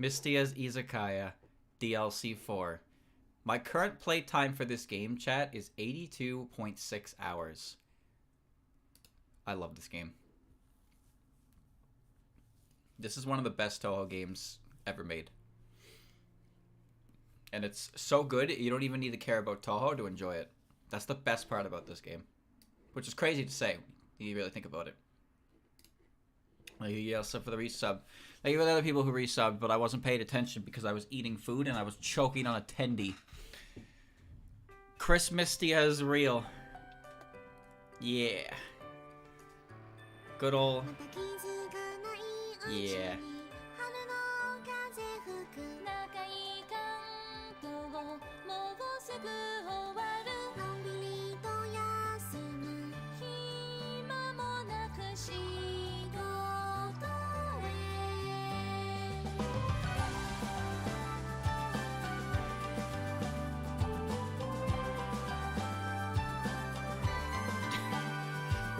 Mistia's Izakaya, DLC 4. My current play time for this game, chat, is 82.6 hours. I love this game. This is one of the best Toho games ever made. And it's so good, you don't even need to care about Toho to enjoy it. That's the best part about this game. Which is crazy to say, when you really think about it. Thank you also for the resub. Thank you for the other people who resubbed, but I wasn't paying attention because I was eating food and I was choking on a tendy. Chris Mistия is real. Yeah. Good old... Yeah.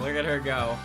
Look at her go.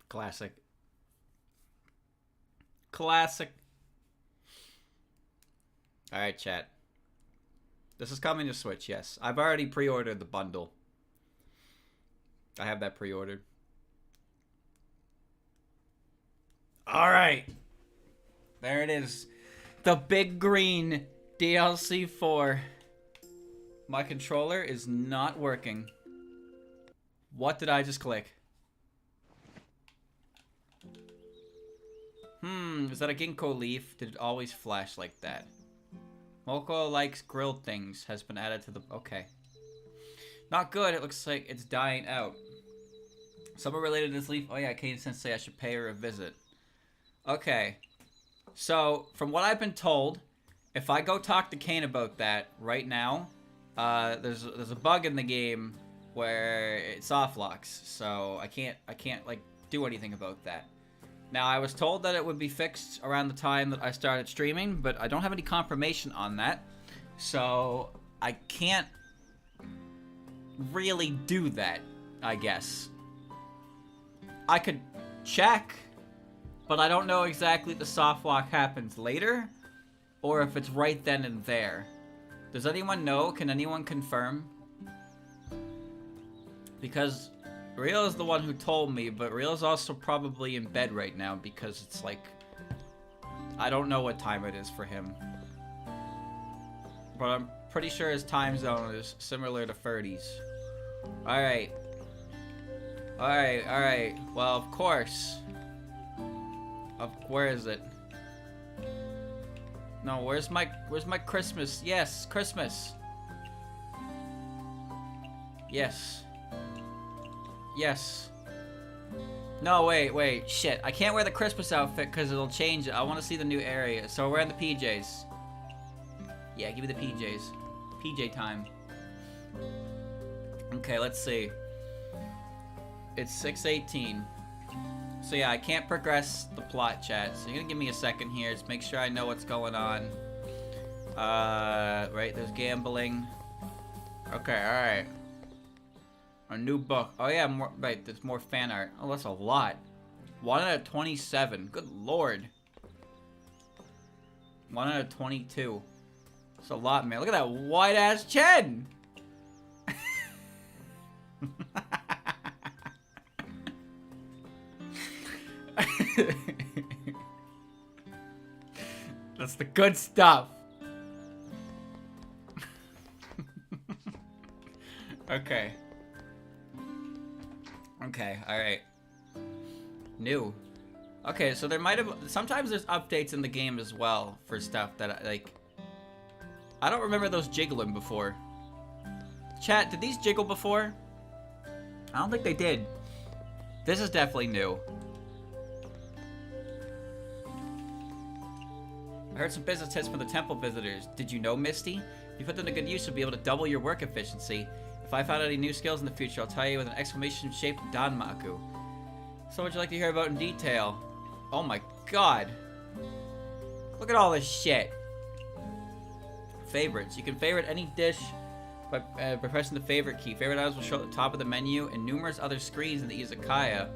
Classic. Classic. Alright, chat. This is coming to Switch, yes. I've already pre-ordered the bundle. I have that pre-ordered. Alright. There it is. The big green DLC 4. My controller is not working. What did I just click? Is that a ginkgo leaf? Did it always flash like that? Moko likes grilled things. Has been added to the... Okay. Not good. It looks like it's dying out. Someone related to this leaf. Oh yeah, Kane Sensei, I should pay her a visit. Okay. So, from what I've been told, if I go talk to Kane about that right now, there's a bug in the game where it soft locks. So, I can't like do anything about that. Now, I was told that it would be fixed around the time that I started streaming, but I don't have any confirmation on that. So, I can't really do that, I guess. I could check, but I don't know exactly if the soft lock happens later, or if it's right then and there. Does anyone know? Can anyone confirm? Because Real is the one who told me, but Real is also probably in bed right now because it's like... I don't know what time it is for him. But I'm pretty sure his time zone is similar to Ferdy's. Alright. Alright. Well, of course. Where is it? No, where's my Christmas? Yes, Christmas. Yes. Yes. No, wait. Shit. I can't wear the Christmas outfit because it'll change it. I want to see the new area. So we're wearing the PJs. Yeah, give me the PJs. PJ time. Okay, let's see. It's 6:18. So yeah, I can't progress the plot, chat. So you're gonna give me a second here. Just make sure I know what's going on. Right, there's gambling. Okay, alright. A new book. Oh yeah, more, right, there's more fan art. Oh, that's a lot. 1 out of 27. Good lord. 1 out of 22. That's a lot, man. Look at that white-ass chin! That's the good stuff. Okay. Okay, alright. New. Okay, so there might have... Sometimes there's updates in the game as well for stuff that, like... I don't remember those jiggling before. Chat, did these jiggle before? I don't think they did. This is definitely new. I heard some business tips from the temple visitors. Did you know, Misty? If you put them to good use, you'll be able to double your work efficiency. If I found any new skills in the future, I'll tell you with an exclamation-shaped danmaku. So would you like to hear about in detail? Oh my god. Look at all this shit. Favorites. You can favorite any dish by pressing the favorite key. Favorite items will show at the top of the menu and numerous other screens in the Izakaya.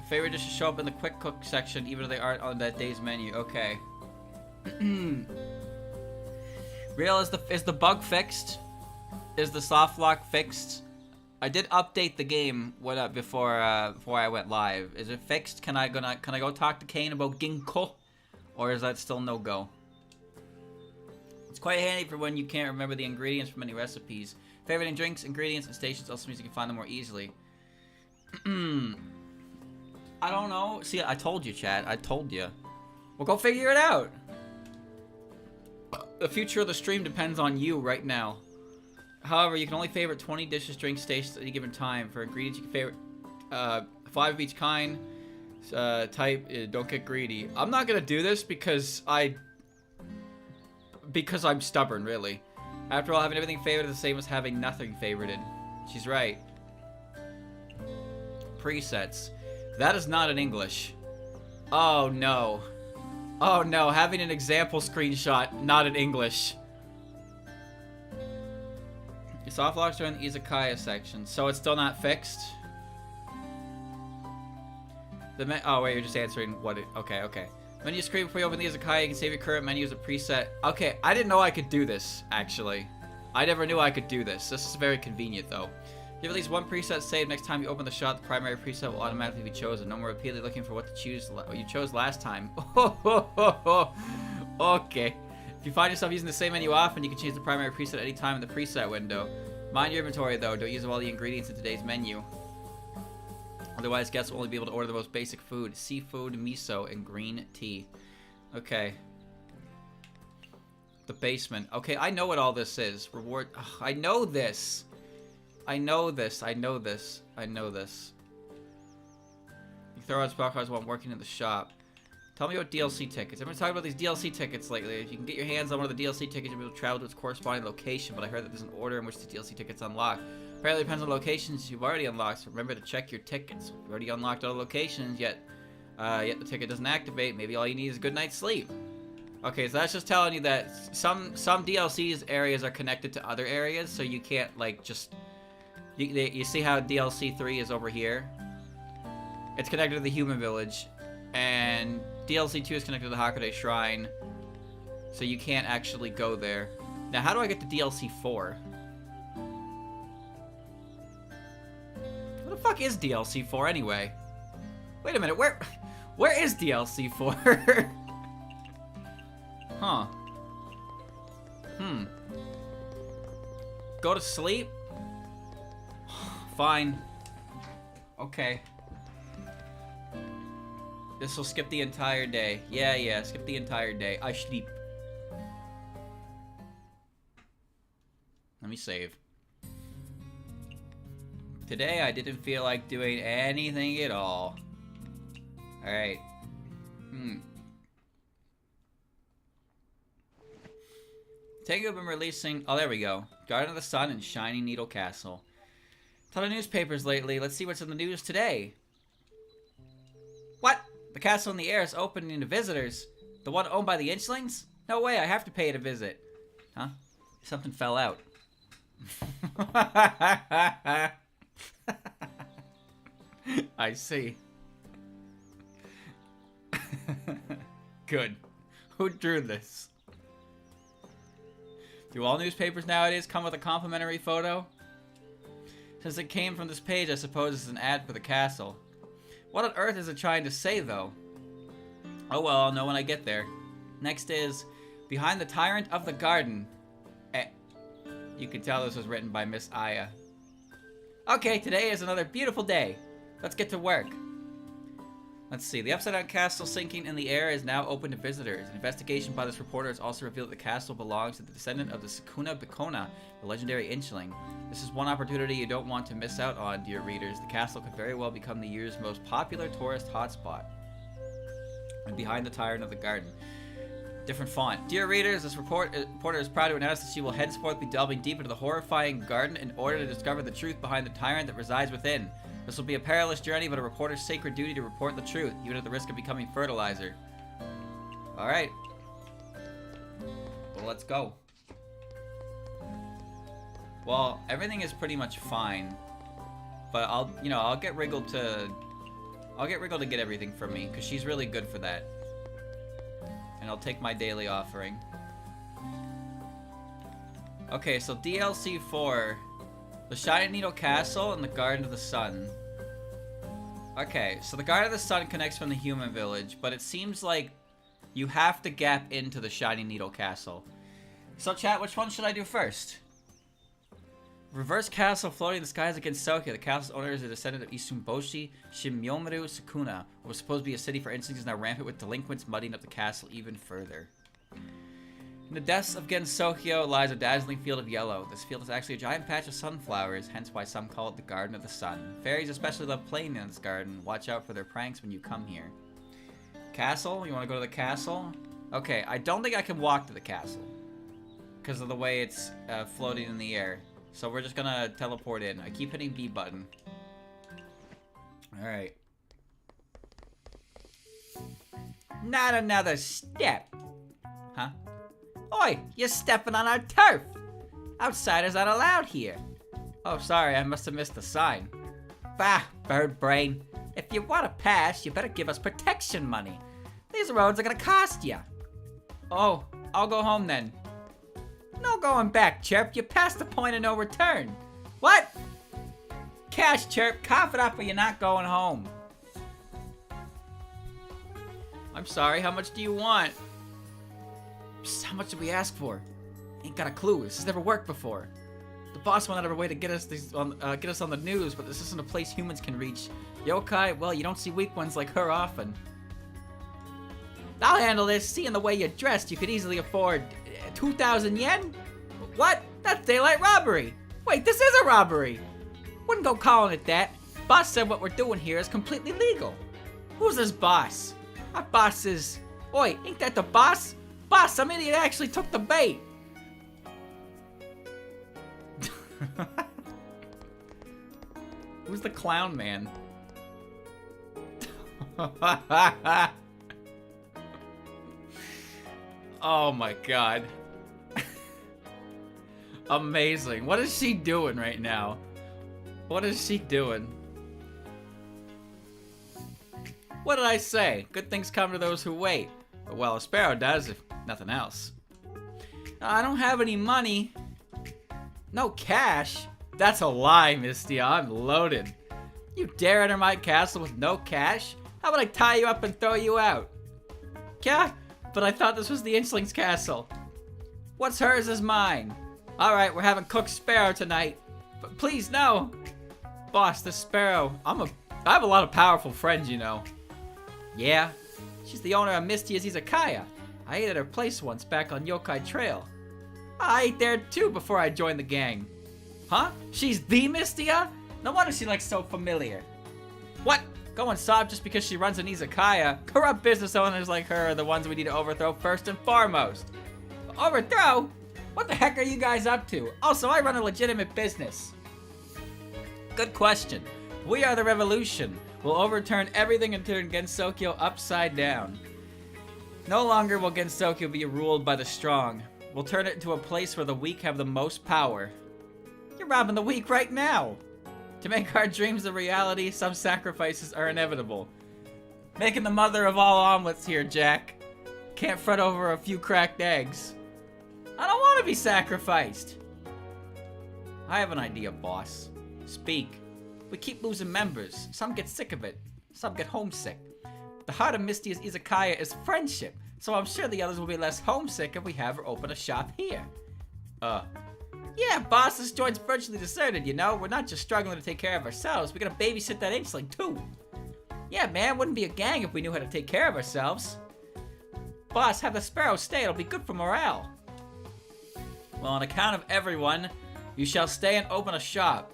Favorite dishes show up in the quick cook section even if they aren't on that day's menu. Okay. Real, is the bug fixed? Is the soft lock fixed? I did update the game before I went live. Is it fixed? Can I go talk to Kane about Ginkgo? Or is that still no go? It's quite handy for when you can't remember the ingredients from any recipes. Favoriting drinks, ingredients, and stations also means you can find them more easily. I don't know. See, I told you, chat. I told you. Well, go figure it out. The future of the stream depends on you right now. However, you can only favorite 20 dishes, drinks, stations at any given time. For ingredients, you can favorite 5 of each kind. Type, don't get greedy. I'm not gonna do this because I'm stubborn, really. After all, having everything favorited is the same as having nothing favorited. She's right. Presets. That is not in English. Oh no. Oh no, having an example screenshot, not in English. Your soft locks are in the Izakaya section, so it's still not fixed? Oh wait, you're just answering what it... Okay. Menu screen before you open the Izakaya, you can save your current menu as a preset. Okay, I didn't know I could do this, actually. I never knew I could do this. This is very convenient, though. If you have at least one preset saved, next time you open the shop, the primary preset will automatically be chosen. No more repeatedly looking for what to choose you chose last time. Okay. If you find yourself using the same menu often, you can change the primary preset at any time in the preset window. Mind your inventory, though. Don't use all the ingredients in today's menu. Otherwise, guests will only be able to order the most basic food. Seafood, miso, and green tea. Okay. The basement. Okay, I know what all this is. Reward... Ugh, I know this. I know this. You throw out spell cards while working in the shop. Tell me about DLC tickets. I've been talking about these DLC tickets lately. If you can get your hands on one of the DLC tickets, you'll be able to travel to its corresponding location, but I heard that there's an order in which the DLC tickets unlock. Apparently it depends on locations you've already unlocked, so remember to check your tickets. If you've already unlocked all the locations, yet the ticket doesn't activate, maybe all you need is a good night's sleep. Okay, so that's just telling you that some DLC's areas are connected to other areas, so you can't, like, just... You see how DLC 3 is over here? It's connected to the human village, and DLC 2 is connected to the Hakude Shrine, so you can't actually go there. Now, how do I get to DLC 4? The fuck is DLC for anyway? Wait a minute, where is DLC for? Huh. Go to sleep? Fine. Okay. This will skip the entire day. Yeah, skip the entire day. I sleep. Let me save. Today I didn't feel like doing anything at all. Alright. Tango have been releasing... Oh, there we go. Garden of the Sun and Shining Needle Castle. Ton of newspapers lately. Let's see what's in the news today. What? The castle in the air is opening to visitors. The one owned by the Inchlings? No way, I have to pay it a visit. Huh? Something fell out. I see. Good. Who drew this? Do all newspapers nowadays come with a complimentary photo? Since it came from this page, I suppose it's an ad for the castle. What on earth is it trying to say, though? Oh well, I'll know when I get there. Next is, Behind the Tyrant of the Garden. You can tell this was written by Miss Aya. Okay, today is another beautiful day. Let's get to work. Let's see. The upside-down castle sinking in the air is now open to visitors. An investigation by this reporter has also revealed that the castle belongs to the descendant of the Sukuna Bikona, the legendary Inchling. This is one opportunity you don't want to miss out on, dear readers. The castle could very well become the year's most popular tourist hotspot. And Behind the Tyrant of the Garden. Different font. Dear readers, this reporter is proud to announce that she will henceforth be delving deep into the horrifying garden in order to discover the truth behind the tyrant that resides within. This will be a perilous journey, but a reporter's sacred duty to report the truth, even at the risk of becoming fertilizer. Alright. Well, let's go. Well, everything is pretty much fine. But I'll get Wriggle to get everything from me, because she's really good for that. And I'll take my daily offering. Okay, so DLC 4. The Shining Needle Castle and the Garden of the Sun. Okay, so the Garden of the Sun connects from the human village, but it seems like you have to gap into the Shining Needle Castle. So chat, which one should I do first? Reverse castle floating in the skies against Sokia. The castle's owner is a descendant of Isumboshi Shimyomaru Sukuna, what was supposed to be a city for instincts is now rampant with delinquents muddying up the castle even further. In the depths of Gensokyo lies a dazzling field of yellow. This field is actually a giant patch of sunflowers, hence why some call it the Garden of the Sun. Fairies especially love playing in this garden. Watch out for their pranks when you come here. Castle? You want to go to the castle? Okay, I don't think I can walk to the castle because of the way it's floating in the air. So we're just gonna teleport in. I keep hitting B button. Alright. Not another step. Huh? Oi, you're stepping on our turf. Outsiders aren't allowed here. Oh, sorry, I must have missed the sign. Bah, bird brain. If you want to pass, you better give us protection money. These roads are gonna cost you. Oh, I'll go home then. No going back, Chirp. You passed the point of no return. What? Cash, Chirp. Cough it up or you're not going home. I'm sorry. How much do you want? Psst, how much did we ask for? Ain't got a clue. This has never worked before. The boss went out of her way to get us on the news, but this isn't a place humans can reach. Yokai, well, you don't see weak ones like her often. I'll handle this. Seeing the way you're dressed, you could easily afford 2,000 yen? What? That's daylight robbery. Wait, this is a robbery. Wouldn't go calling it that. Boss said what we're doing here is completely legal. Who's this boss? Our boss is... Oi, ain't that the boss? Boss, some idiot actually took the bait. Who's the clown man? Oh my god. Amazing. What is she doing right now? What is she doing? What did I say? Good things come to those who wait. Well, a sparrow does, if nothing else. I don't have any money. No cash? That's a lie, Mistия. I'm loaded. You dare enter my castle with no cash? How about I tie you up and throw you out? Yeah, but I thought this was the Inchling's castle. What's hers is mine. Alright, we're having cooked sparrow tonight. But please, no. Boss, the sparrow. I have a lot of powerful friends, you know. Yeah? She's the owner of Mistia's Izakaya. I ate at her place once back on Yokai Trail. I ate there too before I joined the gang. Huh? She's the Mistия? No wonder she looks so familiar. What? Going soft just because she runs an izakaya? Corrupt business owners like her are the ones we need to overthrow first and foremost. Overthrow? What the heck are you guys up to? Also, I run a legitimate business. Good question. We are the revolution. We'll overturn everything and turn Gensokyo upside down. No longer will Gensokyo be ruled by the strong. We'll turn it into a place where the weak have the most power. You're robbing the weak right now. To make our dreams a reality, some sacrifices are inevitable. Making the mother of all omelets here, Jack. Can't fret over a few cracked eggs. I don't want to be sacrificed. I have an idea, boss. Speak. We keep losing members. Some get sick of it. Some get homesick. The heart of Mistia's Izakaya is friendship, so I'm sure the others will be less homesick if we have her open a shop here. Yeah, boss, this joint's virtually deserted, you know? We're not just struggling to take care of ourselves, we gotta babysit that Inchling, too. Yeah, man, wouldn't be a gang if we knew how to take care of ourselves. Boss, have the sparrow stay, it'll be good for morale. Well, on account of everyone, you shall stay and open a shop.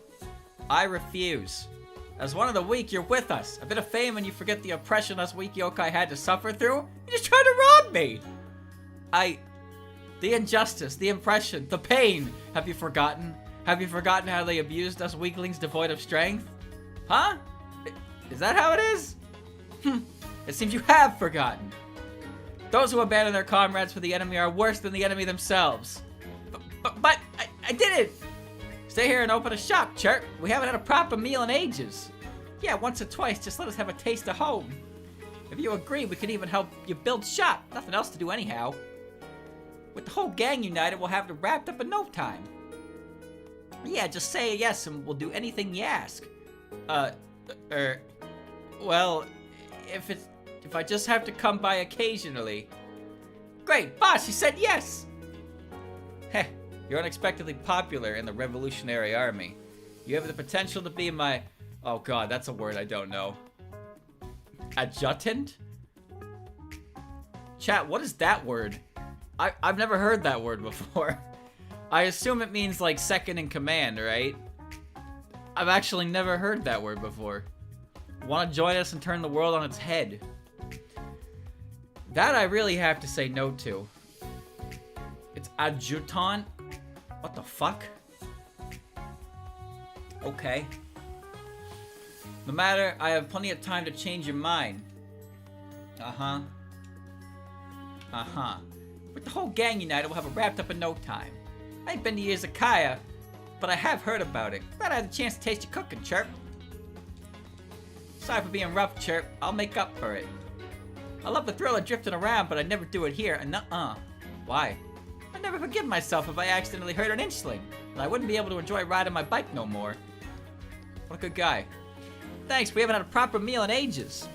I refuse. As one of the weak, you're with us. A bit of fame and you forget the oppression us weak yokai had to suffer through? You just tried to rob me! The injustice, the oppression, the pain. Have you forgotten? Have you forgotten how they abused us weaklings devoid of strength? Huh? Is that how it is? It seems you have forgotten. Those who abandon their comrades for the enemy are worse than the enemy themselves. But I did it! Stay here and open a shop, Chirp. We haven't had a proper meal in ages. Yeah, once or twice, just let us have a taste of home. If you agree, we could even help you build shop. Nothing else to do anyhow. With the whole gang united, we'll have it wrapped up in no time. Yeah, just say yes and we'll do anything you ask. Well, if I just have to come by occasionally. Great, boss, you said yes! Heh, you're unexpectedly popular in the Revolutionary Army. You have the potential to be my... Oh god, that's a word I don't know. Adjutant? Chat, what is that word? I've never heard that word before. I assume it means like second in command, right? I've actually never heard that word before. Want to join us and turn the world on its head? That I really have to say no to. It's adjutant? What the fuck? Okay. No matter, I have plenty of time to change your mind. Uh-huh. With the whole gang united, we'll have it wrapped up in no time. I ain't been to Izakaya, but I have heard about it. Glad I had the chance to taste your cooking, Chirp. Sorry for being rough, Chirp. I'll make up for it. I love the thrill of drifting around, but I'd never do it here, and Why? I'd never forgive myself if I accidentally hurt an Inchling, and I wouldn't be able to enjoy riding my bike no more. What a good guy. Thanks, we haven't had a proper meal in ages.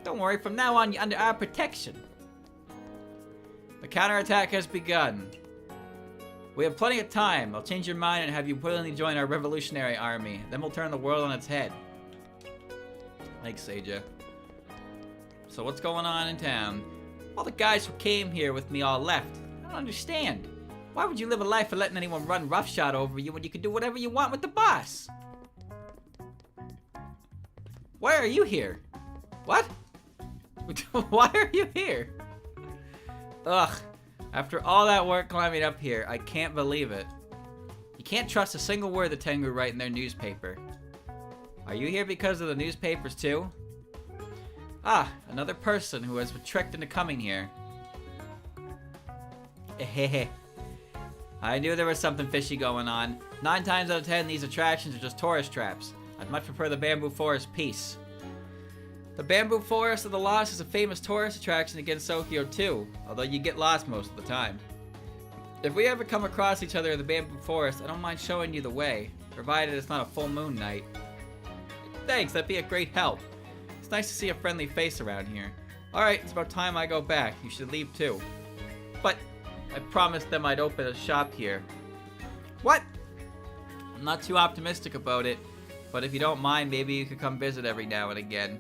Don't worry, from now on, you're under our protection. The counterattack has begun. We have plenty of time. I'll change your mind and have you willingly join our revolutionary army. Then we'll turn the world on its head. Thanks, Seija. So what's going on in town? All the guys who came here with me all left. I don't understand. Why would you live a life of letting anyone run roughshod over you when you can do whatever you want with the boss? Why are you here? What? Why are you here? Ugh. After all that work climbing up here, I can't believe it. You can't trust a single word the Tengu write in their newspaper. Are you here because of the newspapers too? Ah, another person who has been tricked into coming here. Hehe. I knew there was something fishy going on. 9 times out of 10, these attractions are just tourist traps. I'd much prefer the Bamboo Forest peace. The Bamboo Forest of the Lost is a famous tourist attraction against Tokyo too, although you get lost most of the time. If we ever come across each other in the Bamboo Forest, I don't mind showing you the way, provided it's not a full moon night. Thanks, that'd be a great help. It's nice to see a friendly face around here. Alright, it's about time I go back. You should leave too. But I promised them I'd open a shop here. What? I'm not too optimistic about it, but if you don't mind, maybe you could come visit every now and again.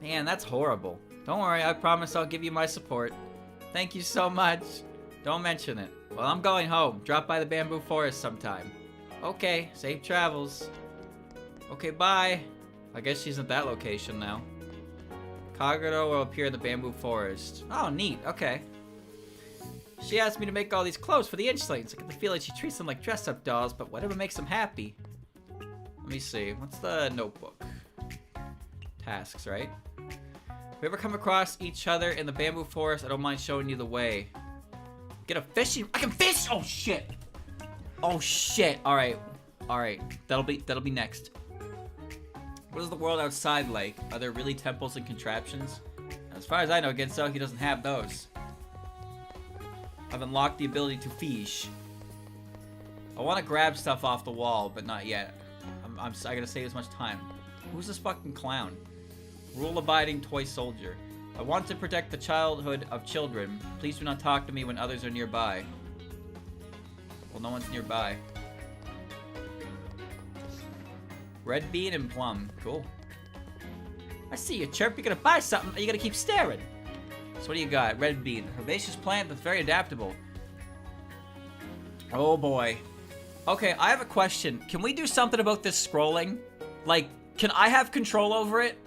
Man, that's horrible. Don't worry, I promise I'll give you my support. Thank you so much. Don't mention it. Well, I'm going home. Drop by the bamboo forest sometime. Okay, safe travels. Okay, bye. I guess she's at that location now. Kagero will appear in the bamboo forest. Oh, neat. Okay. She asked me to make all these clothes for the inchlings. I get the feeling she treats them like dress-up dolls, but whatever makes them happy. Let me see. What's the notebook? Tasks, right? If we ever come across each other in the bamboo forest, I don't mind showing you the way. Get a fishing... I can fish! Oh, shit! Oh, shit! Alright. Alright. That'll be next. What is the world outside like? Are there really temples and contraptions? As far as I know, Gensoki doesn't have those. I've unlocked the ability to fish. I want to grab stuff off the wall, but not yet. I gotta save as much time. Who's this fucking clown? Rule-abiding toy soldier. I want to protect the childhood of children. Please do not talk to me when others are nearby. Well, no one's nearby. Red bean and plum. Cool. I see you, Chirp. You're gonna buy something, or you gonna keep staring. So what do you got? Red bean. Herbaceous plant that's very adaptable. Oh boy. Okay, I have a question. Can we do something about this scrolling? Like, can I have control over it?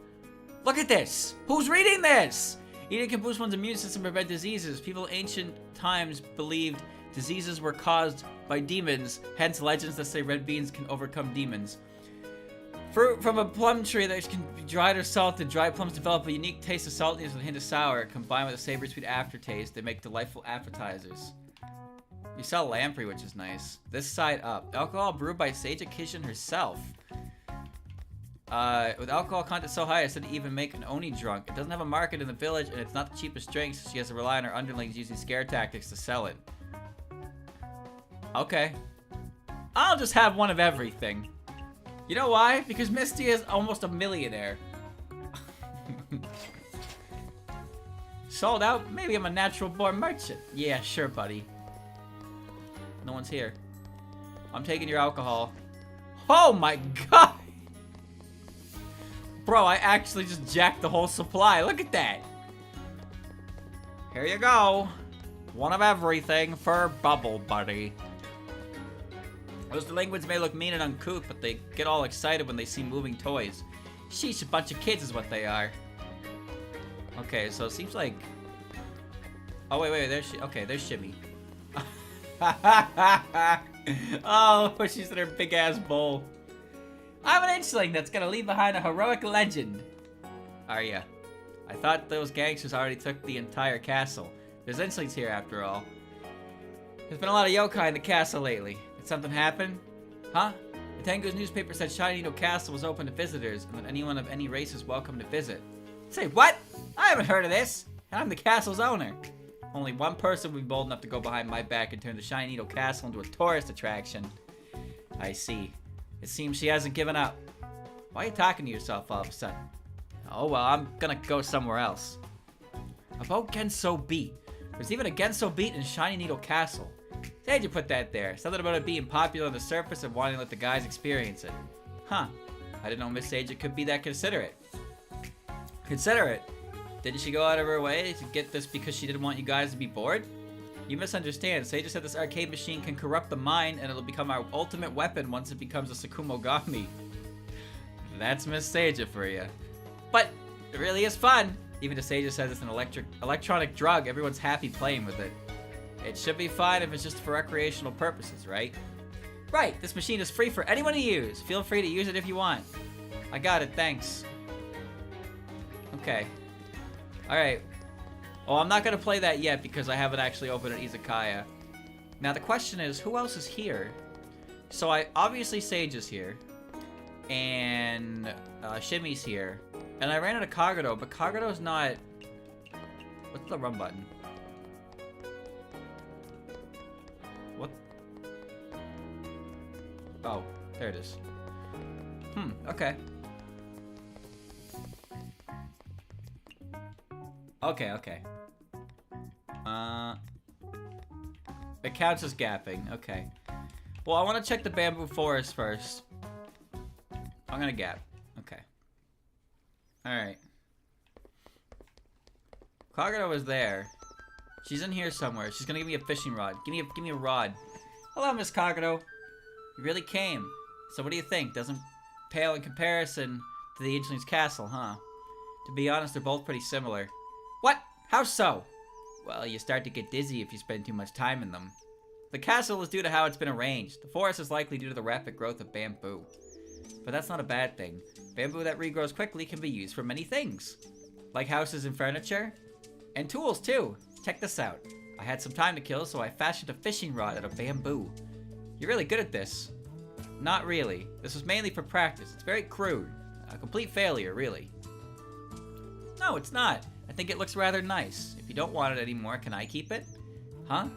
Look at this. Who's reading this? Eating can boost one's immune system and prevent diseases. People in ancient times believed diseases were caused by demons. Hence legends that say red beans can overcome demons. Fruit from a plum tree that can be dried or salted. Dried plums develop a unique taste of saltiness with a hint of sour. Combined with a savory sweet aftertaste, they make delightful appetizers. You sell lamprey, which is nice. This side up. Alcohol brewed by Sage Kishin herself. With alcohol content so high, I said to even make an Oni drunk. It doesn't have a market in the village, and it's not the cheapest drink, so she has to rely on her underlings using scare tactics to sell it. Okay. I'll just have one of everything. You know why? Because Mistия is almost a millionaire. Sold out? Maybe I'm a natural-born merchant. Yeah, sure, buddy. No one's here. I'm taking your alcohol. Oh my god! Bro, I actually just jacked the whole supply. Look at that. Here you go. One of everything for Bubble Buddy. Those delinquents may look mean and uncouth, but they get all excited when they see moving toys. Sheesh, a bunch of kids is what they are. Okay, so it seems like... Oh, wait, there's... Okay, there's Shimmy. Oh, she's in her big-ass bowl. I'm an inchling that's gonna leave behind a heroic legend. Are ya? I thought those gangsters already took the entire castle. There's inchlings here, after all. There's been a lot of yokai in the castle lately. Did something happen? Huh? The Tengu's newspaper said Shiny Needle Castle was open to visitors, and that anyone of any race is welcome to visit. Say what? I haven't heard of this, and I'm the castle's owner. Only one person would be bold enough to go behind my back and turn the Shiny Needle Castle into a tourist attraction. I see. It seems she hasn't given up. Why are you talking to yourself all of a sudden? Oh well, I'm gonna go somewhere else. About Genso Beat. There's even a Genso Beat in Shiny Needle Castle. How'd you put that there? Something about it being popular on the surface and wanting to let the guys experience it. Huh. I didn't know Miss Sage could be that considerate. Considerate? Didn't she go out of her way to get this because she didn't want you guys to be bored? You misunderstand. Sage said this arcade machine can corrupt the mind and it'll become our ultimate weapon once it becomes a Sakumogami. That's Miss Sage for you. But it really is fun. Even if Sage says it's an electronic drug, everyone's happy playing with it. It should be fine if it's just for recreational purposes, right? Right, this machine is free for anyone to use. Feel free to use it if you want. I got it, thanks. Okay. Alright. Oh, I'm not gonna play that yet because I haven't actually opened an Izakaya. Now the question is, who else is here? So obviously Sage is here. And Shimmy's here. And I ran out of Kagero, but Kagero's not... What's the run button? What? Oh, there it is. Okay. Okay. It counts as gapping. Okay. Well, I want to check the bamboo forest first. I'm gonna gap. Okay. Alright. Kagura was there. She's in here somewhere. She's gonna give me a fishing rod. Give me a rod. Hello, Miss Kagura. You really came. So what do you think? Doesn't pale in comparison to the Angeling's castle, huh? To be honest, they're both pretty similar. What? How so? Well, you start to get dizzy if you spend too much time in them. The castle is due to how it's been arranged. The forest is likely due to the rapid growth of bamboo. But that's not a bad thing. Bamboo that regrows quickly can be used for many things. Like houses and furniture. And tools, too. Check this out. I had some time to kill, so I fashioned a fishing rod out of bamboo. You're really good at this. Not really. This was mainly for practice. It's very crude. A complete failure, really. No, it's not. I think it looks rather nice. If you don't want it anymore, can I keep it? Huh?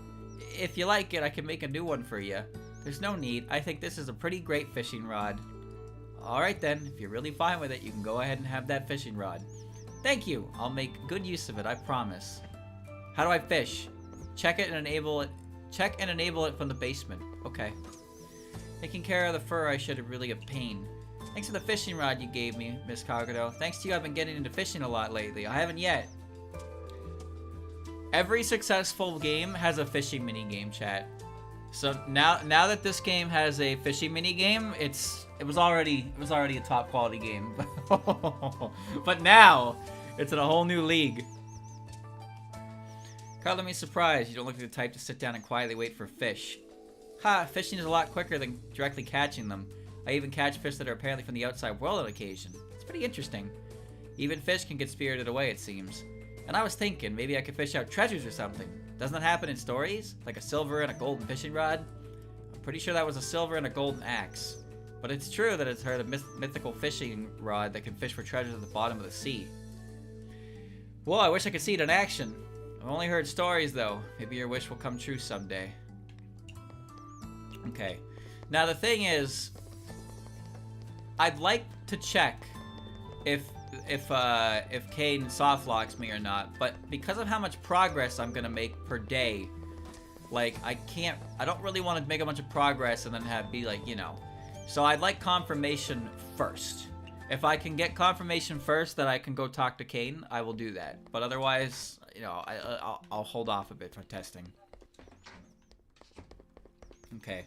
If you like it, I can make a new one for you. There's no need. I think this is a pretty great fishing rod. Alright then, if you're really fine with it, you can go ahead and have that fishing rod. Thank you. I'll make good use of it, I promise. How do I fish? Check and enable it from the basement. Okay. Taking care of the fur I should have really have pain. Thanks for the fishing rod you gave me, Miss Kagura. Thanks to you, I've been getting into fishing a lot lately. I haven't yet. Every successful game has a fishing mini game, chat. So now that this game has a fishing mini game, it was already a top quality game. But now it's in a whole new league. Color me surprised. You don't look like the type to sit down and quietly wait for fish. Ha! Fishing is a lot quicker than directly catching them. I even catch fish that are apparently from the outside world on occasion. It's pretty interesting. Even fish can get spirited away, it seems. And I was thinking, maybe I could fish out treasures or something. Doesn't that happen in stories? Like a silver and a golden fishing rod? I'm pretty sure that was a silver and a golden axe. But it's true that it's heard of mythical fishing rod that can fish for treasures at the bottom of the sea. Well, I wish I could see it in action. I've only heard stories, though. Maybe your wish will come true someday. Okay. Now, the thing is, I'd like to check if Kane softlocks me or not, but because of how much progress I'm gonna make per day, like, I don't really want to make a bunch of progress and then be like, you know. So I'd like confirmation first. If I can get confirmation first that I can go talk to Kane, I will do that. But otherwise, you know, I'll hold off a bit for testing. Okay.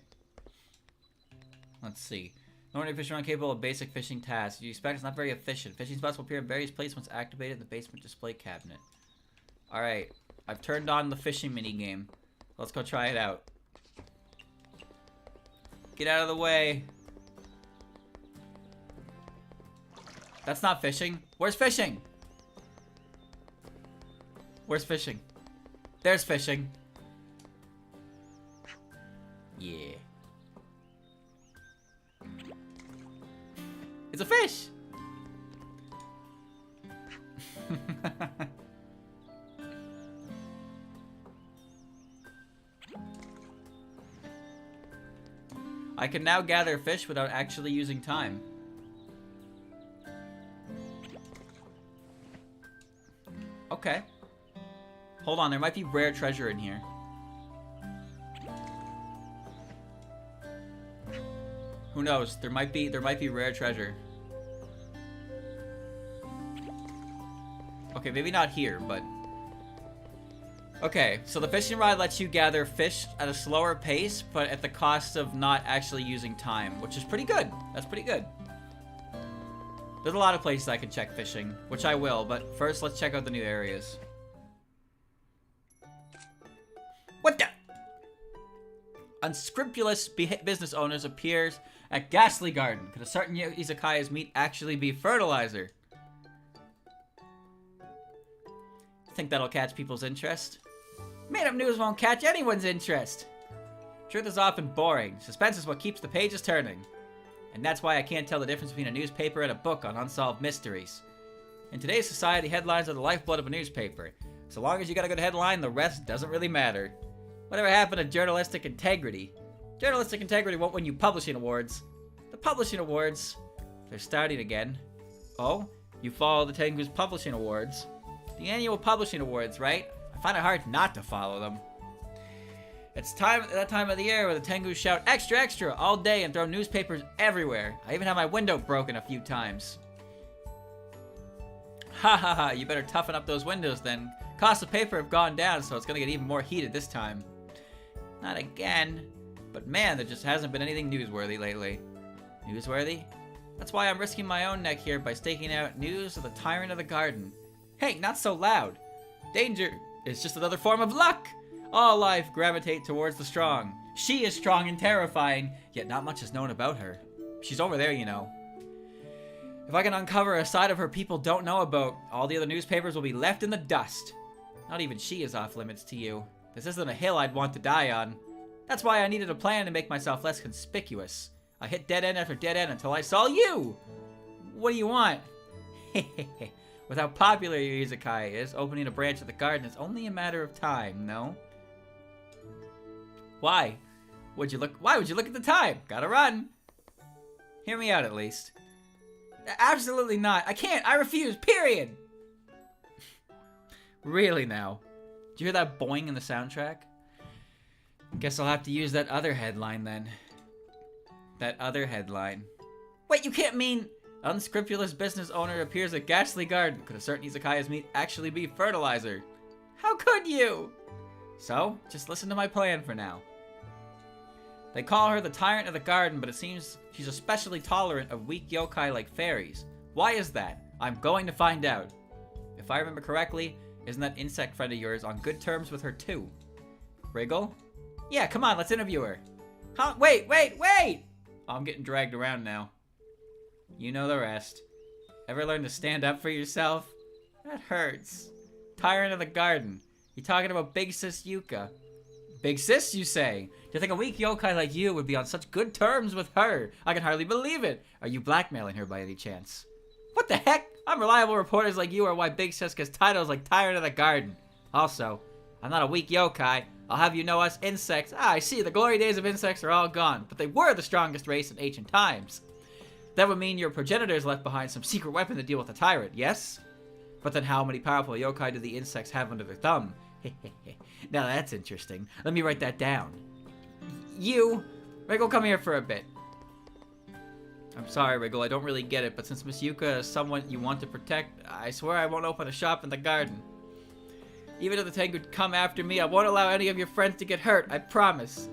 Let's see. Ordinary fishing rod capable of basic fishing tasks. You expect it's not very efficient. Fishing spots will appear in various places once activated in the basement display cabinet. Alright. I've turned on the fishing mini game. Let's go try it out. Get out of the way. That's not fishing. Where's fishing? Where's fishing? There's fishing. Yeah. It's a fish! I can now gather fish without actually using time. Okay. Hold on, there might be rare treasure in here. Who knows? There might be rare treasure. Okay, maybe not here, but... Okay, so the fishing rod lets you gather fish at a slower pace, but at the cost of not actually using time, which is pretty good. That's pretty good. There's a lot of places I can check fishing, which I will, but first let's check out the new areas. What the? Unscrupulous business owners appears at Ghastly Garden. Could a certain Izakaya's meat actually be fertilizer? Think that'll catch people's interest? Made up news won't catch anyone's interest. Truth is often boring. Suspense is what keeps the pages turning. And that's why I can't tell the difference between a newspaper and a book on unsolved mysteries. In today's society, headlines are the lifeblood of a newspaper. So long as you got a good headline, the rest doesn't really matter. Whatever happened to journalistic integrity? Journalistic integrity won't win you publishing awards. The publishing awards They're starting again. Oh, you follow the Tengu's Publishing Awards. The annual Publishing Awards, right? I find it hard not to follow them. It's that time of the year where the Tengus shout extra extra all day and throw newspapers everywhere. I even had my window broken a few times. Ha ha ha, you better toughen up those windows then. Costs of paper have gone down, so it's gonna get even more heated this time. Not again. But man, there just hasn't been anything newsworthy lately. Newsworthy? That's why I'm risking my own neck here by staking out news of the tyrant of the garden. Hey, not so loud. Danger is just another form of luck. All life gravitate towards the strong. She is strong and terrifying, yet not much is known about her. She's over there, you know. If I can uncover a side of her people don't know about, all the other newspapers will be left in the dust. Not even she is off limits to you. This isn't a hill I'd want to die on. That's why I needed a plan to make myself less conspicuous. I hit dead end after dead end until I saw you! What do you want? With how popular your Izakaya is, opening a branch of the garden is only a matter of time, no? Why? Why would you look at the time? Gotta run. Hear me out at least. Absolutely not. I can't. I refuse. Period. Really now? Did you hear that boing in the soundtrack? Guess I'll have to use that other headline then. That other headline. Wait, you can't mean... Unscrupulous business owner appears at ghastly garden. Could a certain Izakaya's meat actually be fertilizer? How could you? So, just listen to my plan for now. They call her the tyrant of the garden, but it seems she's especially tolerant of weak yokai like fairies. Why is that? I'm going to find out. If I remember correctly, isn't that insect friend of yours on good terms with her too? Wriggle? Yeah, come on, let's interview her. Huh? Wait! Oh, I'm getting dragged around now. You know the rest. Ever learn to stand up for yourself? That hurts. Tyrant of the garden. You talking about Big Sis Yuka? Big Sis, you say? Do you think a weak yokai like you would be on such good terms with her? I can hardly believe it. Are you blackmailing her by any chance? What the heck? Unreliable reporters like you are why Big Sis gets titles like Tyrant of the Garden. Also, I'm not a weak yokai. I'll have you know us insects. I see, the glory days of insects are all gone, but they were the strongest race in ancient times. That would mean your progenitors left behind some secret weapon to deal with the tyrant, yes? But then how many powerful yokai do the insects have under their thumb? Now that's interesting. Let me write that down. You, Wriggle, come here for a bit. I'm sorry, Wriggle, I don't really get it, but since Miss Yuka is someone you want to protect, I swear I won't open a shop in the garden. Even if the tank would come after me, I won't allow any of your friends to get hurt, I promise.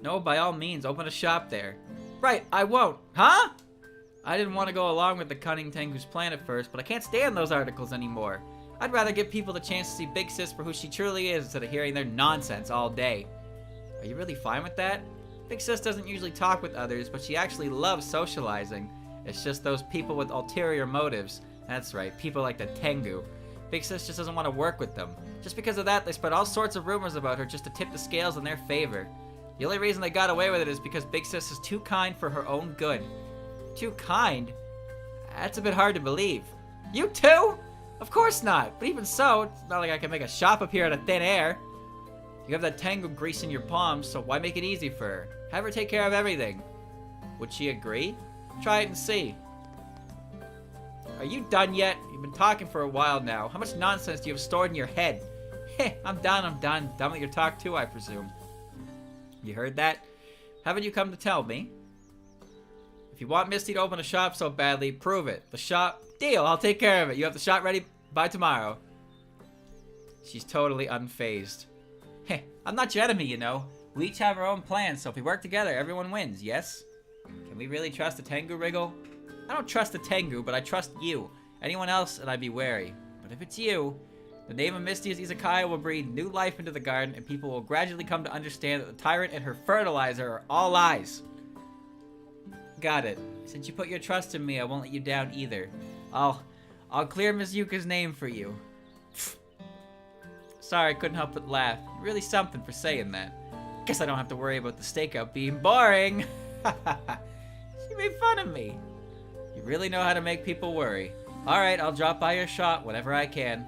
No, by all means, open a shop there. Right, I won't. Huh? I didn't want to go along with the cunning Tengu's plan at first, but I can't stand those articles anymore. I'd rather give people the chance to see Big Sis for who she truly is instead of hearing their nonsense all day. Are you really fine with that? Big Sis doesn't usually talk with others, but she actually loves socializing. It's just those people with ulterior motives. That's right, people like the Tengu. Big Sis just doesn't want to work with them. Just because of that, they spread all sorts of rumors about her just to tip the scales in their favor. The only reason they got away with it is because Big Sis is too kind for her own good. Too kind? That's a bit hard to believe. You too? Of course not. But even so, it's not like I can make a shop appear out of thin air. You have that Tengu grease in your palms, so why make it easy for her? Have her take care of everything. Would she agree? Try it and see. Are you done yet? You've been talking for a while now. How much nonsense do you have stored in your head? Heh, I'm done. Done with your talk too, I presume. You heard that? Haven't you come to tell me? If you want Misty to open a shop so badly, prove it. The shop... Deal, I'll take care of it. You have the shop ready by tomorrow. She's totally unfazed. Heh, I'm not your enemy, you know. We each have our own plans, so if we work together, everyone wins, yes? Can we really trust the Tengu, Wriggle? I don't trust the Tengu, but I trust you. Anyone else, and I'd be wary. But if it's you, the name of Misty as Izakaya will breathe new life into the garden, and people will gradually come to understand that the tyrant and her fertilizer are all lies. Got it. Since you put your trust in me, I won't let you down either. I'll clear Miss Yuka's name for you. Sorry, I couldn't help but laugh. You're really something for saying that. Guess I don't have to worry about the stakeout being boring. She made fun of me. You really know how to make people worry. Alright, I'll drop by your shop whenever I can.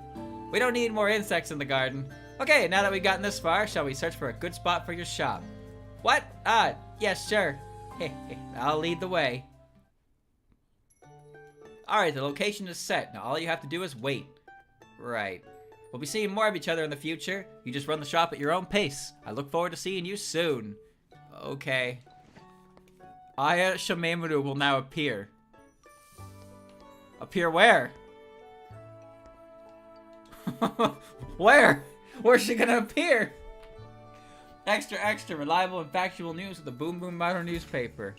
We don't need more insects in the garden. Okay, now that we've gotten this far, shall we search for a good spot for your shop? What? Yeah, sure. I'll lead the way. Alright, the location is set. Now all you have to do is wait. Right. We'll be seeing more of each other in the future. You just run the shop at your own pace. I look forward to seeing you soon. Okay. Aya Shimemuru will now appear. Appear where? Where? Where's she gonna appear? Extra, extra, reliable and factual news with the Boom Boom Modern newspaper.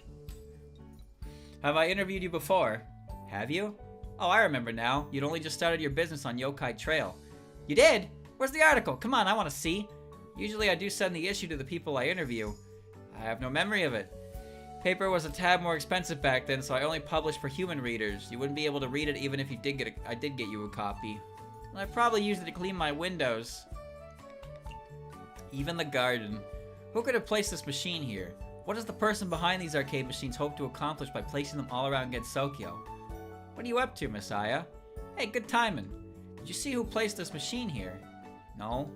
Have I interviewed you before? Have you? Oh, I remember now. You'd only just started your business on Yokai Trail. You did? Where's the article? Come on, I want to see. Usually I do send the issue to the people I interview. I have no memory of it. Paper was a tad more expensive back then, so I only published for human readers. You wouldn't be able to read it even if you did get I did get you a copy. And I probably used it to clean my windows. Even the garden. Who could have placed this machine here? What does the person behind these arcade machines hope to accomplish by placing them all around Gensokyo? What are you up to, Messiah? Hey, good timing. Did you see who placed this machine here? No.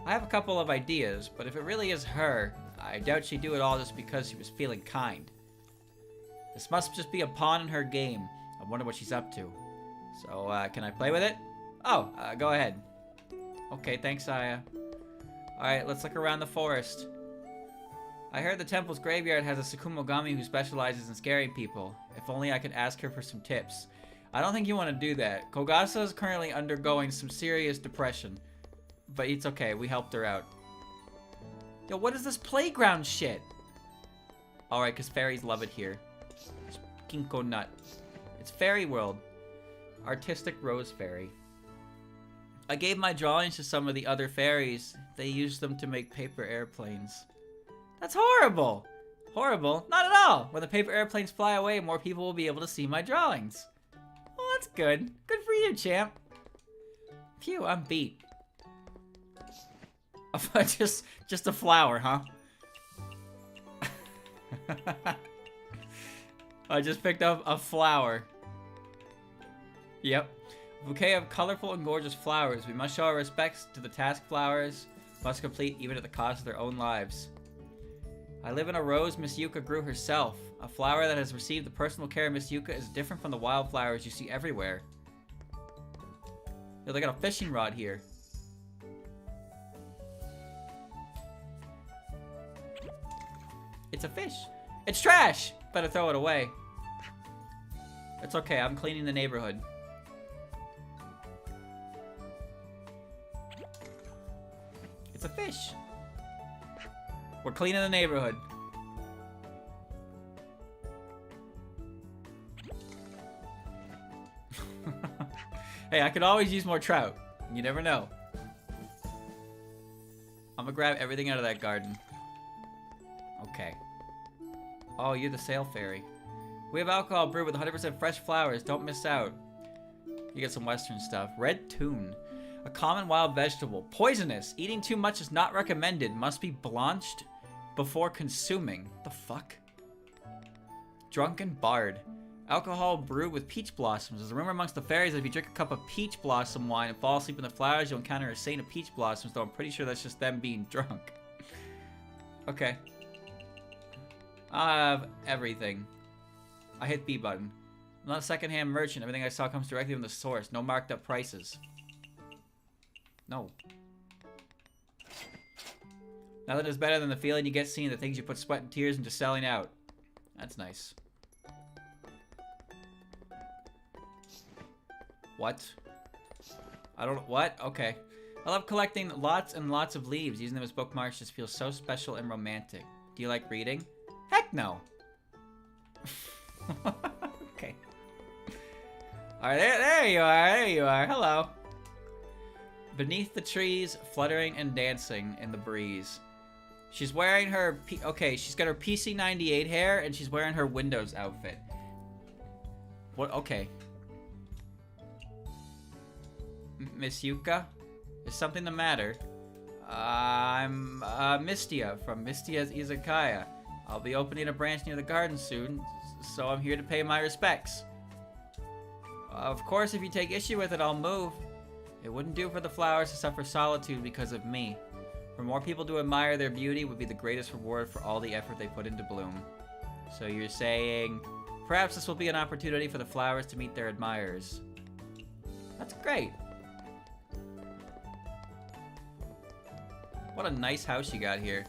I have a couple of ideas, but if it really is her, I doubt she'd do it all just because she was feeling kind. This must just be a pawn in her game. I wonder what she's up to. So, can I play with it? Oh, go ahead. Okay, thanks, Aya. Alright, let's look around the forest. I heard the temple's graveyard has a Sakumogami who specializes in scaring people. If only I could ask her for some tips. I don't think you want to do that. Kogasa is currently undergoing some serious depression. But it's okay, we helped her out. Yo, what is this playground shit? Alright, because fairies love it here. Kinko nut. It's fairy world. Artistic rose fairy. I gave my drawings to some of the other fairies. They used them to make paper airplanes. That's horrible! Horrible? Not at all! When the paper airplanes fly away, more people will be able to see my drawings. Oh, that's good. Good for you, champ. Phew, I'm beat. just a flower, huh? I just picked up a flower. Yep. A bouquet of colorful and gorgeous flowers. We must show our respects to the task flowers. Must complete even at the cost of their own lives. I live in a rose Miss Yuka grew herself. A flower that has received the personal care of Miss Yuka is different from the wildflowers you see everywhere. Yo, they got a fishing rod here. It's a fish. It's trash! Better throw it away. It's okay, I'm cleaning the neighborhood. It's a fish. We're cleaning the neighborhood. Hey, I could always use more trout. You never know. I'm gonna grab everything out of that garden. Okay. Oh, you're the sail fairy. We have alcohol brewed with 100% fresh flowers. Don't miss out. You get some Western stuff. Red tune. A common wild vegetable. Poisonous. Eating too much is not recommended. Must be blanched before consuming. What the fuck? Drunken bard. Alcohol brewed with peach blossoms. There's a rumor amongst the fairies that if you drink a cup of peach blossom wine and fall asleep in the flowers, you'll encounter a saint of peach blossoms, though I'm pretty sure that's just them being drunk. Okay. I have everything. I hit B button. I'm not a secondhand merchant. Everything I saw comes directly from the source. No marked up prices. No. Nothing is better than the feeling you get seeing the things you put sweat and tears into selling out. That's nice. What? I don't... What? Okay. I love collecting lots and lots of leaves. Using them as bookmarks just feels so special and romantic. Do you like reading? Heck no! Okay. Alright, there you are. There you are. Hello. Beneath the trees, fluttering and dancing in the breeze. She's wearing her... Okay, she's got her PC-98 hair, and she's wearing her Windows outfit. What? Okay. Miss Yuka? Is something the matter? I'm Mistия from Mistia's Izakaya. I'll be opening a branch near the garden soon, so I'm here to pay my respects. Of course, if you take issue with it, I'll move. It wouldn't do for the flowers to suffer solitude because of me. For more people to admire their beauty would be the greatest reward for all the effort they put into bloom. So you're saying Perhaps this will be an opportunity for the flowers to meet their admirers. That's great. What a nice house you got here.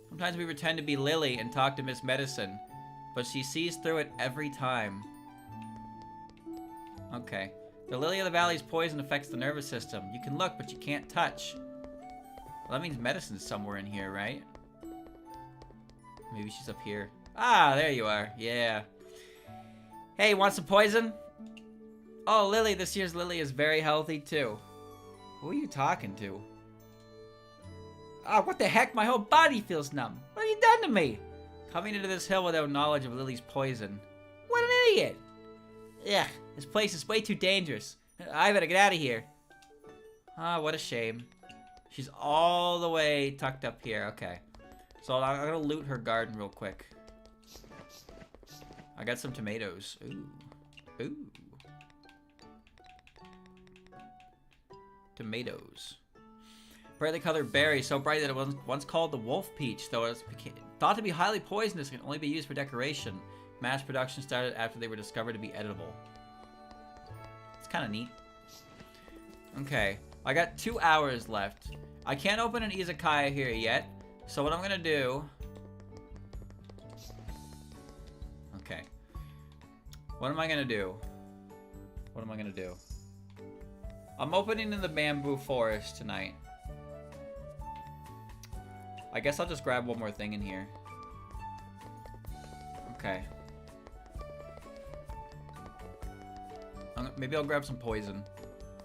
Sometimes we pretend to be Lily and talk to Miss Medicine, but she sees through it every time. Okay. The lily of the valley's poison affects the nervous system. You can look, but you can't touch. Well, that means medicine's somewhere in here, right? Maybe she's up here. Ah, there you are. Yeah. Hey, want some poison? Oh, Lily, this year's Lily is very healthy, too. Who are you talking to? Ah, what the heck? My whole body feels numb. What have you done to me? Coming into this hill without knowledge of Lily's poison. What an idiot! Ugh, this place is way too dangerous. I better get out of here. Ah, what a shame. She's all the way tucked up here. Okay. So I'm gonna loot her garden real quick. I got some tomatoes. Ooh. Ooh. Tomatoes. Brightly colored berry, so bright that it was once called the wolf peach, though it was thought to be highly poisonous and can only be used for decoration. Mass production started after they were discovered to be edible. It's kind of neat. Okay, I got 2 hours left. I can't open an izakaya here yet, so what I'm gonna do... Okay. What am I gonna do? What am I gonna do? I'm opening in the bamboo forest tonight. I guess I'll just grab one more thing in here. Okay. Maybe I'll grab some poison.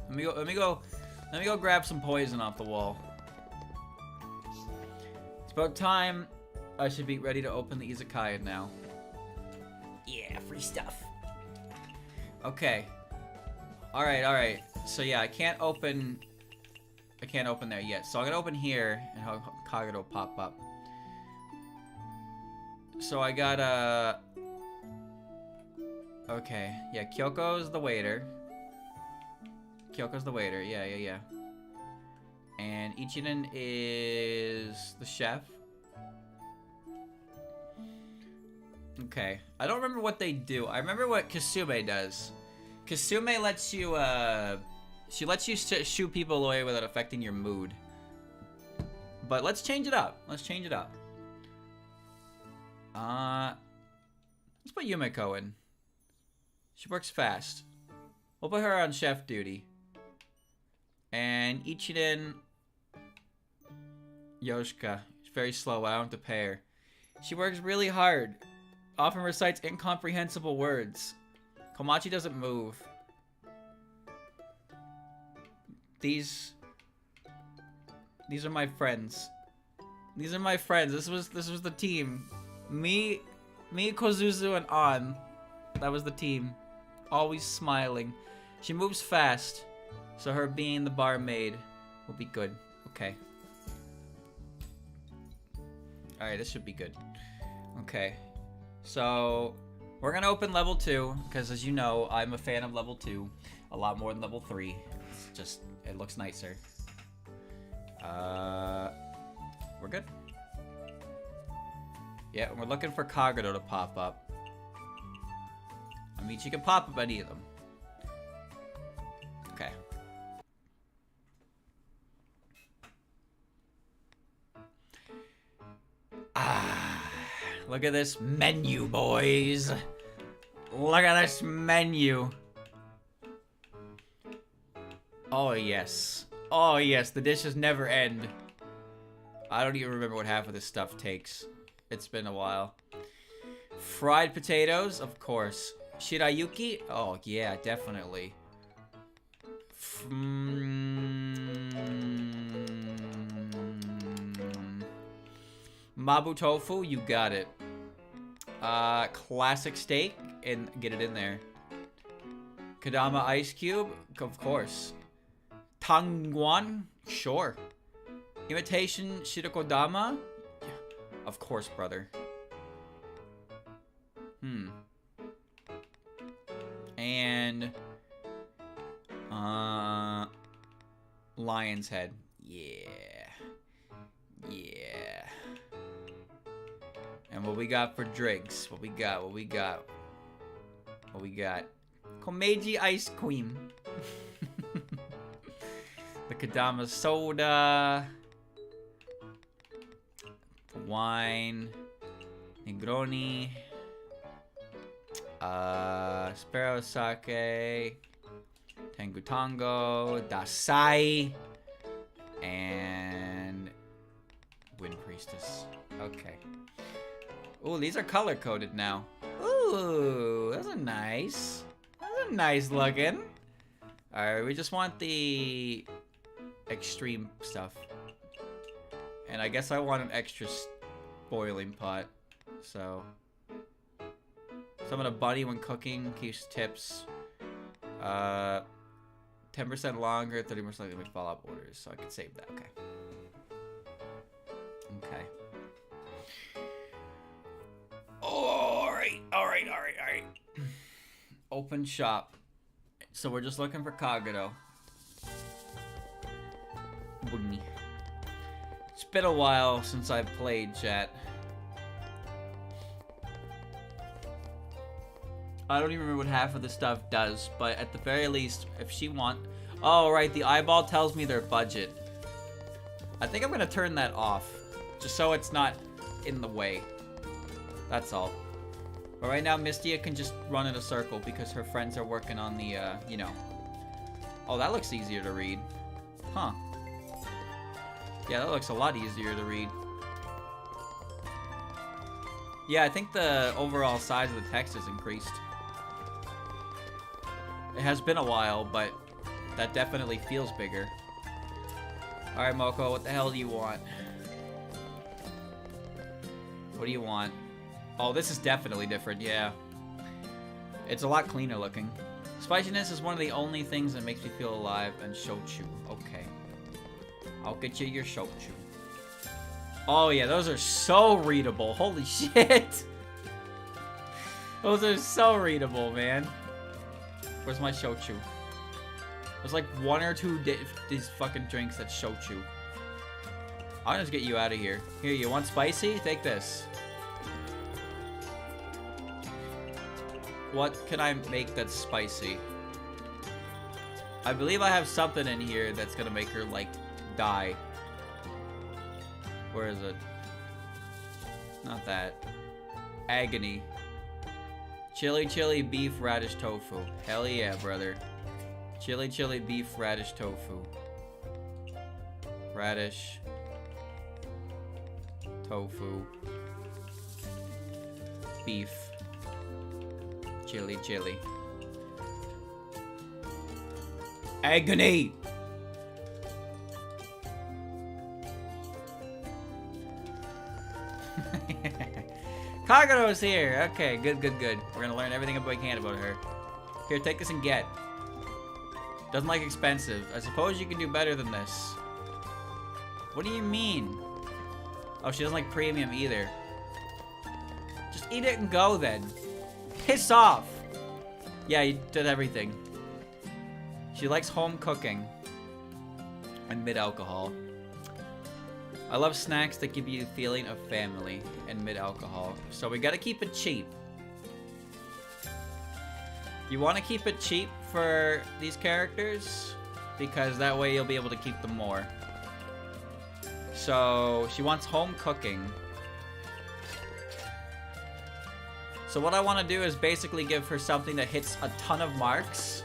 Let me go grab some poison off the wall. It's about time. I should be ready to open the izakaya now. Yeah, free stuff. Okay. All right. So yeah, I can't open there yet. So I'm gonna open here and have Kagero pop up. So I got okay, yeah, Kyoko's the waiter. Yeah. And Ichinen is the chef. Okay, I don't remember what they do. I remember what Kasume does. Kasume lets you, she lets you shoot people away without affecting your mood. But let's change it up. Let's put Yumeko in. She works fast. We'll put her on chef duty. And Ichiden... Yoshika. She's very slow. I don't have to pay her. She works really hard. Often recites incomprehensible words. Komachi doesn't move. These are my friends. This was the team. Me, Kozuzu, and An. That was the team. Always smiling. She moves fast, so her being the barmaid will be good. Okay. Alright, this should be good. Okay. So, we're gonna open level 2, because as you know, I'm a fan of level 2 a lot more than level 3. It's just, it looks nicer. We're good. Yeah, we're looking for Kagero to pop up. I mean, she can pop up any of them. Okay. Look at this menu, boys. Look at this menu. Oh, yes. Oh, yes. The dishes never end. I don't even remember what half of this stuff takes. It's been a while. Fried potatoes, of course. Shirayuki? Oh, yeah, definitely. Mabu tofu, you got it. Classic steak, and get it in there. Kadama ice cube, of course. Tangwan, sure. Imitation shirikodama, of course, brother. And lion's head. Yeah. And we'll we got for drinks? What we got? What we got? What we got? Komeiji ice cream. The Kadama soda. Wine. Negroni. Sparrow sake. Tengu Tango. Dasai. And Wind Priestess. Okay. Ooh, these are color coded now. Ooh, those are nice. Those are nice looking. Alright, we just want the extreme stuff. And I guess I want an extra boiling pot. So summon a bunny when cooking, keeps tips. 10% longer, 30% likely to make follow-up orders. So I can save that. Okay. Okay. Alright. Open shop. So we're just looking for Kagero. Bunny. It's been a while since I've played, chat. I don't even remember what half of the stuff does, but at the very least, if she wants... Oh, right, the eyeball tells me their budget. I think I'm gonna turn that off, just so it's not in the way. That's all. But right now, Mistia can just run in a circle because her friends are working on the, you know. Oh, that looks easier to read. Huh. Yeah, that looks a lot easier to read. Yeah, I think the overall size of the text has increased. It has been a while, but that definitely feels bigger. Alright, Moko, what the hell do you want? What do you want? Oh, this is definitely different, yeah. It's a lot cleaner looking. Spiciness is one of the only things that makes me feel alive, and shochu. Okay. I'll get you your shochu. Oh yeah, those are so readable. Holy shit. Those are so readable, man. Where's my shochu? There's like one or two these fucking drinks that shochu. I'll just get you out of here. Here, you want spicy? Take this. What can I make that's spicy? I believe I have something in here that's gonna make her, like, die. Where is it? Not that. Agony. Chili beef radish tofu. Hell yeah, brother. Chili beef radish tofu. Radish. Tofu. Beef. Chili. Agony! Kagero's here! Okay, good. We're gonna learn everything we can about her. Here, take this and get. Doesn't like expensive. I suppose you can do better than this. What do you mean? Oh, she doesn't like premium either. Just eat it and go then. Piss off! Yeah, you did everything. She likes home cooking. And mid-alcohol. I love snacks that give you the feeling of family and mid-alcohol. So we gotta keep it cheap. You wanna keep it cheap for these characters? Because that way you'll be able to keep them more. So she wants home cooking. So what I want to do is basically give her something that hits a ton of marks.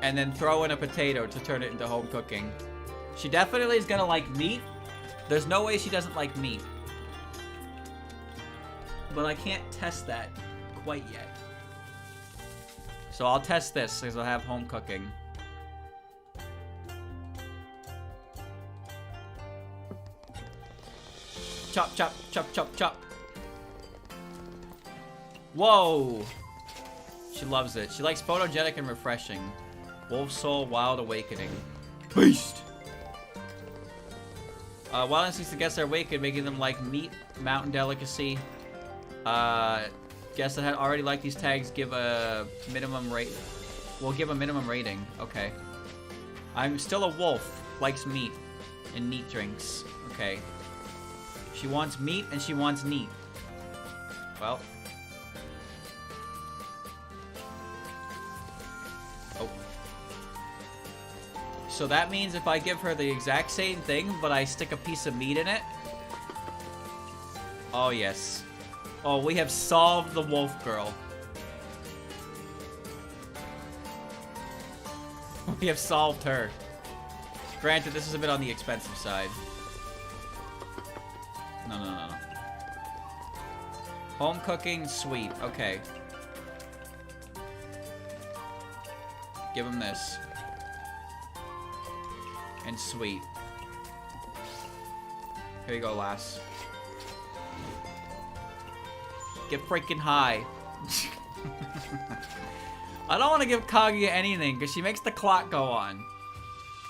And then throw in a potato to turn it into home cooking. She definitely is gonna like meat. There's no way she doesn't like meat. But I can't test that quite yet. So I'll test this because I'll have home cooking. Chop. Whoa! She loves it. She likes photogenic and refreshing. Wolf Soul, Wild Awakening. Beast! Wild instincts the guests are awakened, making them like meat, mountain delicacy. Guests that had already liked these tags give a minimum rate. We'll give a minimum rating. Okay. I'm still a wolf. Likes meat and neat drinks. Okay. She wants meat and she wants neat. Well. Oh. So that means if I give her the exact same thing, but I stick a piece of meat in it. Oh, yes. Oh, we have solved the wolf girl. We have solved her. Granted, this is a bit on the expensive side. No. Home cooking, sweet. Okay. Give him this. And sweet. Here you go, lass. Get freaking high. I don't want to give Kaguya anything because she makes the clock go on.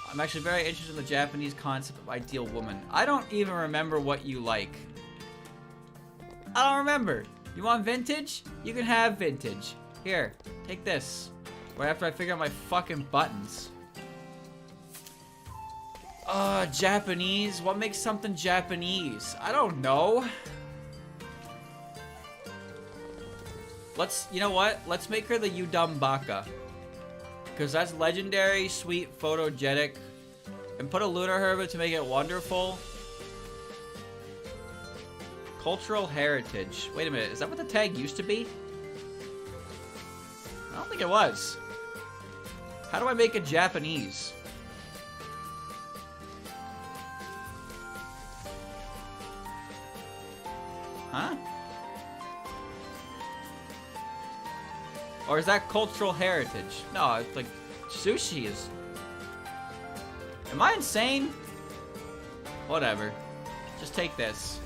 I'm actually very interested in the Japanese concept of ideal woman. I don't even remember what you like. I don't remember. You want vintage? You can have vintage. Here, take this. Right after I figure out my fucking buttons. Japanese? What makes something Japanese? I don't know. You know what? Let's make her the Udum Baka. Because that's legendary, sweet, photogenic. And put a lunar hermit to make it wonderful. Cultural heritage. Wait a minute, is that what the tag used to be? I don't think it was. How do I make it Japanese? Huh? Or is that cultural heritage? No, it's like sushi is... Am I insane? Whatever. Just take this.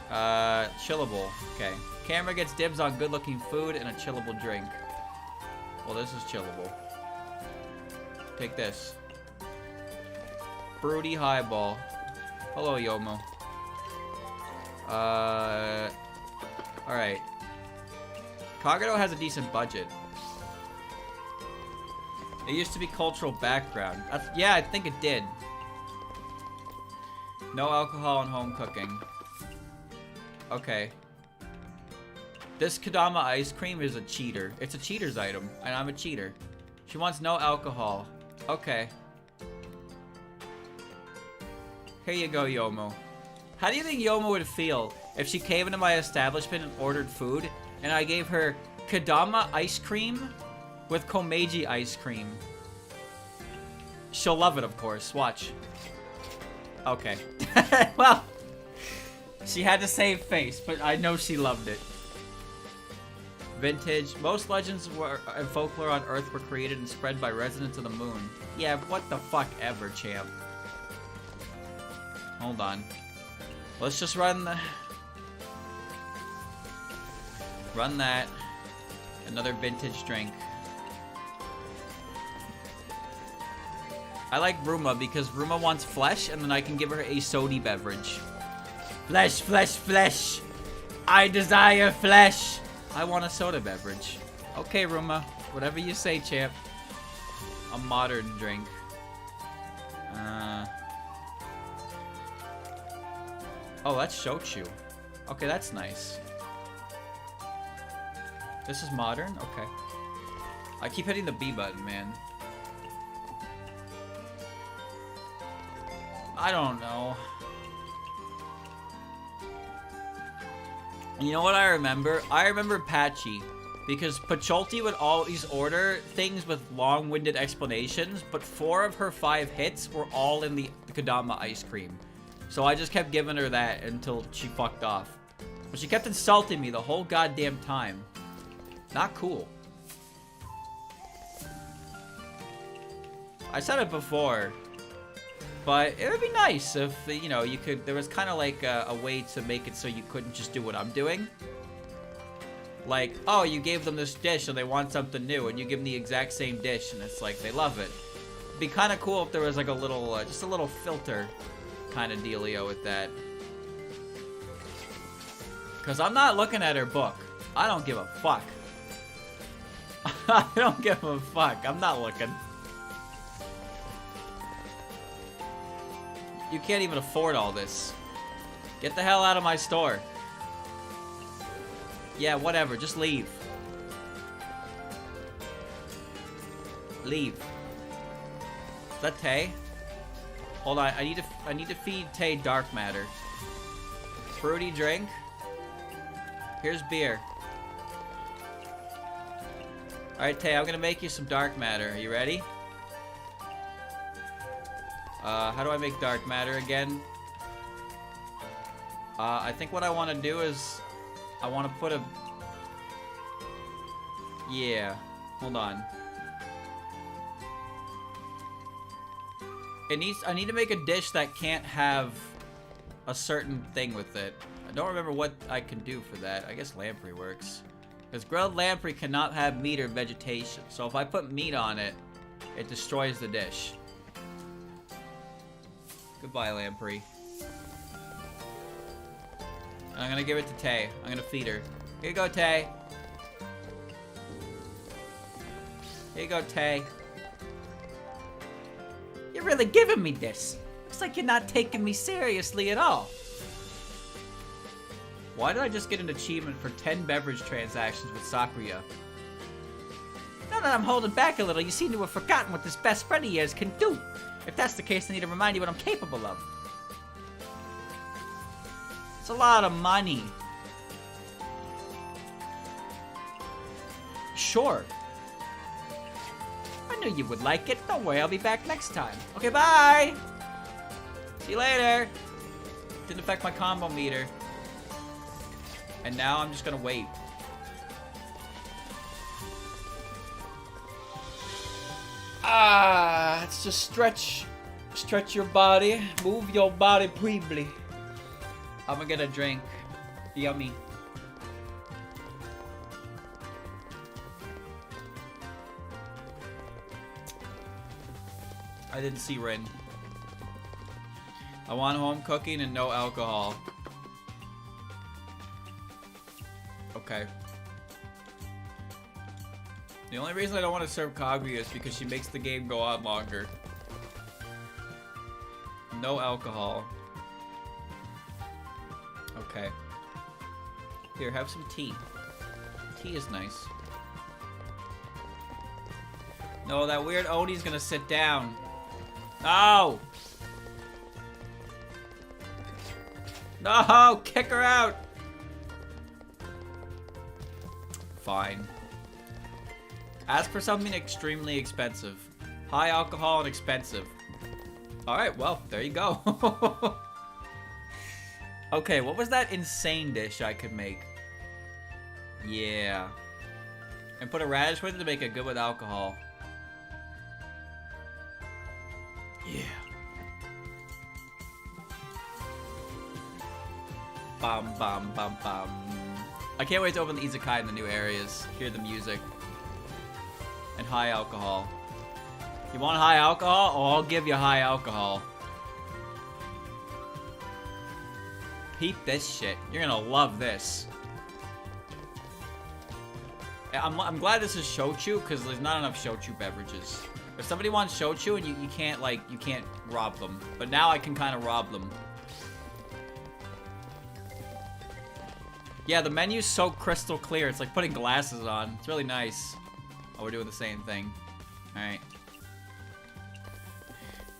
Chillable. Okay. Camera gets dibs on good-looking food and a chillable drink. Well, this is chillable. Take this. Fruity highball. Hello, Yomo. Alright. Kagero has a decent budget. It used to be cultural background. Yeah, I think it did. No alcohol and home cooking. Okay. This Kodama ice cream is a cheater. It's a cheater's item, and I'm a cheater. She wants no alcohol. Okay. Here you go, Yomo. How do you think Yomo would feel if she came into my establishment and ordered food, and I gave her Kodama ice cream with Komeiji ice cream? She'll love it, of course. Watch. Okay. Well, she had to save face, but I know she loved it. Vintage. Most legends and folklore on Earth were created and spread by residents of the moon. Yeah, what the fuck ever, champ. Hold on. Let's just run the... Run that. Another vintage drink. I like Ruma because Ruma wants flesh, and then I can give her a sody beverage. Flesh, flesh, flesh. I desire flesh. I want a soda beverage. Okay, Ruma. Whatever you say, champ. A modern drink. Oh, that's shochu. Okay, that's nice. This is modern? Okay. I keep hitting the B button, man. I don't know. You know what I remember? I remember Patchy. Because Pacholti would always order things with long-winded explanations, but 4 of her 5 hits were all in the Kodama ice cream. So I just kept giving her that until she fucked off. But she kept insulting me the whole goddamn time. Not cool. I said it before, but it would be nice if, you know, you could, there was kind of like a way to make it so you couldn't just do what I'm doing. Like, oh, you gave them this dish and they want something new, and you give them the exact same dish and it's like, they love it. It'd be kind of cool if there was like a little, just a little filter kind of dealio with that. Because I'm not looking at her book. I don't give a fuck. I don't give a fuck. I'm not looking. You can't even afford all this. Get the hell out of my store. Yeah, whatever. Just leave. Leave. Is that Tay? Hold on. I need to feed Tay dark matter. Fruity drink. Here's beer. Alright, Tay, I'm gonna make you some dark matter. Are you ready? How do I make dark matter again? I think what I want to do is... I want to put a... Yeah. Hold on. I need to make a dish that can't have a certain thing with it. I don't remember what I can do for that. I guess lamprey works. Because grilled lamprey cannot have meat or vegetation. So if I put meat on it, it destroys the dish. Goodbye, lamprey. And I'm gonna give it to Tay. I'm gonna feed her. Here you go, Tay. Here you go, Tay. You're really giving me this. Looks like you're not taking me seriously at all. Why did I just get an achievement for 10 beverage transactions with Sakuya? Now that I'm holding back a little, you seem to have forgotten what this best friend of yours can do. If that's the case, I need to remind you what I'm capable of. It's a lot of money. Sure. I knew you would like it. Don't worry, I'll be back next time. Okay, bye! See you later. Didn't affect my combo meter. And now I'm just gonna wait. It's just stretch your body, move your body briefly. I'm gonna get a drink. Yummy. I didn't see Rin. I want home cooking and no alcohol. Okay. The only reason I don't want to serve Kaguya is because she makes the game go on longer. No alcohol. Okay. Here, have some tea. Tea is nice. No, that weird Oni's gonna sit down. No! No! Kick her out! Fine. Ask for something extremely expensive. High alcohol and expensive. Alright, well, there you go. Okay, what was that insane dish I could make? Yeah. And put a radish with it to make it good with alcohol. Yeah. Bum, bum, bum, bum. I can't wait to open the Izakaya in the new areas. Hear the music. And high alcohol. You want high alcohol? Oh, I'll give you high alcohol. Peep this shit. You're gonna love this. I'm glad this is shochu, because there's not enough shochu beverages. If somebody wants shochu and you can't, like, you can't rob them. But now I can kind of rob them. Yeah, the menu's so crystal clear. It's like putting glasses on. It's really nice. Oh, we're doing the same thing. Alright.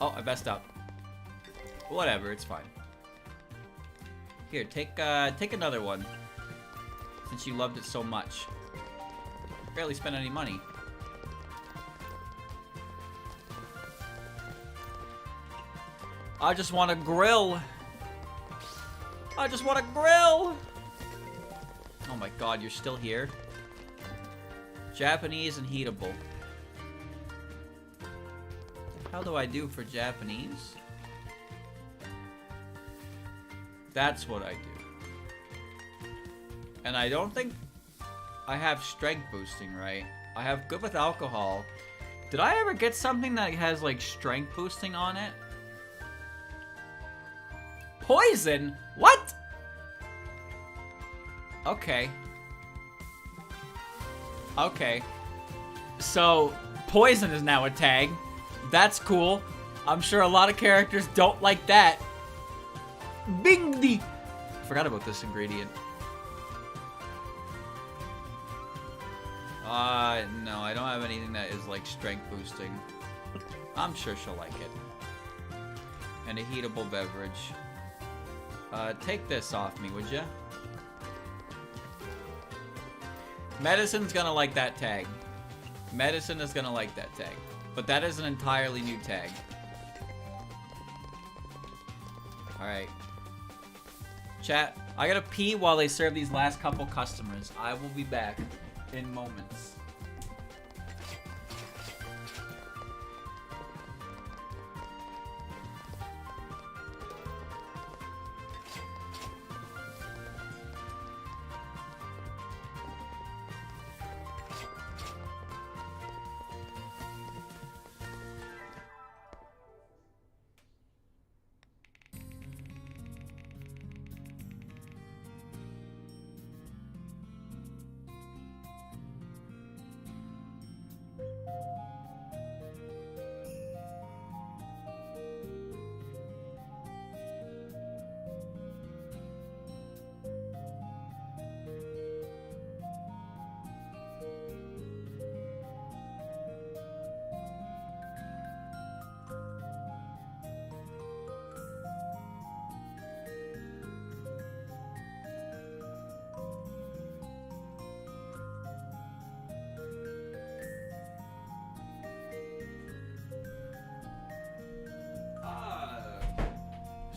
Oh, I messed up. Whatever, it's fine. Here, take another one. Since you loved it so much. Barely spent any money. I just want to grill. I just want to grill. Oh my god, you're still here? Japanese and heatable. How do I do for Japanese? That's what I do. And I don't think I have strength boosting, right? I have good with alcohol. Did I ever get something that has, like, strength boosting on it? Poison? What? Okay. Okay. So, poison is now a tag. That's cool. I'm sure a lot of characters don't like that. Bingdy! Forgot about this ingredient. No, I don't have anything that is like strength boosting. I'm sure she'll like it. And a heatable beverage. Take this off me, would ya? Medicine's gonna like that tag. Medicine is gonna like that tag. But that is an entirely new tag. Alright. Chat, I gotta pee while they serve these last couple customers. I will be back in moments.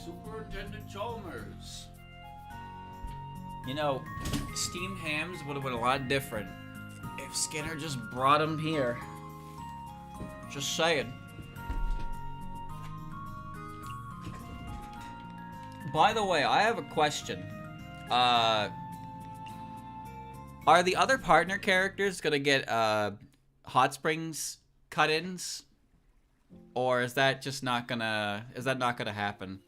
Superintendent Chalmers. You know, steamed hams would have been a lot different if Skinner just brought them here. Just saying. By the way, I have a question. Are the other partner characters gonna get hot springs cut-ins? Or is that just not gonna happen?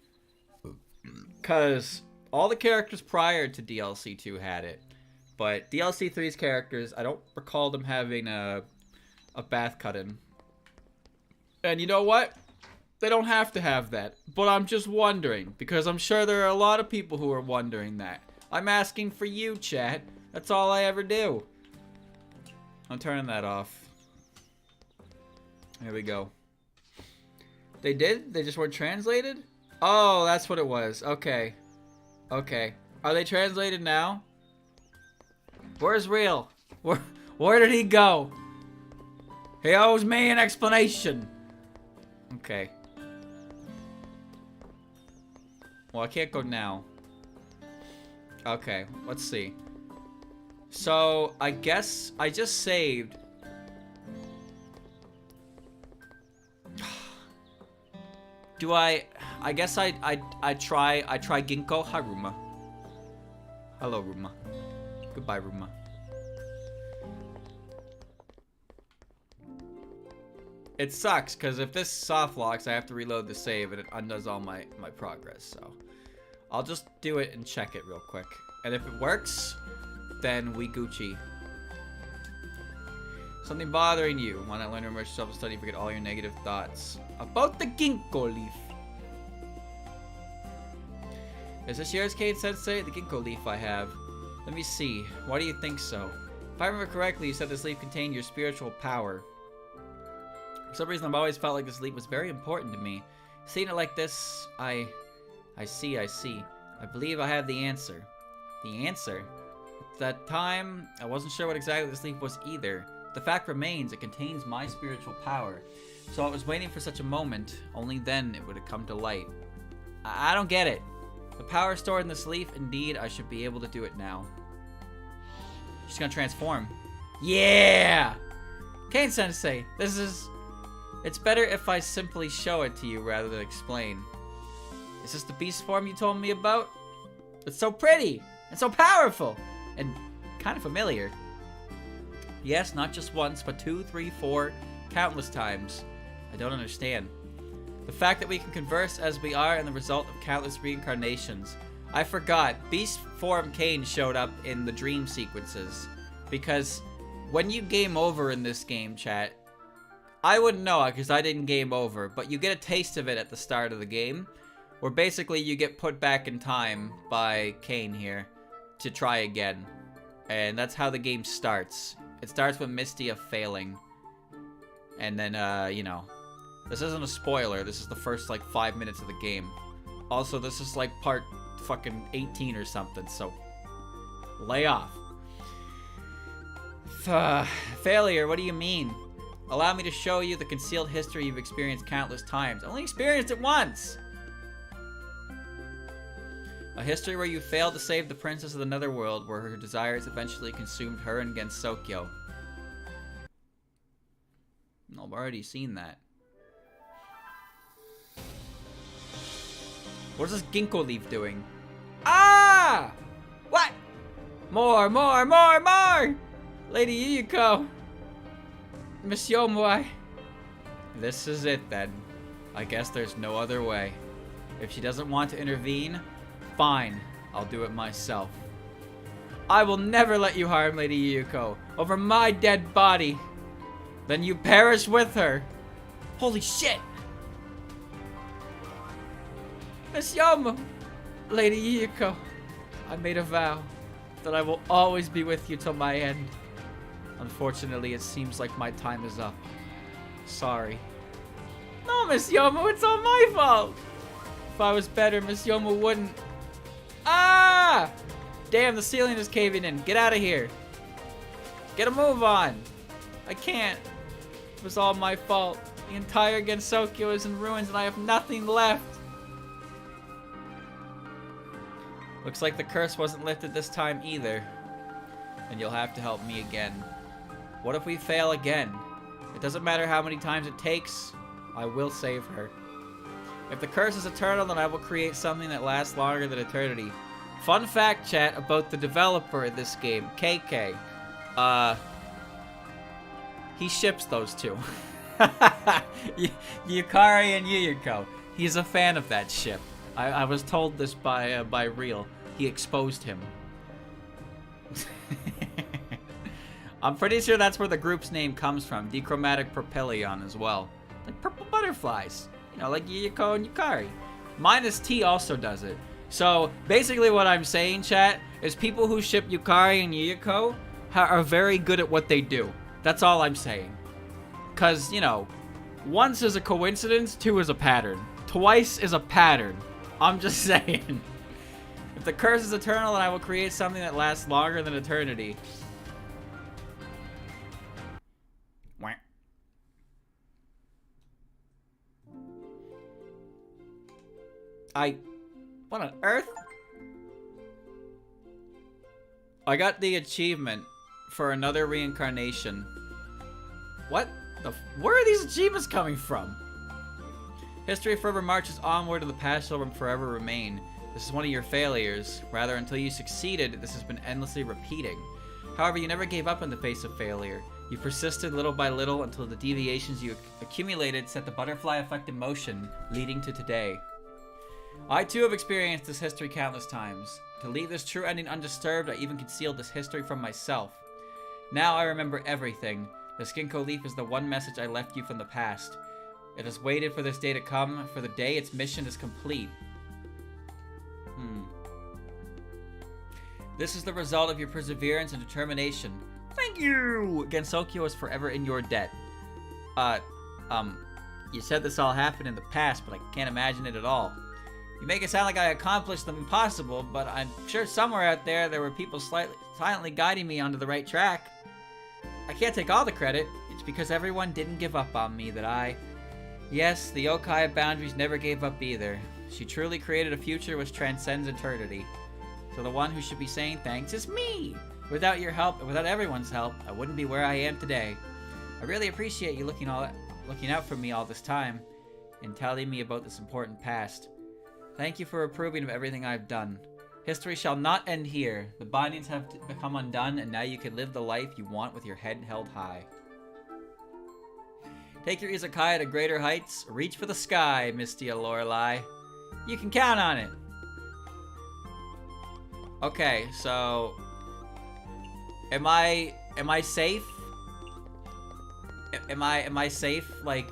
Cause all the characters prior to DLC 2 had it. But DLC 3's characters, I don't recall them having a bath cut-in. And you know what? They don't have to have that. But I'm just wondering, because I'm sure there are a lot of people who are wondering that. I'm asking for you, chat. That's all I ever do. I'm turning that off. Here we go. They did? They just weren't translated? Oh, that's what it was. Okay. Okay. Are they translated now? Where's Real? Where did he go? He owes me an explanation. Okay. Well, I can't go now. Okay, let's see. So, I guess I just saved. Do I guess I try Ginkgo. Hi, Ruma. Hello, Ruma. Goodbye, Ruma. It sucks, because if this soft locks, I have to reload the save, and it undoes all my progress, so. I'll just do it and check it real quick. And if it works, then we Gucci. Something bothering you. Why not learn to immerse yourself in study, forget all your negative thoughts. About the ginkgo leaf. Is this yours, Kate Sensei? The ginkgo leaf I have. Let me see. Why do you think so? If I remember correctly, you said this leaf contained your spiritual power. For some reason, I've always felt like this leaf was very important to me. Seeing it like this, I see. I believe I have the answer. The answer? At that time, I wasn't sure what exactly this leaf was either. The fact remains, it contains my spiritual power. So I was waiting for such a moment, only then it would have come to light. I don't get it. The power stored in this leaf, indeed, I should be able to do it now. She's gonna transform. Yeah! Kane Sensei, it's better if I simply show it to you rather than explain. Is this the beast form you told me about? It's so pretty, and so powerful, and kind of familiar. Yes, not just once, but 2, 3, 4, countless times. I don't understand. The fact that we can converse as we are and the result of countless reincarnations. I forgot, beast form Kane showed up in the dream sequences. Because when you game over in this game, chat, I wouldn't know because I didn't game over, but you get a taste of it at the start of the game, where basically you get put back in time by Kane here to try again. And that's how the game starts. It starts with Mistия failing. And then, you know, this isn't a spoiler. This is the first, like, 5 minutes of the game. Also, this is, like, part fucking 18 or something, so lay off. Failure, what do you mean? Allow me to show you the concealed history you've experienced countless times. Only experienced it once! A history where you failed to save the princess of the netherworld, where her desires eventually consumed her and Gensokyo. No, I've already seen that. What is this ginkgo leaf doing? Ah! What? More! Lady Yuyuko! Monsieur Moi. This is it then. I guess there's no other way. If she doesn't want to intervene, fine. I'll do it myself. I will never let you harm Lady Yuyuko over my dead body. Then you perish with her. Holy shit! Miss Yomo! Lady Yuyuko, I made a vow that I will always be with you till my end. Unfortunately, it seems like my time is up. Sorry. No, Miss Yomo, it's all my fault! If I was better, Miss Yomo wouldn't... Ah! Damn, the ceiling is caving in. Get out of here. Get a move on. I can't. It was all my fault. The entire Gensokyo is in ruins and I have nothing left. Looks like the curse wasn't lifted this time either. And you'll have to help me again. What if we fail again? It doesn't matter how many times it takes. I will save her. If the curse is eternal, then I will create something that lasts longer than eternity. Fun fact, chat, about the developer of this game, KK. He ships those two. Yukari and Yuyuko. He's a fan of that ship. I was told this by Real. He exposed him. I'm pretty sure that's where the group's name comes from. Dichromatic Propelion as well. Like purple butterflies. You know, like Yuyuko and Yukari. Minus T also does it. So, basically what I'm saying, chat, is people who ship Yukari and Yuyuko are very good at what they do. That's all I'm saying. Because, you know, once is a coincidence, two is a pattern. Twice is a pattern. I'm just saying. If the curse is eternal, then I will create something that lasts longer than eternity. What on earth? I got the achievement for another reincarnation. What the where are these achievements coming from? History forever marches onward and the past shall forever remain. This is one of your failures. Rather, until you succeeded, this has been endlessly repeating. However, you never gave up in the face of failure. You persisted little by little until the deviations you accumulated set the butterfly effect in motion, leading to today. I too have experienced this history countless times. To leave this true ending undisturbed, I even concealed this history from myself. Now I remember everything. The ginkgo leaf is the one message I left you from the past. It has waited for this day to come, for the day its mission is complete. This is the result of your perseverance and determination. Thank you! Gensokyo is forever in your debt. You said this all happened in the past, but I can't imagine it at all. You make it sound like I accomplished the impossible, but I'm sure somewhere out there were people silently guiding me onto the right track. I can't take all the credit. It's because everyone didn't give up on me that I... Yes, the yokai of boundaries never gave up either. She truly created a future which transcends eternity. So the one who should be saying thanks is me! Without your help, and without everyone's help, I wouldn't be where I am today. I really appreciate you looking out for me all this time, and telling me about this important past. Thank you for approving of everything I've done. History shall not end here. The bindings have become undone, and now you can live the life you want with your head held high. Take your izakaya to greater heights. Reach for the sky, Mistия Lorelei. You can count on it. Okay, so... Am I safe? Am I safe? Like,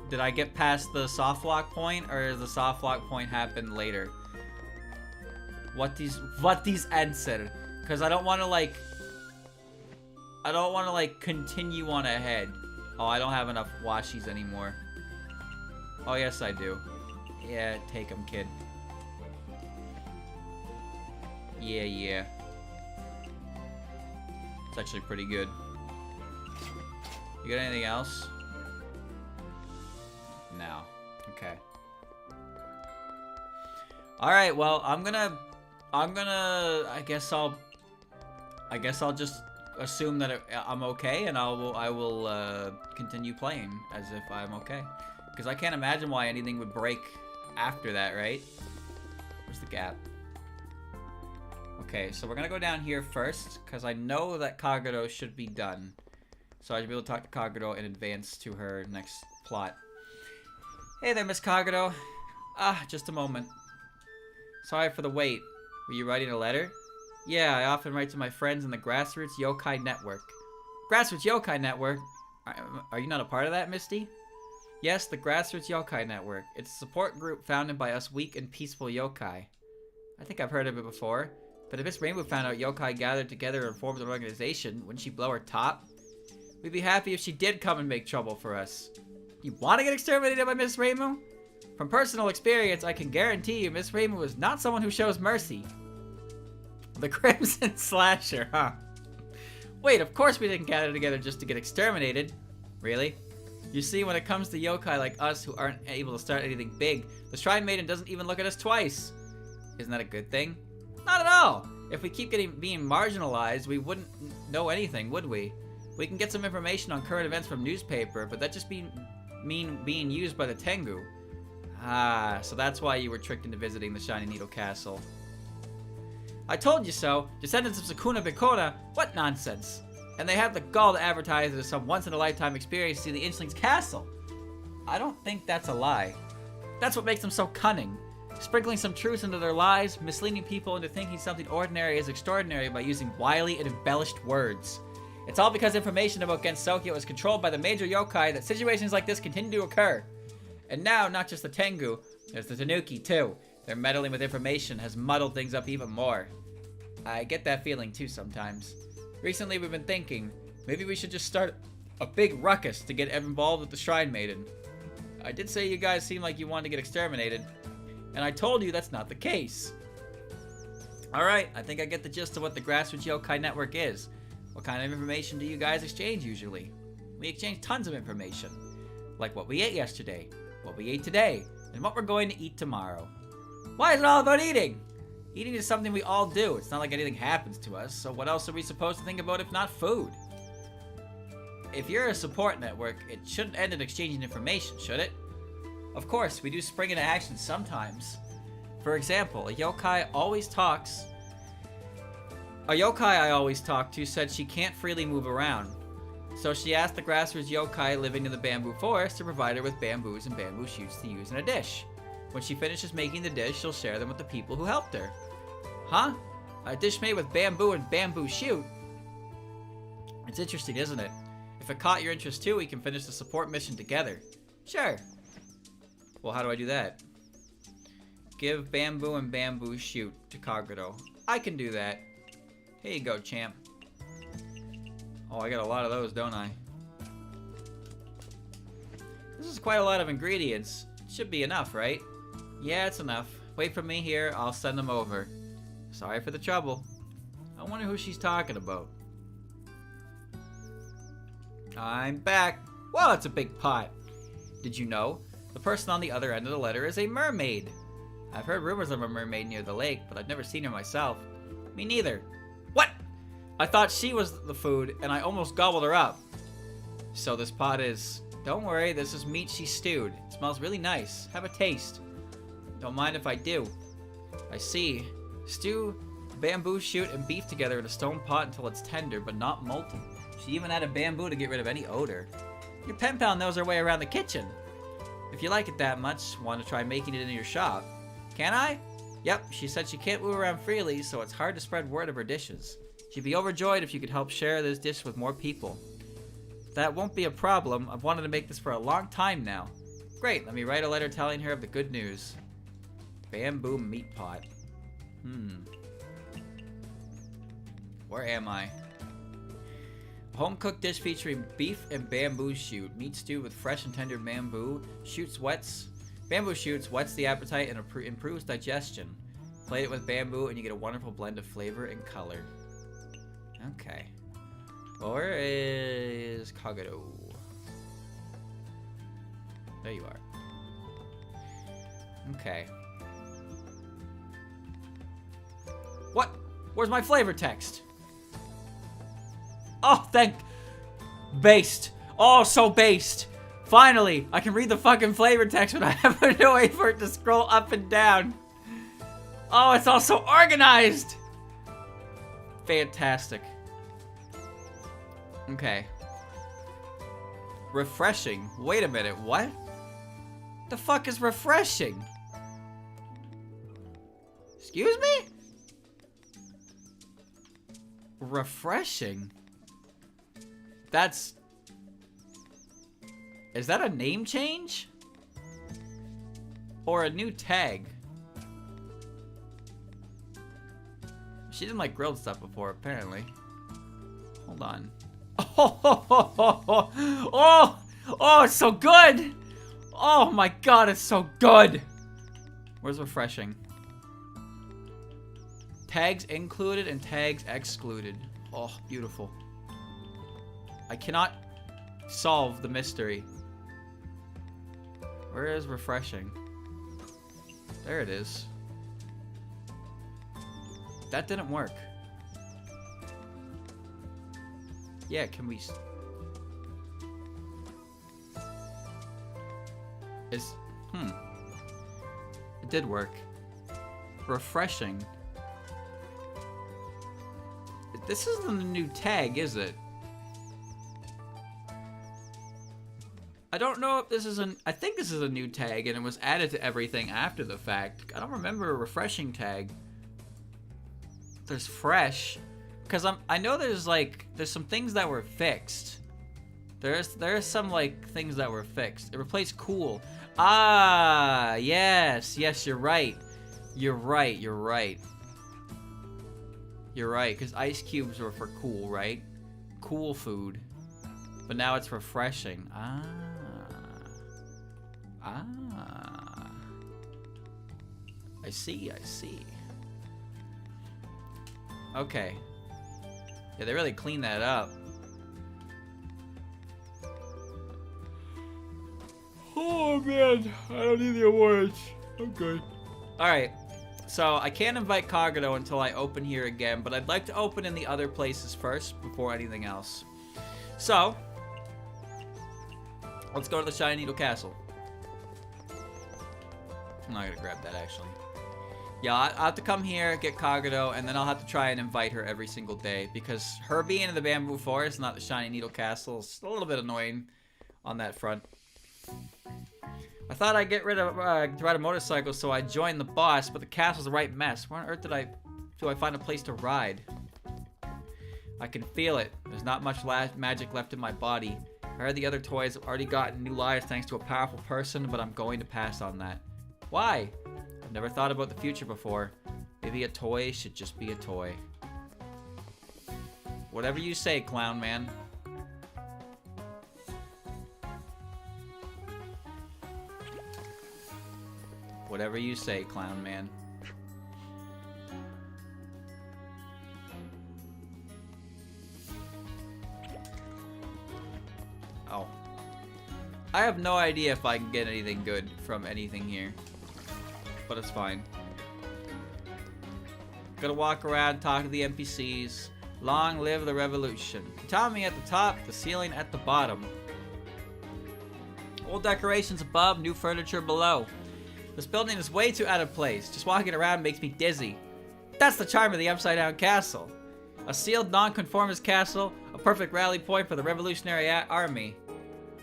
did I get past the soft lock point, or does the soft lock point happen later? What these answer? Because I don't want to like continue on ahead. Oh, I don't have enough washies anymore. Oh yes, I do. Yeah, take them, kid. Yeah. It's actually pretty good. You got anything else? No. Okay. Alright, well, I guess I'll just assume that I'm okay, and I will continue playing as if I'm okay. Because I can't imagine why anything would break after that, right? Where's the gap? Okay, so we're gonna go down here first, because I know that Kagero should be done. So I should be able to talk to Kagero in advance to her next plot. Hey there, Miss Kagero. Just a moment. Sorry for the wait. Were you writing a letter? Yeah, I often write to my friends in the Grassroots Yokai Network. Grassroots Yokai Network? Are you not a part of that, Misty? Yes, the Grassroots Yokai Network. It's a support group founded by us weak and peaceful yokai. I think I've heard of it before. But if Miss Rainbow found out yokai gathered together and formed an organization, wouldn't she blow her top? We'd be happy if she did come and make trouble for us. You want to get exterminated by Miss Rainbow? From personal experience, I can guarantee you Miss Rainbow is not someone who shows mercy. The Crimson Slasher, huh? Wait, of course we didn't gather together just to get exterminated. Really? You see, when it comes to yokai like us who aren't able to start anything big, the Shrine Maiden doesn't even look at us twice. Isn't that a good thing? Not at all! If we keep being marginalized, we wouldn't know anything, would we? We can get some information on current events from newspaper, but that just mean being used by the Tengu. Ah, so that's why you were tricked into visiting the Shiny Needle Castle. I told you so! Descendants of Sukuna Bikona? What nonsense! And they have the gall to advertise it as some once-in-a-lifetime experience to see the Inchling's castle. I don't think that's a lie. That's what makes them so cunning. Sprinkling some truth into their lies, misleading people into thinking something ordinary is extraordinary by using wily and embellished words. It's all because information about Gensokyo is controlled by the major yokai that situations like this continue to occur. And now, not just the Tengu, there's the Tanuki too. Their meddling with information has muddled things up even more. I get that feeling too sometimes. Recently we've been thinking, maybe we should just start a big ruckus to get involved with the Shrine Maiden. I did say you guys seem like you wanted to get exterminated, and I told you that's not the case. Alright, I think I get the gist of what the Grassroots Yokai Network is. What kind of information do you guys exchange usually? We exchange tons of information. Like what we ate yesterday, what we ate today, and what we're going to eat tomorrow. Why is it all about eating? Eating is something we all do. It's not like anything happens to us, so what else are we supposed to think about if not food? If you're a support network, it shouldn't end in exchanging information, should it? Of course, we do spring into action sometimes. For example, a yokai I always talk to said she can't freely move around. So she asked the Grassroots yokai living in the bamboo forest to provide her with bamboos and bamboo shoots to use in a dish. When she finishes making the dish, she'll share them with the people who helped her. Huh? A dish made with bamboo and bamboo shoot? It's interesting, isn't it? If it caught your interest too, we can finish the support mission together. Sure. Well, how do I do that? Give bamboo and bamboo shoot to Kagero. I can do that. Here you go, champ. Oh, I got a lot of those, don't I? This is quite a lot of ingredients. Should be enough, right? Yeah, it's enough. Wait for me here, I'll send them over. Sorry for the trouble. I wonder who she's talking about. I'm back. Whoa, it's a big pot. Did you know? The person on the other end of the letter is a mermaid. I've heard rumors of a mermaid near the lake, but I've never seen her myself. Me neither. What? I thought she was the food, and I almost gobbled her up. So this pot is... Don't worry, this is meat she stewed. It smells really nice. Have a taste. Don't mind if I do. I see. Stew bamboo shoot and beef together in a stone pot until it's tender, but not molten. She even added bamboo to get rid of any odor. Your pen pal knows her way around the kitchen. If you like it that much, want to try making it in your shop? Can I? Yep, she said she can't move around freely, so it's hard to spread word of her dishes. She'd be overjoyed if you could help share this dish with more people. That won't be a problem. I've wanted to make this for a long time now. Great, let me write a letter telling her of the good news. Bamboo meat pot. Where am I? A home-cooked dish featuring beef and bamboo shoot. Meat stew with fresh and tender bamboo. Bamboo shoots whets the appetite and improves digestion. Plate it with bamboo and you get a wonderful blend of flavor and color. Okay. Well, where is Kagero? There you are. Okay. What? Where's my flavor text? Oh, thank... Based. Oh, so based. Finally, I can read the fucking flavor text when I have to wait for it to scroll up and down. Oh, it's all so organized. Fantastic. Okay. Refreshing. Wait a minute, what? The fuck is refreshing? Excuse me? Refreshing? That's... Is that a name change? Or a new tag? She didn't like grilled stuff before, apparently. Hold on. Oh, it's so good! Oh my god, it's so good! Where's refreshing? Tags included and tags excluded. Oh, beautiful. I cannot solve the mystery. Where is refreshing? There it is. That didn't work. Yeah, can we... It did work. Refreshing. This isn't a new tag, is it? I don't know if this is I think this is a new tag and it was added to everything after the fact. I don't remember a refreshing tag. There's fresh. Because I know there's some things that were fixed. There's some things that were fixed. It replaced cool. Ah, yes, you're right. You're right. You're right, because ice cubes were for cool, right? Cool food. But now it's refreshing. Ah. I see. Okay. Yeah, they really cleaned that up. Oh man, I don't need the awards. I'm good. Alright, so I can't invite Kagero until I open here again, but I'd like to open in the other places first before anything else. So, let's go to the Shiny Needle Castle. I'm not gonna grab that actually. Yeah, I'll have to come here, get Kagero, and then I'll have to try and invite her every single day because her being in the Bamboo Forest, not the Shiny Needle Castle, is a little bit annoying on that front. I thought I'd get rid of to ride a motorcycle, so I joined the boss, but the castle's a right mess. Where on earth do I find a place to ride? I can feel it. There's not much magic left in my body. I heard the other toys have already gotten new lives thanks to a powerful person, but I'm going to pass on that. Why? I've never thought about the future before. Maybe a toy should just be a toy. Whatever you say, clown man. Whatever you say, clown man. Oh. I have no idea if I can get anything good from anything here. But it's fine. Gotta walk around, talk to the NPCs. Long live the revolution. Tatami at the top, the ceiling at the bottom. Old decorations above, new furniture below. This building is way too out of place. Just walking around makes me dizzy. That's the charm of the Upside Down Castle. A sealed nonconformist castle, a perfect rally point for the revolutionary army.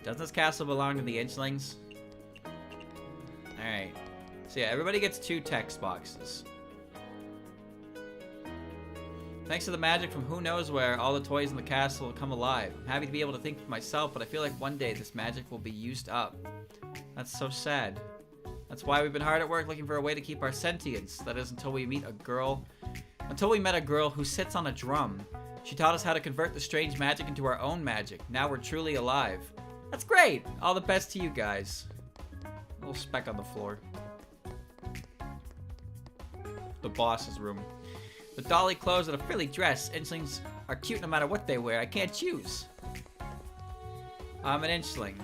Doesn't this castle belong to the Inchlings? Alright. So yeah, everybody gets 2 text boxes. Thanks to the magic from who knows where, all the toys in the castle will come alive. I'm happy to be able to think for myself, but I feel like one day this magic will be used up. That's so sad. That's why we've been hard at work looking for a way to keep our sentience. That is until we met a girl who sits on a drum. She taught us how to convert the strange magic into our own magic. Now we're truly alive. That's great! All the best to you guys. A little speck on the floor. The boss's room. The dolly clothes and a frilly dress. Inchlings are cute no matter what they wear. I can't choose. I'm an inchling.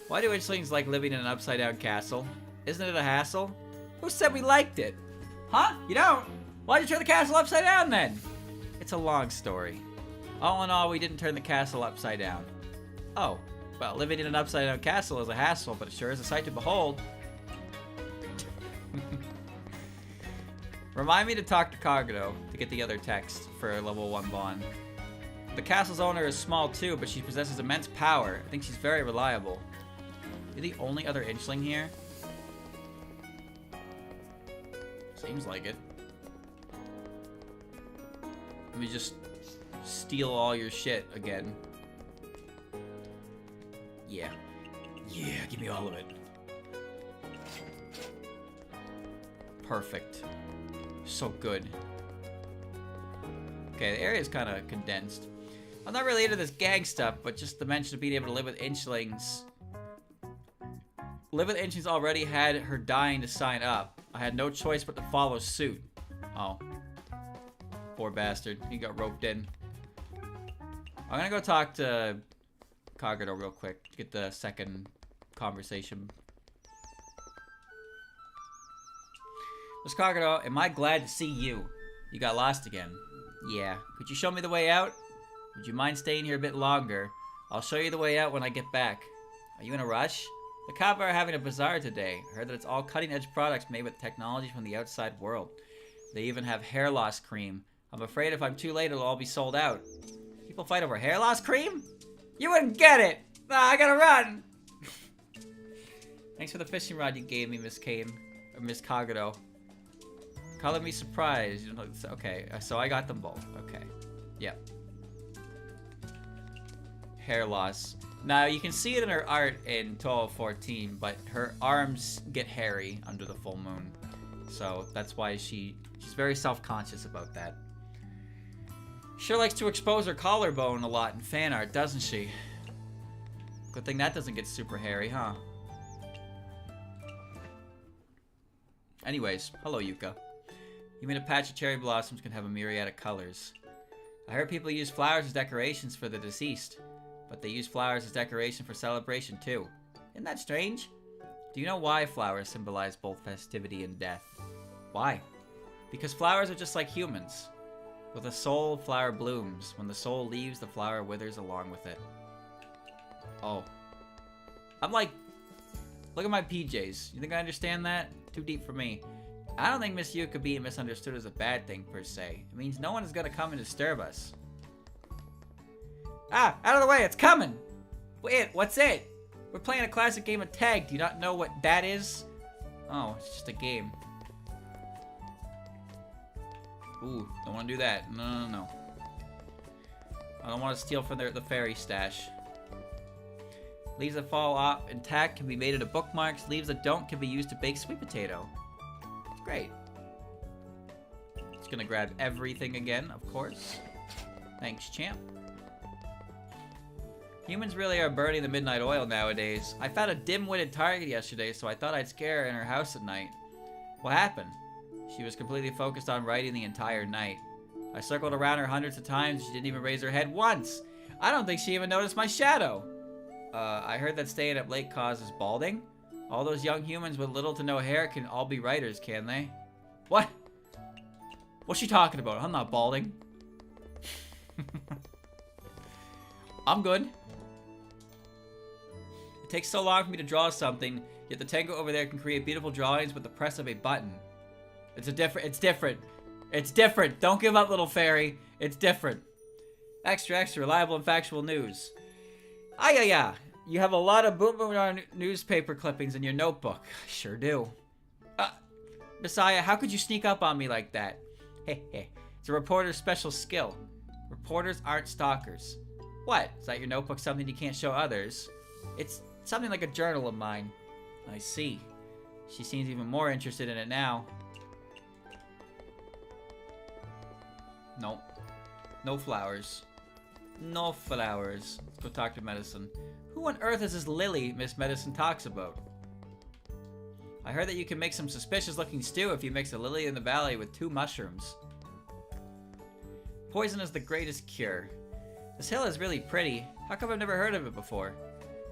Why do inchlings like living in an upside-down castle? Isn't it a hassle? Who said we liked it? Huh? You don't? Why'd you turn the castle upside down then? It's a long story. All in all, we didn't turn the castle upside down. Oh, well, living in an upside-down castle is a hassle, but it sure is a sight to behold. Remind me to talk to Kagero to get the other text for a level 1 bond. The castle's owner is small too, but she possesses immense power. I think she's very reliable. You're the only other inchling here? Seems like it. Let me just steal all your shit again. Yeah. Yeah, give me all of it. Perfect. So good. Okay, the area is kind of condensed. I'm not really into this gang stuff, but just the mention of being able to live with inchlings. Live with Inchlings already had her dying to sign up. I had no choice but to follow suit. Oh. Poor bastard. He got roped in. I'm gonna go talk to Kagero real quick to get the second conversation. Miss Kagero, am I glad to see you? You got lost again. Yeah. Could you show me the way out? Would you mind staying here a bit longer? I'll show you the way out when I get back. Are you in a rush? The Kappa are having a bazaar today. I heard that it's all cutting-edge products made with technology from the outside world. They even have hair loss cream. I'm afraid if I'm too late, it'll all be sold out. People fight over hair loss cream? You wouldn't get it! Ah, I gotta run! Thanks for the fishing rod you gave me, Miss Kane. Or Miss Kagero. Color me surprised. You know, okay, so I got them both. Okay. Yep. Hair loss. Now, you can see it in her art in Toho 14, but her arms get hairy under the full moon. So that's why she's very self-conscious about that. Sure likes to expose her collarbone a lot in fan art, doesn't she? Good thing that doesn't get super hairy, huh? Anyways, hello Yuka. Even a patch of cherry blossoms can have a myriad of colors. I heard people use flowers as decorations for the deceased. But they use flowers as decoration for celebration too. Isn't that strange? Do you know why flowers symbolize both festivity and death? Why? Because flowers are just like humans. With a soul, flower blooms. When the soul leaves, the flower withers along with it. Oh. I'm like, look at my PJs. You think I understand that? Too deep for me. I don't think Miss Yuka being misunderstood is a bad thing per se. It means no one is gonna come and disturb us. Ah, out of the way, it's coming! Wait, what's it? We're playing a classic game of tag. Do you not know what that is? Oh, it's just a game. Ooh, don't want to do that. No. I don't want to steal from the fairy stash. Leaves that fall off intact can be made into bookmarks. Leaves that don't can be used to bake sweet potato. It's great. Just gonna grab everything again, of course. Thanks, champ. Humans really are burning the midnight oil nowadays. I found a dim-witted target yesterday, so I thought I'd scare her in her house at night. What happened? She was completely focused on writing the entire night. I circled around her hundreds of times, she didn't even raise her head once. I don't think she even noticed my shadow. I heard that staying up late causes balding. All those young humans with little to no hair can all be writers, can they? What? What's she talking about? I'm not balding. I'm good. It takes so long for me to draw something, yet the Tengu over there can create beautiful drawings with the press of a button. It's different. It's different. Don't give up, little fairy. It's different. Extra, reliable and factual news. Yeah. You have a lot of Boom Boom newspaper clippings in your notebook. I sure do. Messiah, how could you sneak up on me like that? Hey. It's a reporter's special skill. Reporters aren't stalkers. What? Is that your notebook something you can't show others? It's something like a journal of mine. I see. She seems even more interested in it now. Nope. No flowers. No flowers. Let's go talk to Medicine. Who on earth is this Lily Miss Medicine talks about? I heard that you can make some suspicious looking stew if you mix a lily in the valley with 2 mushrooms. Poison is the greatest cure. This hill is really pretty. How come I've never heard of it before?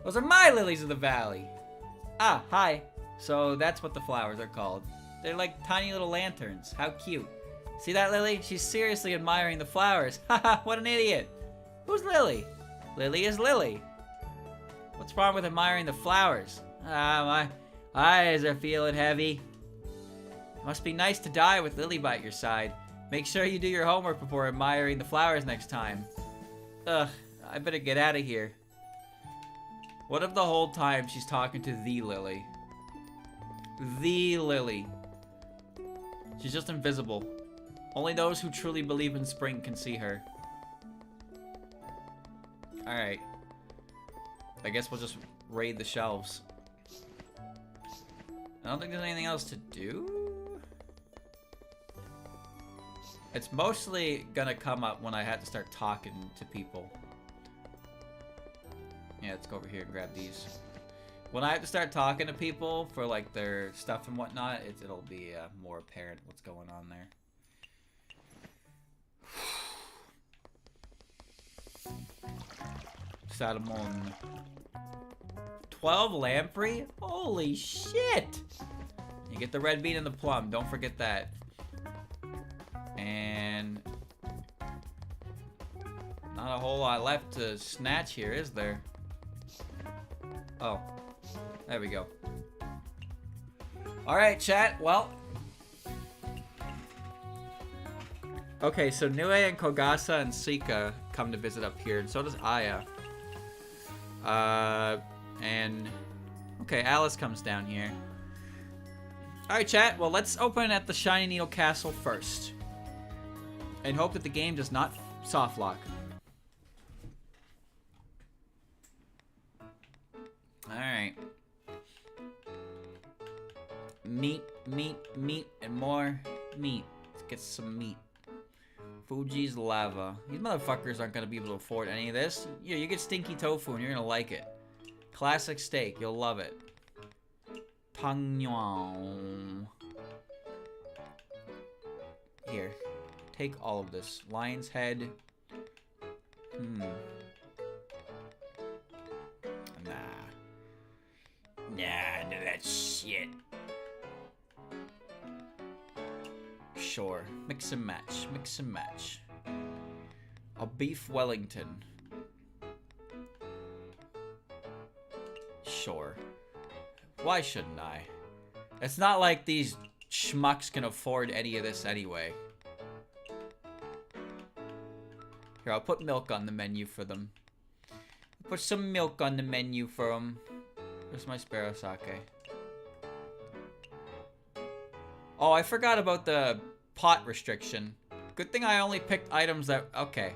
Those are my lilies of the valley! Ah, hi. So that's what the flowers are called. They're like tiny little lanterns. How cute. See that, Lily? She's seriously admiring the flowers. Haha, what an idiot. Who's Lily? Lily is Lily. What's wrong with admiring the flowers? Ah, my eyes are feeling heavy. It must be nice to die with Lily by your side. Make sure you do your homework before admiring the flowers next time. Ugh, I better get out of here. What if the whole time she's talking to the Lily? The Lily. She's just invisible. Only those who truly believe in spring can see her. Alright. I guess we'll just raid the shelves. I don't think there's anything else to do. It's mostly gonna come up when I have to start talking to people. Yeah, let's go over here and grab these. When I have to start talking to people for like their stuff and whatnot, it'll be more apparent what's going on there. Salmon. 12 lamprey? Holy shit! You get the red bean and the plum. Don't forget that. And not a whole lot left to snatch here, is there? Oh, there we go. All right, chat. Well, okay. So Nue and Kogasa and Sika come to visit up here, and so does Aya. And okay, Alice comes down here. All right, chat. Well, let's open at the Shiny Needle Castle first, and hope that the game does not soft lock. Alright. Meat, meat, meat, and more meat. Let's get some meat. Fuji's lava. These motherfuckers aren't gonna be able to afford any of this. Yeah, you get stinky tofu and you're gonna like it. Classic steak, you'll love it. Tangyuan. Here. Take all of this. Lion's head. Nah, none of that shit. Sure. Mix and match. Mix and match. A beef Wellington. Sure. Why shouldn't I? It's not like these schmucks can afford any of this anyway. Here, I'll put milk on the menu for them. Put some milk on the menu for them. Where's my sparrow sake? Oh, I forgot about the pot restriction. Good thing I only picked items that... Okay.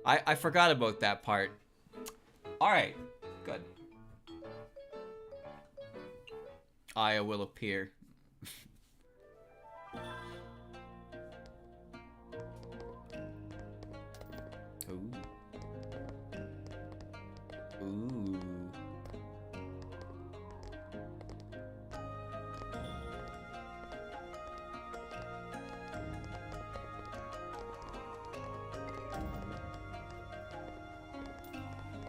I forgot about that part. Alright. Good. Aya will appear. Ooh. Ooh.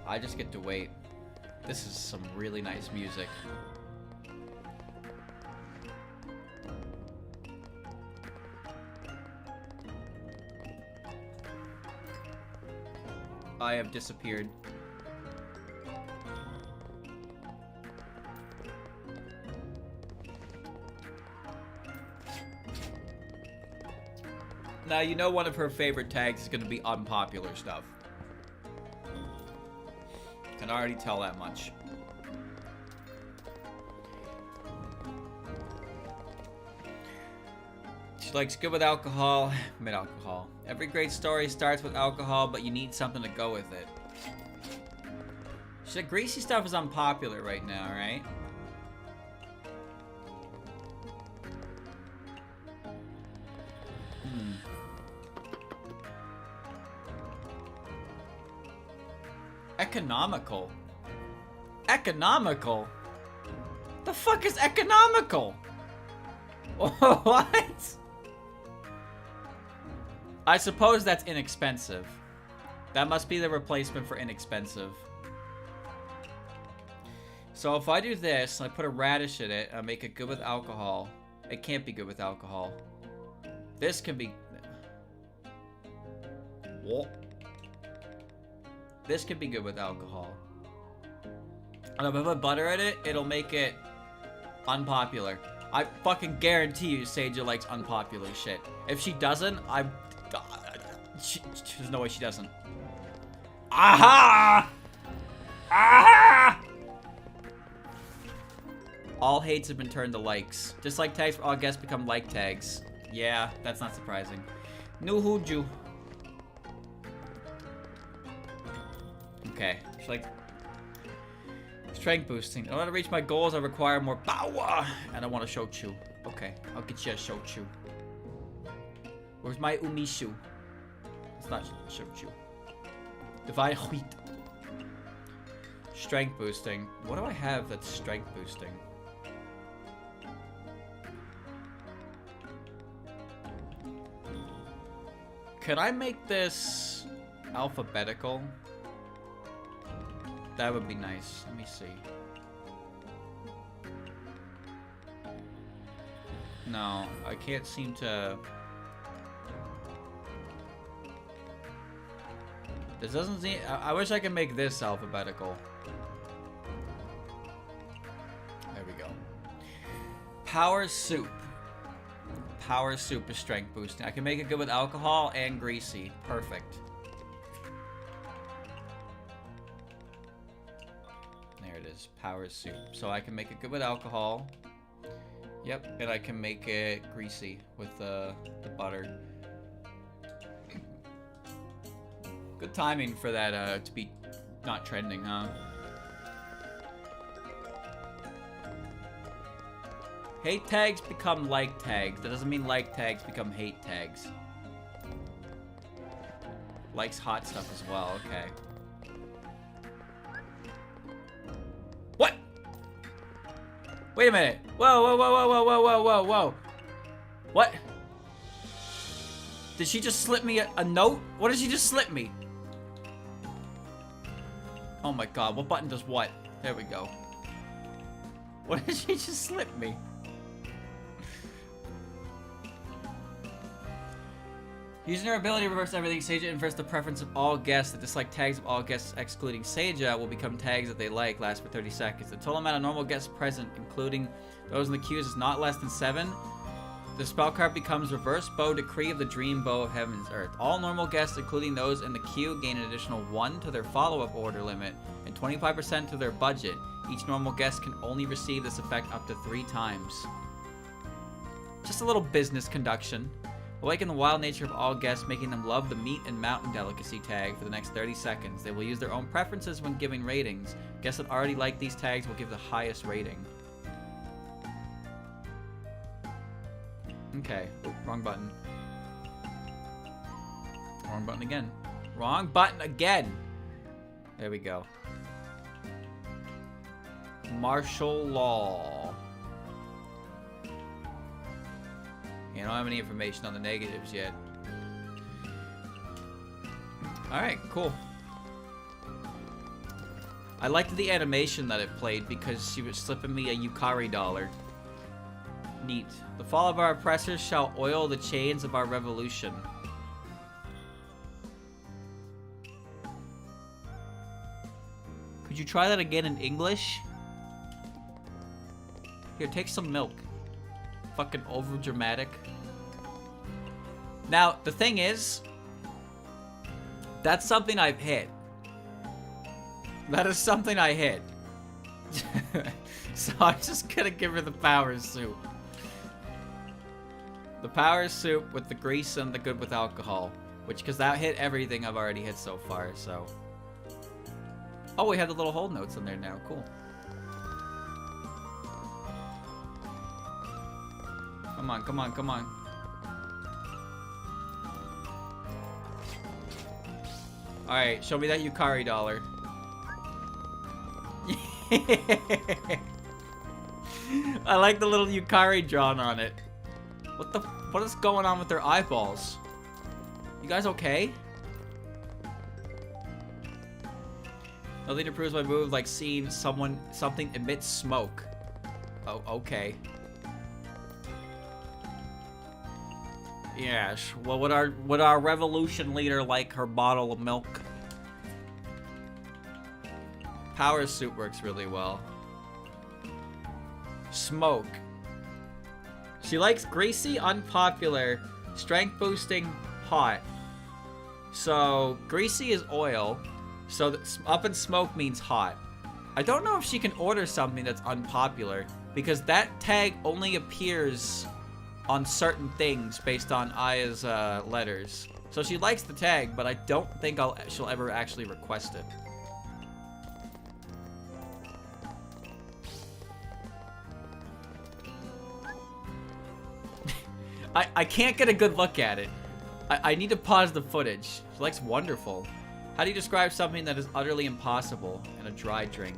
I just get to wait. This is some really nice music. I have disappeared. Now, you know one of her favorite tags is going to be unpopular stuff. Can already tell that much. She likes good with alcohol, mid-alcohol. Every great story starts with alcohol, but you need something to go with it. She said greasy stuff is unpopular right now, right? Economical. Economical? The fuck is economical? What? I suppose that's inexpensive. That must be the replacement for inexpensive. So if I do this, I put a radish in it, I make it good with alcohol. It can't be good with alcohol. This can be... What? This could be good with alcohol. And if I put butter in it, it'll make it unpopular. I fucking guarantee you Seja likes unpopular shit. If she doesn't, there's no way she doesn't. Aha! Aha! All hates have been turned to likes. Dislike tags for all guests become like tags. Yeah, that's not surprising. New Huju. Okay, she's like strength boosting. In order to reach my goals, I require more power, and I want a shochu. Okay, I'll get you a shochu. Where's my umishu? It's not shochu. Divine wheat. Strength boosting. What do I have that's strength boosting? Could I make this alphabetical? That would be nice. Let me see. No, I can't seem to... This doesn't seem... I wish I could make this alphabetical. There we go. Power soup. Power soup is strength boosting. I can make it good with alcohol and greasy. Perfect. Power soup. So I can make it good with alcohol. Yep, and I can make it greasy with the butter. Good timing for that to be not trending, huh? Hate tags become like tags. That doesn't mean like tags become hate tags. Likes hot stuff as well, okay. What? Wait a minute. Whoa, whoa, whoa, whoa, whoa, whoa, whoa, whoa, whoa. What? Did she just slip me a note? What did she just slip me? Oh my god, what button does what? There we go. What did she just slip me? Using her ability to reverse everything, Seja inverts the preference of all guests. The dislike tags of all guests excluding Seja will become tags that they like, last for 30 seconds. The total amount of normal guests present, including those in the queues, is not less than 7. The spell card becomes Reverse Bow Decree of the Dream Bow of Heaven's Earth. All normal guests, including those in the queue, gain an additional 1 to their follow-up order limit and 25% to their budget. Each normal guest can only receive this effect up to 3 times. Just a little business conduction. Awaken the wild nature of all guests, making them love the meat and mountain delicacy tag for the next 30 seconds. They will use their own preferences when giving ratings. Guests that already like these tags will give the highest rating. Okay. Oop, wrong button. Wrong button again. Wrong button again! There we go. Martial law. I don't have any information on the negatives yet. Alright, cool. I liked the animation that it played because she was slipping me a Yukari dollar. Neat. The fall of our oppressors shall oil the chains of our revolution. Could you try that again in English? Here, take some milk. Fucking over dramatic. Now, the thing is, that's something I've hit. That is something I hit. So I'm just gonna give her the power soup. The power soup with the grease and the good with alcohol. Which, because that hit everything I've already hit so far, so. Oh, we have the little hold notes in there now. Cool. Come on, come on, come on. Alright, show me that Yukari dollar. I like the little Yukari drawn on it. What is going on with their eyeballs? You guys okay? Nothing improves my mood like seeing something emit smoke. Oh, okay. Yes. Well, would our revolution leader like her bottle of milk? Power soup works really well. Smoke. She likes greasy, unpopular, strength boosting, hot. So greasy is oil. So up in smoke means hot. I don't know if she can order something that's unpopular because that tag only appears on certain things based on Aya's letters. So she likes the tag, but I don't think she'll ever actually request it. I can't get a good look at it. I need to pause the footage. She likes wonderful. How do you describe something that is utterly impossible in a dry drink?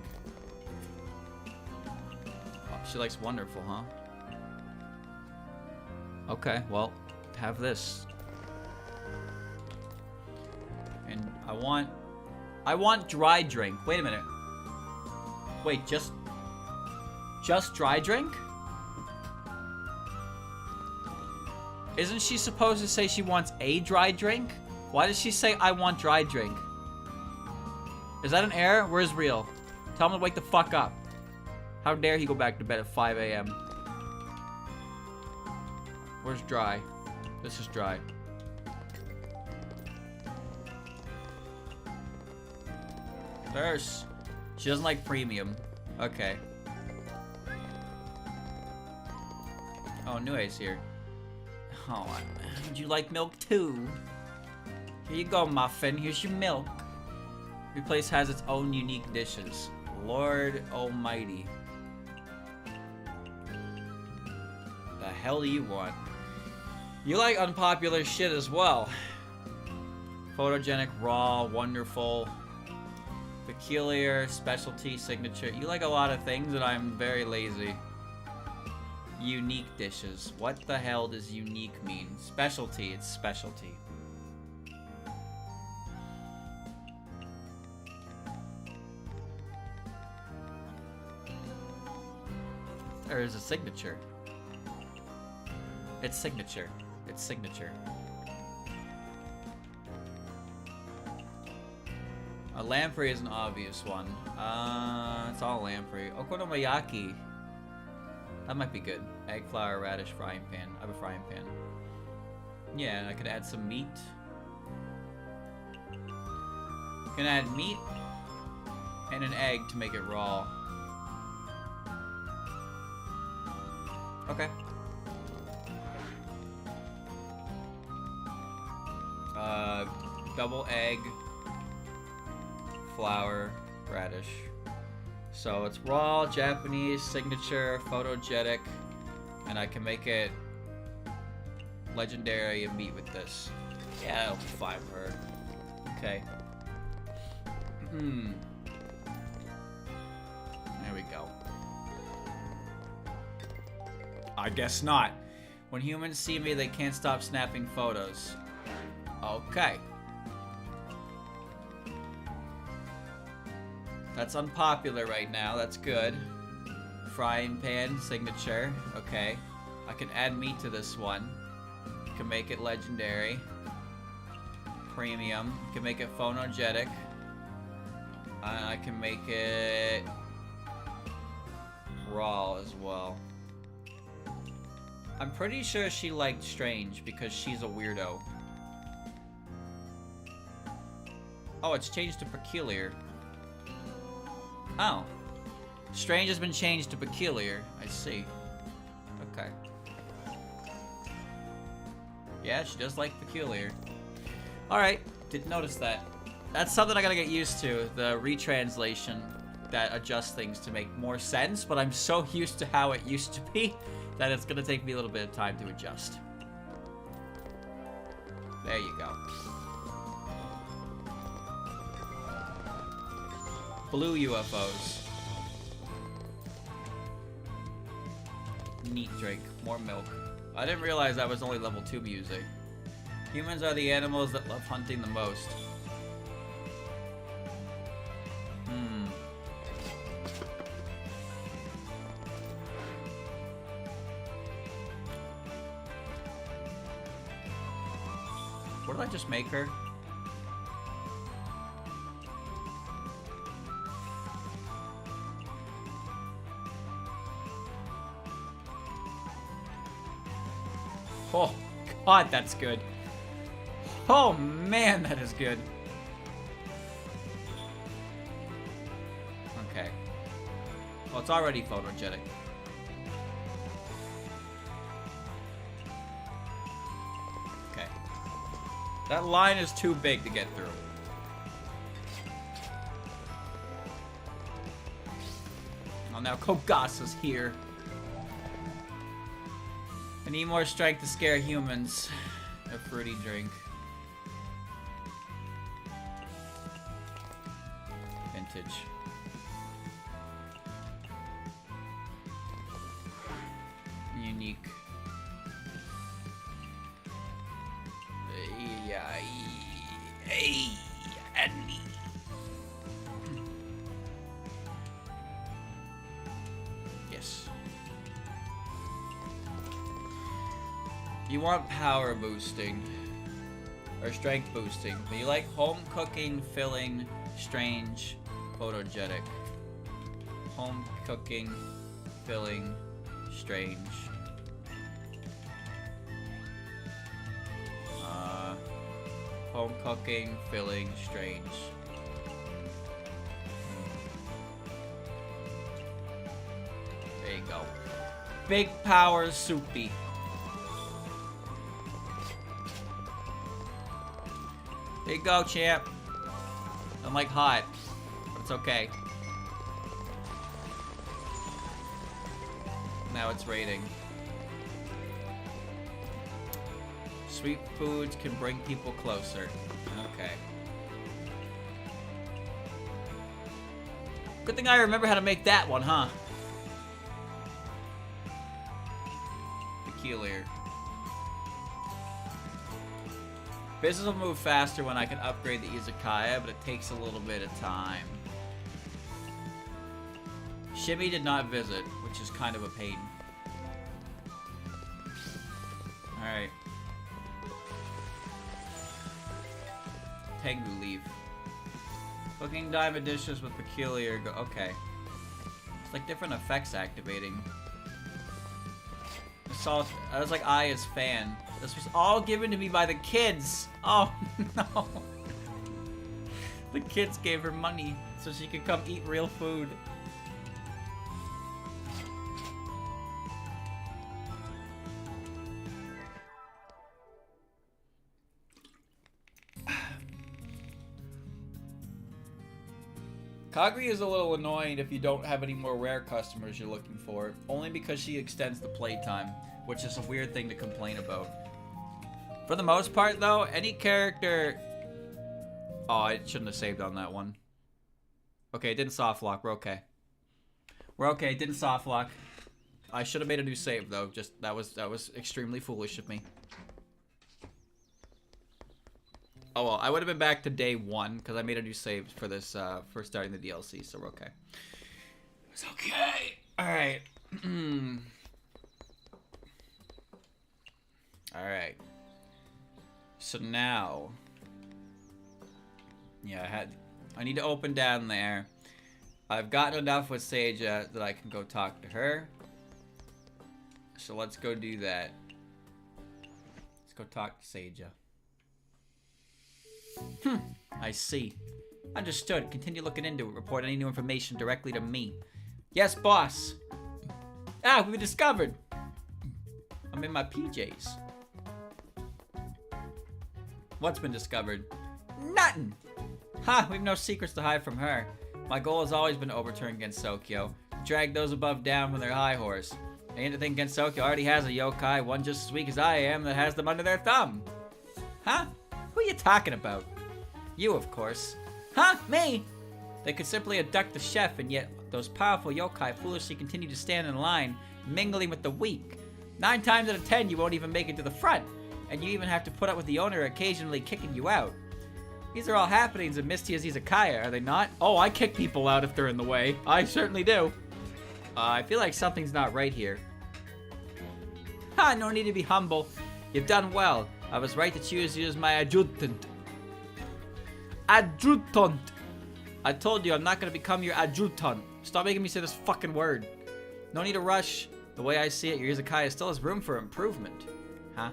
Oh, she likes wonderful, huh? Okay, well, have this. And I want dry drink. Wait a minute. Wait, just dry drink? Isn't she supposed to say she wants a dry drink? Why does she say I want dry drink? Is that an error? Where's real? Tell him to wake the fuck up. How dare he go back to bed at 5 a.m. Where's dry? This is dry. There's. She doesn't like premium. Okay. Oh, Nue's here. Oh, would you like milk too? Here you go, muffin. Here's your milk. Every place has its own unique dishes. Lord almighty. The hell do you want? You like unpopular shit as well. Photogenic, raw, wonderful, peculiar, specialty, signature. You like a lot of things and I'm very lazy. Unique dishes. What the hell does unique mean? Specialty, it's specialty. There is a signature. It's signature. It's signature. A lamprey is an obvious one. It's all lamprey. Okonomiyaki. That might be good. Egg, flour, radish, frying pan. I have a frying pan. Yeah, and I could add some meat. Can add meat and an egg to make it raw. Okay. Double egg, flour, radish. So it's raw, Japanese, signature, photogenic, and I can make it legendary and meat with this. Yeah, that'll be fine for her. Okay. There we go. I guess not. When humans see me, they can't stop snapping photos. Okay. That's unpopular right now. That's good. Frying pan, signature. Okay. I can add meat to this one. Can make it legendary. Premium. Can make it photogenic. I can make it raw as well. I'm pretty sure she liked strange because she's a weirdo. Oh, it's changed to peculiar. Oh. Strange has been changed to peculiar. I see. Okay. Yeah, she does like peculiar. Alright, didn't notice that. That's something I gotta get used to, the retranslation that adjusts things to make more sense, but I'm so used to how it used to be that it's gonna take me a little bit of time to adjust. There you go. Blue UFOs. Neat drink. More milk. I didn't realize that was only level 2 music. Humans are the animals that love hunting the most. What did I just make her? Oh, God, that's good. Oh, man, that is good. Okay. Well, it's already photogenic. Okay. That line is too big to get through. Oh, now Kogasa's here. I need more strength to scare humans. A fruity drink. Vintage. Unique. Yes. You want power boosting or strength boosting, but you like home cooking, filling, strange, photogenic. Home cooking, filling, strange. Home cooking, filling, strange. There you go. Big power soupy. There you go, champ. I'm like hot, but it's okay. Now it's rating. Sweet foods can bring people closer. Okay. Good thing I remember how to make that one, huh? Peculiar. Business will move faster when I can upgrade the Izakaya, but it takes a little bit of time. Shimmy did not visit, which is kind of a pain. Alright. Tengu leave. Cooking diamond dishes with peculiar go. Okay. It's like different effects activating. I was like I as fan. This was all given to me by the kids. Oh no. The kids gave her money so she could come eat real food. Kagri is a little annoying if you don't have any more rare customers you're looking for, only because she extends the playtime, which is a weird thing to complain about. For the most part, though, any character... Oh, I shouldn't have saved on that one. Okay, it didn't soft lock. We're okay. We're okay. It didn't soft lock. I should have made a new save, though. Just that was extremely foolish of me. Oh well, I would have been back to day 1 because I made a new save for this for starting the DLC, so we're okay. It's okay. All right. All right. So now, yeah, I need to open down there. I've gotten enough with Seija that I can go talk to her. So let's go do that. Let's go talk to Seija. I see. Understood. Continue looking into it. Report any new information directly to me. Yes, boss. Ah, we discovered. I'm in my PJs. What's been discovered? Nothing! Ha! We've no secrets to hide from her. My goal has always been to overturn Gensokyo. Drag those above down from their high horse. I ain't to think Gensokyo already has a yokai, one just as weak as I am, that has them under their thumb. Huh? Who are you talking about? You, of course. Huh? Me? They could simply abduct the chef, and yet those powerful yokai foolishly continue to stand in line, mingling with the weak. 9 times out of 10, you won't even make it to the front, and you even have to put up with the owner occasionally kicking you out. These are all happenings in Mistia's Izakaya, are they not? Oh, I kick people out if they're in the way. I certainly do. I feel like something's not right here. Ha, no need to be humble. You've done well. I was right to choose you as my adjutant. Adjutant! I told you I'm not going to become your adjutant. Stop making me say this fucking word. No need to rush. The way I see it, your Izakaya still has room for improvement. Huh?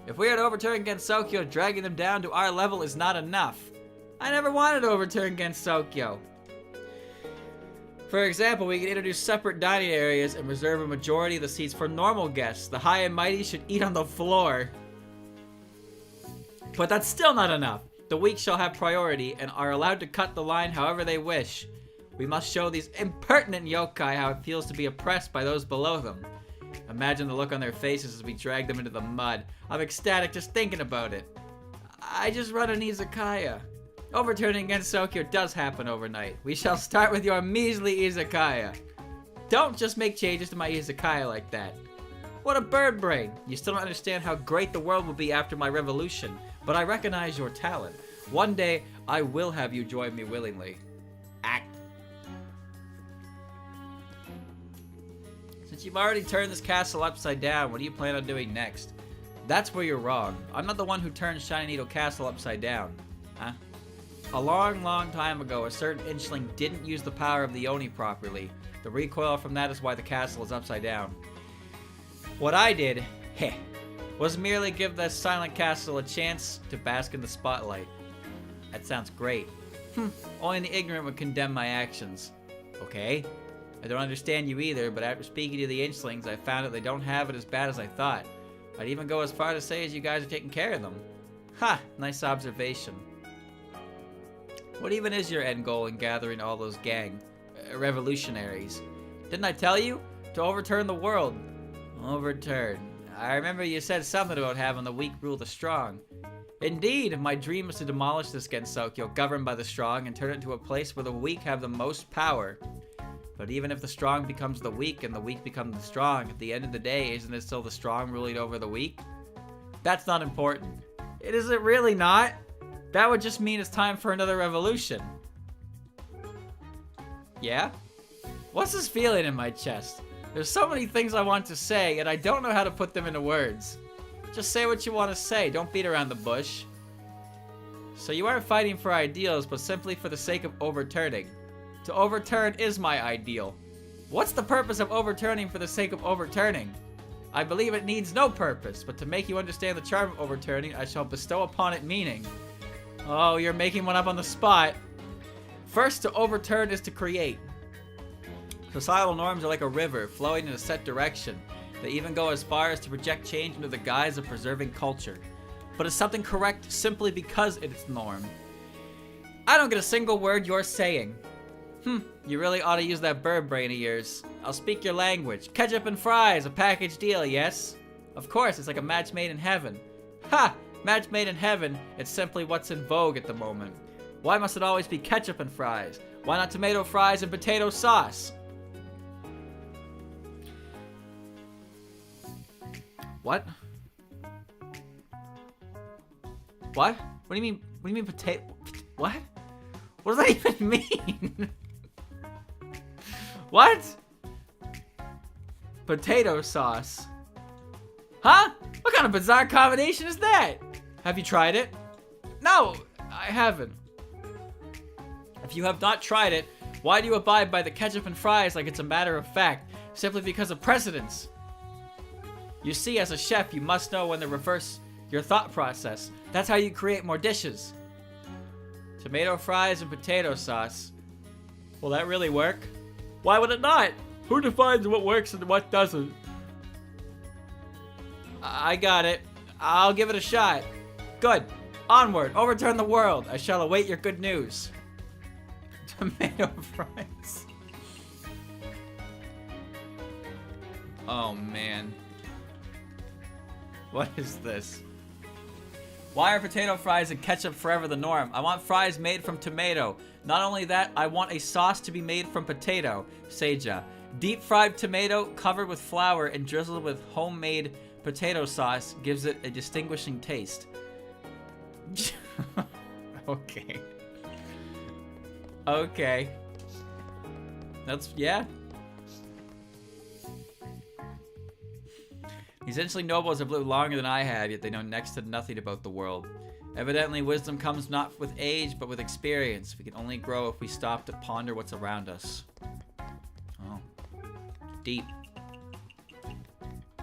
If we are to overturn Gensokyo, dragging them down to our level is not enough. I never wanted to overturn Gensokyo. For example, we can introduce separate dining areas and reserve a majority of the seats for normal guests. The high and mighty should eat on the floor. But that's still not enough. The weak shall have priority and are allowed to cut the line however they wish. We must show these impertinent yokai how it feels to be oppressed by those below them. Imagine the look on their faces as we drag them into the mud. I'm ecstatic just thinking about it. I just run an izakaya. Overturning Gensokyo does happen overnight. We shall start with your measly izakaya. Don't just make changes to my izakaya like that. What a bird brain. You still don't understand how great the world will be after my revolution, but I recognize your talent. One day, I will have you join me willingly. Act. Since you've already turned this castle upside down, what do you plan on doing next? That's where you're wrong. I'm not the one who turned Shiny Needle Castle upside down. Huh? A long, long time ago, a certain inchling didn't use the power of the Oni properly. The recoil from that is why the castle is upside down. What I did, was merely give the silent castle a chance to bask in the spotlight. That sounds great. Only the ignorant would condemn my actions. Okay. I don't understand you either, but after speaking to the inchlings, I found that they don't have it as bad as I thought. I'd even go as far to say as you guys are taking care of them. Ha! Nice observation. What even is your end goal in gathering all those revolutionaries? Didn't I tell you? To overturn the world. Overturn. I remember you said something about having the weak rule the strong. Indeed, my dream is to demolish this Gensokyo governed by the strong and turn it into a place where the weak have the most power. But even if the strong becomes the weak and the weak become the strong, at the end of the day, isn't it still the strong ruling over the weak? That's not important. Is it really not? That would just mean it's time for another revolution. Yeah? What's this feeling in my chest? There's so many things I want to say, and I don't know how to put them into words. Just say what you want to say, don't beat around the bush. So you aren't fighting for ideals, but simply for the sake of overturning. To overturn is my ideal. What's the purpose of overturning for the sake of overturning? I believe it needs no purpose, but to make you understand the charm of overturning, I shall bestow upon it meaning. Oh, you're making one up on the spot. First, to overturn is to create. Societal norms are like a river, flowing in a set direction. They even go as far as to project change under the guise of preserving culture. But is something correct simply because it's norm? I don't get a single word you're saying. You really ought to use that bird brain of yours. I'll speak your language. Ketchup and fries, a package deal, yes? Of course, it's like a match made in heaven. Ha! Match made in heaven, it's simply what's in vogue at the moment. Why must it always be ketchup and fries? Why not tomato fries and potato sauce? What? What? What do you mean potato? What? What does that even mean? What? Potato sauce. Huh? What kind of bizarre combination is that? Have you tried it? No, I haven't. If you have not tried it, why do you abide by the ketchup and fries like it's a matter of fact, simply because of precedence? You see, as a chef, you must know when to reverse your thought process. That's how you create more dishes. Tomato fries and potato sauce. Will that really work? Why would it not? Who defines what works and what doesn't? I got it. I'll give it a shot. Good. Onward, overturn the world. I shall await your good news. Tomato fries. Oh, man. What is this? Why are potato fries and ketchup forever the norm? I want fries made from tomato. Not only that, I want a sauce to be made from potato. Seija. Deep fried tomato covered with flour and drizzled with homemade potato sauce gives it a distinguishing taste. Okay. Okay. That's, yeah. These ancient nobles have lived longer than I have, yet they know next to nothing about the world. Evidently, wisdom comes not with age, but with experience. We can only grow if we stop to ponder what's around us. Oh. Deep.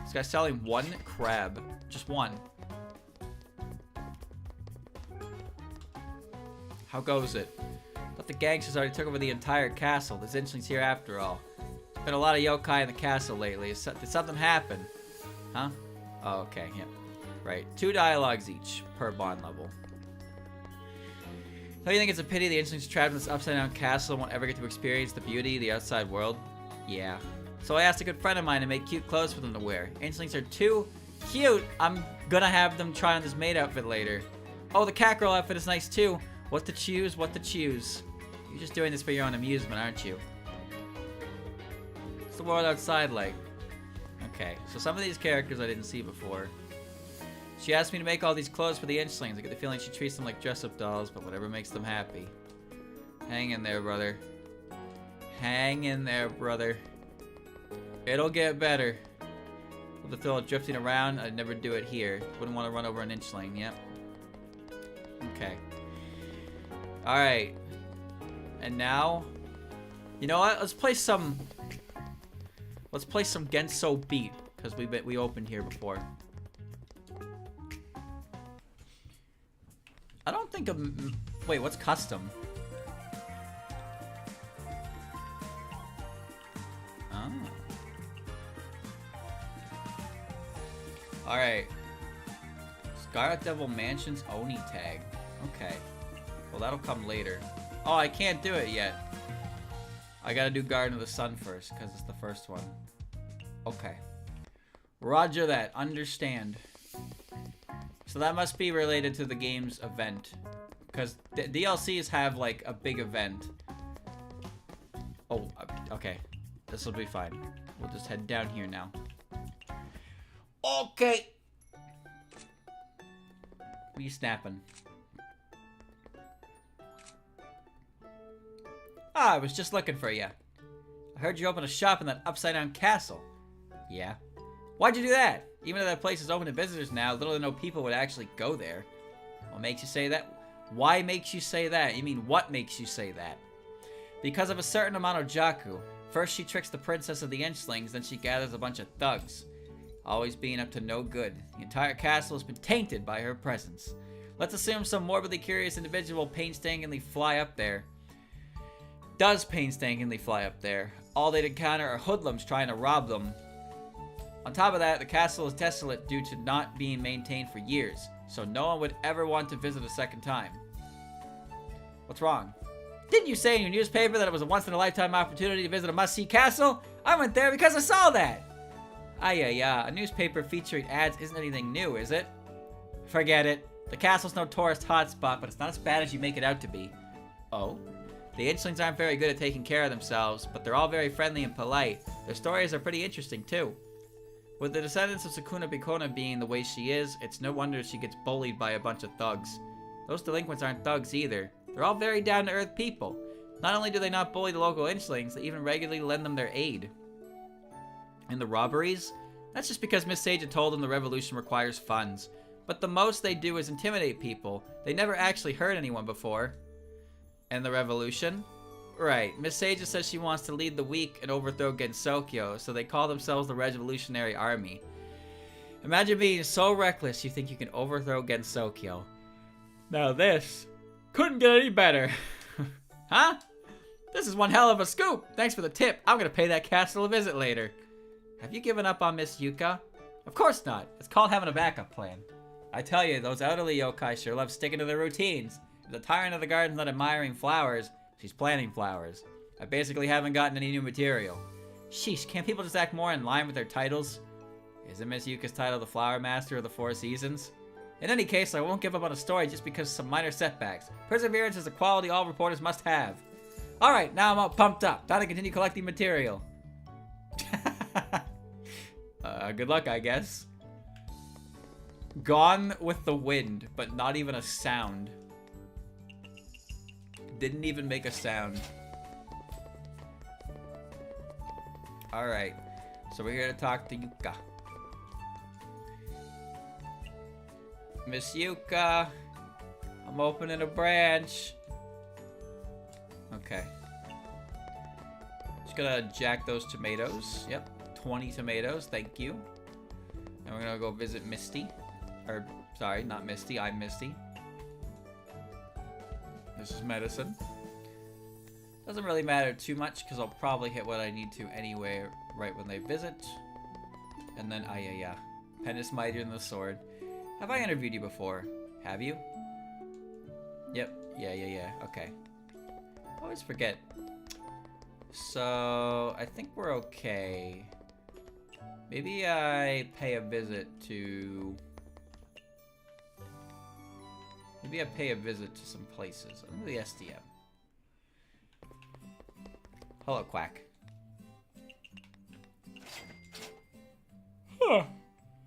This guy's selling one crab. Just one. How goes it? But the gangsters already took over the entire castle. There's Inchlings here after all. There's been a lot of yokai in the castle lately. Did something happen? Huh? Oh, okay, yeah. Right. 2 dialogues each per bond level. Don't you think it's a pity the Inchlings trapped in this upside-down castle won't ever get to experience the beauty of the outside world? Yeah. So I asked a good friend of mine to make cute clothes for them to wear. Inchlings are too cute. I'm gonna have them try on this maid outfit later. Oh, the cat girl outfit is nice too. What to choose, what to choose. You're just doing this for your own amusement, aren't you? What's the world outside like? Okay, so some of these characters I didn't see before. She asked me to make all these clothes for the Inchlings. I get the feeling she treats them like dress-up dolls, but whatever makes them happy. Hang in there, brother. Hang in there, brother. It'll get better. With the thrill of drifting around, I'd never do it here. Wouldn't want to run over an Inchling, yep. Okay. Alright. And now... You know what? Let's play some Genso Beat, because we opened here before. I don't think of... Wait, what's custom? Oh. Alright. Scarlet Devil Mansion's Oni tag. Okay. Well, that'll come later. Oh, I can't do it yet. I gotta do Garden of the Sun first, because it's the first one. Okay. Roger that. Understand. So that must be related to the game's event. Because DLCs have, like, a big event. Oh, okay. This will be fine. We'll just head down here now. Okay. What are you snapping? Ah, I was just looking for you. I heard you open a shop in that upside-down castle. Yeah. Why'd you do that? Even though that place is open to visitors now, little to no people would actually go there. What makes you say that? Why makes you say that? You mean, what makes you say that? Because of a certain amount of Jaku. First she tricks the princess of the Inchlings, then she gathers a bunch of thugs. Always being up to no good. The entire castle has been tainted by her presence. Let's assume some morbidly curious individual painstakingly fly up there. Does painstakingly fly up there. All they'd encounter are hoodlums trying to rob them. On top of that, the castle is desolate due to not being maintained for years, so no one would ever want to visit a second time. What's wrong? Didn't you say in your newspaper that it was a once-in-a-lifetime opportunity to visit a must-see castle? I went there because I saw that! Yeah, a newspaper featuring ads isn't anything new, is it? Forget it. The castle's no tourist hotspot, but it's not as bad as you make it out to be. Oh? The Inchlings aren't very good at taking care of themselves, but they're all very friendly and polite. Their stories are pretty interesting, too. With the descendants of Sukuna Bikona being the way she is, it's no wonder she gets bullied by a bunch of thugs. Those delinquents aren't thugs either. They're all very down-to-earth people. Not only do they not bully the local Inchlings, they even regularly lend them their aid. And the robberies? That's just because Miss Seija told them the revolution requires funds. But the most they do is intimidate people. They never actually hurt anyone before. And the revolution? Right, Miss Seija says she wants to lead the weak and overthrow Gensokyo, so they call themselves the Revolutionary Army. Imagine being so reckless you think you can overthrow Gensokyo. Now this couldn't get any better. Huh? This is one hell of a scoop. Thanks for the tip. I'm gonna pay that castle a visit later. Have you given up on Miss Yuka? Of course not. It's called having a backup plan. I tell you, those elderly yokai sure love sticking to their routines. If the tyrant of the garden's not admiring flowers, she's planting flowers. I basically haven't gotten any new material. Sheesh, can't people just act more in line with their titles? Isn't Miss Yuka's title the Flower Master of the Four Seasons? In any case, I won't give up on a story just because of some minor setbacks. Perseverance is a quality all reporters must have. Alright, now I'm all pumped up. Time to continue collecting material. Good luck, I guess. Gone with the wind, but not even a sound. Didn't even make a sound. Alright, so we're here to talk to Yuka. Miss Yuka, I'm opening a branch. Okay. Just gonna jack those tomatoes. Yep, 20 tomatoes, thank you. And we're gonna go visit Misty. Or, sorry, not Misty, I'm Misty. This is medicine. Doesn't really matter too much because I'll probably hit what I need to anyway right when they visit. And then, yeah. Pen is mightier than the sword. Have I interviewed you before? Have you? Yep. Yeah. Okay. I always forget. So, I think we're okay. Maybe I pay a visit to... Maybe I pay a visit to some places. Under the SDM. Hello, Quack. Huh.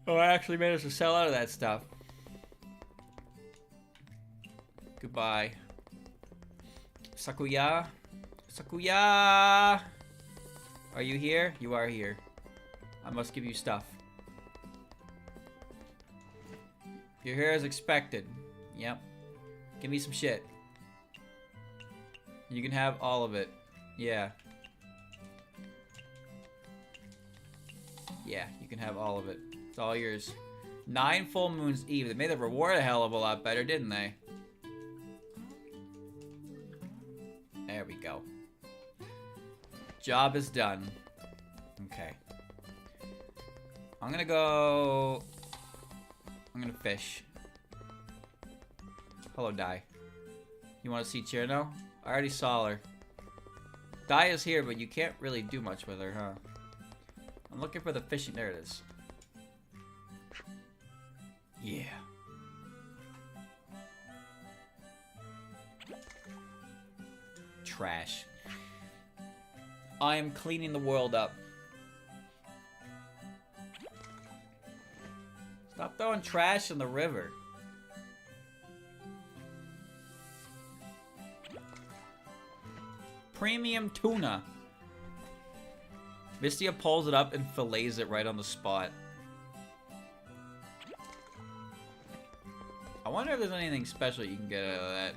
Oh, I actually managed to sell out of that stuff. Goodbye. Sakuya? Sakuya! Are you here? You are here. I must give you stuff. You're here as expected. Yep. Give me some shit. You can have all of it. Yeah. Yeah, you can have all of it. It's all yours. 9 full moons eve. They made the reward a hell of a lot better, didn't they? There we go. Job is done. Okay. I'm gonna go... I'm gonna fish. Hello, Dai. You want to see Chirno? I already saw her. Dai is here, but you can't really do much with her, huh? I'm looking for the fishing. There it is. Yeah. Trash. I am cleaning the world up. Stop throwing trash in the river. Premium tuna. Mistia pulls it up and fillets it right on the spot. I wonder if there's anything special you can get out of that.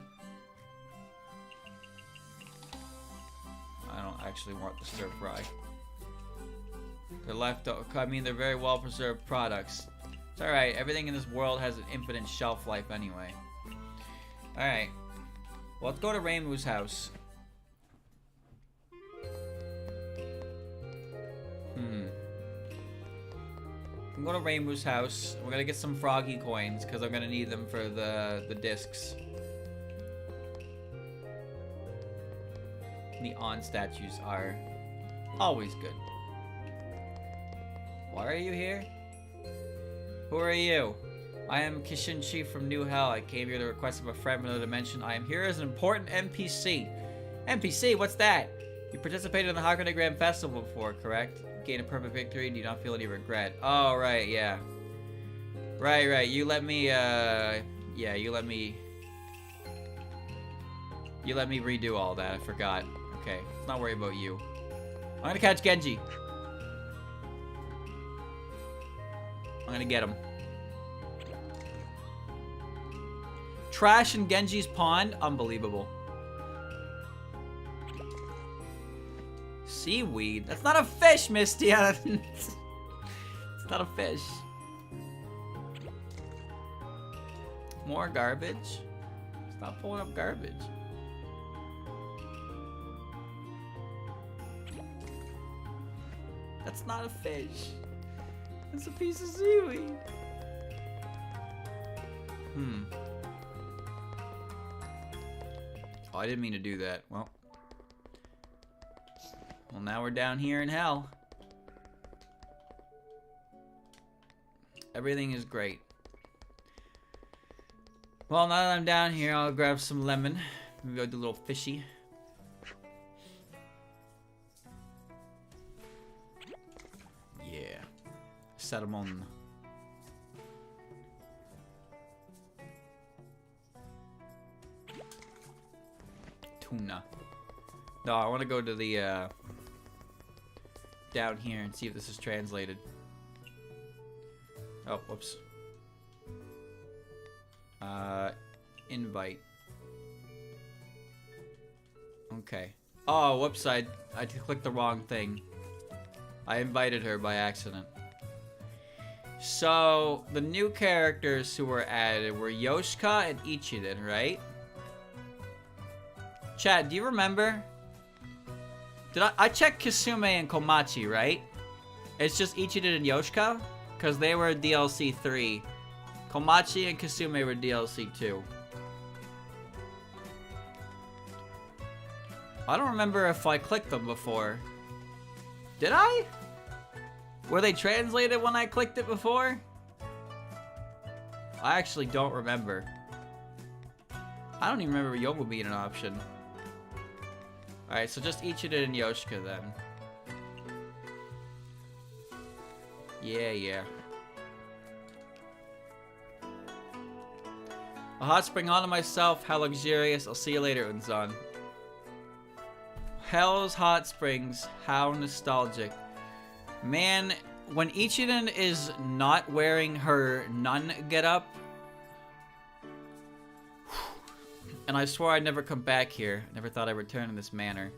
I don't actually want the stir fry. They're they're very well preserved products. It's alright, everything in this world has an infinite shelf life anyway. Alright. Well, let's go to Reimu's house. I'm going to Reimu's house. We're going to get some froggy coins because I'm going to need them for the discs. Neon statues are always good. Why are you here? Who are you? I am Kishinchi from New Hell. I came here to request of a friend from another dimension. I am here as an important NPC. NPC? What's that? You participated in the Hakone Grand Festival before, correct? Gain a perfect victory and do not feel any regret. Oh, right, yeah. Right. You let me, yeah, you let me redo all that. I forgot. Okay, let's not worry about you. I'm gonna catch Genji. I'm gonna get him. Trash in Genji's pond? Unbelievable. Seaweed? That's not a fish, Mistia. It's not a fish. More garbage? Stop pulling up garbage. That's not a fish. It's a piece of seaweed. Oh, I didn't mean to do that. Well, now we're down here in hell. Everything is great. Well, now that I'm down here, I'll grab some lemon. Maybe I'll do a little fishy. Yeah. Set them on. Tuna. No, I want to go to the, down here and see if this is translated. Oh, whoops. Invite. Okay. Oh, whoops, I clicked the wrong thing. I invited her by accident. So, the new characters who were added were Yoshika and Ichiden, right? Chad, do you remember? Did I checked Kasume and Komachi, right? It's just Ichiden and Yoshika? Because they were DLC 3. Komachi and Kasume were DLC 2. I don't remember if I clicked them before. Did I? Were they translated when I clicked it before? I actually don't remember. I don't even remember Yomu being an option. Alright, so just Ichida and Yoshika then. Yeah. A hot spring onto myself, how luxurious. I'll see you later, Unzan. Hell's Hot Springs, how nostalgic. Man, when Ichiden is not wearing her nun getup, and I swore I'd never come back here. I never thought I'd return in this manner.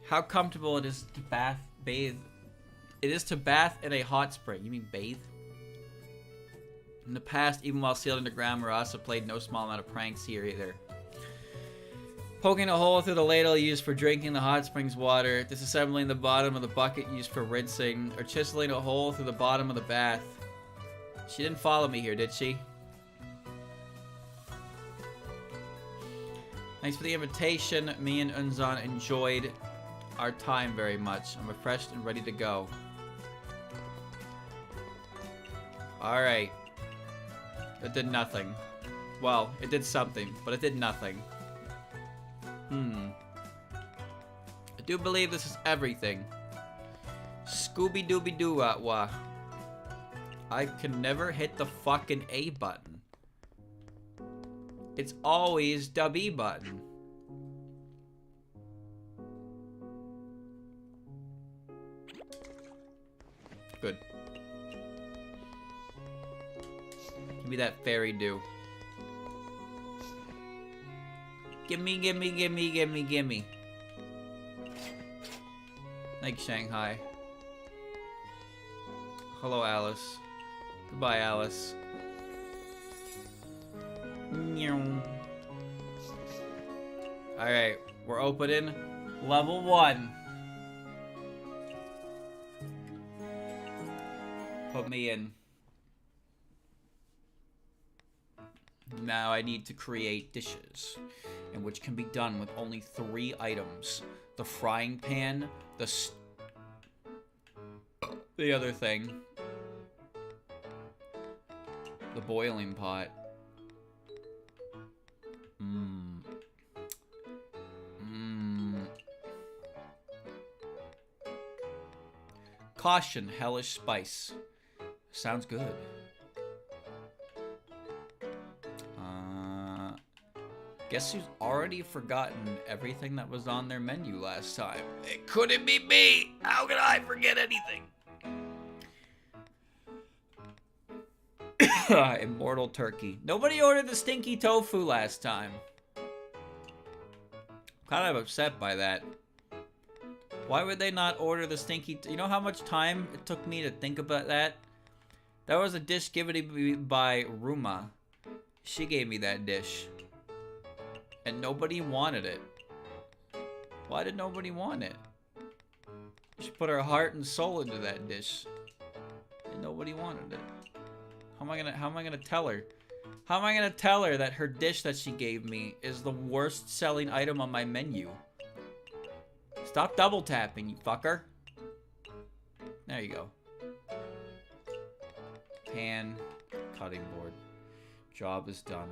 How comfortable it is to bathe. It is to bath in a hot spring. You mean bathe? In the past, even while sealed underground, Murasa played no small amount of pranks here either. Poking a hole through the ladle used for drinking the hot springs water, disassembling the bottom of the bucket used for rinsing, or chiseling a hole through the bottom of the bath. She didn't follow me here, did she? Thanks for the invitation. Me and Unzan enjoyed our time very much. I'm refreshed and ready to go. Alright. It did nothing. Well, it did something, but it did nothing. I do believe this is everything. Scooby-Dooby-Doo-wah. I can never hit the fucking A button. It's always the B button. Good. Give me that fairy dew. Gimme. Thanks, Shanghai. Hello, Alice. Goodbye, Alice. Alright, we're opening level 1. Put me in. Now I need to create dishes, and which can be done with only 3 items. The frying pan, the other thing, the boiling pot. Caution, hellish spice. Sounds good. Guess who's already forgotten everything that was on their menu last time? It couldn't be me! How could I forget anything? Immortal turkey. Nobody ordered the stinky tofu last time. Kind of upset by that. Why would they not order the stinky... You know how much time it took me to think about that? That was a dish given to me by Ruma. She gave me that dish. And nobody wanted it. Why did nobody want it? She put her heart and soul into that dish. And nobody wanted it. How am I gonna tell her? How am I gonna tell her that her dish that she gave me is the worst selling item on my menu? Stop double tapping, you fucker. There you go. Pan, cutting board. Job is done.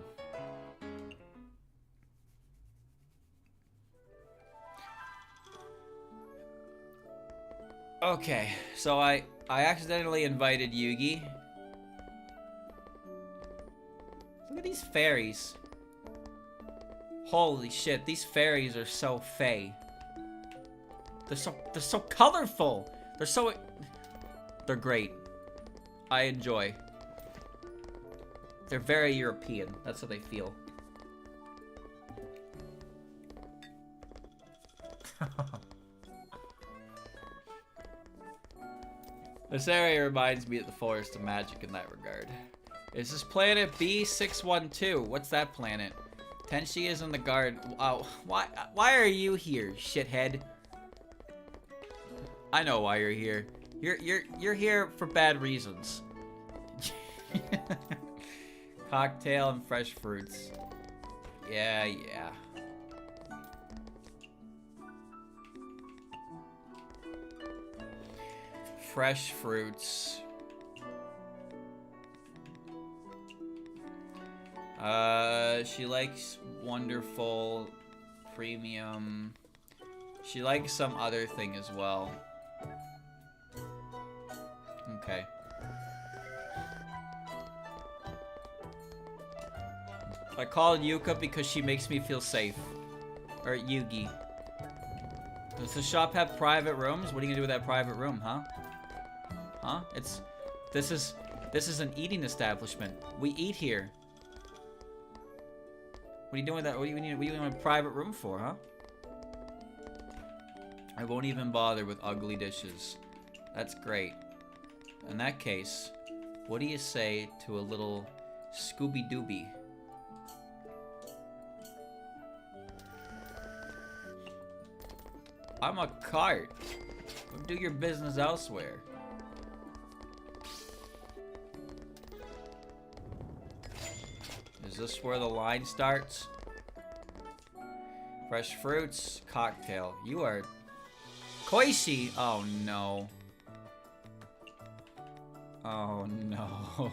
Okay, so I accidentally invited Yugi. Look at these fairies. Holy shit, these fairies are so fey. They're so colorful. They're great. I enjoy. They're very European. That's how they feel. This area reminds me of the Forest of Magic in that regard. Is this planet B612? What's that planet? Tenshi is in the garden. Oh, why are you here, shithead? I know why you're here. You're here for bad reasons. Cocktail and fresh fruits. Yeah. Fresh fruits. She likes wonderful, premium. She likes some other thing as well. Okay. I call Yuka because she makes me feel safe. Or Yugi. Does the shop have private rooms? What are you gonna do with that private room, huh? Huh? This is an eating establishment. We eat here. What are you doing with that? What do you need a private room for, huh? I won't even bother with ugly dishes. That's great. In that case, what do you say to a little Scooby-Dooby? I'm a cart. Go do your business elsewhere. Is this where the line starts? Fresh fruits, cocktail. You are Koishi. Oh no. Oh no.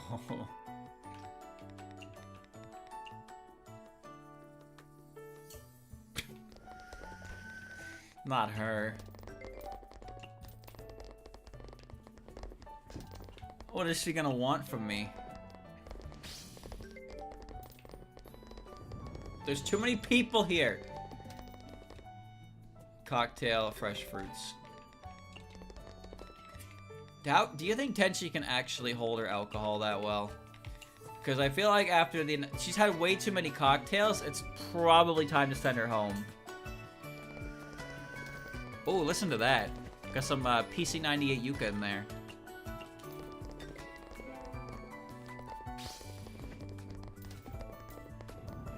Not her. What is she gonna want from me? There's too many people here. Cocktail, fresh fruits. Do you think Tenshi can actually hold her alcohol that well? Because I feel like after she's had way too many cocktails, it's probably time to send her home. Oh, listen to that. Got some PC98 Yuka in there.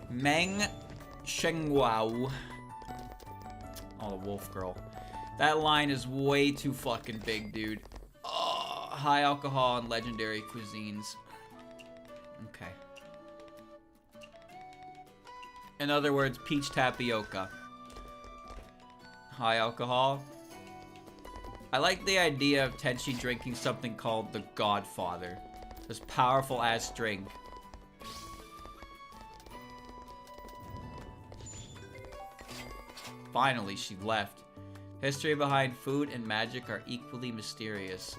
Meng Shengwao. Oh, the wolf girl. That line is way too fucking big, dude. Oh, high alcohol and legendary cuisines. Okay. In other words, peach tapioca. High alcohol. I like the idea of Tenshi drinking something called the Godfather. This powerful ass drink. Finally, she left. History behind food and magic are equally mysterious.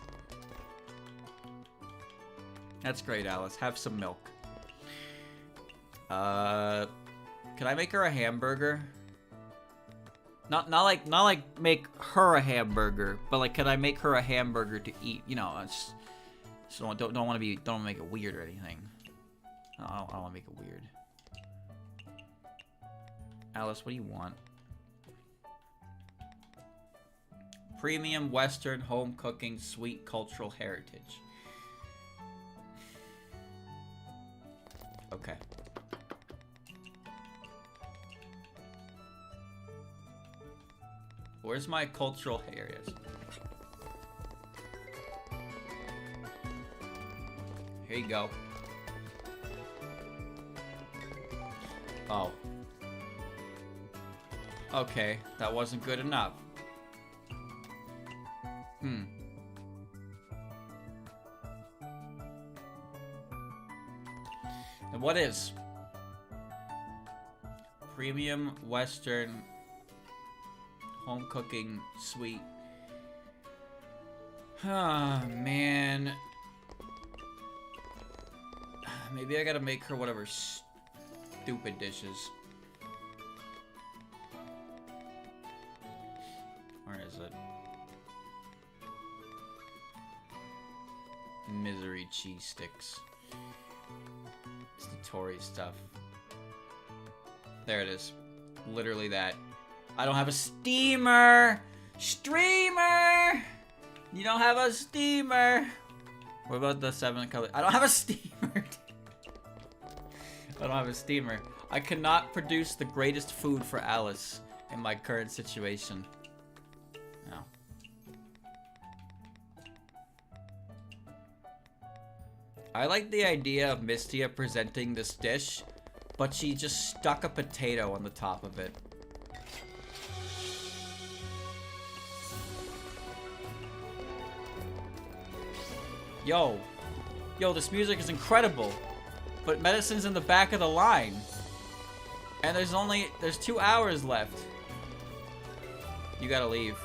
That's great, Alice. Have some milk. Can I make her a hamburger? Not like make her a hamburger, but like, can I make her a hamburger to eat? You know, just don't want to make it weird or anything. No, I don't want to make it weird. Alice, what do you want? Premium Western home cooking, sweet cultural heritage. Okay. Where's my cultural heritage? Here you go. Oh. Okay, that wasn't good enough. Hmm. And what is? Premium Western home cooking sweet. Ah, man. Maybe I gotta make her whatever stupid dishes. Where is it? Misery cheese sticks. It's the Tory stuff. There it is. Literally that. I don't have a steamer! Streamer! You don't have a steamer! What about the 7 color? I don't have a steamer! I don't have a steamer. I cannot produce the greatest food for Alice in my current situation. No. I like the idea of Mistия presenting this dish, but she just stuck a potato on the top of it. Yo, this music is incredible, but medicine's in the back of the line, and there's 2 hours left. You gotta leave.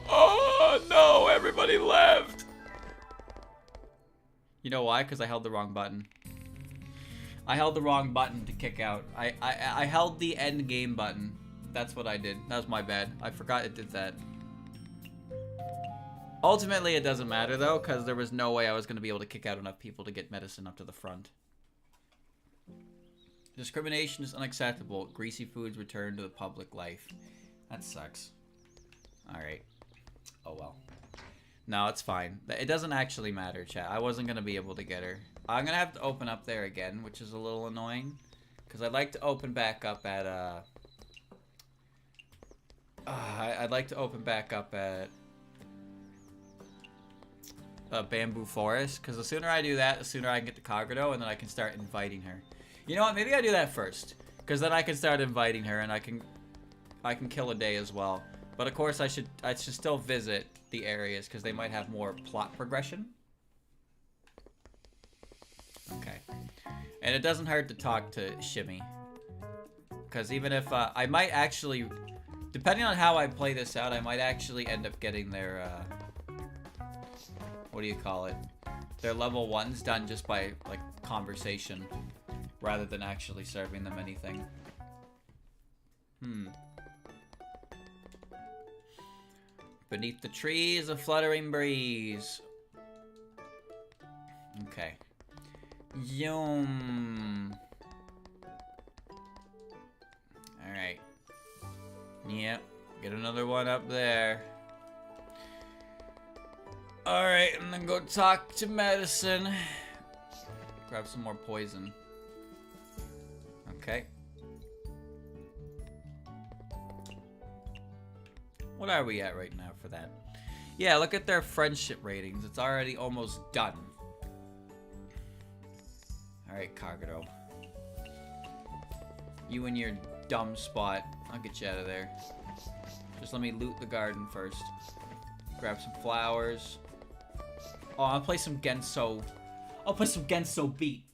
Oh no, everybody left. You know why? Because I held the wrong button. I held the wrong button to kick out. I held the end game button. That's what I did. That was my bad. I forgot it did that. Ultimately, it doesn't matter, though, because there was no way I was going to be able to kick out enough people to get medicine up to the front. Discrimination is unacceptable. Greasy foods return to the public life. That sucks. Alright. Oh, well. No, it's fine. It doesn't actually matter, chat. I wasn't going to be able to get her. I'm going to have to open up there again, which is a little annoying. Because I'd like to open back up at, I'd like to open back up at Bamboo Forest, because the sooner I do that, the sooner I can get to Kagero, and then I can start inviting her. You know what? Maybe I do that first, because then I can start inviting her, and I can kill a day as well. But of course, I should still visit the areas because they might have more plot progression. Okay, and it doesn't hurt to talk to Shimmy, because even if I might actually, depending on how I play this out, I might actually end up getting their what do you call it? Their level 1s done just by, like, conversation, rather than actually serving them anything. Beneath the trees, a fluttering breeze. Okay. Yum. Alright. Yep. Get another one up there. Alright, and then go talk to medicine. Grab some more poison. Okay. What are we at right now for that? Yeah, look at their friendship ratings. It's already almost done. Alright, Kagero. You and your dumb spot. I'll get you out of there. Just let me loot the garden first. Grab some flowers. Oh, I'll play some Genso. I'll play some Genso beat.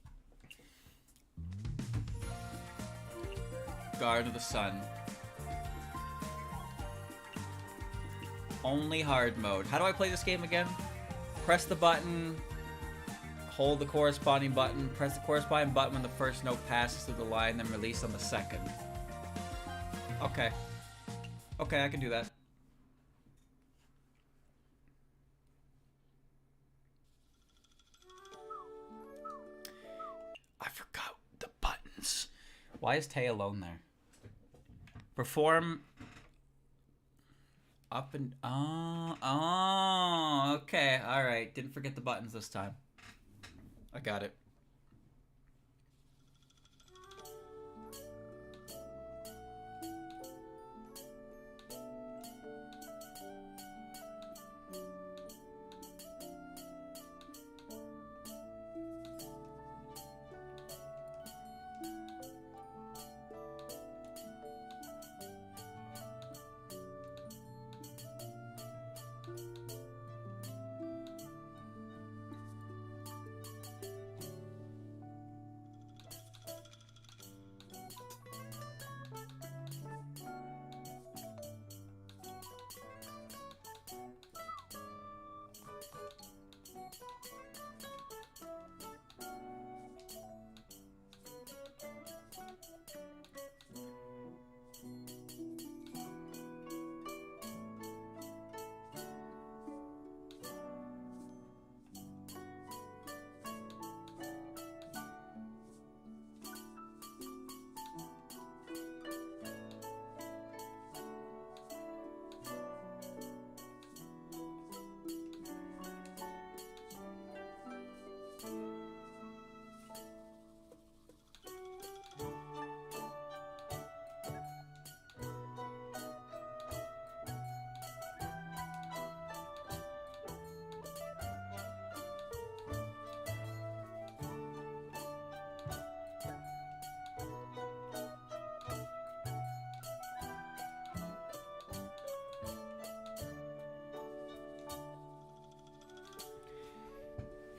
Guard of the Sun. Only hard mode. How do I play this game again? Press the button. Hold the corresponding button. Press the corresponding button when the first note passes through the line, then release on the second. Okay. Okay, I can do that. I forgot the buttons. Why is Tay alone there? Perform up and oh, okay, all right. Didn't forget the buttons this time. I got it.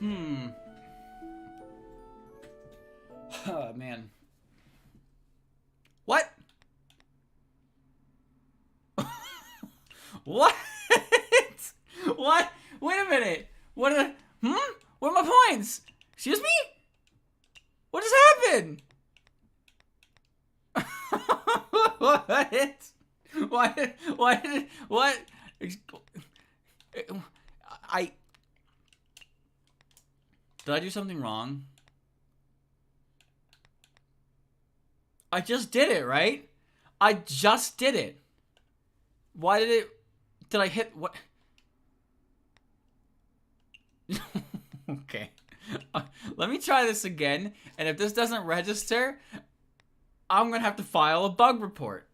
Oh, man. What? What? What? Wait a minute. What are the... What are my points? Excuse me? What just happened? What? What? Did I do something wrong? I just did it, right? I just did it. Why did it... Did I hit... What? Okay. Let me try this again. And if this doesn't register, I'm going to have to file a bug report.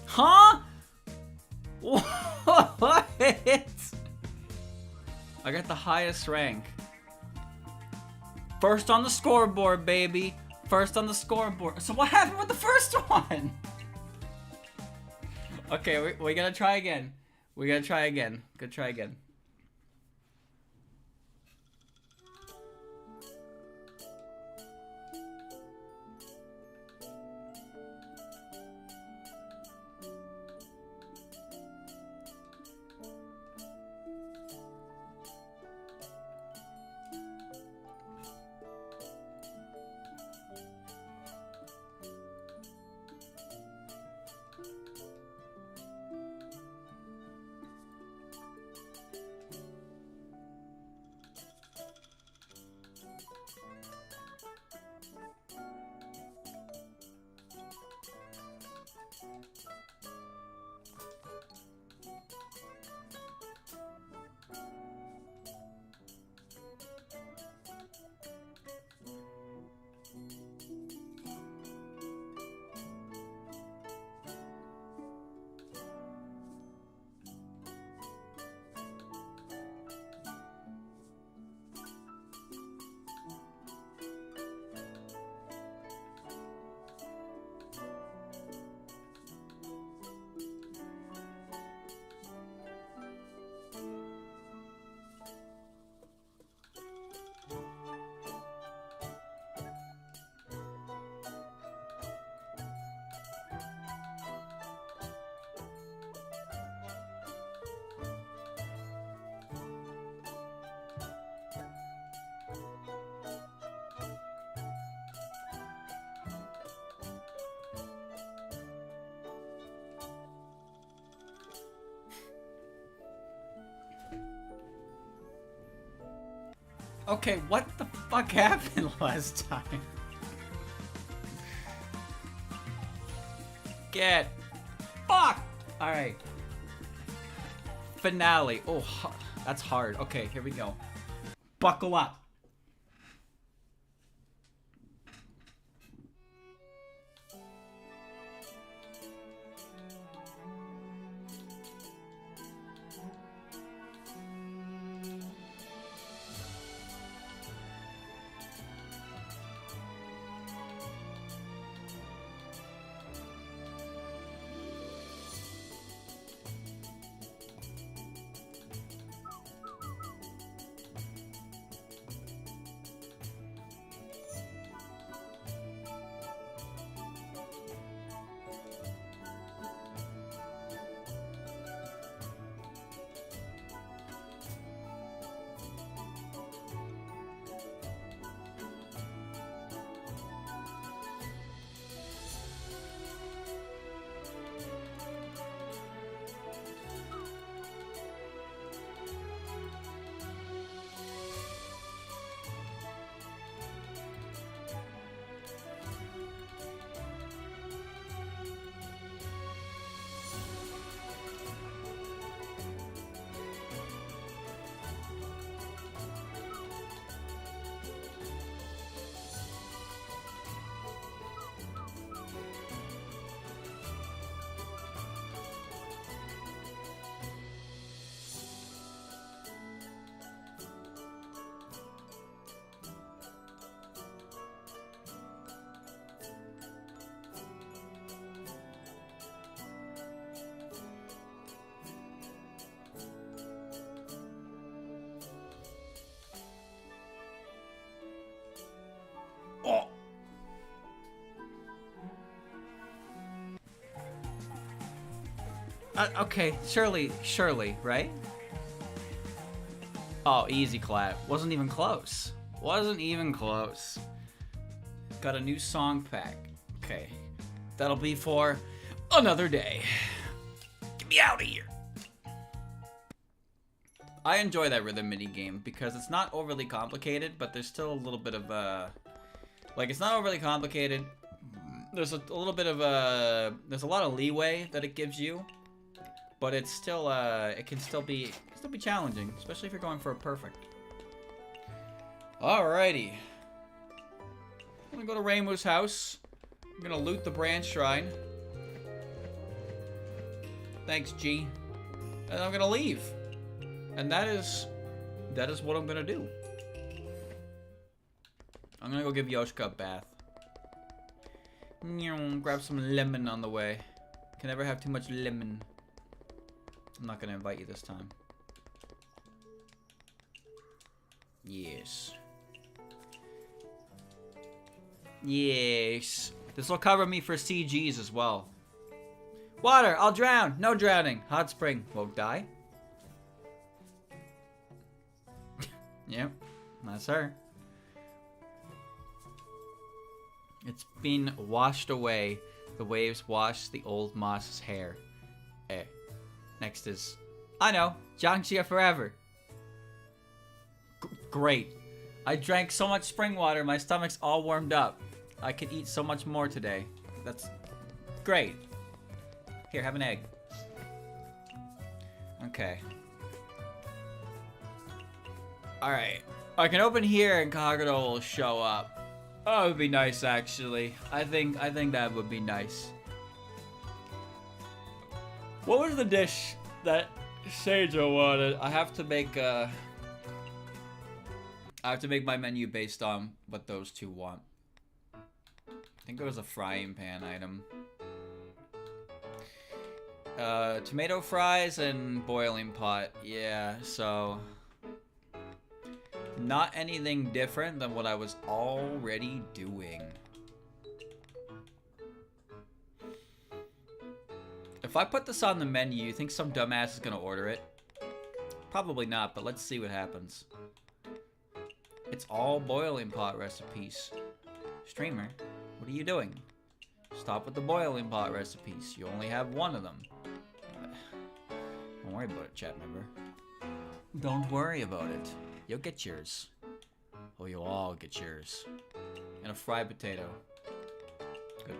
Huh? What? I got the highest rank. First on the scoreboard, baby. First on the scoreboard. So what happened with the first one? Okay, we gotta try again. We gotta try again. Go try again. Okay, what the fuck happened last time? Get fuck! Alright. Finale. Oh, That's hard. Okay, here we go. Buckle up. Oh. Okay, surely, right? Oh, easy clap. Wasn't even close. Wasn't even close. Got a new song pack. Okay. That'll be for another day. Get me out of here. I enjoy that rhythm mini game because it's not overly complicated, but there's still a little bit of like, it's not overly complicated. There's a little bit of there's a lot of leeway that it gives you, but it's still it can still be challenging, especially if you're going for a perfect. Alrighty. I'm gonna go to Reimu's house. I'm gonna loot the branch shrine. Thanks, G. And I'm gonna leave. And that is what I'm gonna do. I'm gonna go give Yoshika a bath. Grab some lemon on the way. Can never have too much lemon. I'm not gonna invite you this time. Yes. Yes. This will cover me for CGs as well. Water, I'll drown. No drowning. Hot spring, won't die. Yep, that's her. It's been washed away. The waves wash the old moss's hair. Eh. Next is, I know, Jiangxia forever. Great. I drank so much spring water, my stomach's all warmed up. I could eat so much more today. That's great. Here, have an egg. Okay. Alright. I can open here and Kagero will show up. Oh, it would be nice, actually. I think that would be nice. What was the dish that Seijo wanted? I have to make my menu based on what those two want. I think it was a frying pan item. Tomato fries and boiling pot. Yeah, so not anything different than what I was already doing. If I put this on the menu, you think some dumbass is gonna order it? Probably not, but let's see what happens. It's all boiling pot recipes. Streamer, what are you doing? Stop with the boiling pot recipes. You only have one of them. Don't worry about it, chat member. Don't worry about it. You'll get yours. Oh, you'll all get yours. And a fried potato. Good.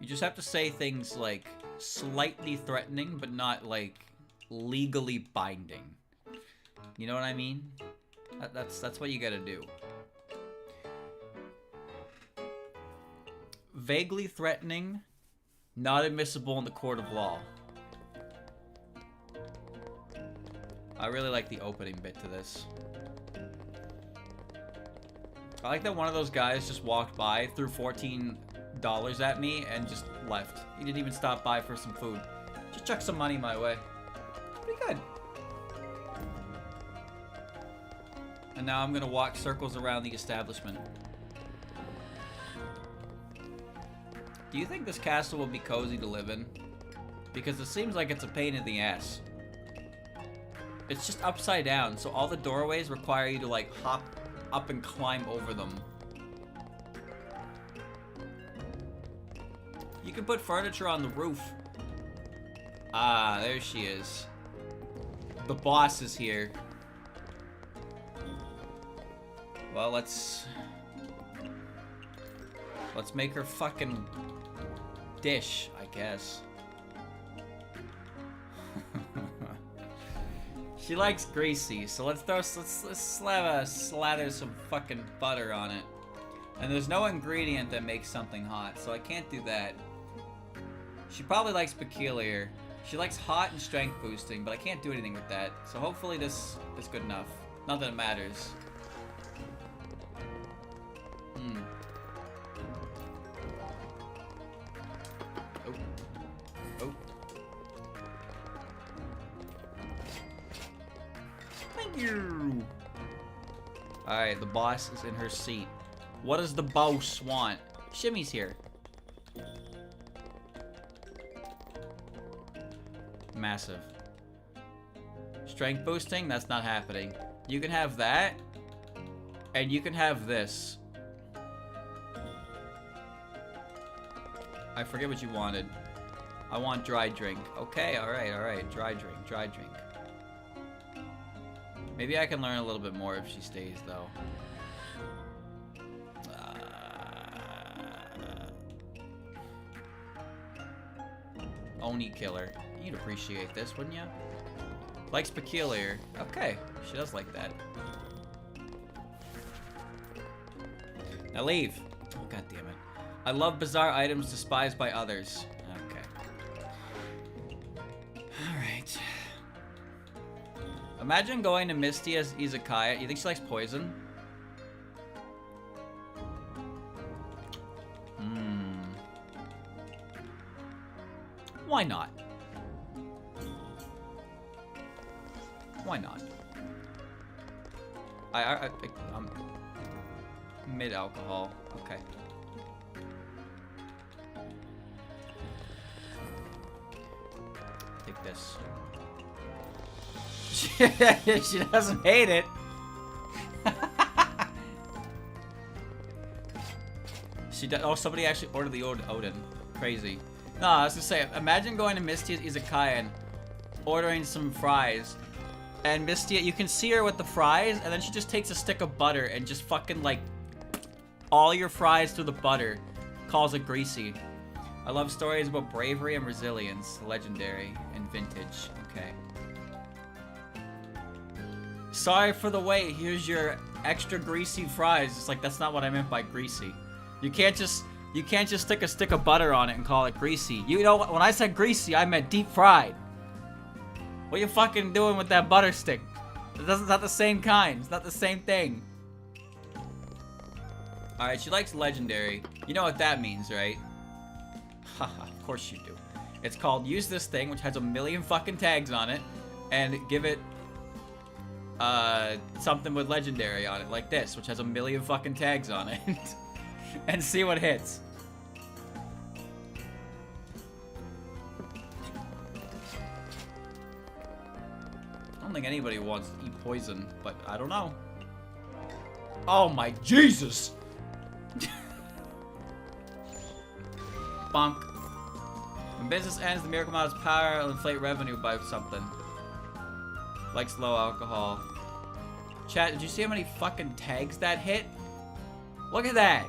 You just have to say things like, slightly threatening, but not, like, legally binding. You know what I mean? That's what you gotta do. Vaguely threatening, not admissible in the court of law. I really like the opening bit to this. I like that one of those guys just walked by, threw $14 at me, and just left. He didn't even stop by for some food. Just chuck some money my way. Pretty good. And now I'm gonna walk circles around the establishment. Do you think this castle will be cozy to live in? Because it seems like it's a pain in the ass. It's just upside down, so all the doorways require you to, like, hop up and climb over them. You can put furniture on the roof. Ah, there she is. The boss is here. Well, let's make her fucking dish, I guess. She likes greasy, so let's slather some fucking butter on it. And there's no ingredient that makes something hot, so I can't do that. She probably likes peculiar. She likes hot and strength boosting, but I can't do anything with that. So hopefully this is good enough. Not that it matters. Alright, the boss is in her seat. What does the boss want? Shimmy's here. Massive. Strength boosting? That's not happening. You can have that. And you can have this. I forget what you wanted. I want dry drink. Okay, alright. Dry drink. Maybe I can learn a little bit more if she stays, though. Oni killer. You'd appreciate this, wouldn't you? Likes peculiar. Okay, she does like that. Now leave. Oh, God damn it. I love bizarre items despised by others. Okay. Alright. Imagine going to Mistia's Izakaya. You think she likes poison? Why not? Why not? I'm mid-alcohol. Okay. Take this. She doesn't hate it. She does. Oh, somebody actually ordered the Odin. Crazy. No, I was gonna say, imagine going to Mistia's Izakaya and ordering some fries. And Mistия, you can see her with the fries, and then she just takes a stick of butter and just fucking, like, all your fries through the butter. Calls it greasy. I love stories about bravery and resilience. Legendary and vintage. Okay. Sorry for the wait. Here's your extra greasy fries. It's like, that's not what I meant by greasy. You can't just stick a stick of butter on it and call it greasy. You know, when I said greasy, I meant deep fried. What are you fucking doing with that butter stick? It's not the same kind. It's not the same thing. Alright, she likes legendary. You know what that means, right? Haha, of course you do. It's called use this thing, which has a million fucking tags on it, and give it something with legendary on it, like this, which has a million fucking tags on it. And see what hits. I don't think anybody wants to eat poison, but I don't know. Oh my Jesus! Bonk. When business ends, the miracle amount of power will inflate revenue by something. Likes low alcohol. Chat, did you see how many fucking tags that hit? Look at that!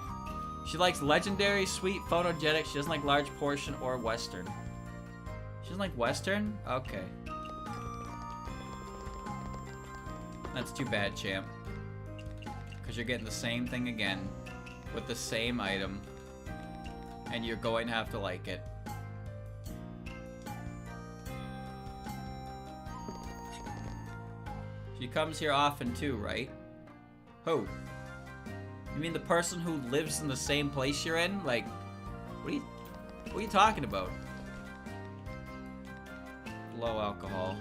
She likes legendary, sweet, photogenic. She doesn't like large portion or western. She doesn't like Western? Okay. That's too bad, champ. Because you're getting the same thing again. With the same item. And you're going to have to like it. She comes here often too, right? Who? You mean the person who lives in the same place you're in? Like, what are you talking about? Low alcohol.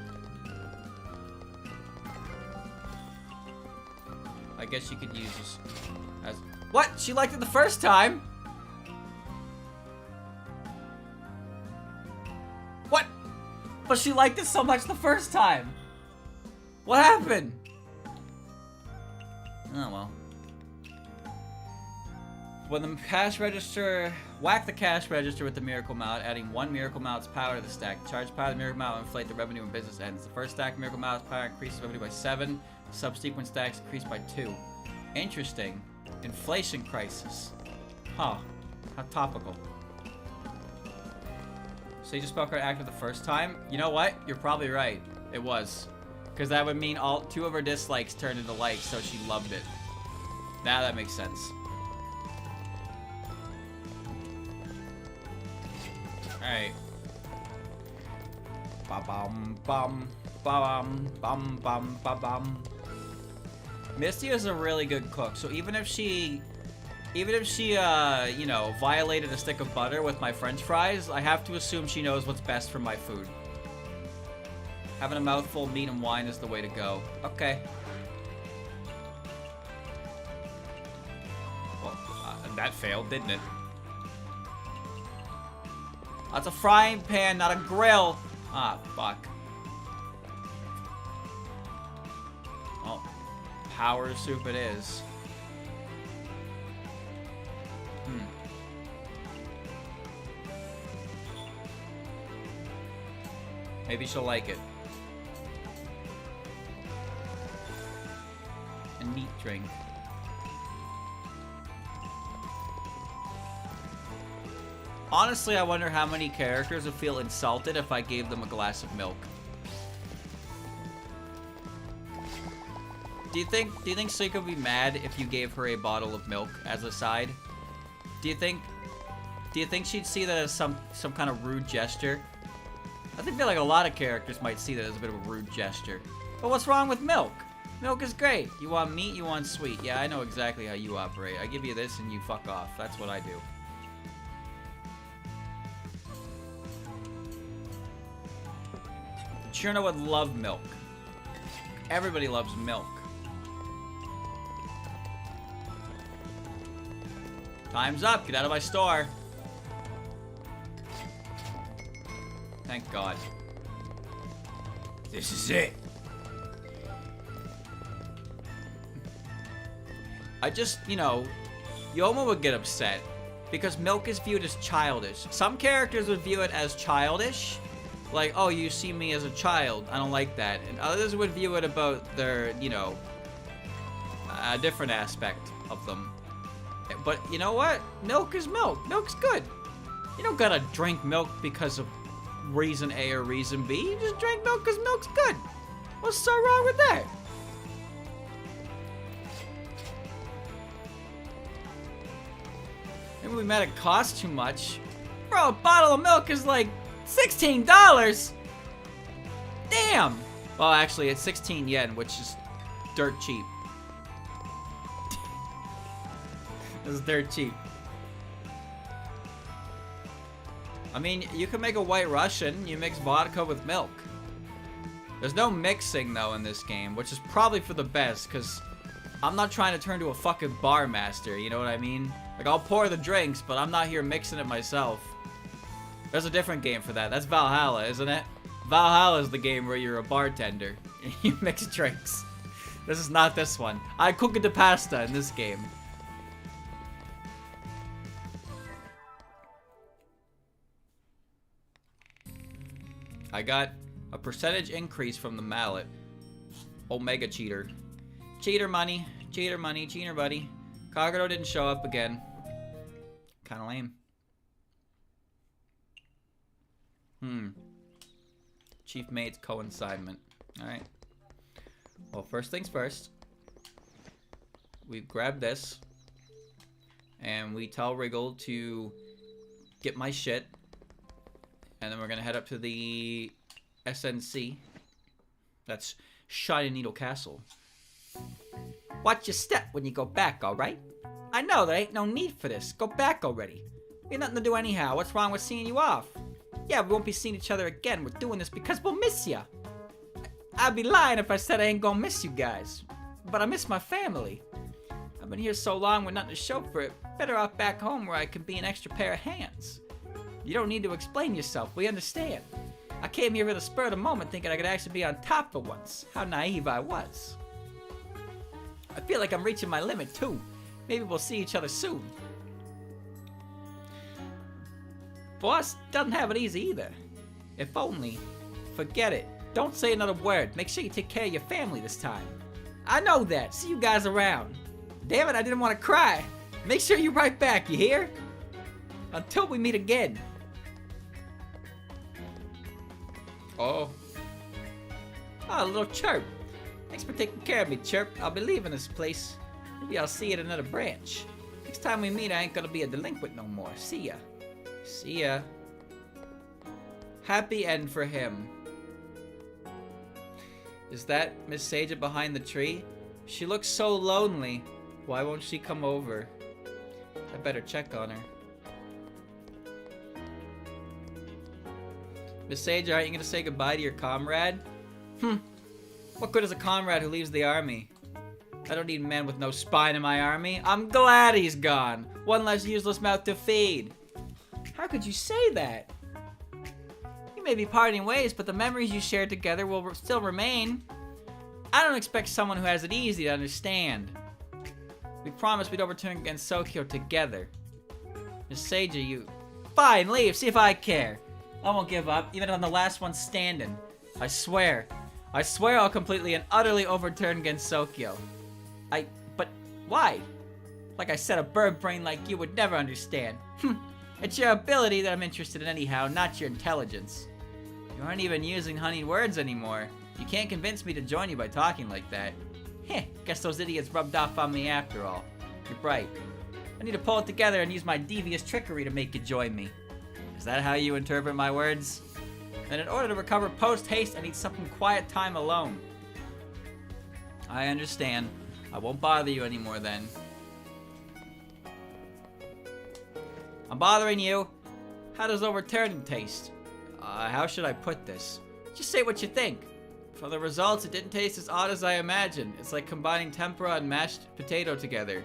I guess you could use this as... What? She liked it the first time? What? But she liked it so much the first time. What happened? Oh well. When the cash register, whack the cash register with the miracle mallet, adding 1 miracle mallet's power to the stack. Charge power of the miracle mallet and inflate the revenue when business ends. The first stack of miracle mallet's power increases revenue by 7. Subsequent stacks increase by 2. Interesting. Inflation crisis. Huh. How topical. So you just spell card active the first time? You know what? You're probably right. It was. Because that would mean all 2 of her dislikes turned into likes, so she loved it. Now that makes sense. Alright. Ba-bum, bum, ba-bum, bum, bum, ba-bum. Mistия is a really good cook, so even if she, you know, violated a stick of butter with my french fries, I have to assume she knows what's best for my food. Having a mouthful of meat and wine is the way to go. Okay. Well, that failed, didn't it? That's a frying pan, not a grill. Ah, fuck. Oh, power soup it is. Maybe she'll like it. A neat drink. Honestly, I wonder how many characters would feel insulted if I gave them a glass of milk. Do you think Suika would be mad if you gave her a bottle of milk as a side? Do you think she'd see that as some kind of rude gesture? I feel like a lot of characters might see that as a bit of a rude gesture. But what's wrong with milk? Milk is great. You want meat, you want sweet. Yeah, I know exactly how you operate. I give you this and you fuck off. That's what I do. Cherno would love milk. Everybody loves milk. Time's up. Get out of my store. Thank God. This is it. I just, you know, Yoma would get upset because milk is viewed as childish. Some characters would view it as childish. Like, oh, you see me as a child. I don't like that. And others would view it about their, you know, a different aspect of them. But you know what? Milk is milk. Milk's good. You don't gotta drink milk because of reason A or reason B. You just drink milk because milk's good. What's so wrong with that? Maybe we meant it cost too much. Bro, a bottle of milk is like $16! Damn! Well, actually, it's 16 yen, which is dirt cheap. This is dirt cheap. I mean, you can make a white Russian. You mix vodka with milk. There's no mixing, though, in this game, which is probably for the best, because I'm not trying to turn to a fucking bar master, you know what I mean? Like, I'll pour the drinks, but I'm not here mixing it myself. There's a different game for that. That's Valhalla, isn't it? Valhalla is the game where you're a bartender. You mix drinks. This is not this one. I cook the pasta in this game. I got a percentage increase from the mallet. Omega cheater. Cheater money. Cheater money. Cheater buddy. Kagero didn't show up again. Kinda lame. Chief mate's coincitement. Alright. Well, first things first. We grab this. And we tell Wriggle to get my shit. And then we're gonna head up to the SNC. That's Shiny Needle Castle. Watch your step when you go back, alright? I know there ain't no need for this. Go back already. We ain't nothing to do anyhow. What's wrong with seeing you off? Yeah, we won't be seeing each other again. We're doing this because we'll miss ya. I'd be lying if I said I ain't gonna miss you guys. But I miss my family. I've been here so long with nothing to show for it. Better off back home where I can be an extra pair of hands. You don't need to explain yourself. We understand. I came here for the spur of the moment thinking I could actually be on top for once. How naive I was. I feel like I'm reaching my limit too. Maybe we'll see each other soon. Boss doesn't have it easy either. If only. Forget it. Don't say another word. Make sure you take care of your family this time. I know that. See you guys around. Damn it, I didn't want to cry. Make sure you write back, you hear? Until we meet again. Oh, a little chirp. Thanks for taking care of me, Chirp. I'll be leaving this place. Maybe I'll see you at another branch. Next time we meet, I ain't gonna be a delinquent no more. See ya. See ya. Happy end for him. Is that Miss Saja behind the tree? She looks so lonely. Why won't she come over? I better check on her. Miss Sage, aren't you gonna say goodbye to your comrade? What good is a comrade who leaves the army? I don't need men with no spine in my army. I'm glad he's gone. One less useless mouth to feed. How could you say that? You may be parting ways, but the memories you shared together will still remain. I don't expect someone who has it easy to understand. We promised we'd overturn against Sokyo together. Miss Sage, you... Fine, leave, see if I care. I won't give up, even if I'm the last one standing. I swear. I swear I'll completely and utterly overturn against Sokyo. But why? Like I said, a bird brain like you would never understand. It's your ability that I'm interested in anyhow, not your intelligence. You aren't even using honeyed words anymore. You can't convince me to join you by talking like that. Guess those idiots rubbed off on me after all. You're right. I need to pull it together and use my devious trickery to make you join me. Is that how you interpret my words? Then in order to recover post-haste, I need some quiet time alone. I understand. I won't bother you anymore then. I'm bothering you. How does overturning taste? How should I put this? Just say what you think. For the results, it didn't taste as odd as I imagined. It's like combining tempura and mashed potato together.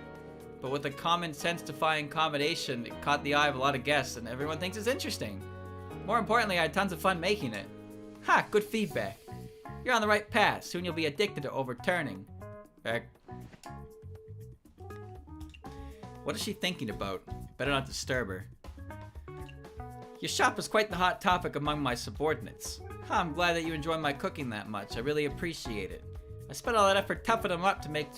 But with a common sense-defying combination, it caught the eye of a lot of guests, and everyone thinks it's interesting. More importantly, I had tons of fun making it. Ha! Good feedback. You're on the right path. Soon you'll be addicted to overturning. What is she thinking about? Better not disturb her. Your shop is quite the hot topic among my subordinates. I'm glad that you enjoy my cooking that much. I really appreciate it. I spent all that effort toughing them up to make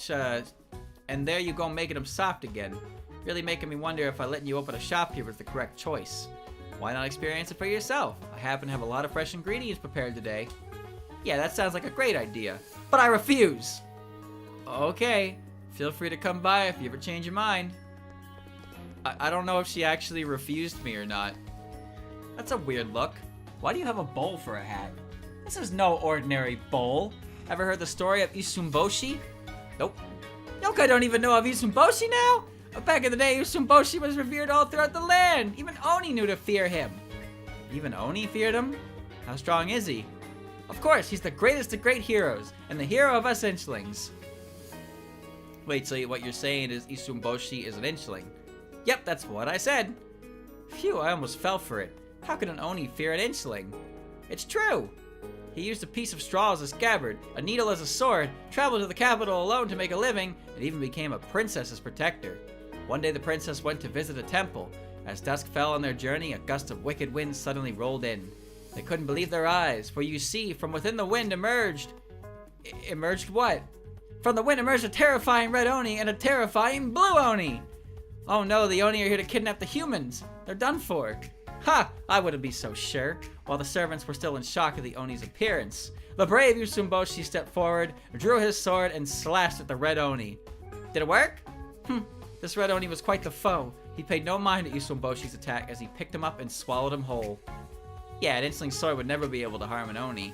and there you go making them soft again. Really making me wonder if letting you open a shop here was the correct choice. Why not experience it for yourself? I happen to have a lot of fresh ingredients prepared today. Yeah, that sounds like a great idea. But I refuse! Okay, feel free to come by if you ever change your mind. I don't know if she actually refused me or not. That's a weird look. Why do you have a bowl for a hat? This is no ordinary bowl. Ever heard the story of Isumboshi? Nope. Yokai don't even know of Isumboshi now? Back in the day, Isumboshi was revered all throughout the land. Even Oni knew to fear him. Even Oni feared him? How strong is he? Of course, he's the greatest of great heroes, and the hero of us inchlings. Wait, so what you're saying is Isumboshi is an inchling? Yep, that's what I said. Phew, I almost fell for it. How could an Oni fear an inchling? It's true. He used a piece of straw as a scabbard, a needle as a sword, traveled to the capital alone to make a living, and even became a princess's protector. One day the princess went to visit a temple. As dusk fell on their journey, a gust of wicked wind suddenly rolled in. They couldn't believe their eyes, for you see, from within the wind emerged... Emerged what? From the wind emerged a terrifying red Oni and a terrifying blue Oni! Oh no, the Oni are here to kidnap the humans! They're done for. Ha! I wouldn't be so sure. While the servants were still in shock at the Oni's appearance, the brave Usumboshi stepped forward, drew his sword, and slashed at the red Oni. Did it work? This red Oni was quite the foe. He paid no mind to Usumboshi's attack as he picked him up and swallowed him whole. Yeah, an inchling sword would never be able to harm an Oni.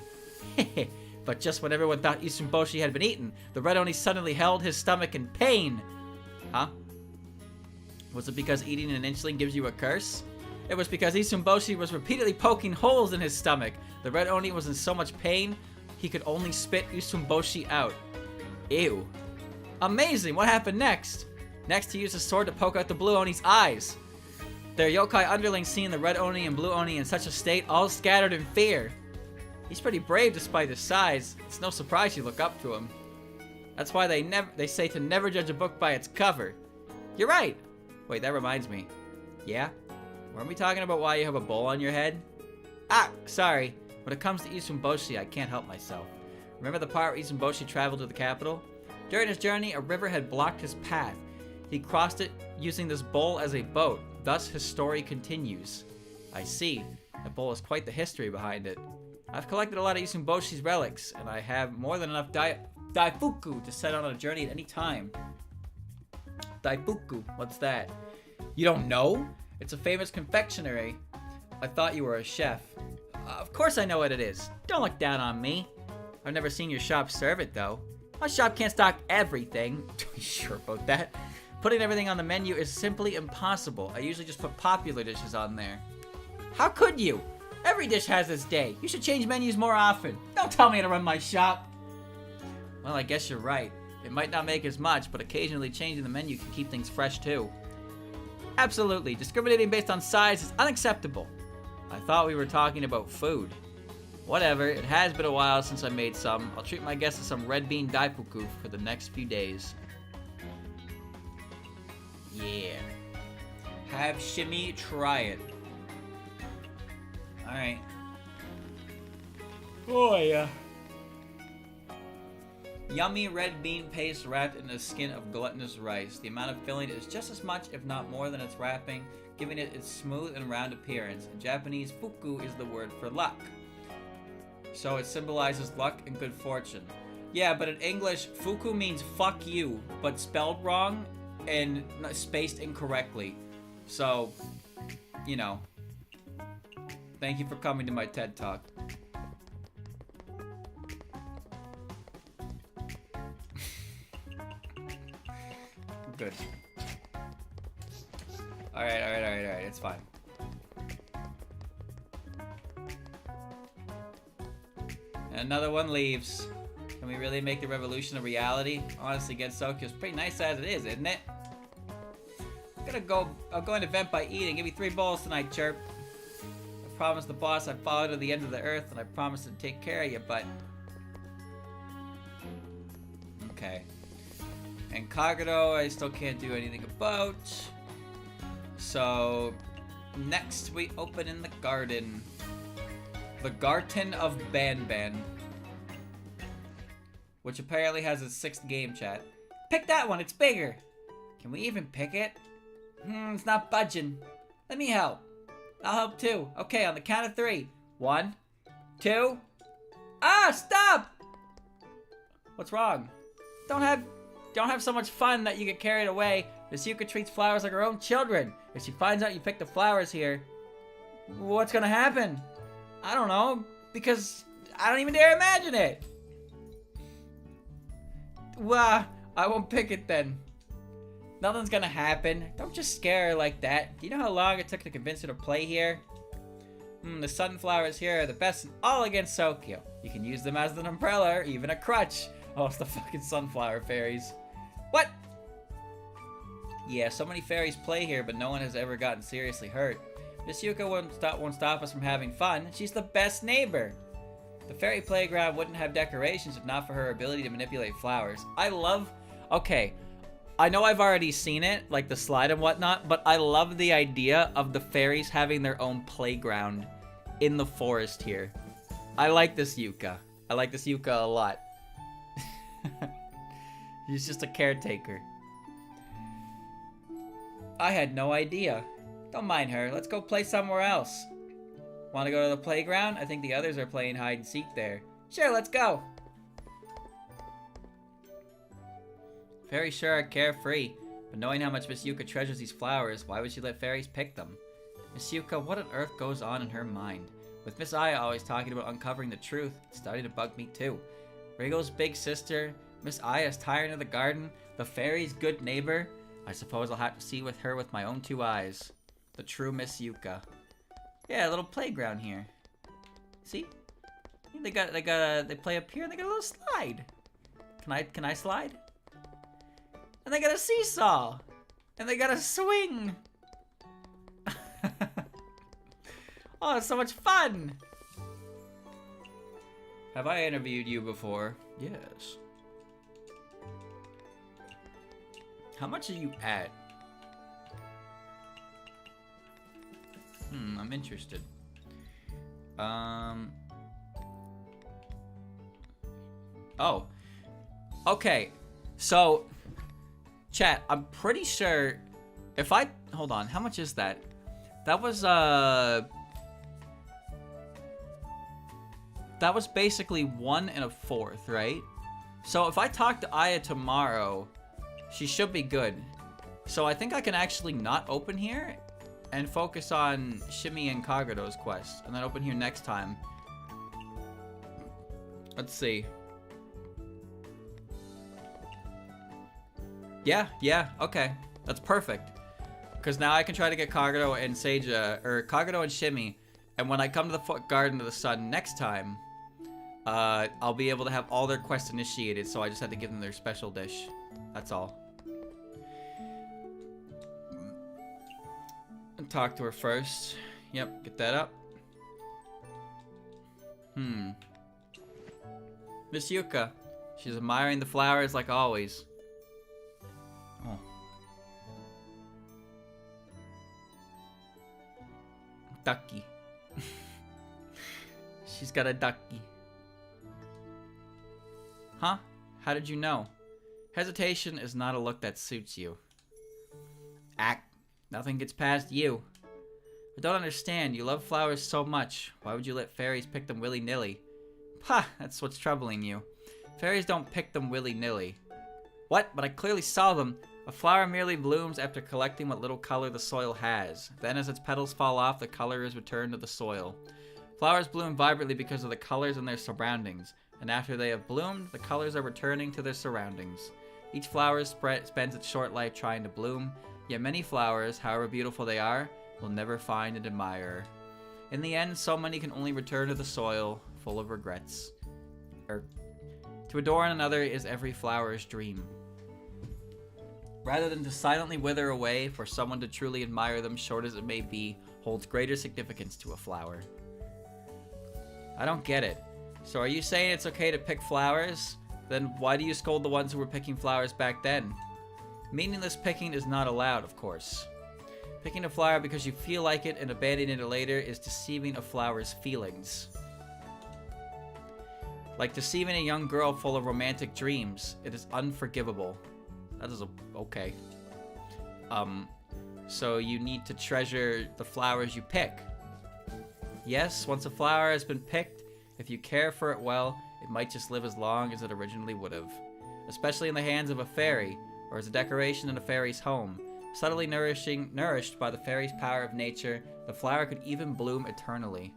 But just when everyone thought Usumboshi had been eaten, the red Oni suddenly held his stomach in pain. Huh? Was it because eating an inchling gives you a curse? It was because Isumboshi was repeatedly poking holes in his stomach. The red Oni was in so much pain, he could only spit Isumboshi out. Ew. Amazing! What happened next? Next, he used his sword to poke out the blue Oni's eyes. Their yokai underlings seeing the red Oni and blue Oni in such a state, all scattered in fear. He's pretty brave despite his size. It's no surprise you look up to him. That's why they say to never judge a book by its cover. You're right! Wait, that reminds me. Yeah? Weren't we talking about why you have a bowl on your head? Ah, sorry. When it comes to Isumboshi, I can't help myself. Remember the part where Isumboshi traveled to the capital? During his journey, a river had blocked his path. He crossed it using this bowl as a boat. Thus, his story continues. I see. That bowl has quite the history behind it. I've collected a lot of Isumboshi's relics, and I have more than enough daifuku to set out on a journey at any time. Daifuku, what's that? You don't know? It's a famous confectionery. I thought you were a chef. Of course I know what it is. Don't look down on me. I've never seen your shop serve it, though. My shop can't stock everything. Are you sure about that? Putting everything on the menu is simply impossible. I usually just put popular dishes on there. How could you? Every dish has its day. You should change menus more often. Don't tell me how to run my shop. Well, I guess you're right. It might not make as much, but occasionally changing the menu can keep things fresh too. Absolutely. Discriminating based on size is unacceptable. I thought we were talking about food. Whatever, it has been a while since I made some. I'll treat my guests to some red bean daifuku for the next few days. Yeah. Have Shimmy try it. Alright. Oh, yeah. Yummy red bean paste wrapped in a skin of glutinous rice. The amount of filling is just as much, if not more, than its wrapping, giving it its smooth and round appearance. In Japanese, fuku is the word for luck. So it symbolizes luck and good fortune. Yeah, but in English, fuku means fuck you, but spelled wrong and spaced incorrectly. So, you know. Thank you for coming to my TED Talk. Good. Alright, it's fine. And another one leaves. Can we really make the revolution a reality? Honestly, Gensokyo is pretty nice as it is, isn't it? I'll go an event by eating. Give me 3 bowls tonight, Chirp. I promised the boss I'd follow to the end of the earth, and I promised to take care of you, but... Okay. And Kagero, I still can't do anything about. So, next we open in the garden. The Garden of Banban. Which apparently has its 6th game chat. Pick that one, it's bigger! Can we even pick it? It's not budging. Let me help. I'll help too. Okay, on the count of 3. 1, 2... Ah, stop! What's wrong? Don't have so much fun that you get carried away. Miss Yuka treats flowers like her own children. If she finds out you picked the flowers here, what's gonna happen? I don't know, because I don't even dare imagine it. Well, I won't pick it then. Nothing's gonna happen. Don't just scare her like that. Do you know how long it took to convince her to play here? The sunflowers here are the best in all against Sokyo. You can use them as an umbrella or even a crutch. Oh, it's the fucking sunflower fairies. What? Yeah, so many fairies play here, but no one has ever gotten seriously hurt. Miss Yuka won't stop us from having fun. She's the best neighbor. The fairy playground wouldn't have decorations if not for her ability to manipulate flowers. Okay, I know I've already seen it, like the slide and whatnot, but I love the idea of the fairies having their own playground in the forest here. I like this Yuka. I like this Yuka a lot. He's just a caretaker. I had no idea. Don't mind her. Let's go play somewhere else. Want to go to the playground? I think the others are playing hide and seek there. Sure, let's go. Fairies sure are carefree, but knowing how much Miss Yuka treasures these flowers, why would she let fairies pick them? Miss Yuka, what on earth goes on in her mind? With Miss Aya always talking about uncovering the truth, it's starting to bug me too. Rigo's big sister, Miss Aya's tyrant of the garden, the fairies' good neighbor. I suppose I'll have to see with her with my own 2 eyes. The true Miss Yuka. Yeah, a little playground here. See? They play up here and they got a little slide. Can I slide? And they got a seesaw. And they got a swing. Oh, it's so much fun. Have I interviewed you before? Yes. How much are you at? I'm interested. Oh. Okay. So, chat, I'm pretty sure if I... Hold on. How much is that? That was basically 1 1/4, right? So if I talk to Aya tomorrow, she should be good. So I think I can actually not open here and focus on Shimmy and Kagura's quest, and then open here next time. Let's see. Yeah, okay. That's perfect. Because now I can try to get Kagura and Seija, or Kagura and Shimmy, and when I come to the Garden of the Sun next time, I'll be able to have all their quests initiated, so I just had to give them their special dish. That's all. And talk to her first. Yep, get that up. Miss Yuka. She's admiring the flowers like always. Oh. Ducky. She's got a ducky. Huh? How did you know? Hesitation is not a look that suits you. Act. Nothing gets past you. I don't understand. You love flowers so much. Why would you let fairies pick them willy-nilly? Ha! That's what's troubling you. Fairies don't pick them willy-nilly. What? But I clearly saw them. A flower merely blooms after collecting what little color the soil has. Then as its petals fall off, the color is returned to the soil. Flowers bloom vibrantly because of the colors in their surroundings. And after they have bloomed, the colors are returning to their surroundings. Each flower spends its short life trying to bloom. Yet many flowers, however beautiful they are, will never find an admirer. In the end, so many can only return to the soil, full of regrets. To adorn another is every flower's dream. Rather than to silently wither away, for someone to truly admire them, short as it may be, holds greater significance to a flower. I don't get it. So are you saying it's okay to pick flowers? Then why do you scold the ones who were picking flowers back then? Meaningless picking is not allowed, of course. Picking a flower because you feel like it and abandoning it later is deceiving a flower's feelings. Like deceiving a young girl full of romantic dreams. It is unforgivable. That is okay. So you need to treasure the flowers you pick. Yes, once a flower has been picked, if you care for it well, it might just live as long as it originally would have. Especially in the hands of a fairy, or as a decoration in a fairy's home. Subtly nourished by the fairy's power of nature, the flower could even bloom eternally.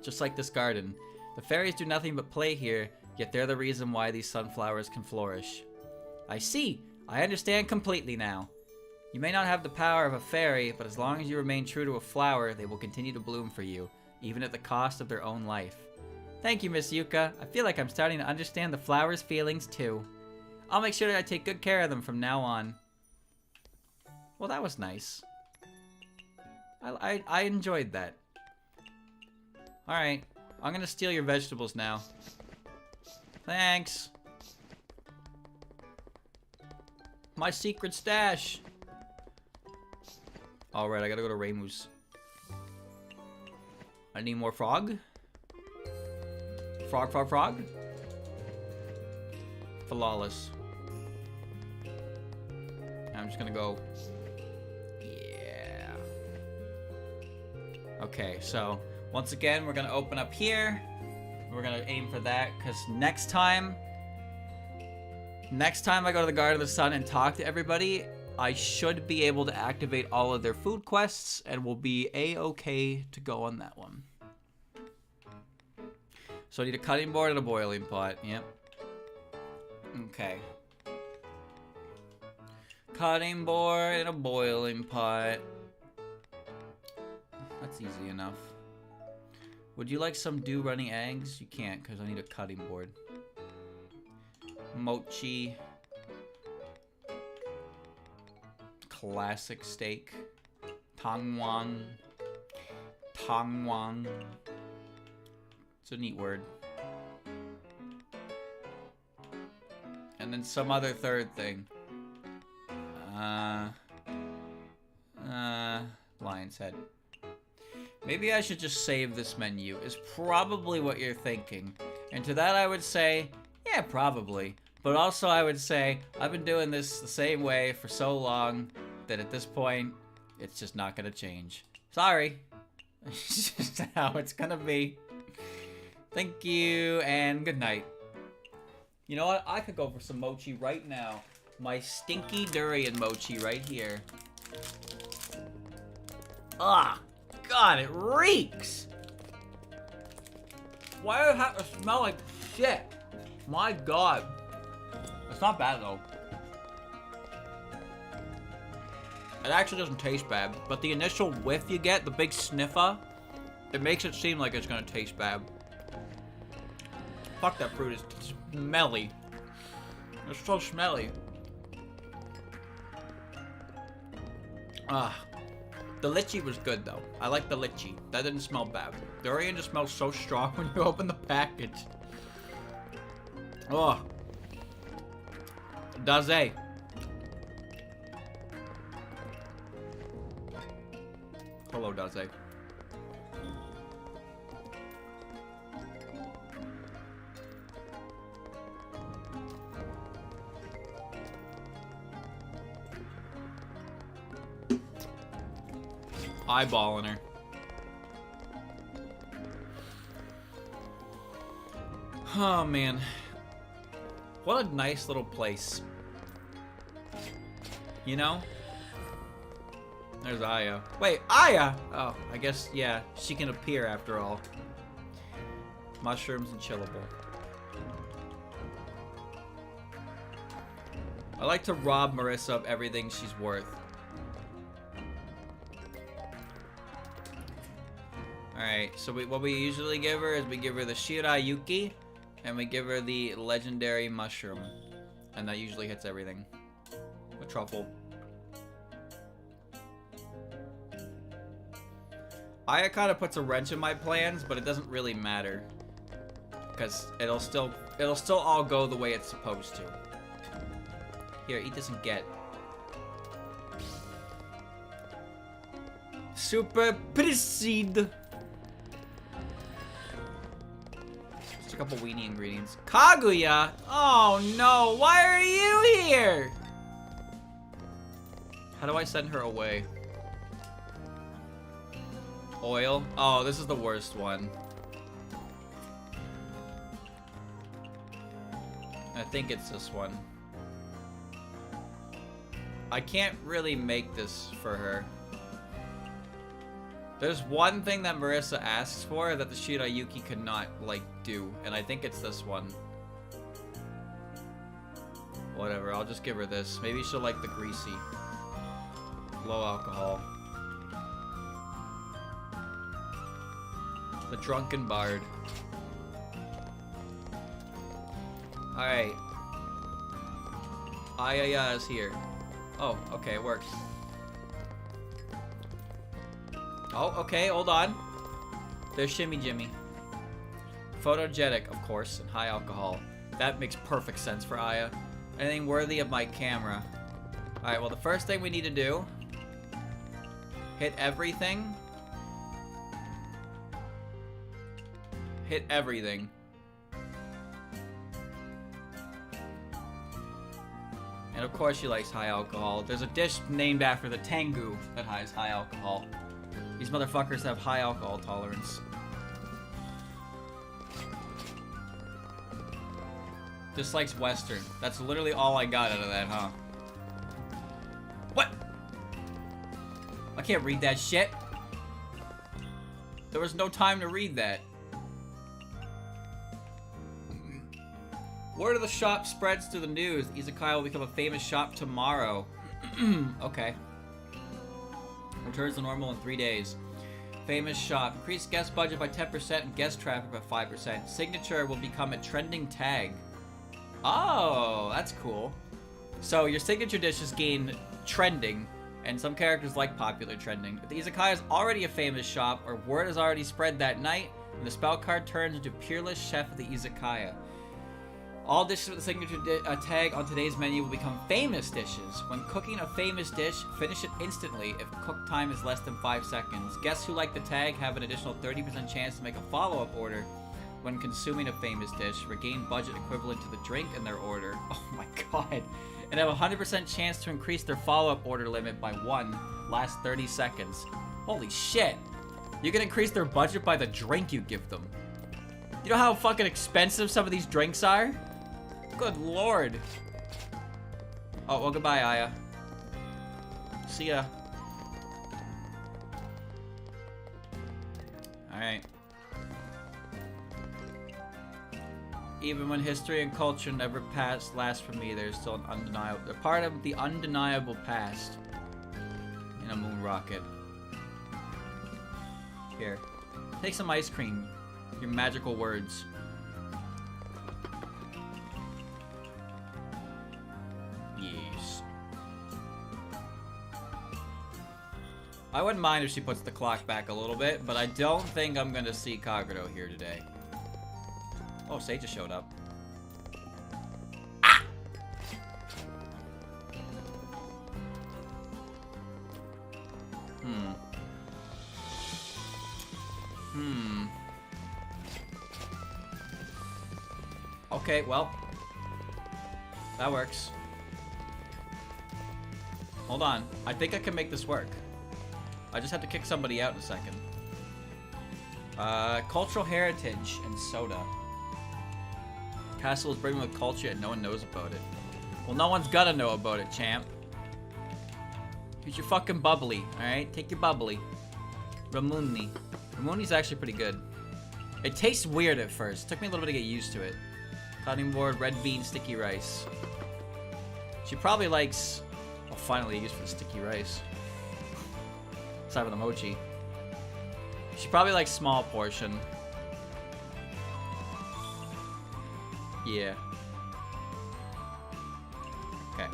Just like this garden. The fairies do nothing but play here, yet they're the reason why these sunflowers can flourish. I see! I understand completely now. You may not have the power of a fairy, but as long as you remain true to a flower, they will continue to bloom for you, even at the cost of their own life. Thank you, Miss Yuka. I feel like I'm starting to understand the flower's feelings too. I'll make sure that I take good care of them from now on. Well, that was nice. I enjoyed that. Alright, I'm gonna steal your vegetables now. Thanks. My secret stash. Alright, I gotta go to Raymu's. I need more frog. Frog. Flawless. I'm just gonna go. Yeah. Okay, so once again, we're gonna open up here. We're gonna aim for that, because next time I go to the Garden of the Sun and talk to everybody, I should be able to activate all of their food quests, and we'll be a-okay to go on that one. So I need a cutting board and a boiling pot. Yep. Okay. Cutting board and a boiling pot. That's easy enough. Would you like some dew running eggs? You can't, because I need a cutting board. Mochi. Classic steak. Tangwang. Tangwang. It's a neat word. And then some other third thing. Lion's head. Maybe I should just save this menu, is probably what you're thinking. And to that I would say, yeah, probably. But also I would say, I've been doing this the same way for so long that at this point, it's just not gonna change. Sorry. It's just how it's gonna be. Thank you, and good night. You know what? I could go for some mochi right now. My stinky durian mochi right here. Ah, God, it reeks! Why does it have to smell like shit? My God. It's not bad, though. It actually doesn't taste bad, but the initial whiff you get, the big sniffer, it makes it seem like it's gonna taste bad. Fuck, that fruit is smelly. It's so smelly. Ah. The lychee was good, though. I like the lychee. That didn't smell bad. Durian just smells so strong when you open the package. Oh. Daze. Hello, Daze. Eyeballing her. Oh, man. What a nice little place. You know? There's Aya. Wait, Aya! Oh, I guess, yeah, she can appear after all. Mushrooms and chillable. I like to rob Marissa of everything she's worth. Alright, so what we usually give her is we give her the Shirayuki, and we give her the legendary mushroom. And that usually hits everything. The truffle. Aya kind of puts a wrench in my plans, but it doesn't really matter. Because it'll still all go the way it's supposed to. Here, eat this and get. Super proceed. Just a couple weenie ingredients. Kaguya? Oh no, why are you here? How do I send her away? Oil? Oh, this is the worst one. I think it's this one. I can't really make this for her. There's one thing that Marissa asks for that the Shirayuki could not, like, do. And I think it's this one. Whatever, I'll just give her this. Maybe she'll like the greasy. Low alcohol. The Drunken Bard. Alright. Aya is here. Oh, okay, it works. Oh, okay, hold on. There's Shimmy Jimmy. Photogenic, of course, and high alcohol. That makes perfect sense for Aya. Anything worthy of my camera. Alright, well, the first thing we need to do... hit everything. Hit everything. And of course she likes high alcohol. There's a dish named after the Tengu that has high alcohol. These motherfuckers have high alcohol tolerance. Dislikes Western. That's literally all I got out of that, huh? What? I can't read that shit. There was no time to read that. Word of the shop spreads to the news. Izakaya will become a famous shop tomorrow. Okay. Returns to normal in 3 days. Famous shop. Increase guest budget by 10% and guest traffic by 5%. Signature will become a trending tag. Oh, that's cool. So your signature dishes gain trending, and some characters like popular trending. But the Izakaya is already a famous shop, or word has already spread that night, and the spell card turns into peerless chef of the Izakaya. All dishes with the signature tag on today's menu will become famous dishes. When cooking a famous dish, finish it instantly if cook time is less than 5 seconds. Guests who like the tag have an additional 30% chance to make a follow-up order. When consuming a famous dish, regain budget equivalent to the drink in their order. Oh my god. And have a 100% chance to increase their follow-up order limit by 1 last 30 seconds. Holy shit. You can increase their budget by the drink you give them. You know how fucking expensive some of these drinks are? Good lord. Oh, well, goodbye, Aya. See ya. Alright. Even when history and culture never last for me, there's still an undeniable... They're part of the undeniable past. In a moon rocket. Here. Take some ice cream. Your magical words. Yes. I wouldn't mind if she puts the clock back a little bit, but I don't think I'm gonna see Kagero here today. Oh, Sage just showed up. Ah! Okay, well. That works. Hold on. I think I can make this work. I just have to kick somebody out in a second. Cultural heritage and soda. Castle is brimming with culture and no one knows about it. Well, no one's gonna know about it, champ. Here's your fucking bubbly, alright? Take your bubbly. Ramuni. Ramuni's actually pretty good. It tastes weird at first. Took me a little bit to get used to it. Cutting board, red bean, sticky rice. She probably likes... Oh, finally used for the sticky rice. Aside from the mochi. She probably likes small portion. Yeah. Okay.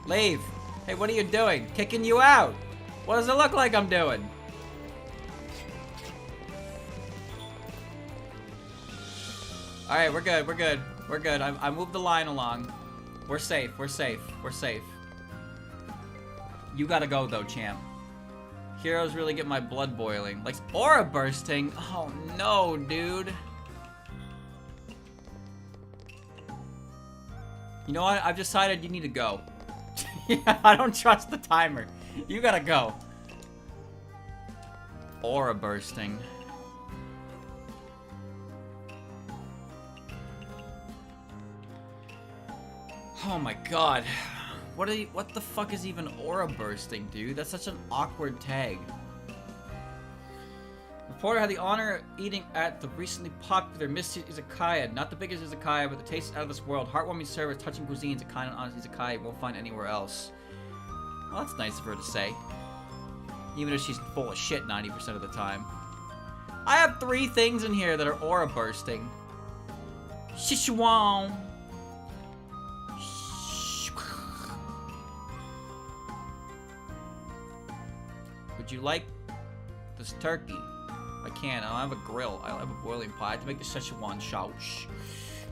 Leave! Hey, what are you doing? Kicking you out! What does it look like I'm doing? Alright, we're good, we're good. We're good. I moved the line along. We're safe, we're safe, we're safe. You gotta go though, champ. Heroes really get my blood boiling. Like aura bursting. Oh no, dude. You know what? I've decided you need to go. I don't trust the timer. You gotta go. Aura bursting. Oh my god. What the fuck is even aura bursting, dude? That's such an awkward tag. Reporter had the honor of eating at the recently popular Mistия Izakaya. Not the biggest izakaya, but the taste out of this world. Heartwarming service, touching cuisines, a kind and honest izakaya you won't find anywhere else. Well, that's nice of her to say. Even if she's full of shit 90% of the time. I have 3 things in here that are aura bursting. Shishuan. Would you like this turkey? I can't. I don't have a grill. I don't have a boiling pot. I have to make the Szechuan sauce.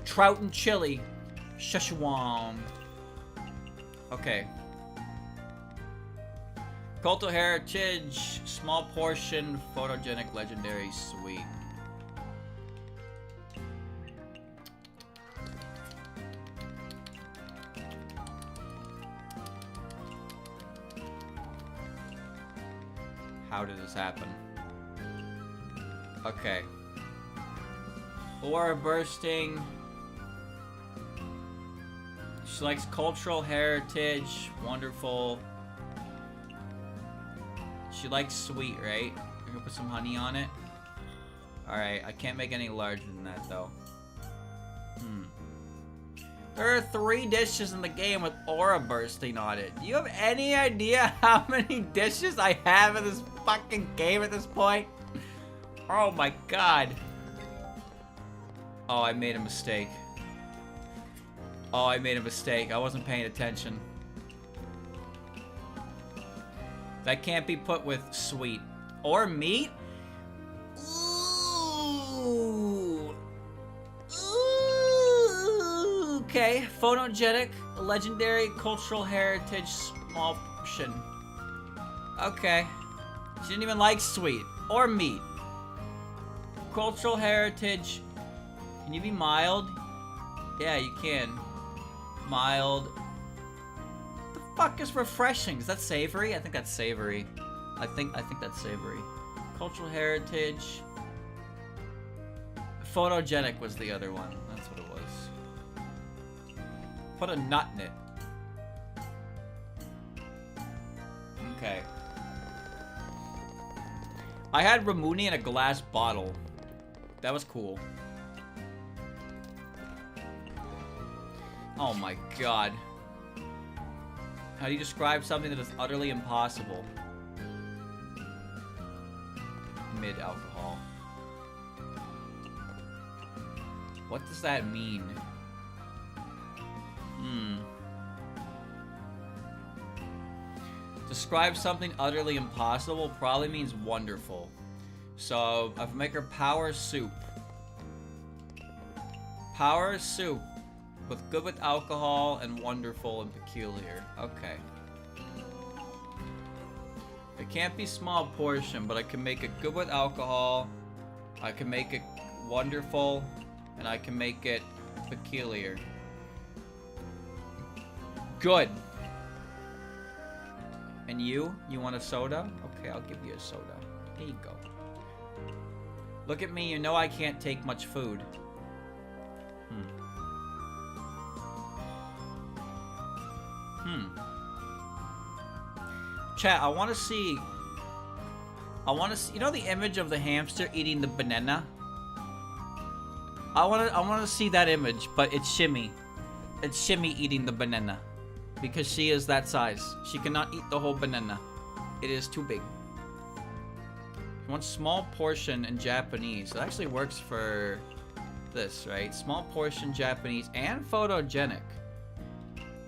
Trout and chili. Szechuan. Okay. Cultural heritage. Small portion. Photogenic. Legendary. Sweet. How did this happen? Okay. Aura bursting. She likes cultural heritage. Wonderful. She likes sweet, right? We're gonna put some honey on it. Alright, I can't make any larger than that, though. There are 3 dishes in the game with aura bursting on it. Do you have any idea how many dishes I have in this fucking game at this point? Oh my god. Oh, I made a mistake. Oh, I made a mistake. I wasn't paying attention. That can't be put with sweet. Or meat? Ooh. Ooh. Okay, photogenic, legendary, cultural heritage, small portion. Okay. She didn't even like sweet. Or meat. Cultural heritage. Can you be mild? Yeah, you can. Mild. What the fuck is refreshing? Is that savory? I think that's savory. I think that's savory. Cultural heritage. Photogenic was the other one. That's what it was. Put a nut in it. Okay. I had Ramuni in a glass bottle. That was cool. Oh my god. How do you describe something that is utterly impossible? Mid-alcohol. What does that mean? Describe something utterly impossible probably means wonderful. So, if I make her power soup. Power soup. With good with alcohol and wonderful and peculiar. Okay. It can't be small portion, but I can make it good with alcohol. I can make it wonderful. And I can make it peculiar. Good. And you? You want a soda? Okay, I'll give you a soda. Here you go. Look at me, you know I can't take much food. Chat, I want to see, you know the image of the hamster eating the banana? I want to see that image, but it's Shimmy. It's Shimmy eating the banana. Because she is that size. She cannot eat the whole banana. It is too big. One small portion in Japanese. It actually works for this, right? Small portion Japanese and photogenic.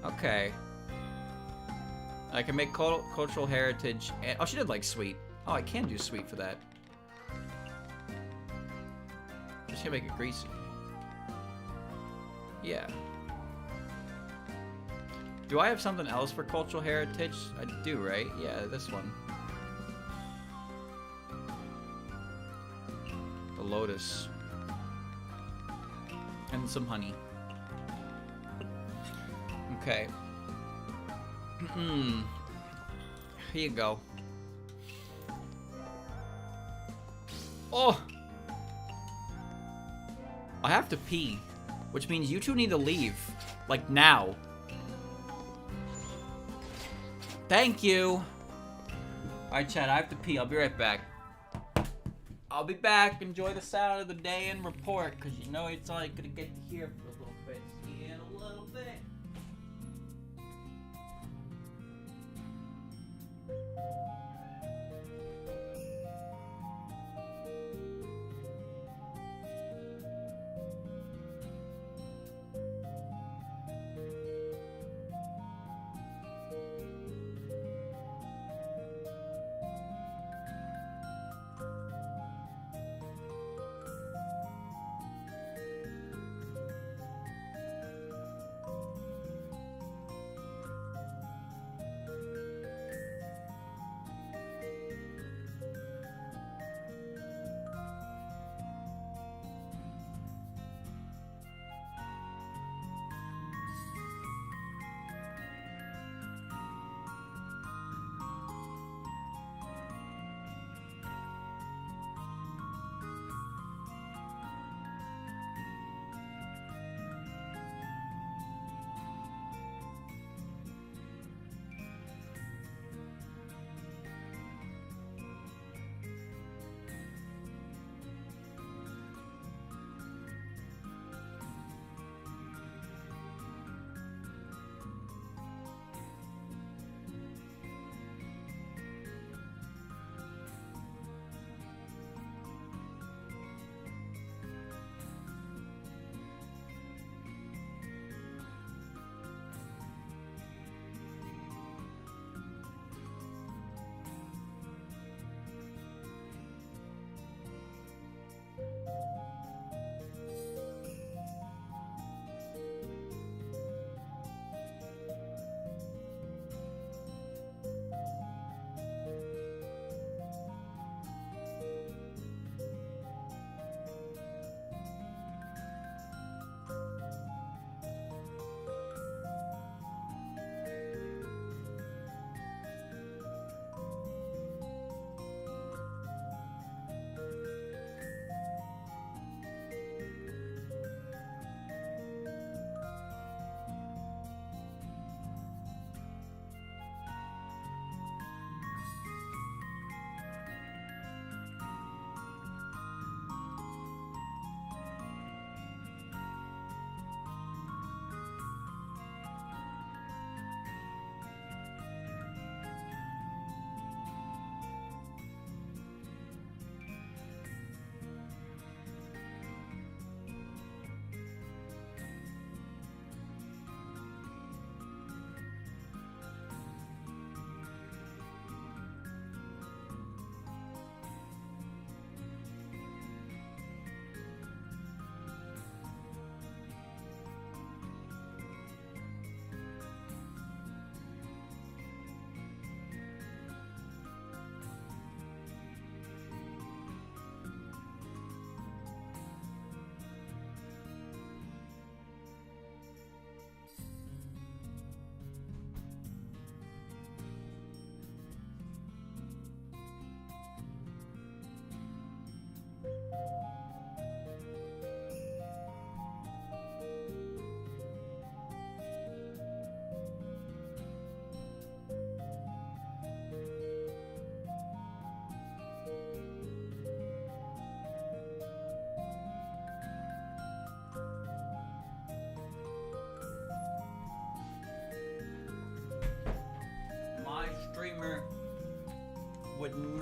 Okay. I can make cultural heritage and... Oh, she did like sweet. Oh, I can do sweet for that. I'm just gonna make it greasy. Yeah. Do I have something else for cultural heritage? I do, right? Yeah, this one. The lotus. And some honey. Okay. Here you go. Oh! I have to pee. Which means you two need to leave. Like, now. Thank you! Alright, chat, I have to pee. I'll be right back. I'll be back. Enjoy the sound of the day and report, because you know it's all you're gonna get to hear for a little bit. See you in a little bit.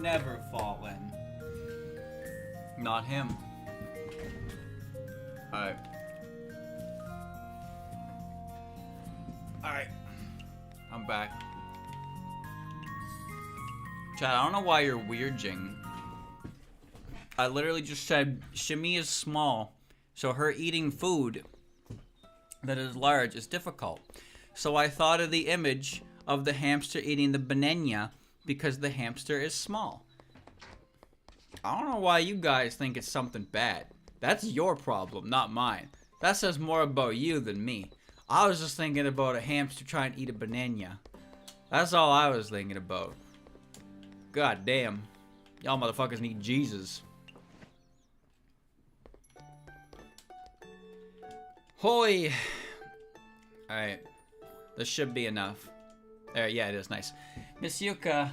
never fall in. Not him. Alright. Alright. I'm back. Chad, I don't know why you're weirding. I literally just said Shimmy is small, so her eating food that is large is difficult. So I thought of the image of the hamster eating the banana because the hamster is small. I don't know why you guys think it's something bad. That's your problem, not mine. That says more about you than me. I was just thinking about a hamster trying to eat a banana. That's all I was thinking about. God damn. Y'all motherfuckers need Jesus. Hoy. Alright. This should be enough. There, yeah, it is. Nice. Miss Yuka,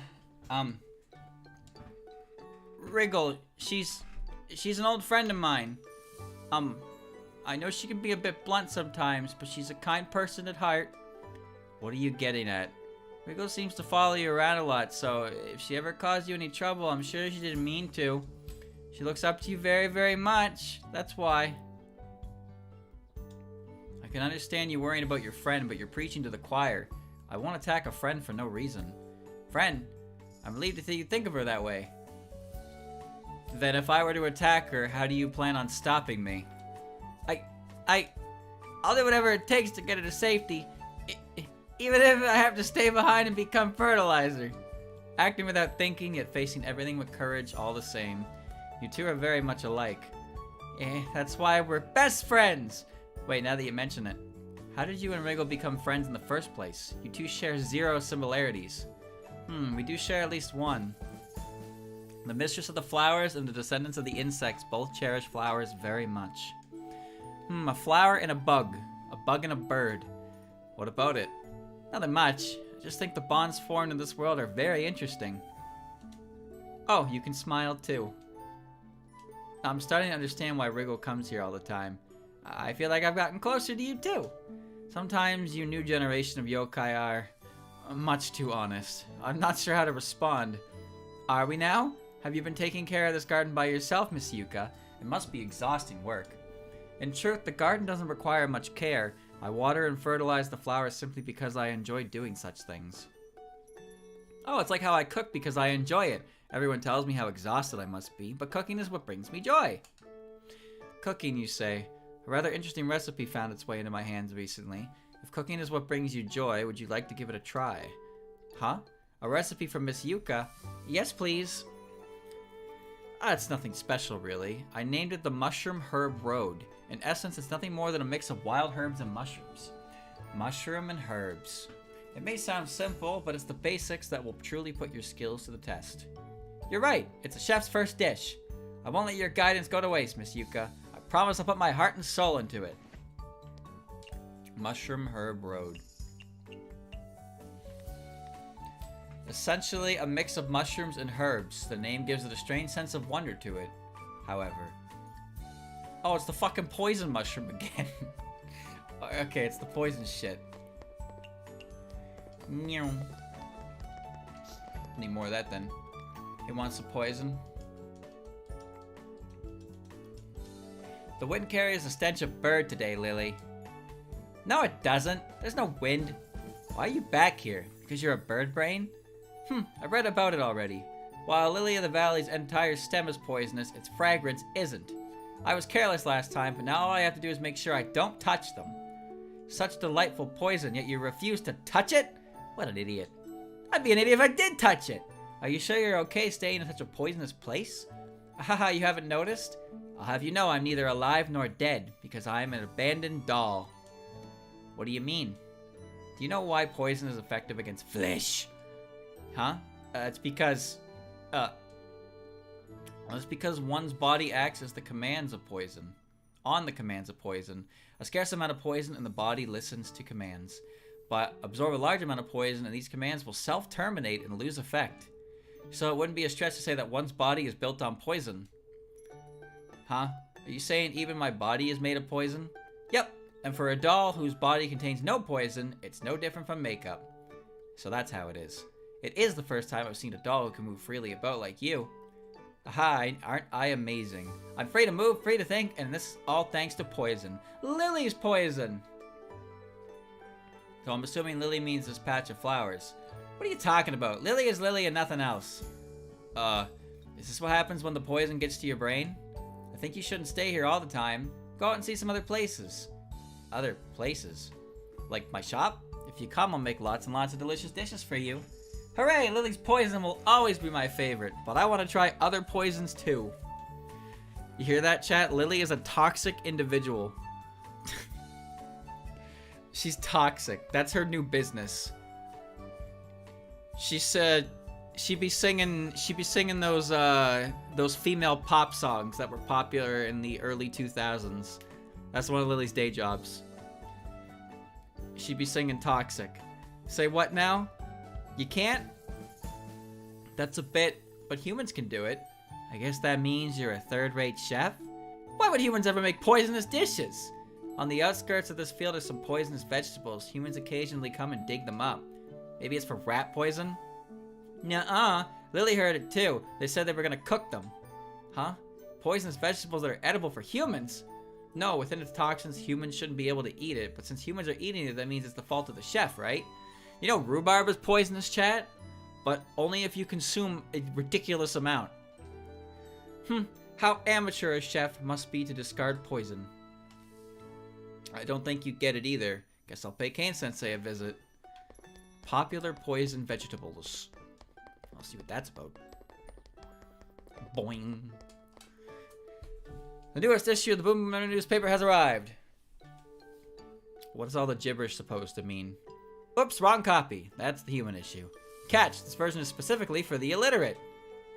Wriggle, she's an old friend of mine. I know she can be a bit blunt sometimes, but she's a kind person at heart. What are you getting at? Wriggle seems to follow you around a lot, so if she ever caused you any trouble, I'm sure she didn't mean to. She looks up to you very, very much. That's why. I can understand you worrying about your friend, but you're preaching to the choir. I won't attack a friend for no reason. Friend, I'm relieved that you think of her that way. Then if I were to attack her, how do you plan on stopping me? I'll do whatever it takes to get her to safety. Even if I have to stay behind and become fertilizer. Acting without thinking, yet facing everything with courage all the same. You two are very much alike. That's why we're best friends! Wait, now that you mention it. How did you and Wriggle become friends in the first place? You two share 0 similarities. We do share at least one. The mistress of the flowers and the descendants of the insects both cherish flowers very much. A flower and a bug. A bug and a bird. What about it? Nothing much. I just think the bonds formed in this world are very interesting. Oh, you can smile too. I'm starting to understand why Wriggle comes here all the time. I feel like I've gotten closer to you too. Sometimes you new generation of yokai are much too honest. I'm not sure how to respond. Are we now? Have you been taking care of this garden by yourself, Miss Yuka? It must be exhausting work. In truth, the garden doesn't require much care. I water and fertilize the flowers simply because I enjoy doing such things. Oh, it's like how I cook because I enjoy it. Everyone tells me how exhausted I must be, but cooking is what brings me joy. Cooking, you say? A rather interesting recipe found its way into my hands recently. If cooking is what brings you joy, would you like to give it a try? Huh? A recipe from Miss Yuka? Yes, please. It's nothing special, really. I named it the Mushroom Herb Road. In essence, it's nothing more than a mix of wild herbs and mushrooms. Mushroom and herbs. It may sound simple, but it's the basics that will truly put your skills to the test. You're right. It's a chef's first dish. I won't let your guidance go to waste, Miss Yuka. I promise I'll put my heart and soul into it. Mushroom Herb Road. Essentially a mix of mushrooms and herbs. The name gives it a strange sense of wonder to it, however. Oh, it's the fucking poison mushroom again. Okay, it's the poison shit. Need more of that then. He wants the poison. The wind carries the stench of bird today, Lily. No, it doesn't. There's no wind. Why are you back here? Because you're a bird brain? I read about it already. While Lily of the Valley's entire stem is poisonous, its fragrance isn't. I was careless last time, but now all I have to do is make sure I don't touch them. Such delightful poison, yet you refuse to touch it? What an idiot. I'd be an idiot if I did touch it. Are you sure you're okay staying in such a poisonous place? Haha, you haven't noticed? I'll have you know I'm neither alive nor dead, because I am an abandoned doll. What do you mean? Do you know why poison is effective against flesh? Huh? It's because one's body acts as the commands of poison. On the commands of poison. A scarce amount of poison and the body listens to commands. But absorb a large amount of poison and these commands will self-terminate and lose effect. So it wouldn't be a stretch to say that one's body is built on poison. Huh? Are you saying even my body is made of poison? Yep. And for a doll whose body contains no poison, it's no different from makeup. So that's how it is. It is the first time I've seen a doll who can move freely about like you. Aha, aren't I amazing? I'm free to move, free to think, and this is all thanks to poison. Lily's poison! So I'm assuming Lily means this patch of flowers. What are you talking about? Lily is Lily and nothing else. Is this what happens when the poison gets to your brain? I think you shouldn't stay here all the time. Go out and see some other places. Other places? Like my shop? If you come, I'll make lots and lots of delicious dishes for you. Hooray! Lily's poison will always be my favorite, but I want to try other poisons too. You hear that, chat? Lily is a toxic individual. She's toxic. That's her new business. She said she'd be singing those female pop songs that were popular in the early 2000s. That's one of Lily's day jobs. She'd be singing Toxic. Say what now? You can't? That's a bit, but humans can do it. I guess that means you're a third-rate chef? Why would humans ever make poisonous dishes? On the outskirts of this field are some poisonous vegetables. Humans occasionally come and dig them up. Maybe it's for rat poison? Nuh-uh. Lily heard it too. They said they were gonna cook them. Huh? Poisonous vegetables that are edible for humans? No, within its toxins, humans shouldn't be able to eat it. But since humans are eating it, that means it's the fault of the chef, right? You know rhubarb is poisonous, chat? But only if you consume a ridiculous amount. How amateur a chef must be to discard poison. I don't think you get it either. Guess I'll pay Kane-sensei a visit. Popular poison vegetables. I'll see what that's about. Boing. The newest issue of the Boom Boom newspaper has arrived. What is all the gibberish supposed to mean? Oops, wrong copy. That's the human issue. Catch, this version is specifically for the illiterate.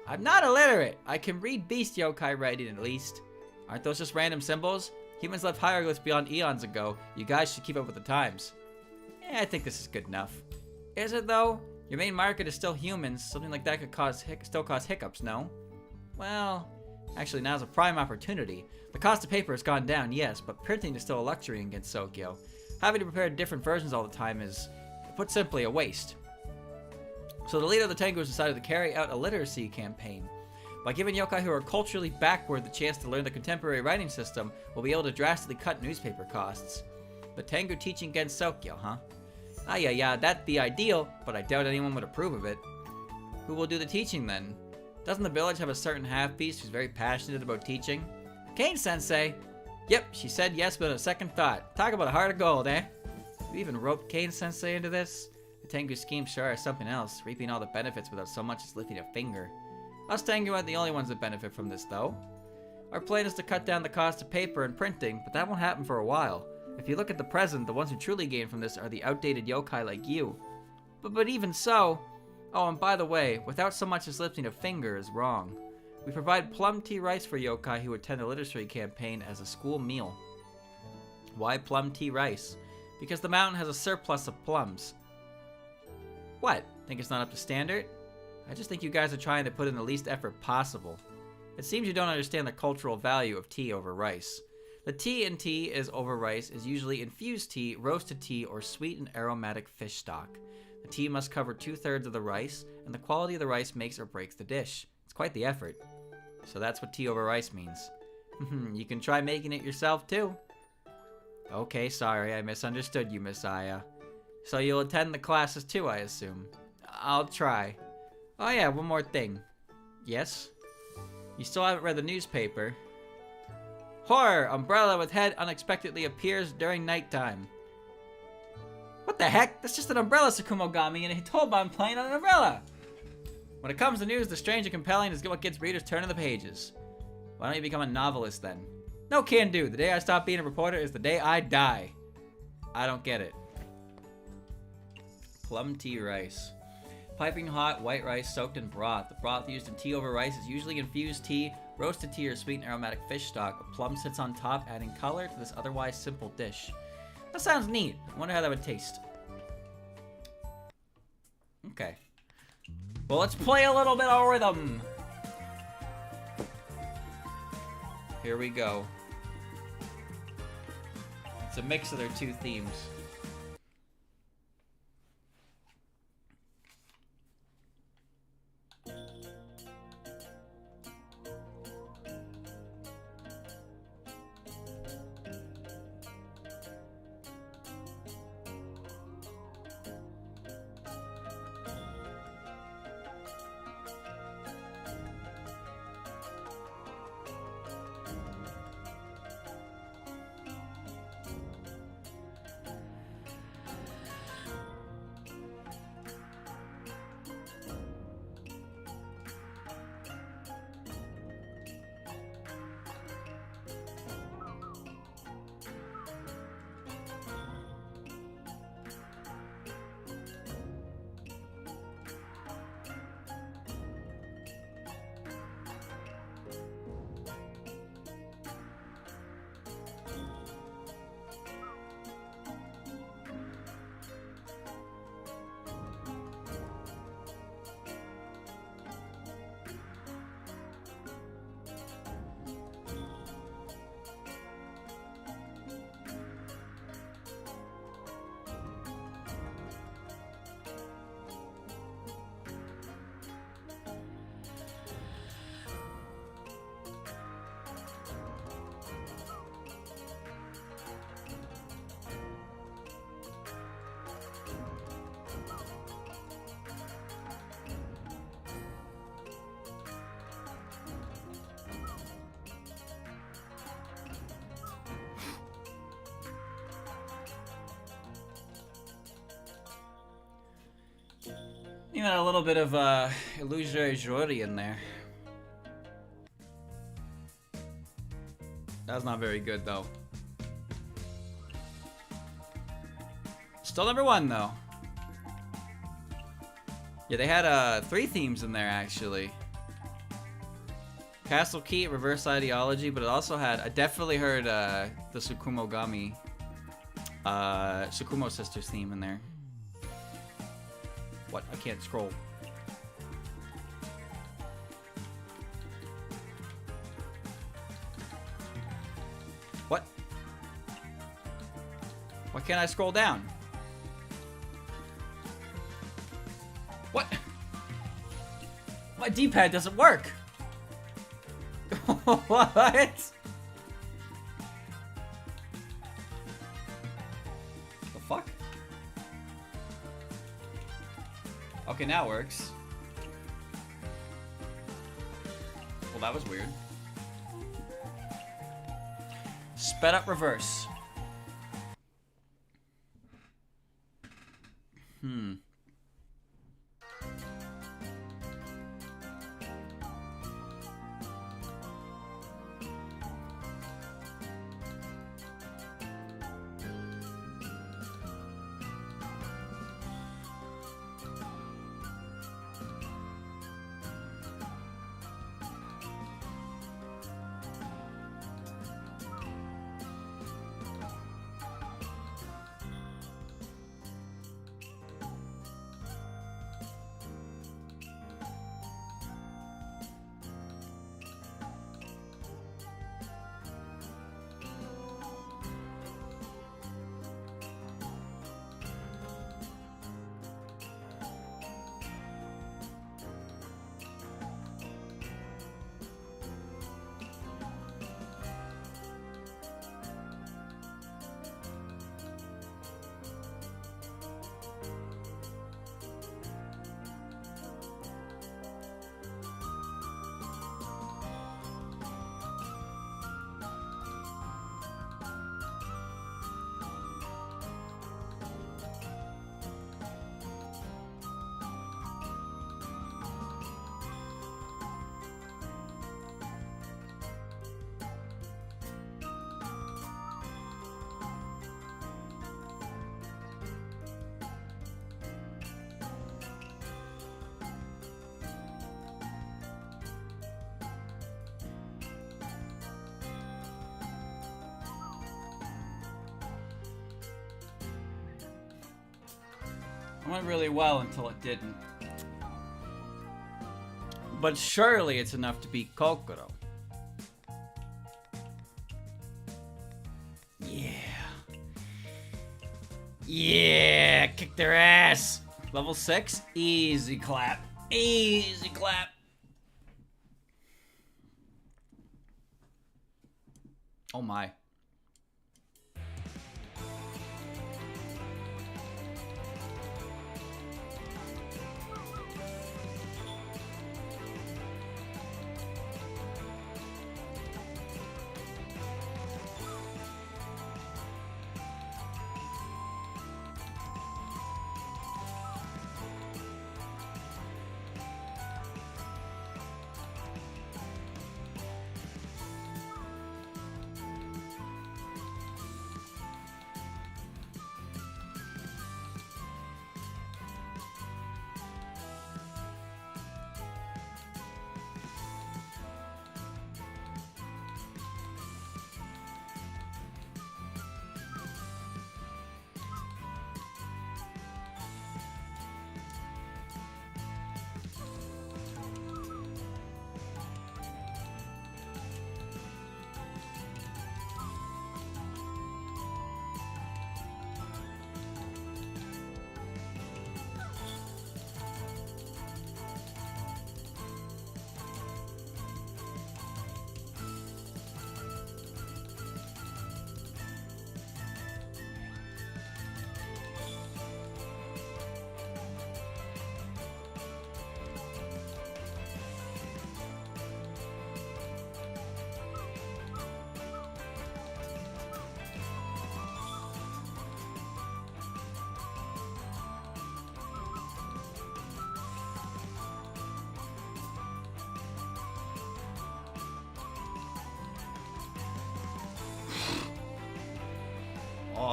I'm not illiterate. I can read beast yokai writing at least. Aren't those just random symbols? Humans left hieroglyphs beyond eons ago. You guys should keep up with the times. I think this is good enough. Is it though? Your main market is still humans. Something like that could still cause hiccups, no? Well, actually now's a prime opportunity. The cost of paper has gone down, yes, but printing is still a luxury in Gensokyo. Having to prepare different versions all the time is, put simply, a waste. So the leader of the Tengus decided to carry out a literacy campaign. By giving yokai who are culturally backward the chance to learn the contemporary writing system, we'll be able to drastically cut newspaper costs. The Tengu teaching Gensokyo, huh? Yeah, that'd be ideal, but I doubt anyone would approve of it. Who will do the teaching then? Doesn't the village have a certain half-beast who's very passionate about teaching? Kane-sensei! Yep, she said yes without a second thought. Talk about a heart of gold, eh? You even roped Kane-sensei into this? The Tengu scheme sure is something else, reaping all the benefits without so much as lifting a finger. Us Tengu aren't the only ones that benefit from this, though. Our plan is to cut down the cost of paper and printing, but that won't happen for a while. If you look at the present, the ones who truly gain from this are the outdated yokai like you. But even so... Oh, and by the way, without so much as lifting a finger is wrong. We provide plum tea rice for yokai who attend the literacy campaign as a school meal. Why plum tea rice? Because the mountain has a surplus of plums. What? Think it's not up to standard? I just think you guys are trying to put in the least effort possible. It seems you don't understand the cultural value of tea over rice. The tea in tea is over rice is usually infused tea, roasted tea, or sweet and aromatic fish stock. The tea must cover 2/3 of the rice, and the quality of the rice makes or breaks the dish. It's quite the effort. So that's what tea over rice means. You can try making it yourself too. Okay, sorry, I misunderstood you, Miss Aya. So you'll attend the classes too, I assume. I'll try. Oh yeah, one more thing. Yes? You still haven't read the newspaper. Horror! Umbrella with head unexpectedly appears during nighttime. What the heck? That's just an umbrella, Sakumogami, and a Hitobon playing on an umbrella! When it comes to news, the strange and compelling is what gets readers turning the pages. Why don't you become a novelist then? No can do. The day I stop being a reporter is the day I die. I don't get it. Plum tea rice. Piping hot white rice soaked in broth. The broth used in tea over rice is usually infused tea, roasted tea, or sweet and aromatic fish stock. A plum sits on top, adding color to this otherwise simple dish. That sounds neat. I wonder how that would taste. Okay. Well, let's play a little bit of rhythm. Here we go. It's a mix of their two themes. Even a little bit of illusory jewelry in there. That's not very good though. Still number 1 though. Yeah, they had 3 themes in there actually. Castle Key, Reverse Ideology, but it also had, I definitely heard the Tsukumogami, Tsukumo Sisters theme in there. What? I can't scroll. What? Why can't I scroll down? What? My D-pad doesn't work. What? The fuck? Okay, now it works. Well, that was weird. Sped up reverse. It went really well until it didn't. But surely it's enough to beat Kokoro. Yeah. Yeah, kick their ass. Level 6, easy clap. Easy clap. Oh my.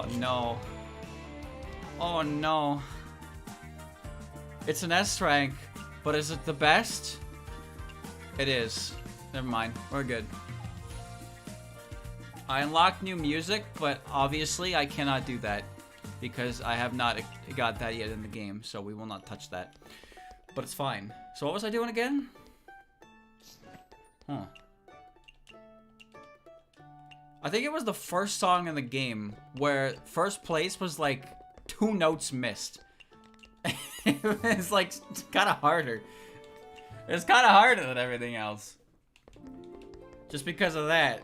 Oh no. Oh no. It's an S rank, but is it the best? It is. Never mind. We're good. I unlocked new music, but obviously I cannot do that because I have not got that yet in the game, so we will not touch that. But it's fine. So what was I doing again? Huh. I think it was the first song in the game where first place was like 2 notes missed. It's like kind of harder. It's kind of harder than everything else. Just because of that.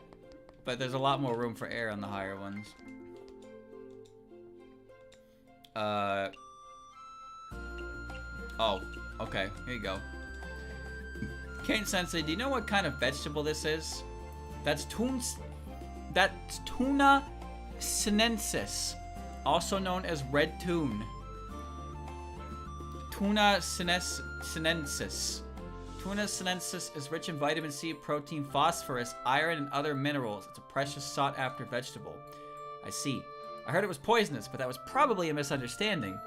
But there's a lot more room for error on the higher ones. Oh, okay. Here you go. Kane Sensei, do you know what kind of vegetable this is? That's tuna sinensis, also known as red tune. Tuna sinensis. Tuna sinensis is rich in vitamin C, protein, phosphorus, iron, and other minerals. It's a precious sought-after vegetable. I see. I heard it was poisonous, but that was probably a misunderstanding.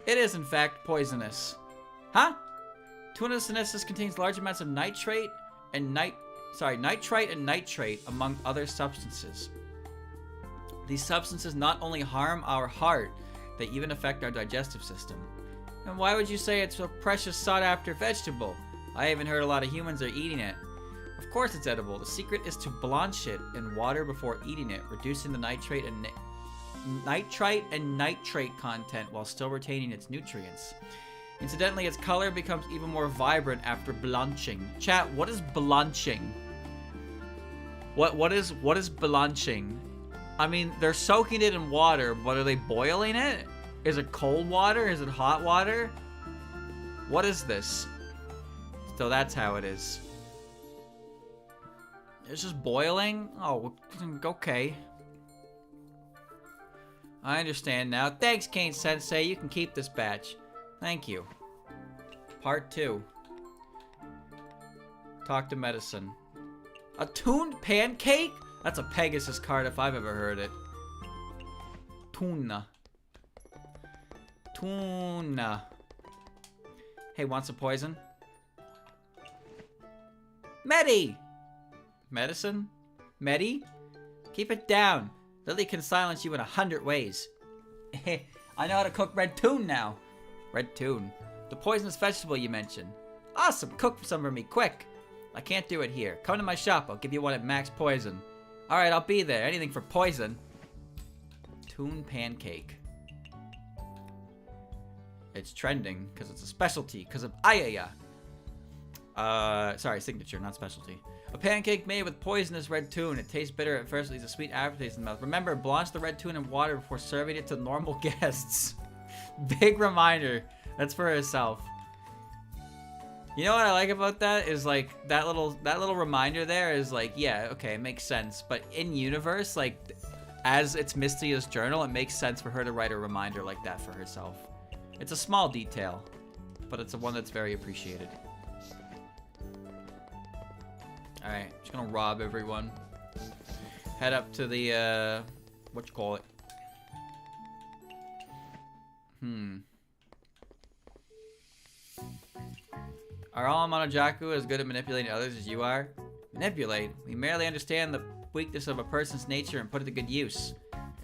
It is, in fact, poisonous. Huh? Tuna sinensis contains large amounts of nitrite and nitrate, among other substances. These substances not only harm our heart, they even affect our digestive system. And why would you say it's a precious sought-after vegetable? I haven't heard a lot of humans are eating it. Of course it's edible. The secret is to blanch it in water before eating it, reducing the nitrite and nitrate content while still retaining its nutrients. Incidentally, its color becomes even more vibrant after blanching. Chat, what is blanching? What is blanching? I mean, they're soaking it in water, but are they boiling it? Is it cold water? Is it hot water? What is this? So that's how it is. It's just boiling? Oh, okay. I understand now. Thanks, Kane Sensei. You can keep this batch. Thank you. Part 2. Talk to medicine. A tuned pancake? That's a Pegasus card if I've ever heard it. Tuna. Tuna. Hey, want some poison? Medi! Medicine? Medi? Keep it down. Lily can silence you in 100 ways. I know how to cook red tune now. Red tune? The poisonous vegetable you mentioned. Awesome, cook some for me, quick. I can't do it here. Come to my shop, I'll give you one at max poison. Alright, I'll be there. Anything for poison. Tune pancake. It's trending, because it's a specialty, because of Ayaya. Sorry, signature, not specialty. A pancake made with poisonous red tune. It tastes bitter at first, leaves a sweet aftertaste in the mouth. Remember, blanch the red tune in water before serving it to normal guests. Big reminder. That's for herself. You know what I like about that is like that little reminder there is like, yeah, okay, it makes sense. But in universe, like as it's Mistia's journal, it makes sense for her to write a reminder like that for herself. It's a small detail, but it's one that's very appreciated. Alright, just gonna rob everyone. Head up to the, whatchamacallit? Are all Monojaku as good at manipulating others as you are? Manipulate? We merely understand the weakness of a person's nature and put it to good use.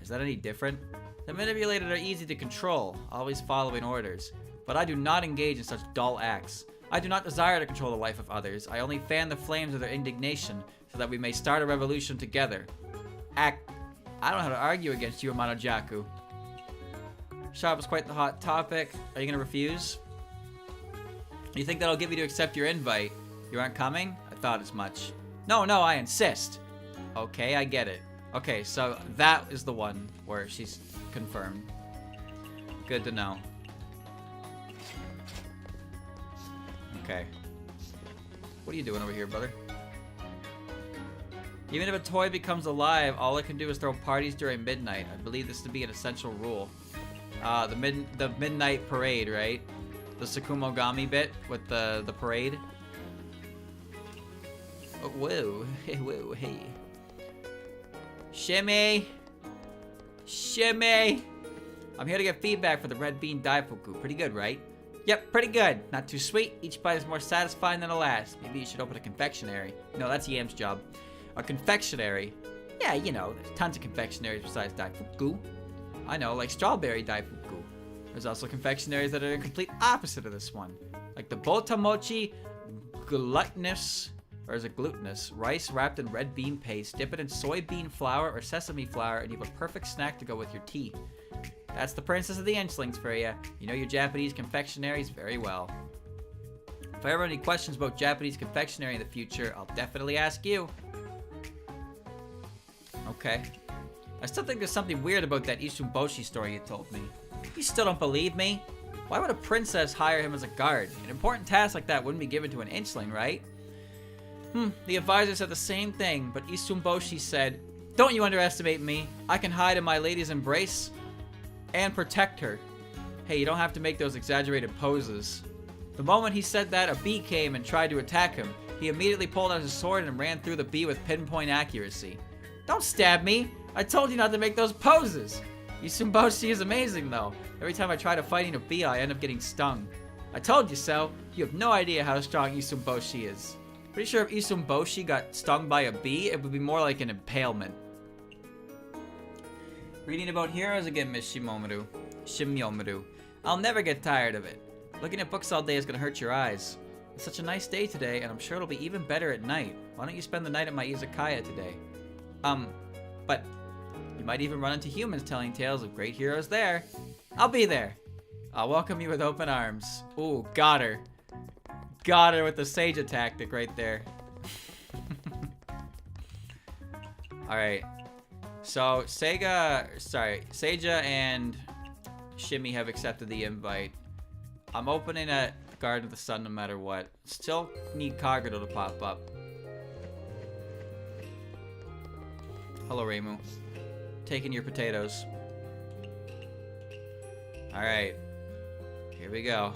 Is that any different? The manipulated are easy to control, always following orders. But I do not engage in such dull acts. I do not desire to control the life of others. I only fan the flames of their indignation so that we may start a revolution together. I don't know how to argue against you, Monojaku. Shop is quite the hot topic. Are you gonna refuse? You think that'll get me to accept your invite? You aren't coming? I thought as much. No, I insist. Okay, I get it. Okay, so that is the one where she's confirmed. Good to know. Okay. What are you doing over here, brother? Even if a toy becomes alive, all it can do is throw parties during midnight. I believe this to be an essential rule. The midnight parade, right? The Sakumogami bit with the parade. Oh, whoa, hey, whoa, hey. Shimmy! Shimmy! I'm here to get feedback for the red bean daifuku. Pretty good, right? Yep, pretty good. Not too sweet. Each bite is more satisfying than the last. Maybe you should open a confectionery. No, that's Yam's job. A confectionery? Yeah, you know, there's tons of confectionaries besides daifuku. I know, like strawberry daifuku. There's also confectionaries that are the complete opposite of this one. Like the botamochi gluttonous, or is it glutinous? Rice wrapped in red bean paste. Dip it in soybean flour or sesame flour and you have a perfect snack to go with your tea. That's the princess of the Inchlings for you. You know your Japanese confectionaries very well. If I ever have any questions about Japanese confectionery in the future, I'll definitely ask you. Okay. I still think there's something weird about that Isumboshi story you told me. You still don't believe me? Why would a princess hire him as a guard? An important task like that wouldn't be given to an Inchling, right? The advisor said the same thing, but Isumboshi said, "Don't you underestimate me. I can hide in my lady's embrace and protect her." Hey, you don't have to make those exaggerated poses. The moment he said that, a bee came and tried to attack him. He immediately pulled out his sword and ran through the bee with pinpoint accuracy. Don't stab me! I told you not to make those poses! Isumboshi is amazing though. Every time I try to fighting a bee, I end up getting stung. I told you so. You have no idea how strong Isumboshi is. Pretty sure if Isumboshi got stung by a bee, it would be more like an impalement. Reading about heroes again, Miss Shimyomaru. I'll never get tired of it. Looking at books all day is gonna hurt your eyes. It's such a nice day today, and I'm sure it'll be even better at night. Why don't you spend the night at my izakaya today? But you might even run into humans telling tales of great heroes there. I'll be there. I'll welcome you with open arms. Ooh, got her. Got her with the Seija tactic right there. Alright. So, Seija and Shimmy have accepted the invite. I'm opening at Garden of the Sun no matter what. Still need Kagero to pop up. Hello, Reimu. Taking your potatoes. Alright. Here we go.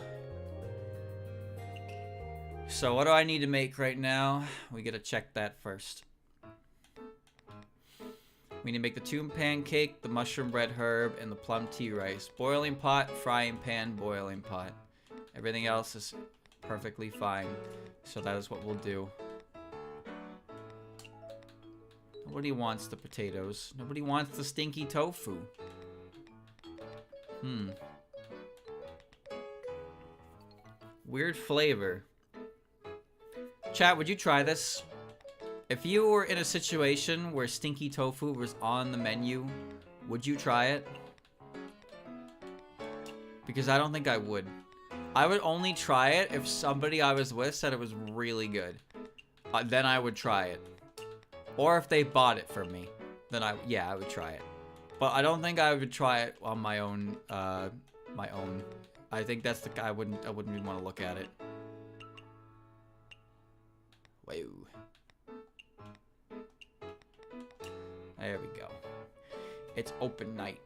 So what do I need to make right now? We gotta check that first. We need to make the tune pancake, the mushroom red herb, and the plum tea rice. Boiling pot, frying pan, boiling pot. Everything else is perfectly fine. So that is what we'll do. Nobody wants the potatoes. Nobody wants the stinky tofu. Weird flavor. Chat, would you try this? If you were in a situation where stinky tofu was on the menu, would you try it? Because I don't think I would. I would only try it if somebody I was with said it was really good. Then I would try it. Or if they bought it for me, then I would try it. But I don't think I would try it on my own. I think that's I wouldn't even want to look at it. Whoa. There we go. It's open night.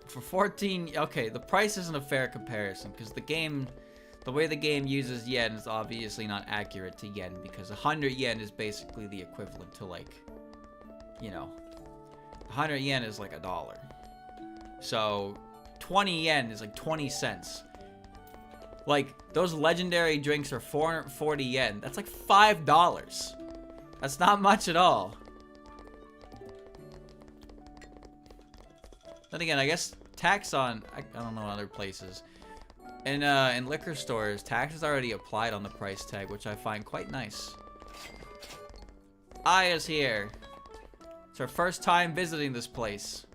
For 14, okay, the price isn't a fair comparison because the way the game uses yen is obviously not accurate to yen because 100 yen is basically the equivalent to like, you know, 100 yen is like $1. So 20 yen is like 20 cents. Like, those legendary drinks are 440 yen. That's like $5. That's not much at all. Then again, I guess tax on, I don't know, other places. In liquor stores, tax is already applied on the price tag, which I find quite nice. Aya's here. It's her first time visiting this place.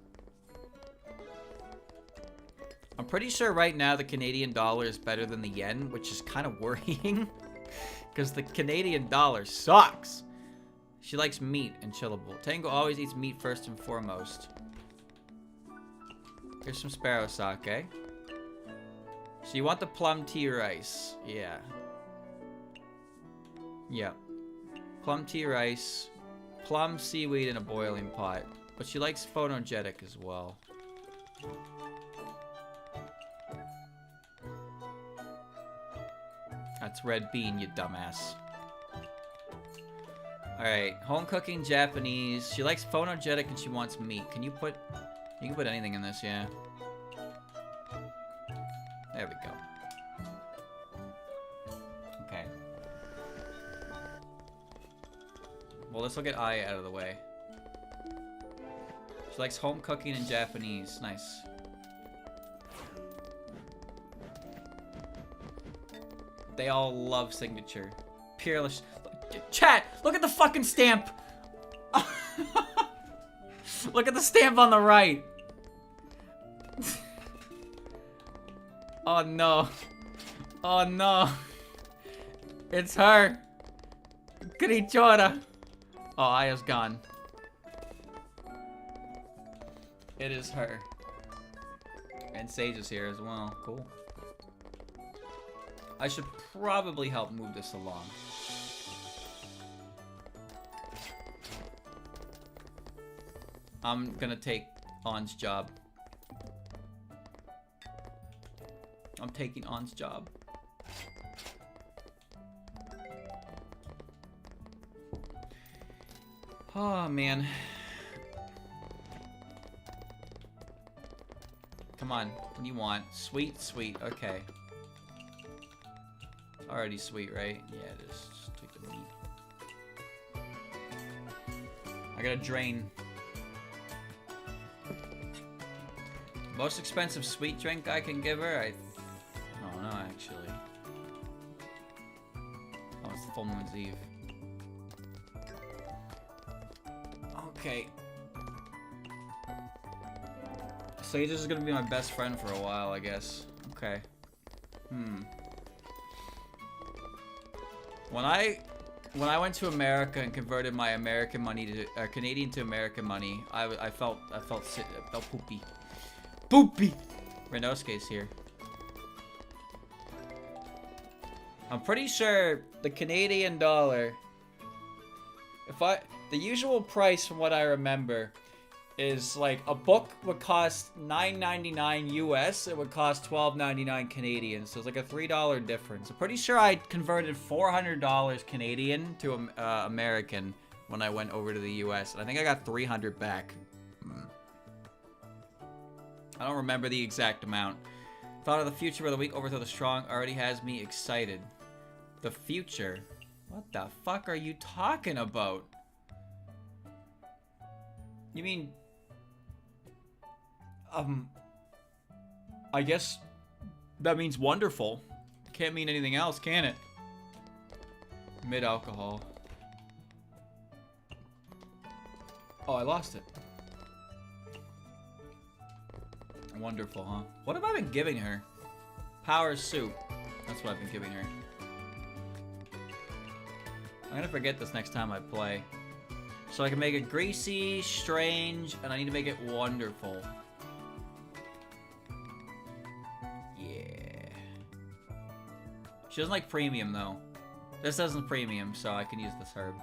I'm pretty sure right now the Canadian dollar is better than the yen, which is kind of worrying. Because the Canadian dollar sucks. She likes meat and chillable. Tango always eats meat first and foremost. Here's some sparrow sake. So you want the plum tea rice. Yeah. Yep. Plum tea rice. Plum seaweed in a boiling pot. But she likes photogenic as well. That's red bean, you dumbass. Alright, home cooking Japanese. She likes phonogenic and she wants meat. Can you put... You can put anything in this, yeah. There we go. Okay. Well, this will get I out of the way. She likes home cooking and Japanese. Nice. They all love signature. Peerless. Chat! Look at the fucking stamp! Look at the stamp on the right! Oh no. Oh no. It's her. Crichora. Oh, Aya's gone. It is her. And Sage is here as well. Cool. I should probably help move this along. I'm gonna take On's job. I'm taking On's job. Oh, man. Come on. What do you want? Sweet, sweet. Okay. Already sweet, right? Yeah, it is. Just take the meat. I gotta drain. Most expensive sweet drink I can give her? I don't know, actually. Oh, it's the full moon's eve. Okay. Sage is gonna be my best friend for a while, I guess. Okay. When I went to America and converted my American money to Canadian to American money, I felt poopy. Poopy. Renosuke's here. I'm pretty sure the Canadian dollar, the usual price from what I remember is like a book would cost $9.99 US, it would cost $12.99 Canadian, so it's like a $3 difference. I'm pretty sure I converted $400 Canadian to American when I went over to the US, and I think I got $300 back. I don't remember the exact amount. Thought of the future where the weak overthrow the strong already has me excited. The future? What the fuck are you talking about? You mean... I guess that means wonderful. Can't mean anything else, can it? Mid-alcohol. Oh, I lost it. Wonderful, huh? What have I been giving her? Power soup. That's what I've been giving her. I'm gonna forget this next time I play. So I can make it greasy, strange, and I need to make it wonderful. Yeah. She doesn't like premium, though. This doesn't premium, so I can use this herb.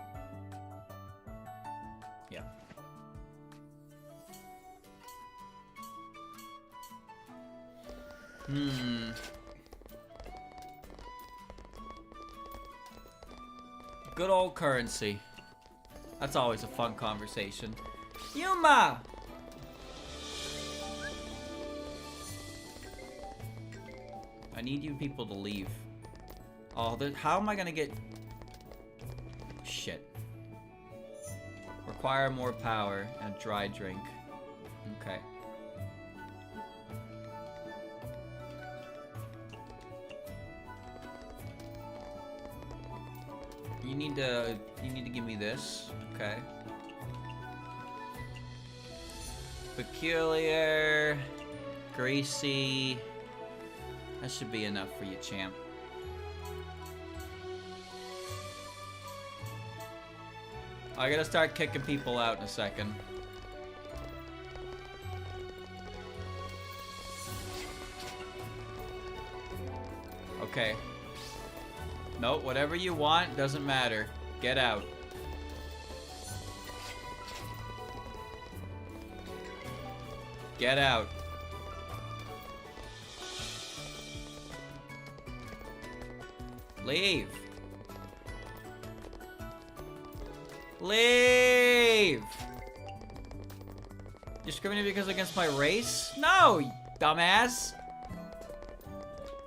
Yeah. Good old currency. That's always a fun conversation. Yuma! I need you people to leave. Oh, how am I gonna get... Shit. Require more power and a dry drink. Okay. You need to give me this. Okay. Peculiar, greasy. That should be enough for you, champ. I gotta start kicking people out in a second. Okay. No, whatever you want, doesn't matter. Get out. Get out. Leave. Leave! Discriminating because against my race? No, you dumbass!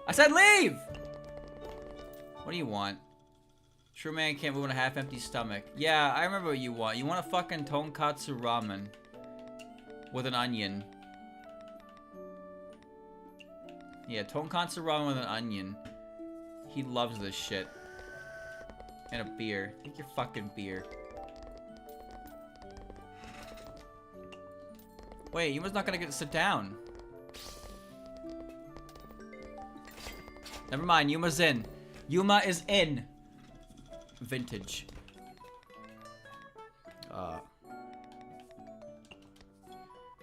I said leave! What do you want? True man can't move on a half-empty stomach. Yeah, I remember what you want. You want a fucking tonkatsu ramen. With an onion. Yeah, tonkatsu ramen with an onion. He loves this shit. And a beer. Take your fucking beer. Wait, Yuma's not gonna get to sit down. Never mind, Yuma's in. Yuma is in. Vintage.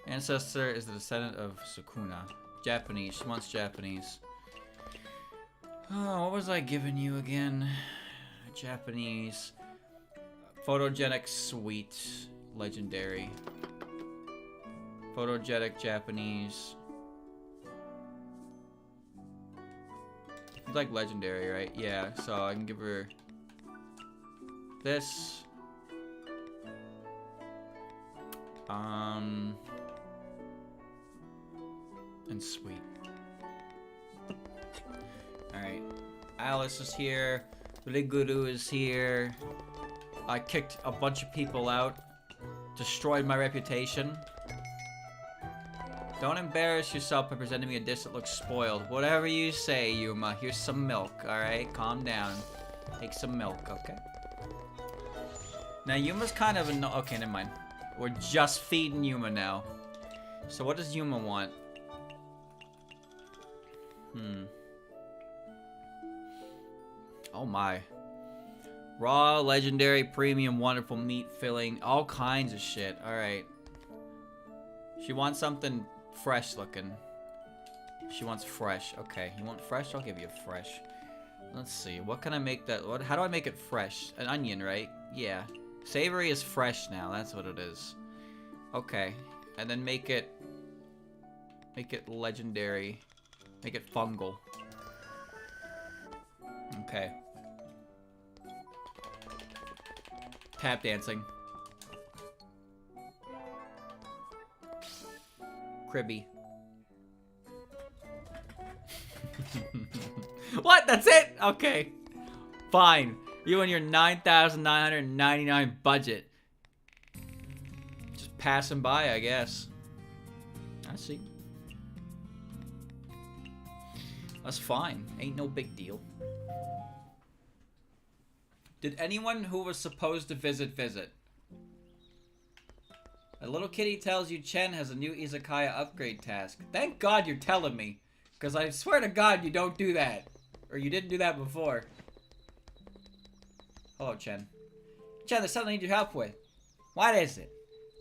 Ancestor is the descendant of Sukuna. Japanese. She wants Japanese. Oh, what was I giving you again? Japanese. Photogenic, sweet, legendary. Photogenic, Japanese. You like legendary, right? Yeah, so I can give her this. And sweet. Alright. Alice is here. Riguru is here. I kicked a bunch of people out. Destroyed my reputation. Don't embarrass yourself by presenting me a dish that looks spoiled. Whatever you say, Yuma. Here's some milk, alright? Calm down. Take some milk, okay? Now, Yuma's kind of okay, never mind. We're just feeding Yuma now. So what does Yuma want? Oh my. Raw, legendary, premium, wonderful meat filling. All kinds of shit. Alright. She wants something fresh looking. She wants fresh. Okay. You want fresh? I'll give you fresh. Let's see. What can I make that? How do I make it fresh? An onion, right? Yeah. Savory is fresh now. That's what it is. Okay. And then make it legendary. Make it fungal. Okay. Tap dancing. Cribby. What? That's it? Okay. Fine. You and your 9,999 budget. Just passing by, I guess. I see. That's fine. Ain't no big deal. Did anyone who was supposed to visit? A little kitty tells you Chen has a new Izakaya upgrade task. Thank God you're telling me. Because I swear to God you don't do that. Or you didn't do that before. Hello, Chen. Chen, there's something I need your help with. What is it?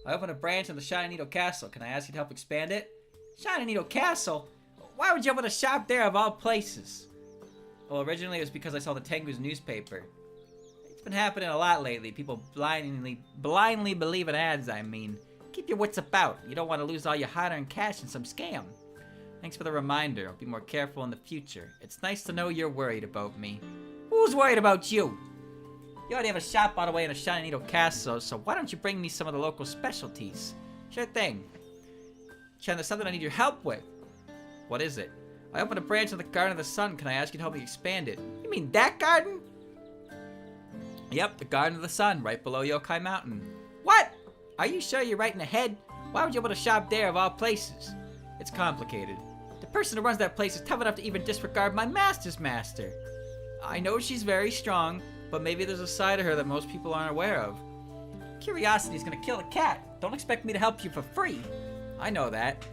I opened a branch in the Shining Needle Castle. Can I ask you to help expand it? Shining Needle Castle? Why would you open a shop there of all places? Well, originally it was because I saw the Tengu's newspaper. It's been happening a lot lately. People blindly believe in ads, I mean. Keep your wits about. You don't want to lose all your hard-earned cash in some scam. Thanks for the reminder. I'll be more careful in the future. It's nice to know you're worried about me. Who's worried about you? You already have a shop all the way in a Shining Needle Castle, so why don't you bring me some of the local specialties? Sure thing. Chen, there's something I need your help with. What is it? I opened a branch in the Garden of the Sun. Can I ask you to help me expand it? You mean that garden? Yep, the Garden of the Sun, right below Yokai Mountain. What? Are you sure you're right in the head? Why would you open a shop there of all places? It's complicated. The person who runs that place is tough enough to even disregard my master's master. I know she's very strong, but maybe there's a side of her that most people aren't aware of. Curiosity's gonna kill a cat. Don't expect me to help you for free. I know that.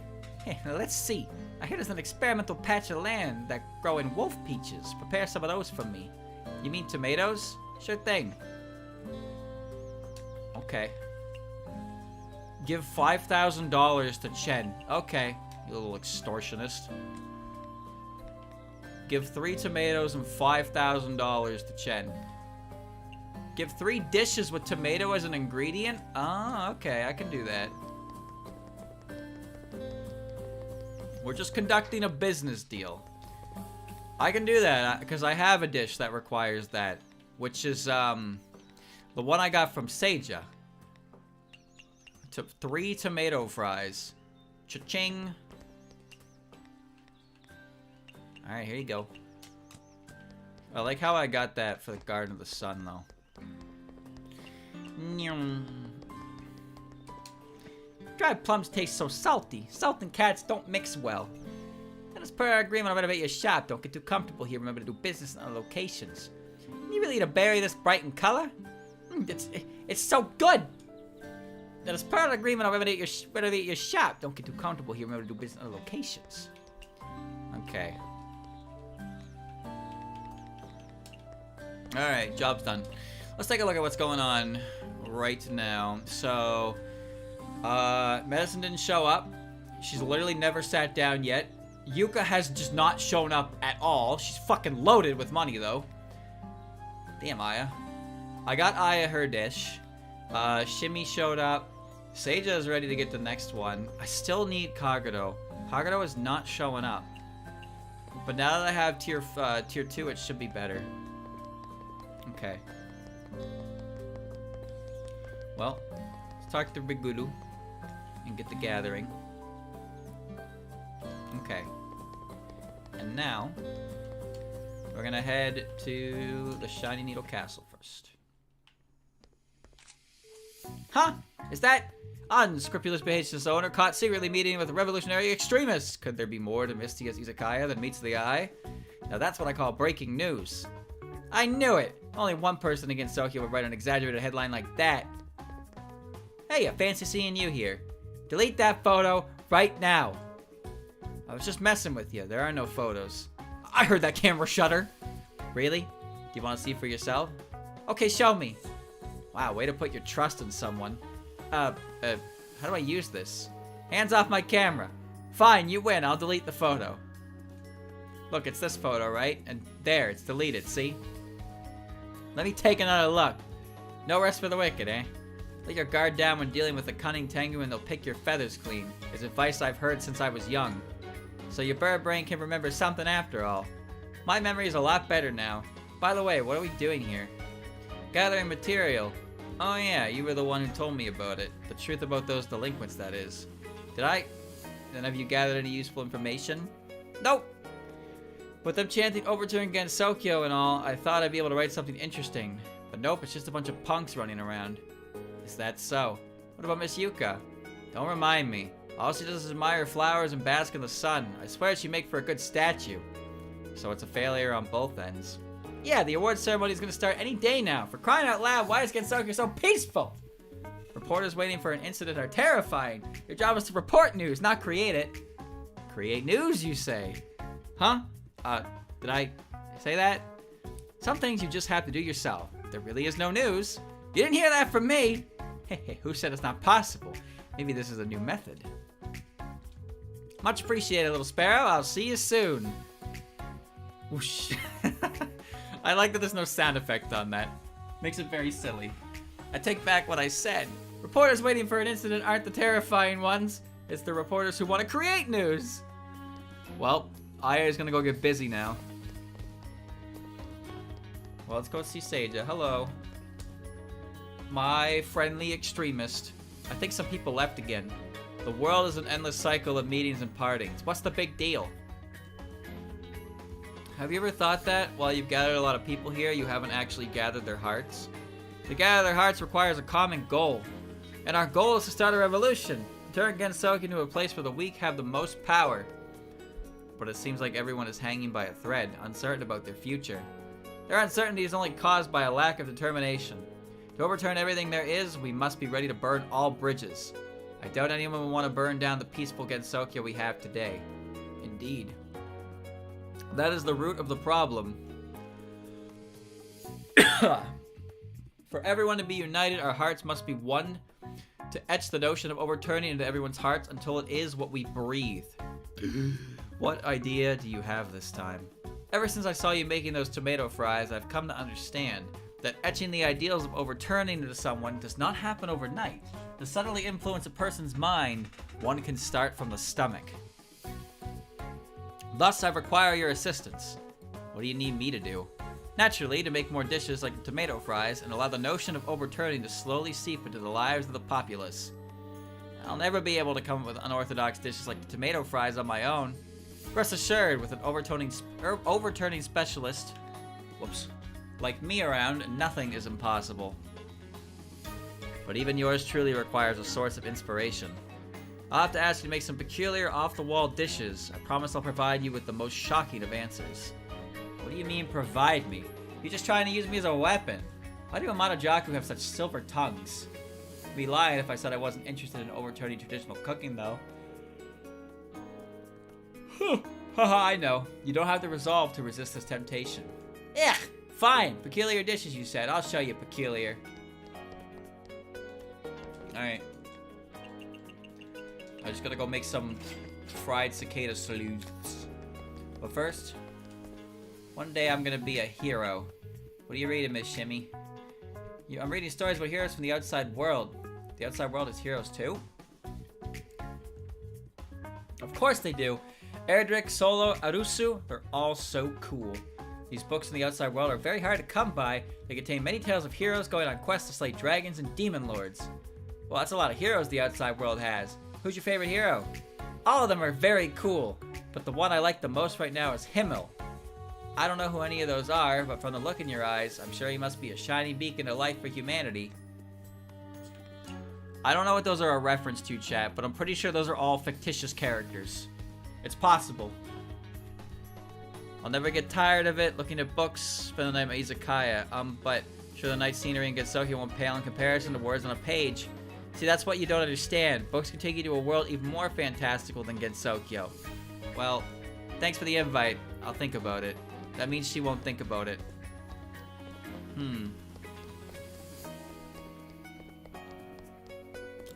Hey, let's see. I hear there's an experimental patch of land that grow in wolf peaches. Prepare some of those for me. You mean tomatoes? Sure thing. Okay. Give $5,000 to Chen. Okay, you little extortionist. Give 3 tomatoes and $5,000 to Chen. Give 3 dishes with tomato as an ingredient? Ah, okay, I can do that. We're just conducting a business deal. I can do that, because I have a dish that requires that. Which is, The one I got from Seija. Took 3 tomato fries. Cha-ching. Alright, here you go. I like how I got that for the Garden of the Sun, though. Dried plums taste so salty. Salt and cats don't mix well. And as per our agreement, I'll renovate your shop. Don't get too comfortable here. Remember to do business in other locations. You really need a berry this bright in color? It's so good! And as per our agreement, I'll renovate your shop. Don't get too comfortable here. Remember to do business in other locations. Okay. Alright, job's done. Let's take a look at what's going on right now. So, Medicine didn't show up. She's literally never sat down yet. Yuka has just not shown up at all. She's fucking loaded with money, though. Damn, Aya. I got Aya her dish. Shimmy showed up. Seija is ready to get the next one. I still need Kagero. Kagero is not showing up. But now that I have tier 2, it should be better. Okay. Well, let's talk to Rigulu and get the gathering. Okay. And now, we're gonna head to the Shiny Needle Castle first. Huh? Is that unscrupulous behavior's owner caught secretly meeting with revolutionary extremists? Could there be more to Mistia's Izakaya than meets the eye? Now that's what I call breaking news. I knew it! Only one person against Tokyo would write an exaggerated headline like that. Hey, I fancy seeing you here. Delete that photo right now. I was just messing with you. There are no photos. I heard that camera shutter. Really? Do you want to see for yourself? Okay, show me. Wow, way to put your trust in someone. How do I use this? Hands off my camera. Fine, you win. I'll delete the photo. Look, it's this photo, right? And there, it's deleted, see? Let me take another look. No rest for the wicked, eh? Let your guard down when dealing with a cunning tengu and they'll pick your feathers clean. Is advice I've heard since I was young. So your bird brain can remember something after all. My memory is a lot better now. By the way, what are we doing here? Gathering material. Oh yeah, you were the one who told me about it. The truth about those delinquents, that is. Did I? Then have you gathered any useful information? Nope. With them chanting overturn against Sokyo and all, I thought I'd be able to write something interesting. But nope, it's just a bunch of punks running around. Is that so? What about Miss Yuka? Don't remind me. All she does is admire flowers and bask in the sun. I swear she'd make for a good statue. So it's a failure on both ends. Yeah, the award ceremony is going to start any day now. For crying out loud, why is Gensokyo so peaceful? Reporters waiting for an incident are terrifying. Your job is to report news, not create it. Create news, you say? Huh? Did I say that? Some things you just have to do yourself. There really is no news. You didn't hear that from me. Hey, who said it's not possible? Maybe this is a new method. Much appreciated, little sparrow. I'll see you soon. Whoosh. I like that there's no sound effect on that. Makes it very silly. I take back what I said. Reporters waiting for an incident aren't the terrifying ones. It's the reporters who want to create news. Well, Aya is gonna go get busy now. Well, let's go see Seija. Hello. My friendly extremist. I think some people left again. The world is an endless cycle of meetings and partings. What's the big deal? Have you ever thought that while you've gathered a lot of people here, you haven't actually gathered their hearts? To gather their hearts requires a common goal. And our goal is to start a revolution. Turn Gensokyo into a place where the weak have the most power. But it seems like everyone is hanging by a thread, uncertain about their future. Their uncertainty is only caused by a lack of determination. To overturn everything there is, we must be ready to burn all bridges. I doubt anyone will want to burn down the peaceful Gensokyo we have today. Indeed. That is the root of the problem. For everyone to be united, our hearts must be one to etch the notion of overturning into everyone's hearts until it is what we breathe. What idea do you have this time? Ever since I saw you making those tomato fries, I've come to understand that etching the ideals of overturning into someone does not happen overnight. To subtly influence a person's mind, one can start from the stomach. Thus, I require your assistance. What do you need me to do? Naturally, to make more dishes like the tomato fries and allow the notion of overturning to slowly seep into the lives of the populace. I'll never be able to come up with unorthodox dishes like the tomato fries on my own. Rest assured, with an overturning specialist, like me around, nothing is impossible. But even yours truly requires a source of inspiration. I'll have to ask you to make some peculiar, off-the-wall dishes. I promise I'll provide you with the most shocking of answers. What do you mean, provide me? You're just trying to use me as a weapon. Why do Amadajaku have such silver tongues? I'd be lying if I said I wasn't interested in overturning traditional cooking, though. Haha, I know. You don't have the resolve to resist this temptation. Ugh! Fine! Peculiar dishes, you said. I'll show you peculiar. Alright. I just gotta go make some fried cicada salutes. But first, one day I'm gonna be a hero. What are you reading, Miss Shimmy? I'm reading stories about heroes from the outside world. The outside world has heroes too? Of course they do. Erdrick, Solo, Arusu, they're all so cool. These books in the outside world are very hard to come by. They contain many tales of heroes going on quests to slay dragons and demon lords. Well, that's a lot of heroes the outside world has. Who's your favorite hero? All of them are very cool, but the one I like the most right now is Himmel. I don't know who any of those are, but from the look in your eyes, I'm sure he must be a shining beacon of light for humanity. I don't know what those are a reference to, chat, but I'm pretty sure those are all fictitious characters. It's possible. I'll never get tired of it, looking at books, spend the night at Izakaya. But sure the night scenery in Gensokyo won't pale in comparison to words on a page. See, that's what you don't understand. Books can take you to a world even more fantastical than Gensokyo. Well, thanks for the invite. I'll think about it. That means she won't think about it.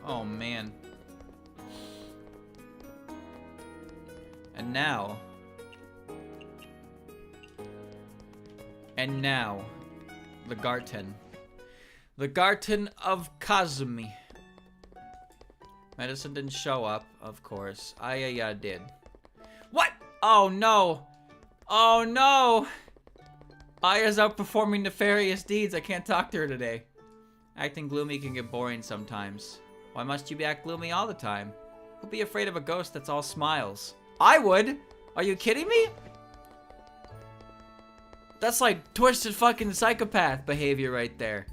Oh, man. And now, the Garten. The Garten of Kazumi. Medicine didn't show up, of course. Ayaya did. What? Oh no! Oh no! Aya's outperforming nefarious deeds. I can't talk to her today. Acting gloomy can get boring sometimes. Why must you act gloomy all the time? Who'd be afraid of a ghost that's all smiles? I would! Are you kidding me? That's like twisted fucking psychopath behavior right there.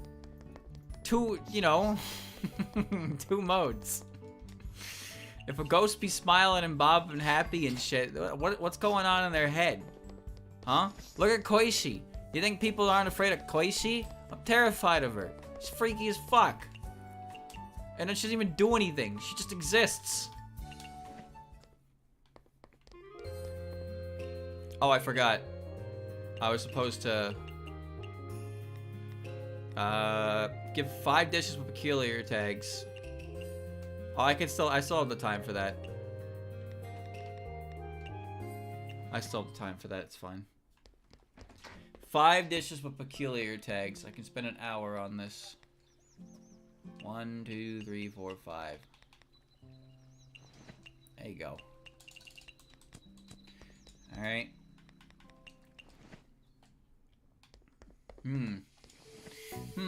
Two, you know, two modes. If a ghost be smiling and bobbing happy and shit, what's going on in their head? Huh? Look at Koishi. You think people aren't afraid of Koishi? I'm terrified of her. She's freaky as fuck. And then she doesn't even do anything. She just exists. Oh, I forgot. I was supposed to give 5 dishes with peculiar tags. Oh, I still have the time for that. I still have the time for that, it's fine. 5 dishes with peculiar tags. I can spend an hour on this. 1, 2, 3, 4, 5. There you go. Alright.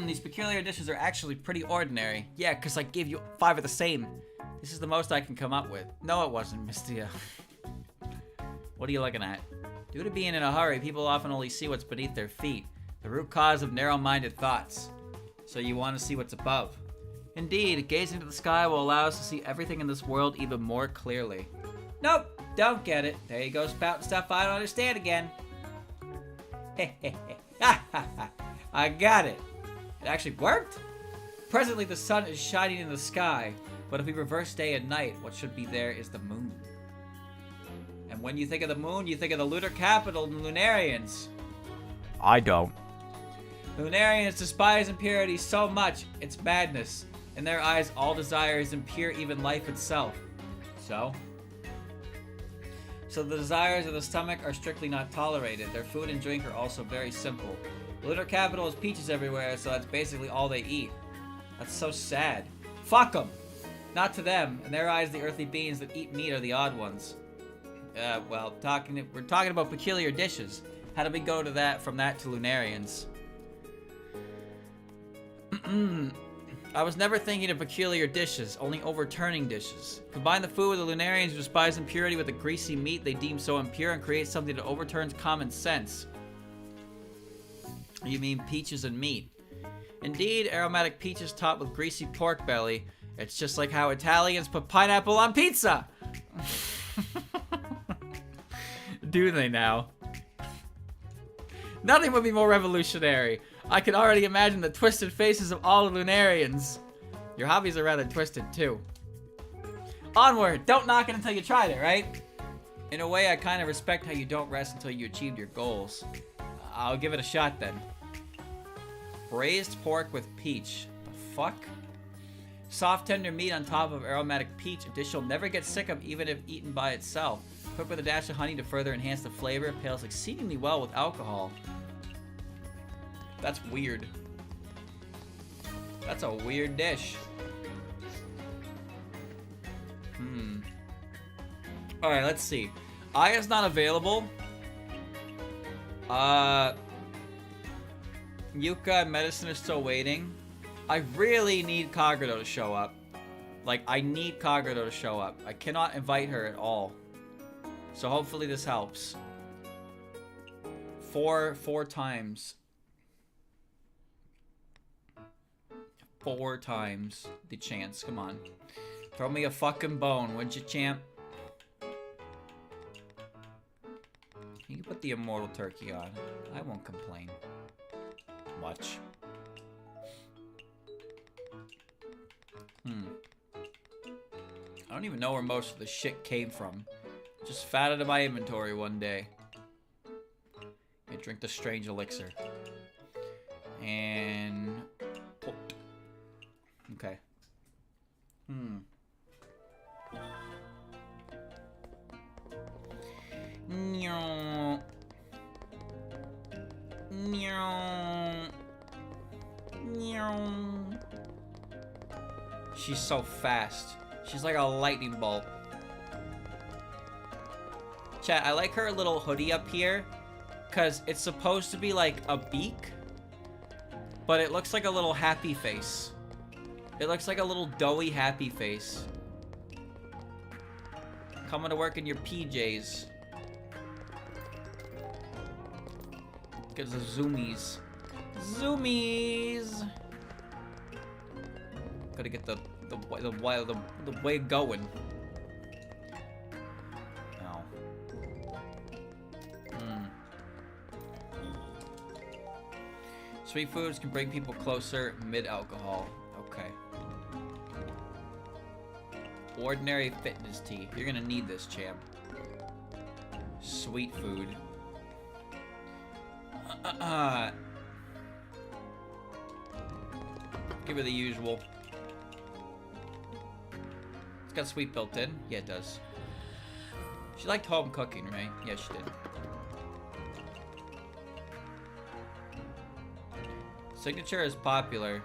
These peculiar dishes are actually pretty ordinary. Yeah, because I gave you 5 of the same. This is the most I can come up with. No, it wasn't, Mistия. What are you looking at? Due to being in a hurry, people often only see what's beneath their feet. The root cause of narrow-minded thoughts. So you want to see what's above. Indeed, gazing to the sky will allow us to see everything in this world even more clearly. Nope, don't get it. There you go, spouting stuff I don't understand again. I got it. It actually worked? Presently the sun is shining in the sky, but if we reverse day and night, what should be there is the moon. And when you think of the moon, you think of the lunar capital and Lunarians. I don't. Lunarians despise impurity so much, it's madness. In their eyes, all desire is impure, even life itself. So the desires of the stomach are strictly not tolerated. Their food and drink are also very simple. The lunar capital is peaches everywhere, so that's basically all they eat. That's so sad. Fuck them! Not to them. In their eyes, the earthly beings that eat meat are the odd ones. Well, we're talking about peculiar dishes. How do we go to that, from that to Lunarians? I was never thinking of peculiar dishes, only overturning dishes. Combine the food of the Lunarians who despise impurity with the greasy meat they deem so impure and create something that overturns common sense. You mean peaches and meat? Indeed, aromatic peaches topped with greasy pork belly. It's just like how Italians put pineapple on pizza! Do they now? Nothing would be more revolutionary. I can already imagine the twisted faces of all the Lunarians. Your hobbies are rather twisted, too. Onward! Don't knock it until you tried it, right? In a way, I kind of respect how you don't rest until you achieved your goals. I'll give it a shot, then. Braised pork with peach. The fuck? Soft, tender meat on top of aromatic peach. A dish you'll never get sick of, even if eaten by itself. Cooked with a dash of honey to further enhance the flavor. It pales exceedingly well with alcohol. That's weird. That's a weird dish. Alright, let's see. Aya's not available. Yuka and Medicine are still waiting. I really need Kagero to show up. Like, I need Kagero to show up. I cannot invite her at all. So hopefully this helps. Four times. 4 times the chance. Come on. Throw me a fucking bone, would you, champ? You can put the immortal turkey on. I won't complain. Much. I don't even know where most of the shit came from. Just fat out of my inventory one day. I drink the strange elixir. And... okay. She's so fast. She's like a lightning bolt. Chat, I like her little hoodie up here, because it's supposed to be like a beak, but it looks like a little happy face. It looks like a little doughy happy face. Coming to work in your PJs. Get the zoomies. Zoomies! Gotta get the way going. No. Sweet foods can bring people closer mid-alcohol. Okay. Ordinary fitness tea. You're gonna need this, champ. Sweet food. Give her the usual. It's got sweet built in. Yeah, it does. She liked home cooking, right? Yeah, she did. Signature is popular.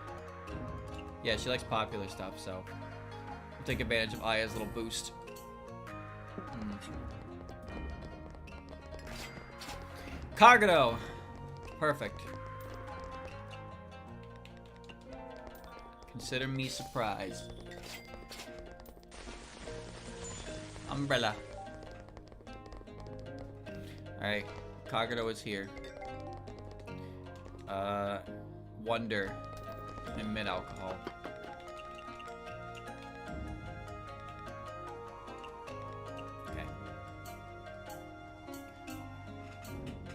Yeah, she likes popular stuff, so we'll take advantage of Aya's little boost. Kagero! Perfect. Consider me surprised. Umbrella. Alright, Kagero is here. Wonder and mid-alcohol. Okay.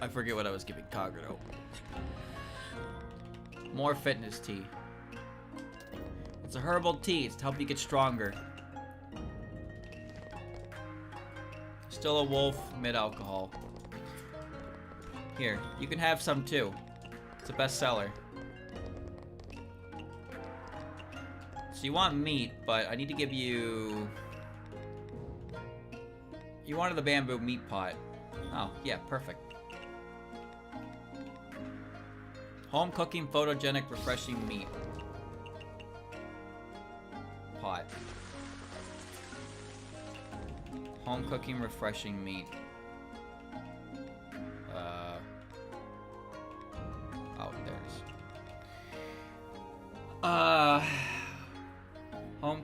I forget what I was giving Kagero. More fitness tea. It's a herbal tea. It's to help you get stronger. Still a wolf, mid-alcohol. Here, you can have some too. It's a bestseller. So you want meat, but I need to give you... You wanted the bamboo meat pot. Oh, yeah, perfect. Home cooking, photogenic, refreshing meat. Pot. Home cooking, refreshing meat.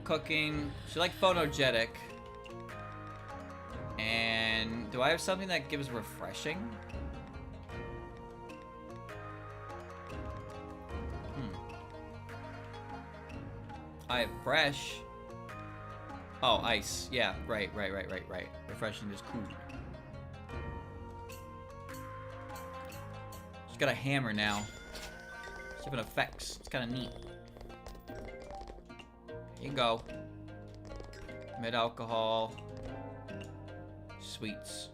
cooking. She likes photogenic. And do I have something that gives refreshing? I have fresh. Oh, ice. Yeah, right. Refreshing is cool. She's got a hammer now. It's giving effects. It's kind of neat. Here you go. Mid-alcohol. Sweets.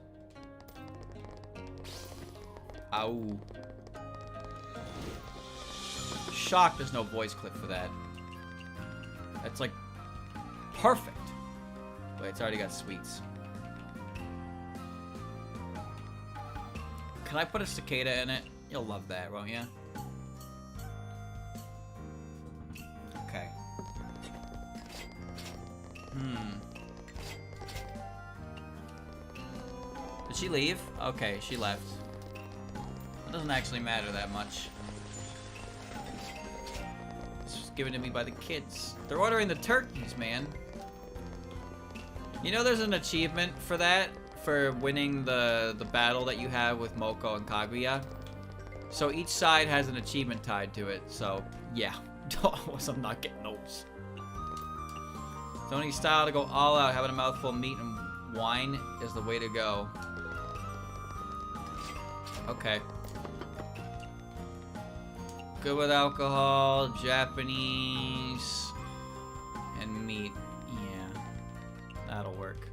Ow. Shocked there's no voice clip for that. That's like perfect. Wait, it's already got sweets. Can I put a cicada in it? You'll love that, won't you? Okay. Did she leave? Okay, she left. It doesn't actually matter that much. This was given to me by the kids. They're ordering the turkeys, man. You know there's an achievement for that? For winning the battle that you have with Moko and Kaguya? So each side has an achievement tied to it, so yeah. I'm not getting those. It's only style to go all out. Having a mouthful of meat and wine is the way to go. Okay. Good with alcohol, Japanese, and meat. Yeah, that'll work.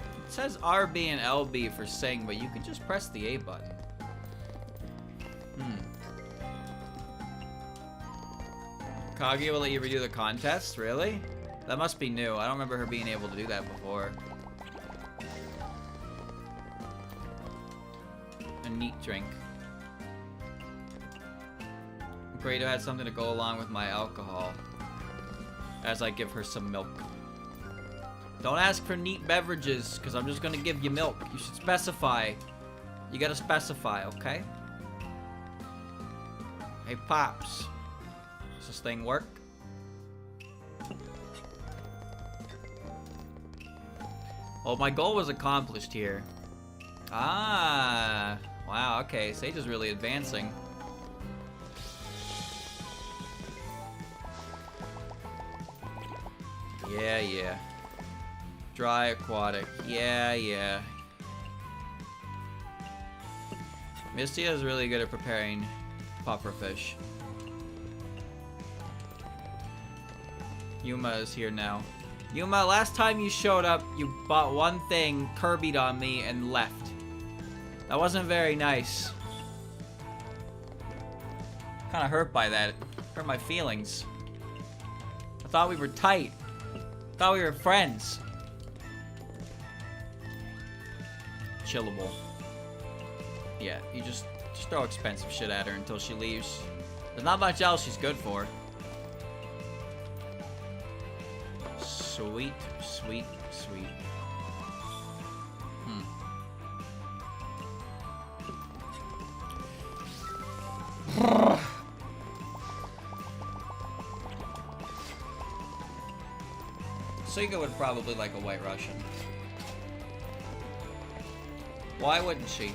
It says RB and LB for sing, but you can just press the A button. Kaguya will let you redo the contest? Really? That must be new. I don't remember her being able to do that before. A neat drink. Great to add something to go along with my alcohol. As I give her some milk. Don't ask for neat beverages, because I'm just going to give you milk. You should specify. You gotta specify, okay? Hey, Pops. Does this thing work? Well, my goal was accomplished here. Ah, wow, okay. Sage is really advancing. Yeah. Dry aquatic. Yeah. Mistia is really good at preparing pufferfish. Yuma is here now. Yuma, last time you showed up, you bought one thing, Kirby'd on me, and left. That wasn't very nice. Kinda hurt by that. It hurt my feelings. I thought we were tight. I thought we were friends. Chillable. Yeah, you just throw expensive shit at her until she leaves. There's not much else she's good for. Sweet. Suga would probably like a White Russian. Why wouldn't she?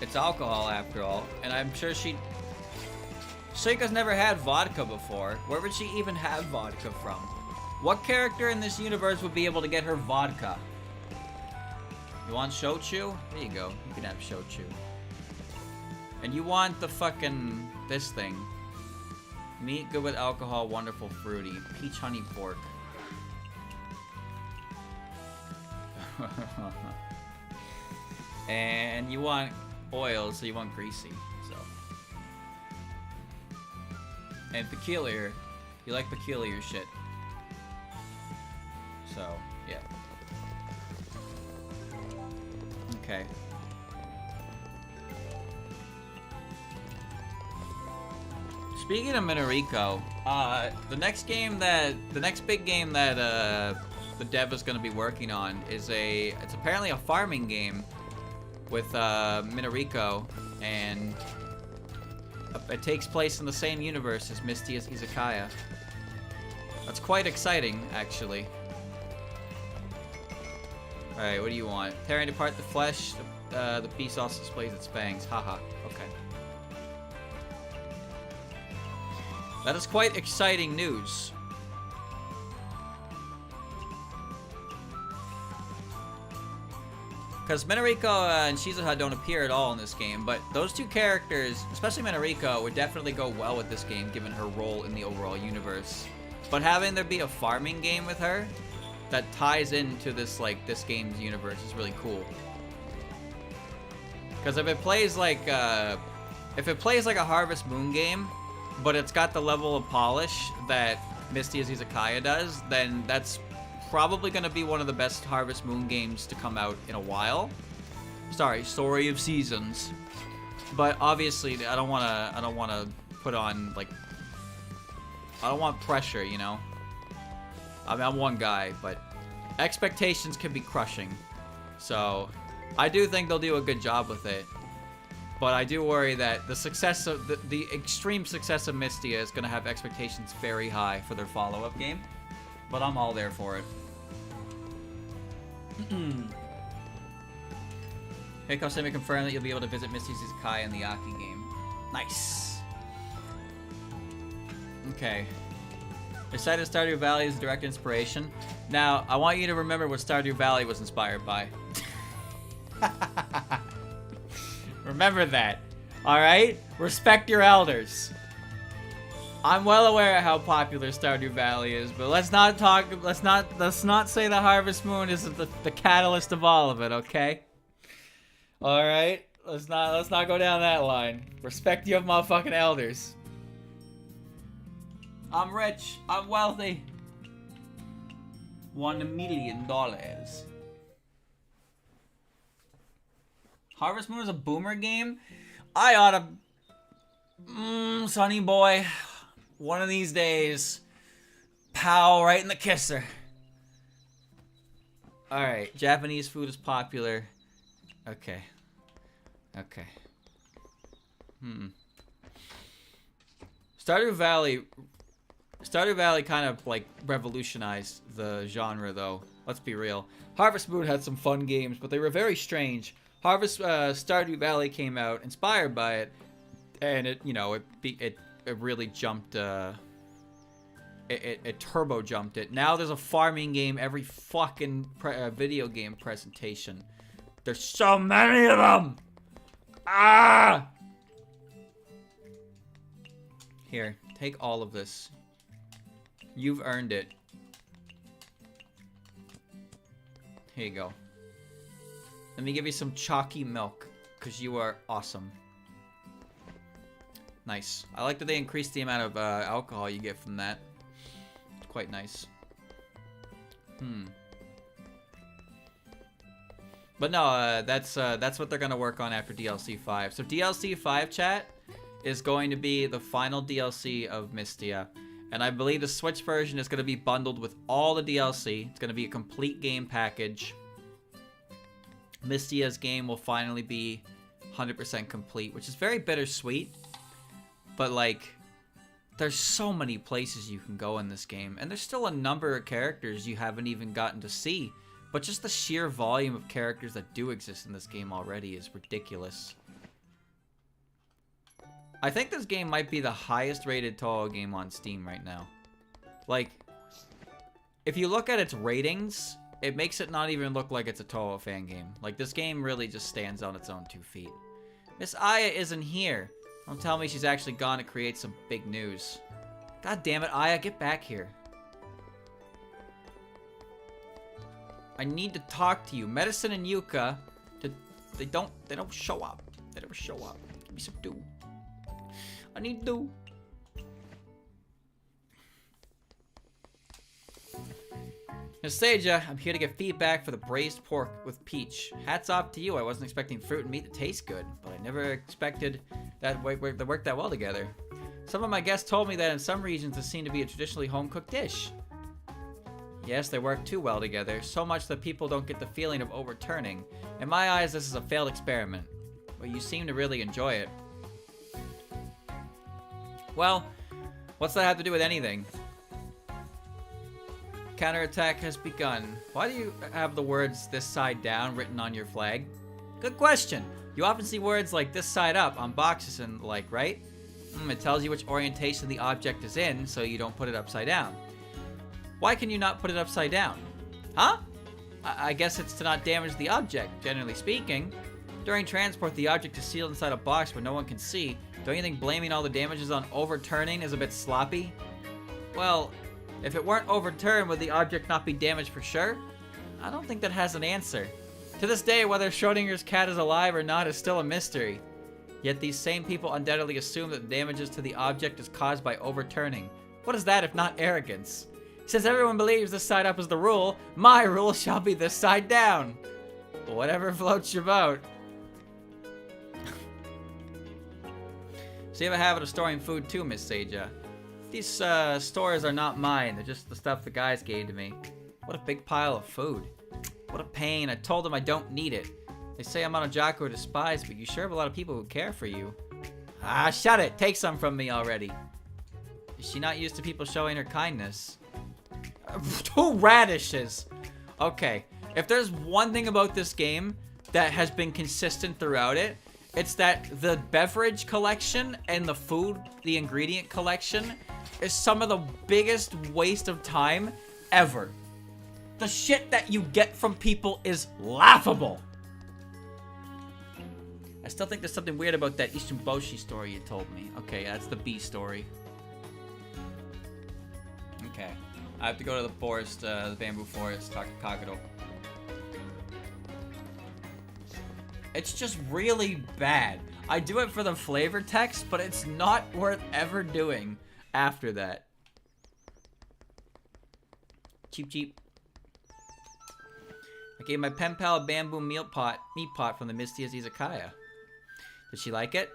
It's alcohol after all, and I'm sure Suika's never had vodka before. Where would she even have vodka from? What character in this universe would be able to get her vodka? You want shochu? There you go. You can have shochu. And you want the fucking this thing. Meat good with alcohol, wonderful fruity. Peach honey pork. And you want oil, so you want greasy. So. And peculiar. You like peculiar shit. So, yeah. Okay. Speaking of Minariko, the next big game that the dev is going to be working on is it's apparently a farming game with Minariko, and it takes place in the same universe as Mistia's Izakaya. That's quite exciting, actually. Alright, what do you want? Tearing apart the flesh, the beast also displays its fangs. Haha, okay. That is quite exciting news. Because Minariko and Shizuha don't appear at all in this game, but those two characters, especially Minariko, would definitely go well with this game given her role in the overall universe. But having there be a farming game with her that ties into this, like, this game's universe is really cool. Because if it plays like a Harvest Moon game, but it's got the level of polish that Mistia's Izakaya does, then that's probably going to be one of the best Harvest Moon games to come out in a while. Sorry, Story of Seasons. But obviously, I don't want to put on, like, I don't want pressure, you know? I mean, I'm one guy, but expectations can be crushing. So, I do think they'll do a good job with it. But I do worry that the success of the extreme success of Mistия is going to have expectations very high for their follow-up game. But I'm all there for it. Hey, Kosemi confirmed that you'll be able to visit Mistia's Izakaya in the Aki game. Nice. Okay. Decided Stardew Valley is a direct inspiration. Now, I want you to remember what Stardew Valley was inspired by. Remember that. Alright? Respect your elders. I'm well aware of how popular Stardew Valley is, but let's not say the Harvest Moon isn't the catalyst of all of it, okay? Alright? Let's not go down that line. Respect your motherfucking elders. I'm rich. I'm wealthy. $1 million. Harvest Moon is a boomer game? I oughta... Sonny boy. One of these days. Pow, right in the kisser. Alright, Japanese food is popular. Okay. Okay. Stardew Valley kind of, like, revolutionized the genre, though. Let's be real. Harvest Moon had some fun games, but they were very strange. Stardew Valley came out inspired by it, and it really jumped, it turbo jumped it. Now there's a farming game every fucking video game presentation. There's so many of them! Ah! Here, take all of this. You've earned it. Here you go. Let me give you some chalky milk, because you are awesome. Nice. I like that they increased the amount of alcohol you get from that. It's quite nice. But no, that's what they're gonna work on after DLC 5. So DLC 5, chat, is going to be the final DLC of Mistия. And I believe the Switch version is gonna be bundled with all the DLC. It's gonna be a complete game package. Mistia's game will finally be 100% complete, which is very bittersweet. But, like, there's so many places you can go in this game. And there's still a number of characters you haven't even gotten to see. But just the sheer volume of characters that do exist in this game already is ridiculous. I think this game might be the highest rated Toho game on Steam right now. Like, if you look at its ratings, it makes it not even look like it's a Toho fan game. Like, this game really just stands on its own 2 feet. Miss Aya isn't here. Don't tell me she's actually gone to create some big news. God damn it, Aya, get back here. I need to talk to you. Medicine and Yuka, they don't show up. They never show up. Give me some dew. I need dew. Nastasia, I'm here to get feedback for the braised pork with peach. Hats off to you. I wasn't expecting fruit and meat to taste good, but I never expected that they work that well together. Some of my guests told me that in some regions this seemed to be a traditionally home-cooked dish. Yes, they work too well together, so much that people don't get the feeling of overturning. In my eyes, this is a failed experiment. But you seem to really enjoy it. Well, what's that have to do with anything? Counterattack has begun. Why do you have the words "this side down" written on your flag? Good question. You often see words like "this side up" on boxes and like, right? It tells you which orientation the object is in, so you don't put it upside down. Why can you not put it upside down? Huh? I guess it's to not damage the object, generally speaking. During transport, the object is sealed inside a box where no one can see. Don't you think blaming all the damages on overturning is a bit sloppy? Well, if it weren't overturned, would the object not be damaged for sure? I don't think that has an answer. To this day, whether Schrodinger's cat is alive or not is still a mystery. Yet these same people undoubtedly assume that the damages to the object is caused by overturning. What is that if not arrogance? Since everyone believes this side up is the rule, my rule shall be this side down. Whatever floats your boat. So you have a habit of storing food too, Miss Seija. These stores are not mine. They're just the stuff the guys gave to me. What a big pile of food. What a pain. I told them I don't need it. They say I'm on a jock or despised, but you sure have a lot of people who care for you. Ah, shut it! Take some from me already. Is she not used to people showing her kindness? 2 radishes! Okay, if there's one thing about this game that has been consistent throughout it, it's that the beverage collection and the food, the ingredient collection, is some of the biggest waste of time ever. The shit that you get from people is laughable. I still think there's something weird about that Ishimboshi story you told me. Okay, that's the B story. Okay. I have to go to the forest, the bamboo forest, talk to Kagero. It's just really bad. I do it for the flavor text, but it's not worth ever doing after that. Cheap, cheap. I gave my pen pal a bamboo meat pot from the Mistia's Izakaya. Did she like it?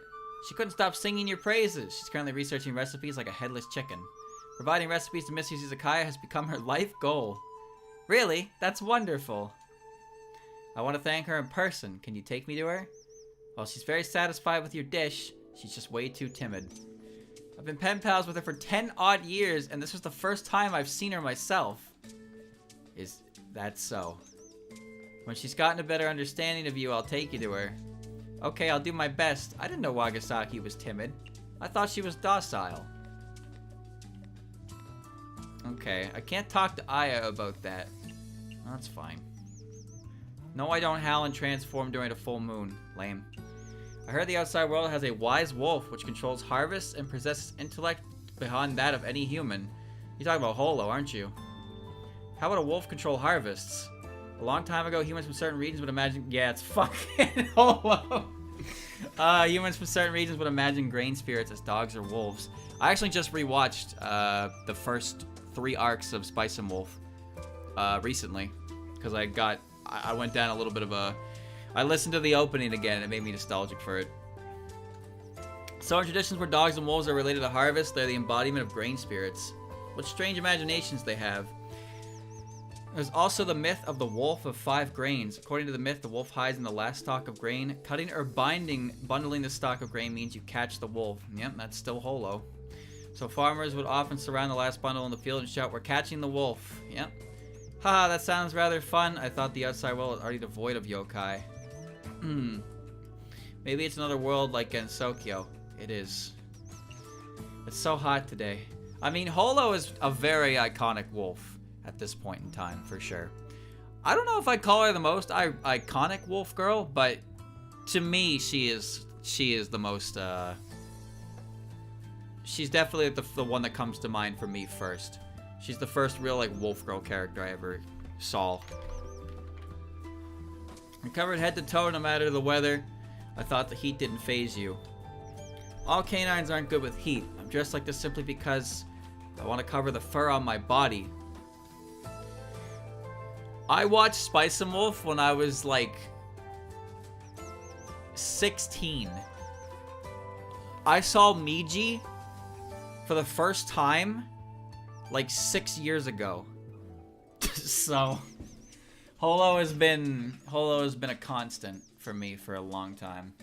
She couldn't stop singing your praises. She's currently researching recipes like a headless chicken. Providing recipes to Mistia's Izakaya has become her life goal. Really? That's wonderful. I want to thank her in person. Can you take me to her? Well, she's very satisfied with your dish. She's just way too timid. I've been pen pals with her for 10 odd years, and this was the first time I've seen her myself. Is that so? When she's gotten a better understanding of you, I'll take you to her. Okay, I'll do my best. I didn't know Wagasaki was timid. I thought she was docile. Okay, I can't talk to Aya about that. That's fine. No, I don't howl and transform during a full moon. Lame. I heard the outside world has a wise wolf which controls harvests and possesses intellect beyond that of any human. You're talking about Holo, aren't you? How would a wolf control harvests? A long time ago, humans from certain regions would imagine... Yeah, it's fucking Holo. Humans from certain regions would imagine grain spirits as dogs or wolves. I actually just rewatched the first 3 arcs of Spice and Wolf recently. Because I went down a little bit of a... I listened to the opening again and it made me nostalgic for it. So in traditions where dogs and wolves are related to harvest, they're the embodiment of grain spirits. What strange imaginations they have. There's also the myth of the wolf of 5 grains. According to the myth, the wolf hides in the last stalk of grain. Cutting or bundling the stalk of grain means you catch the wolf. Yep, that's still Holo. So farmers would often surround the last bundle in the field and shout, "We're catching the wolf." Yep. Haha, that sounds rather fun. I thought the outside world was already devoid of yokai. Maybe it's another world like Gensokyo. It is. It's so hot today. I mean, Holo is a very iconic wolf at this point in time, for sure. I don't know if I'd call her the most iconic wolf girl, but to me, she is the most, she's definitely the one that comes to mind for me first. She's the first real, like, wolf girl character I ever saw. I'm covered head to toe no matter the weather. I thought the heat didn't faze you. All canines aren't good with heat. I'm dressed like this simply because I want to cover the fur on my body. I watched Spice and Wolf when I was like 16. I saw Miji for the first time like 6 years ago. So, Holo has been a constant for me for a long time.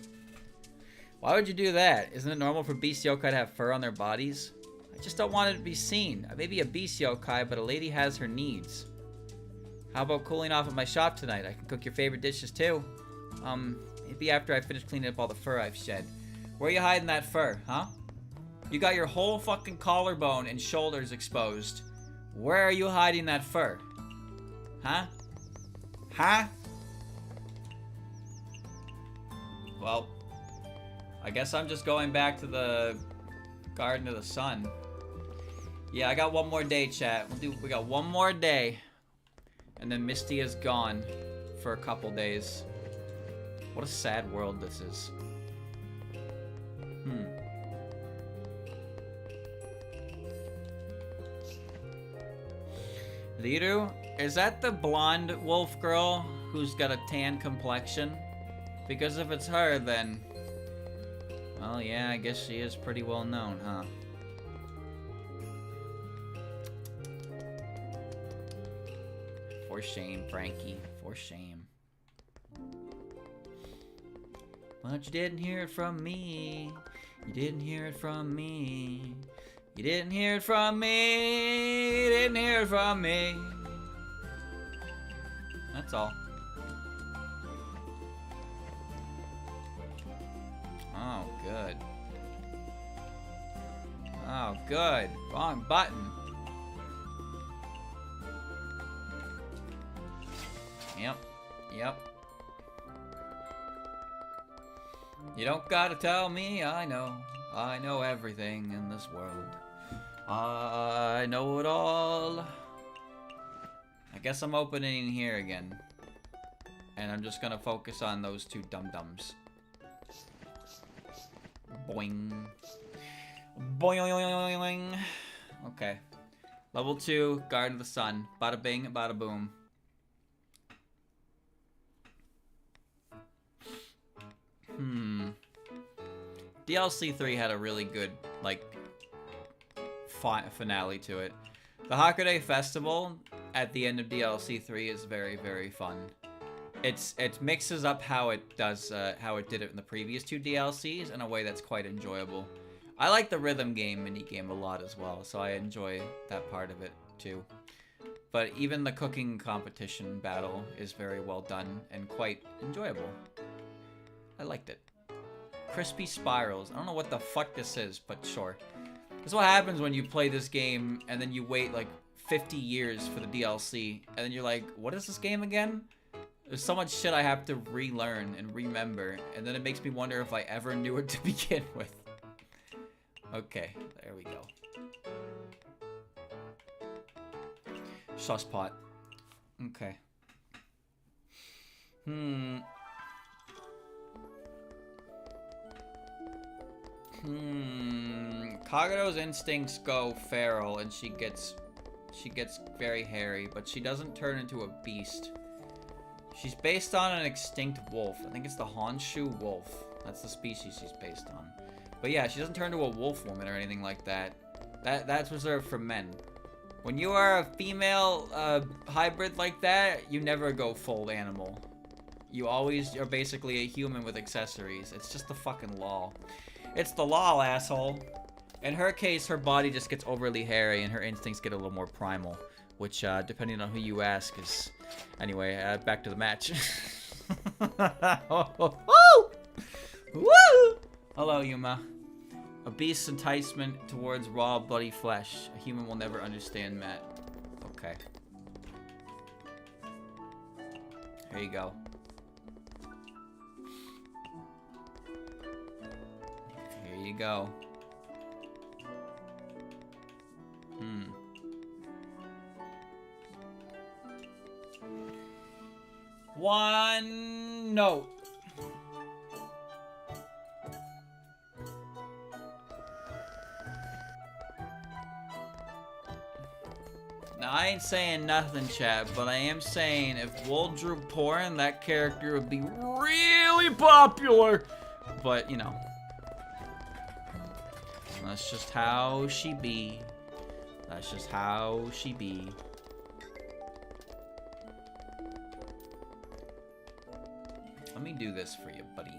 Why would you do that? Isn't it normal for beast yokai to have fur on their bodies? I just don't want it to be seen. I may be a beast yokai, but a lady has her needs. How about cooling off at my shop tonight? I can cook your favorite dishes too. Maybe after I finish cleaning up all the fur I've shed. Where are you hiding that fur, huh? You got your whole fucking collarbone and shoulders exposed. Where are you hiding that fur? Huh? Huh? Well, I guess I'm just going back to the Garden of the Sun. Yeah, I got one more day, chat. We got one more day. And then Misty is gone for a couple days. What a sad world this is. Liru? Is that the blonde wolf girl who's got a tan complexion? Because if it's her, then... well, yeah, I guess she is pretty well known, huh? For shame, Frankie. For shame. But you didn't hear it from me. You didn't hear it from me. You didn't hear it from me. You didn't hear it from me. That's all. Oh, good. Oh, good. Wrong button. Yep. Yep. You don't gotta tell me, I know. I know everything in this world. I know it all. I guess I'm opening here again. And I'm just gonna focus on those two dum-dums. Boing. Boing. Okay. Level 2, Garden of the Sun. Bada bing, bada boom. DLC 3 had a really good, like, finale to it. The Hakude Festival at the end of DLC 3 is very, very fun. It mixes up how it does, how it did it in the previous two DLCs in a way that's quite enjoyable. I like the rhythm game minigame a lot as well, so I enjoy that part of it too. But even the cooking competition battle is very well done and quite enjoyable. I liked it. Crispy spirals. I don't know what the fuck this is, but sure. This is what happens when you play this game and then you wait like 50 years for the DLC and then you're like, what is this game again? There's so much shit I have to relearn and remember, and then it makes me wonder if I ever knew it to begin with. Okay, there we go. Sauce pot. Okay. Kagura's instincts go feral and she gets very hairy, but she doesn't turn into a beast. She's based on an extinct wolf. I think it's the Honshu wolf. That's the species she's based on. But yeah, she doesn't turn into a wolf woman or anything like that. That's reserved for men. When you are a female hybrid like that, you never go full animal. You always are basically a human with accessories. It's just the fucking law. It's the law, asshole. In her case, her body just gets overly hairy and her instincts get a little more primal. Which, depending on who you ask, is... Anyway, back to the match. Woo! Woo! Hello, Yuma. A beast's enticement towards raw, bloody flesh. A human will never understand, Matt. Okay. Here you go. Here you go. One note. Now, I ain't saying nothing, chat, but I am saying if Wool drew porn, that character would be really popular. But, you know. That's just how she be. That's just how she be. Let me do this for you, buddy.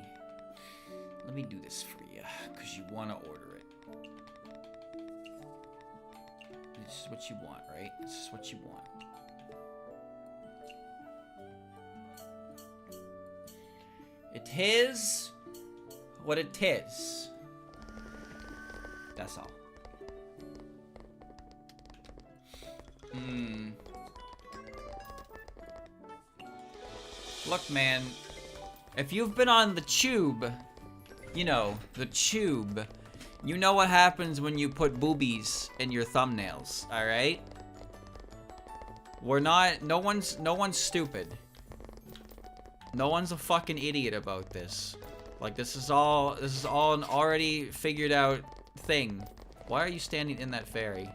Let me do this for you, because you want to order it. This is what you want, right? This is what you want. It is what it is. That's all. Look, man. If you've been on the tube, you know, the tube, you know what happens when you put boobies in your thumbnails, alright? We're not, no one's stupid. No one's a fucking idiot about this. Like, this is all an already figured out thing. Why are you standing in that ferry?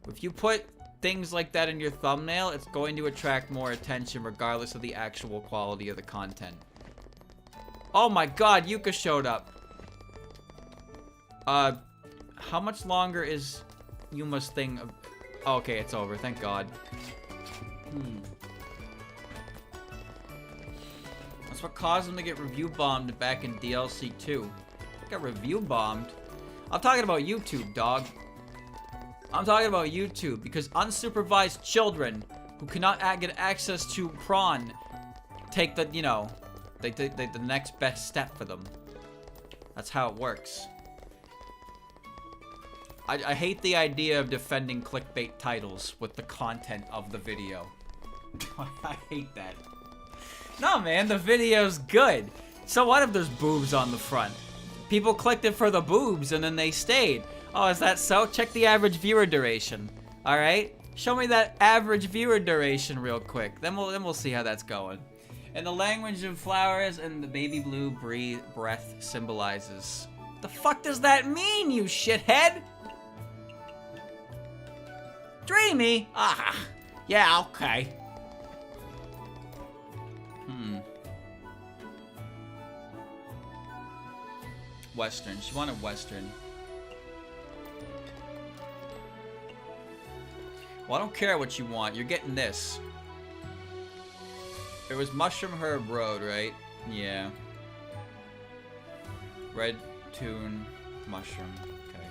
If you put things like that in your thumbnail, it's going to attract more attention regardless of the actual quality of the content. Oh my god, Yuka showed up. How much longer is Yuma's thing? Oh, okay, it's over, thank god. That's what caused him to get review bombed back in DLC 2. Got review bombed? I'm talking about YouTube, dog. I'm talking about YouTube, because unsupervised children who cannot get access to prawn take the, you know, they take the next best step for them. That's how it works. I hate the idea of defending clickbait titles with the content of the video. I hate that. No, man, the video's good. So what if there's boobs on the front? People clicked it for the boobs and then they stayed. Oh, is that so? Check the average viewer duration. All right, show me that average viewer duration real quick. Then we'll see how that's going. In the language of flowers and the baby blue breath symbolizes. The fuck does that mean, you shithead? Dreamy? Ah, yeah, okay. Western. She wanted Western. Well, I don't care what you want. You're getting this. It was Mushroom Herb Road, right? Yeah. Red Tune Mushroom. Okay.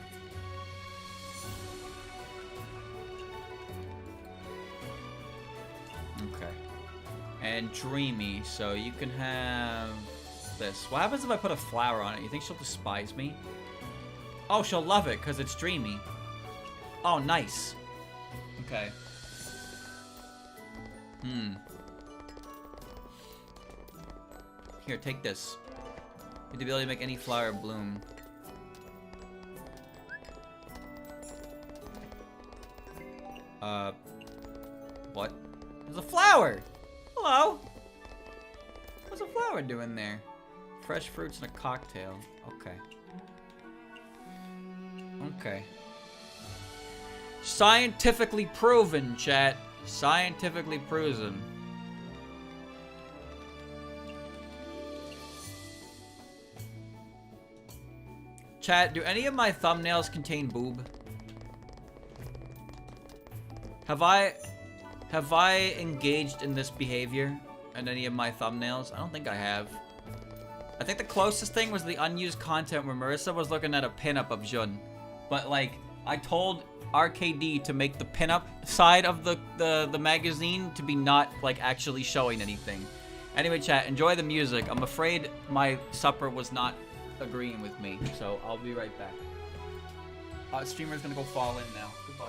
Okay. And Dreamy. So you can have this. What happens if I put a flower on it? You think she'll despise me? Oh, she'll love it because it's dreamy. Oh, nice. Okay. Here, take this. You have the ability to make any flower bloom. What? There's a flower! Hello? What's a flower doing there? Fresh fruits and a cocktail. Okay. Okay. Scientifically proven, chat. Scientifically proven. Chat, do any of my thumbnails contain boob? Have I engaged in this behavior in any of my thumbnails? I don't think I have. I think the closest thing was the unused content where Marissa was looking at a pinup of Jun. But like, I told RKD to make the pinup side of the magazine to be not like actually showing anything. Anyway, chat, enjoy the music. I'm afraid my supper was not agreeing with me, so I'll be right back. Streamer's gonna go fall in now. Goodbye.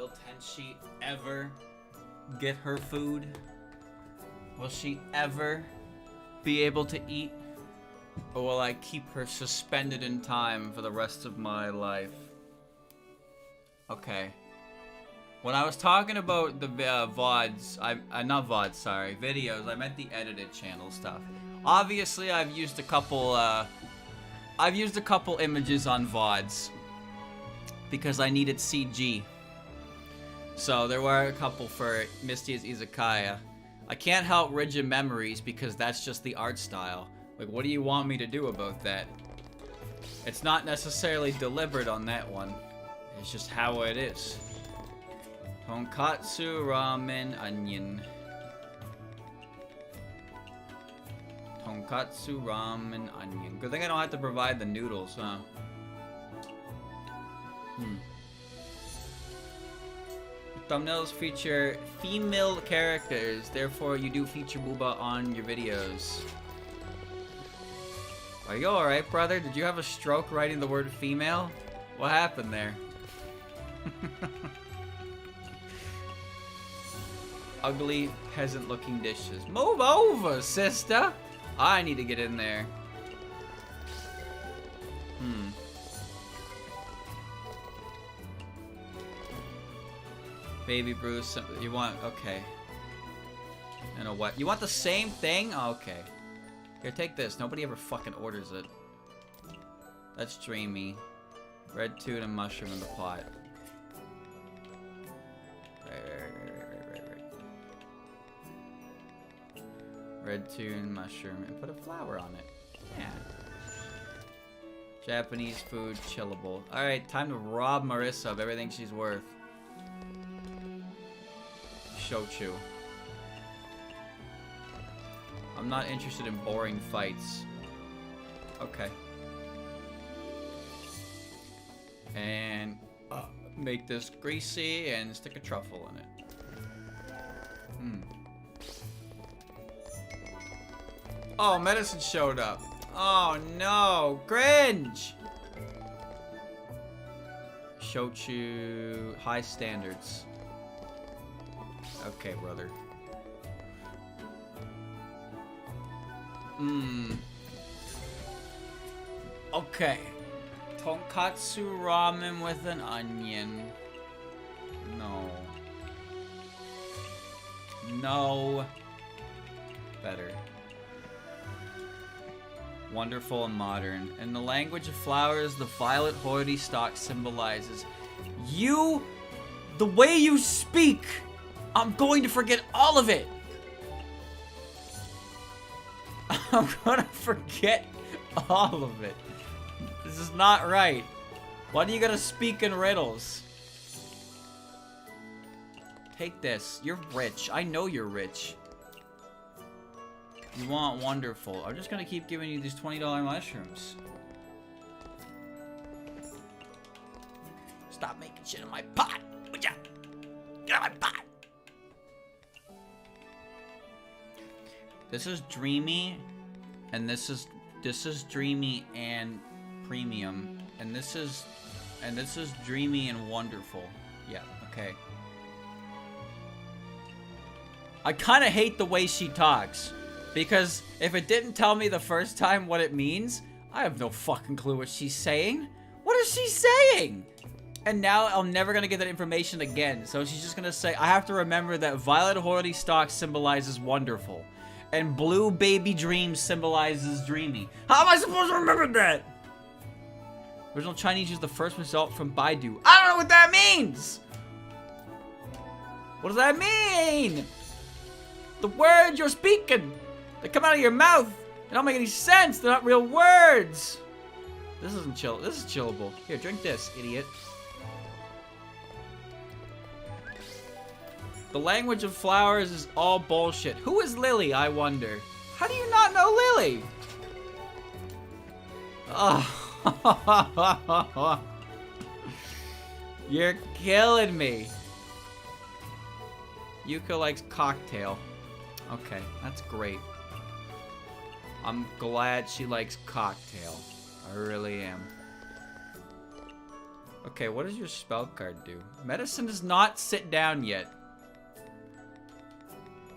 Will Tenshi ever get her food? Will she ever be able to eat? Or will I keep her suspended in time for the rest of my life? Okay. When I was talking about the VODs, not VODs, sorry, videos, I meant the edited channel stuff. Obviously, I've used a couple images on VODs because I needed CG. So there were a couple for Mistia's Izakaya. I can't help rigid memories because that's just the art style. Like, what do you want me to do about that? It's not necessarily deliberate on that one. It's just how it is. Tonkatsu, ramen, onion. Tonkatsu, ramen, onion. Good thing I don't have to provide the noodles, huh? Thumbnails feature female characters, therefore you do feature booba on your videos. Are you alright, brother? Did you have a stroke writing the word female? What happened there? Ugly, peasant-looking dishes. Move over, sister! I need to get in there. Baby Bruce, you want... Okay. And a what? You want the same thing? Oh, okay. Here, take this. Nobody ever fucking orders it. That's dreamy. Red tuna and mushroom in the pot. Right. Red tuna, mushroom, and put a flower on it. Yeah. Japanese food, chillable. Alright, time to rob Marissa of everything she's worth. Shochu. I'm not interested in boring fights. Okay. And make this greasy and stick a truffle in it. Oh, medicine showed up. Oh no, cringe! Shochu, high standards. Okay, brother. Okay. Tonkatsu ramen with an onion. No. No. Better. Wonderful and modern. In the language of flowers, the violet hoity stalk symbolizes you. The way you speak. I'm going to forget all of it. I'm gonna forget all of it. This is not right. Why do you gotta speak in riddles? Take this. You're rich. I know you're rich. You want wonderful. I'm just gonna keep giving you these $20 mushrooms. Stop making shit in my pot. Would ya? Get out of my pot. This is dreamy, and this is dreamy and premium, and this is dreamy and wonderful. Yeah, okay. I kind of hate the way she talks, because if it didn't tell me the first time what it means, I have no fucking clue what she's saying. What is she saying? And now I'm never gonna get that information again. So she's just gonna say, I have to remember that violet hoity stalk symbolizes wonderful. And blue baby dream symbolizes dreamy. How am I supposed to remember that? Original Chinese used the first result from Baidu. I don't know what that means! What does that mean? The words you're speaking, they come out of your mouth. They don't make any sense. They're not real words. This isn't chill. This is chillable. Here, drink this, idiot. The language of flowers is all bullshit. Who is Lily, I wonder? How do you not know Lily? Oh. You're killing me. Yuka likes cocktail. Okay, that's great. I'm glad she likes cocktail. I really am. Okay, what does your spell card do? Medicine does not sit down yet.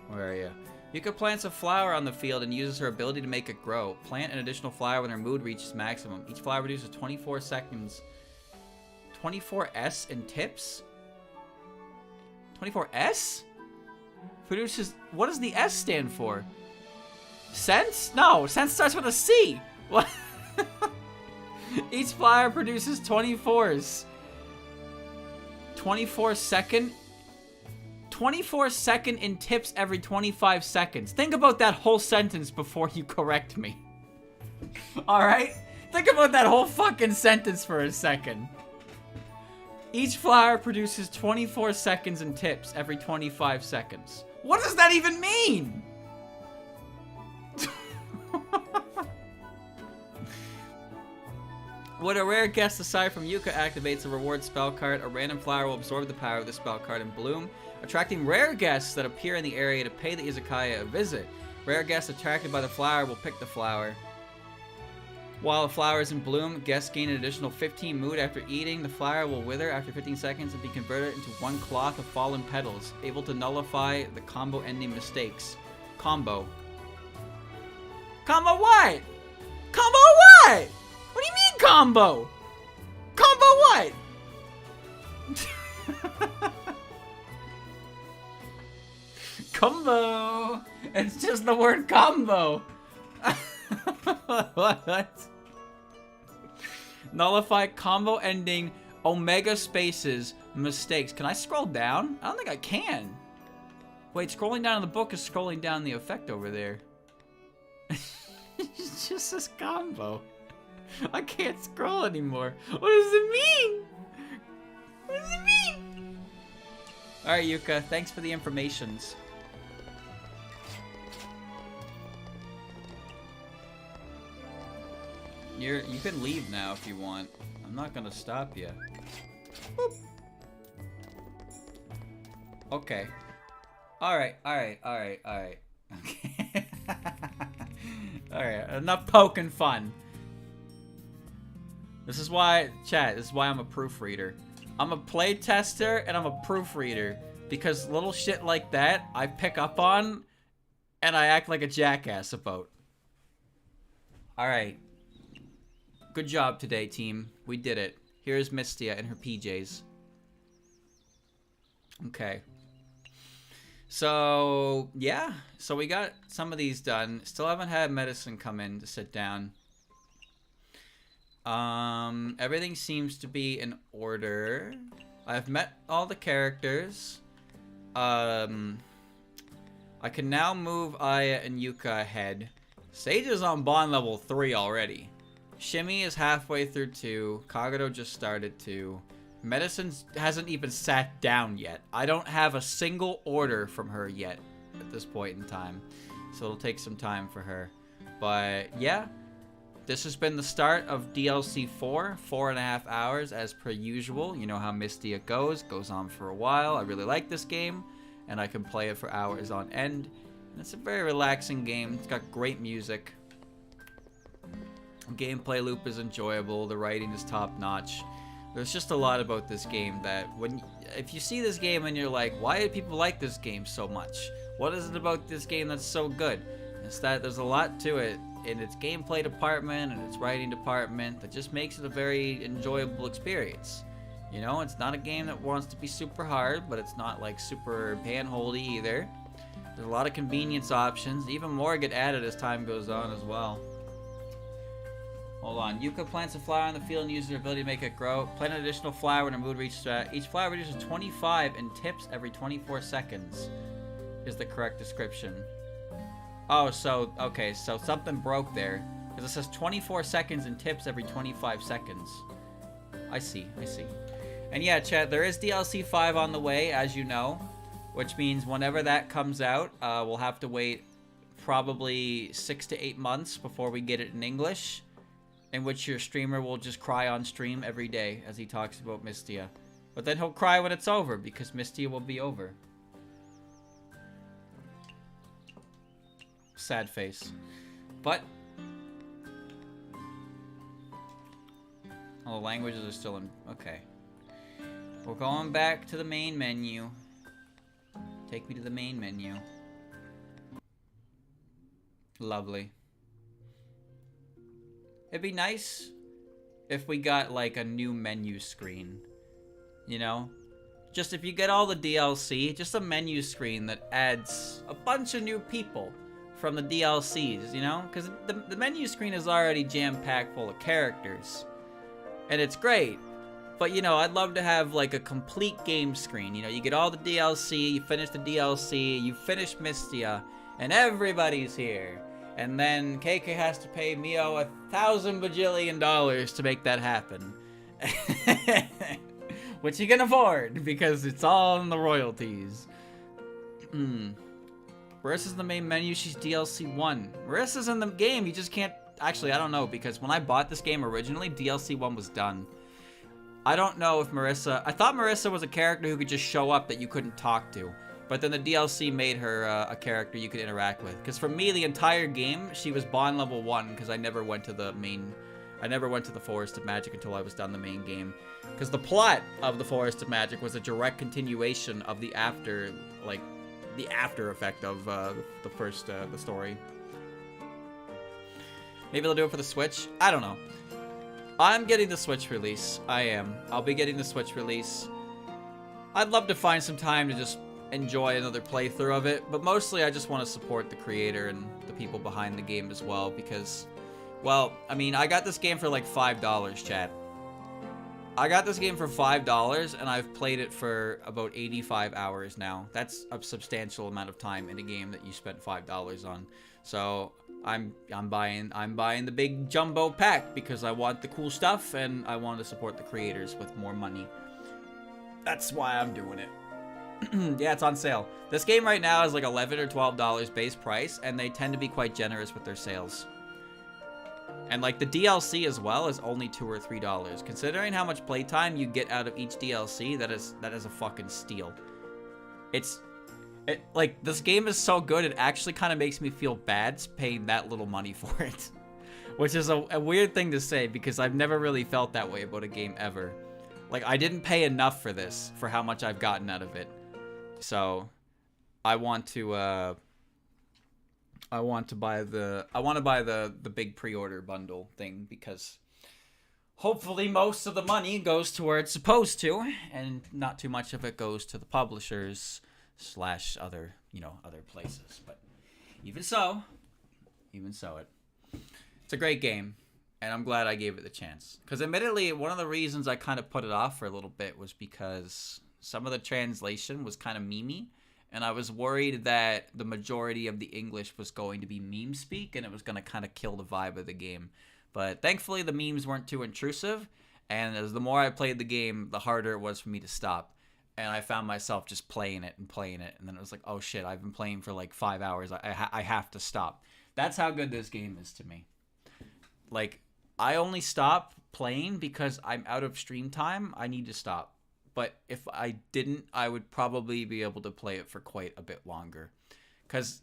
Where are you? Yuka plants a flower on the field and uses her ability to make it grow. Plant an additional flower when her mood reaches maximum. Each flower reduces 24 seconds. 24S in tips? 24S? Produces... What does the S stand for? Cents? No, cents starts with a C. What? Each flower produces 24s. 24 second... 24 second in tips every 25 seconds. Think about that whole sentence before you correct me. Alright? Think about that whole fucking sentence for a second. Each flower produces 24 seconds in tips every 25 seconds. What does that even mean? When a rare guest aside from Yuka activates a reward spell card, a random flower will absorb the power of the spell card and bloom, attracting rare guests that appear in the area to pay the Izakaya a visit. Rare guests attracted by the flower will pick the flower. While the flower is in bloom, guests gain an additional 15 mood after eating. The flower will wither after 15 seconds and be converted into one cloth of fallen petals, able to nullify the combo ending mistakes. Combo. Combo what? Combo what? What do you mean combo? Combo what? Combo. It's just the word combo. What? Nullify combo ending omega spaces mistakes. Can I scroll down? I don't think I can. Wait, scrolling down in the book is scrolling down the effect over there. It just says combo. I can't scroll anymore. What does it mean? What does it mean? Alright, Yuka. Thanks for the informations. You can leave now if you want. I'm not gonna stop you. Boop. Okay. Alright. Okay. Alright, enough poking fun. This is why, chat, this is why I'm a proofreader. I'm a playtester and I'm a proofreader. Because little shit like that, I pick up on and I act like a jackass about. Alright. Good job today, team. We did it. Here's Mistia in her PJs. Okay. So, yeah. So we got some of these done. Still haven't had medicine come in to sit down. Everything seems to be in order. I've met all the characters. I can now move Aya and Yuka ahead. Sage is on bond level 3 already. Shimmy is halfway through 2. Kagero just started 2. Medicine hasn't even sat down yet. I don't have a single order from her yet at this point in time. So it'll take some time for her. But yeah, this has been the start of DLC 4. 4.5 hours as per usual. You know how Mistia goes. Goes on for a while. I really like this game. And I can play it for hours on end. And it's a very relaxing game. It's got great music. Gameplay loop is enjoyable. The writing is top notch. There's just a lot about this game that if you see this game and you're like, why do people like this game so much? What is it about this game that's so good? It's that there's a lot to it in its gameplay department and its writing department that just makes it a very enjoyable experience. You know, it's not a game that wants to be super hard, but it's not like super handholdy either. There's a lot of convenience options. Even more get added as time goes on as well. Hold on. Yuka plants a flower in the field and uses her ability to make it grow. Plant an additional flower when her mood reaches each flower reduces 25 in tips every 24 seconds. Is the correct description. Oh, so, okay, so something broke there. Because it says 24 seconds in tips every 25 seconds. I see. And yeah, chat, there is DLC 5 on the way, as you know. Which means whenever that comes out, we'll have to wait probably 6 to 8 months before we get it in English. In which your streamer will just cry on stream every day as he talks about Mistia. But then he'll cry when it's over, because Mistia will be over. Sad face. But all the languages are still in... Okay. We're going back to the main menu. Take me to the main menu. Lovely. It'd be nice if we got like a new menu screen. You know? Just if you get all the DLC, just a menu screen that adds a bunch of new people from the DLCs, you know? Because the menu screen is already jam-packed full of characters. And it's great. But, you know, I'd love to have, like, a complete game screen. You know, you get all the DLC, you finish the DLC, you finish Mistia, and everybody's here. And then KK has to pay Mio $1,000 bajillion to make that happen. Which he can afford, because it's all in the royalties. Marissa's in the main menu, she's DLC 1. Marissa's in the game, you just can't... Actually, I don't know, because when I bought this game originally, DLC 1 was done. I don't know if Marissa... I thought Marissa was a character who could just show up that you couldn't talk to. But then the DLC made her a character you could interact with. Because for me, the entire game, she was Bond level 1, because I never went to the main... I never went to the Forest of Magic until I was done the main game. Because the plot of the Forest of Magic was a direct continuation of the after... Like, the after effect of the first... the story. Maybe they'll do it for the Switch? I don't know. I'm getting the Switch release. I am. I'll be getting the Switch release. I'd love to find some time to just enjoy another playthrough of it, but mostly I just want to support the creator and the people behind the game as well, because, well, I mean, I got this game for like $5, chat. I got this game for $5, and I've played it for about 85 hours now. That's a substantial amount of time in a game that you spent $5 on. So I'm buying the big jumbo pack because I want the cool stuff and I want to support the creators with more money. That's why I'm doing it. Yeah, it's on sale. This game right now is like $11 or $12 base price, and they tend to be quite generous with their sales. And like the DLC as well is only $2 or $3. Considering how much playtime you get out of each DLC, that is a fucking steal. Like, this game is so good, it actually kind of makes me feel bad paying that little money for it. Which is a weird thing to say, because I've never really felt that way about a game ever. Like, I didn't pay enough for this, for how much I've gotten out of it. So, I want to buy the big pre-order bundle thing, because hopefully most of the money goes to where it's supposed to, and not too much of it goes to the publishers / other places. But even so, it's a great game, and I'm glad I gave it the chance. Because admittedly, one of the reasons I kind of put it off for a little bit was because some of the translation was kind of memey, and I was worried that the majority of the English was going to be meme speak, and it was going to kind of kill the vibe of the game. But thankfully, the memes weren't too intrusive, and as the more I played the game, the harder it was for me to stop. And I found myself just playing it, and then it was like, oh shit, I've been playing for like 5 hours. I have to stop. That's how good this game is to me. Like, I only stop playing because I'm out of stream time. I need to stop. But if I didn't, I would probably be able to play it for quite a bit longer. Because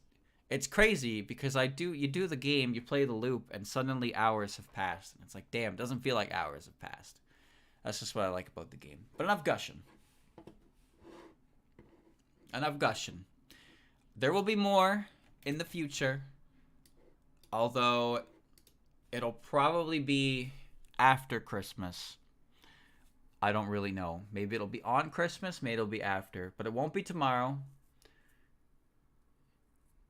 it's crazy, because you do the game, you play the loop, and suddenly hours have passed. And it's like, damn, it doesn't feel like hours have passed. That's just what I like about the game. But enough gushing. There will be more in the future, although it'll probably be after Christmas. I don't really know. Maybe it'll be on Christmas, maybe it'll be after, but it won't be tomorrow.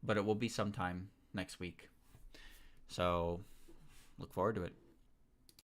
But it will be sometime next week. So, look forward to it.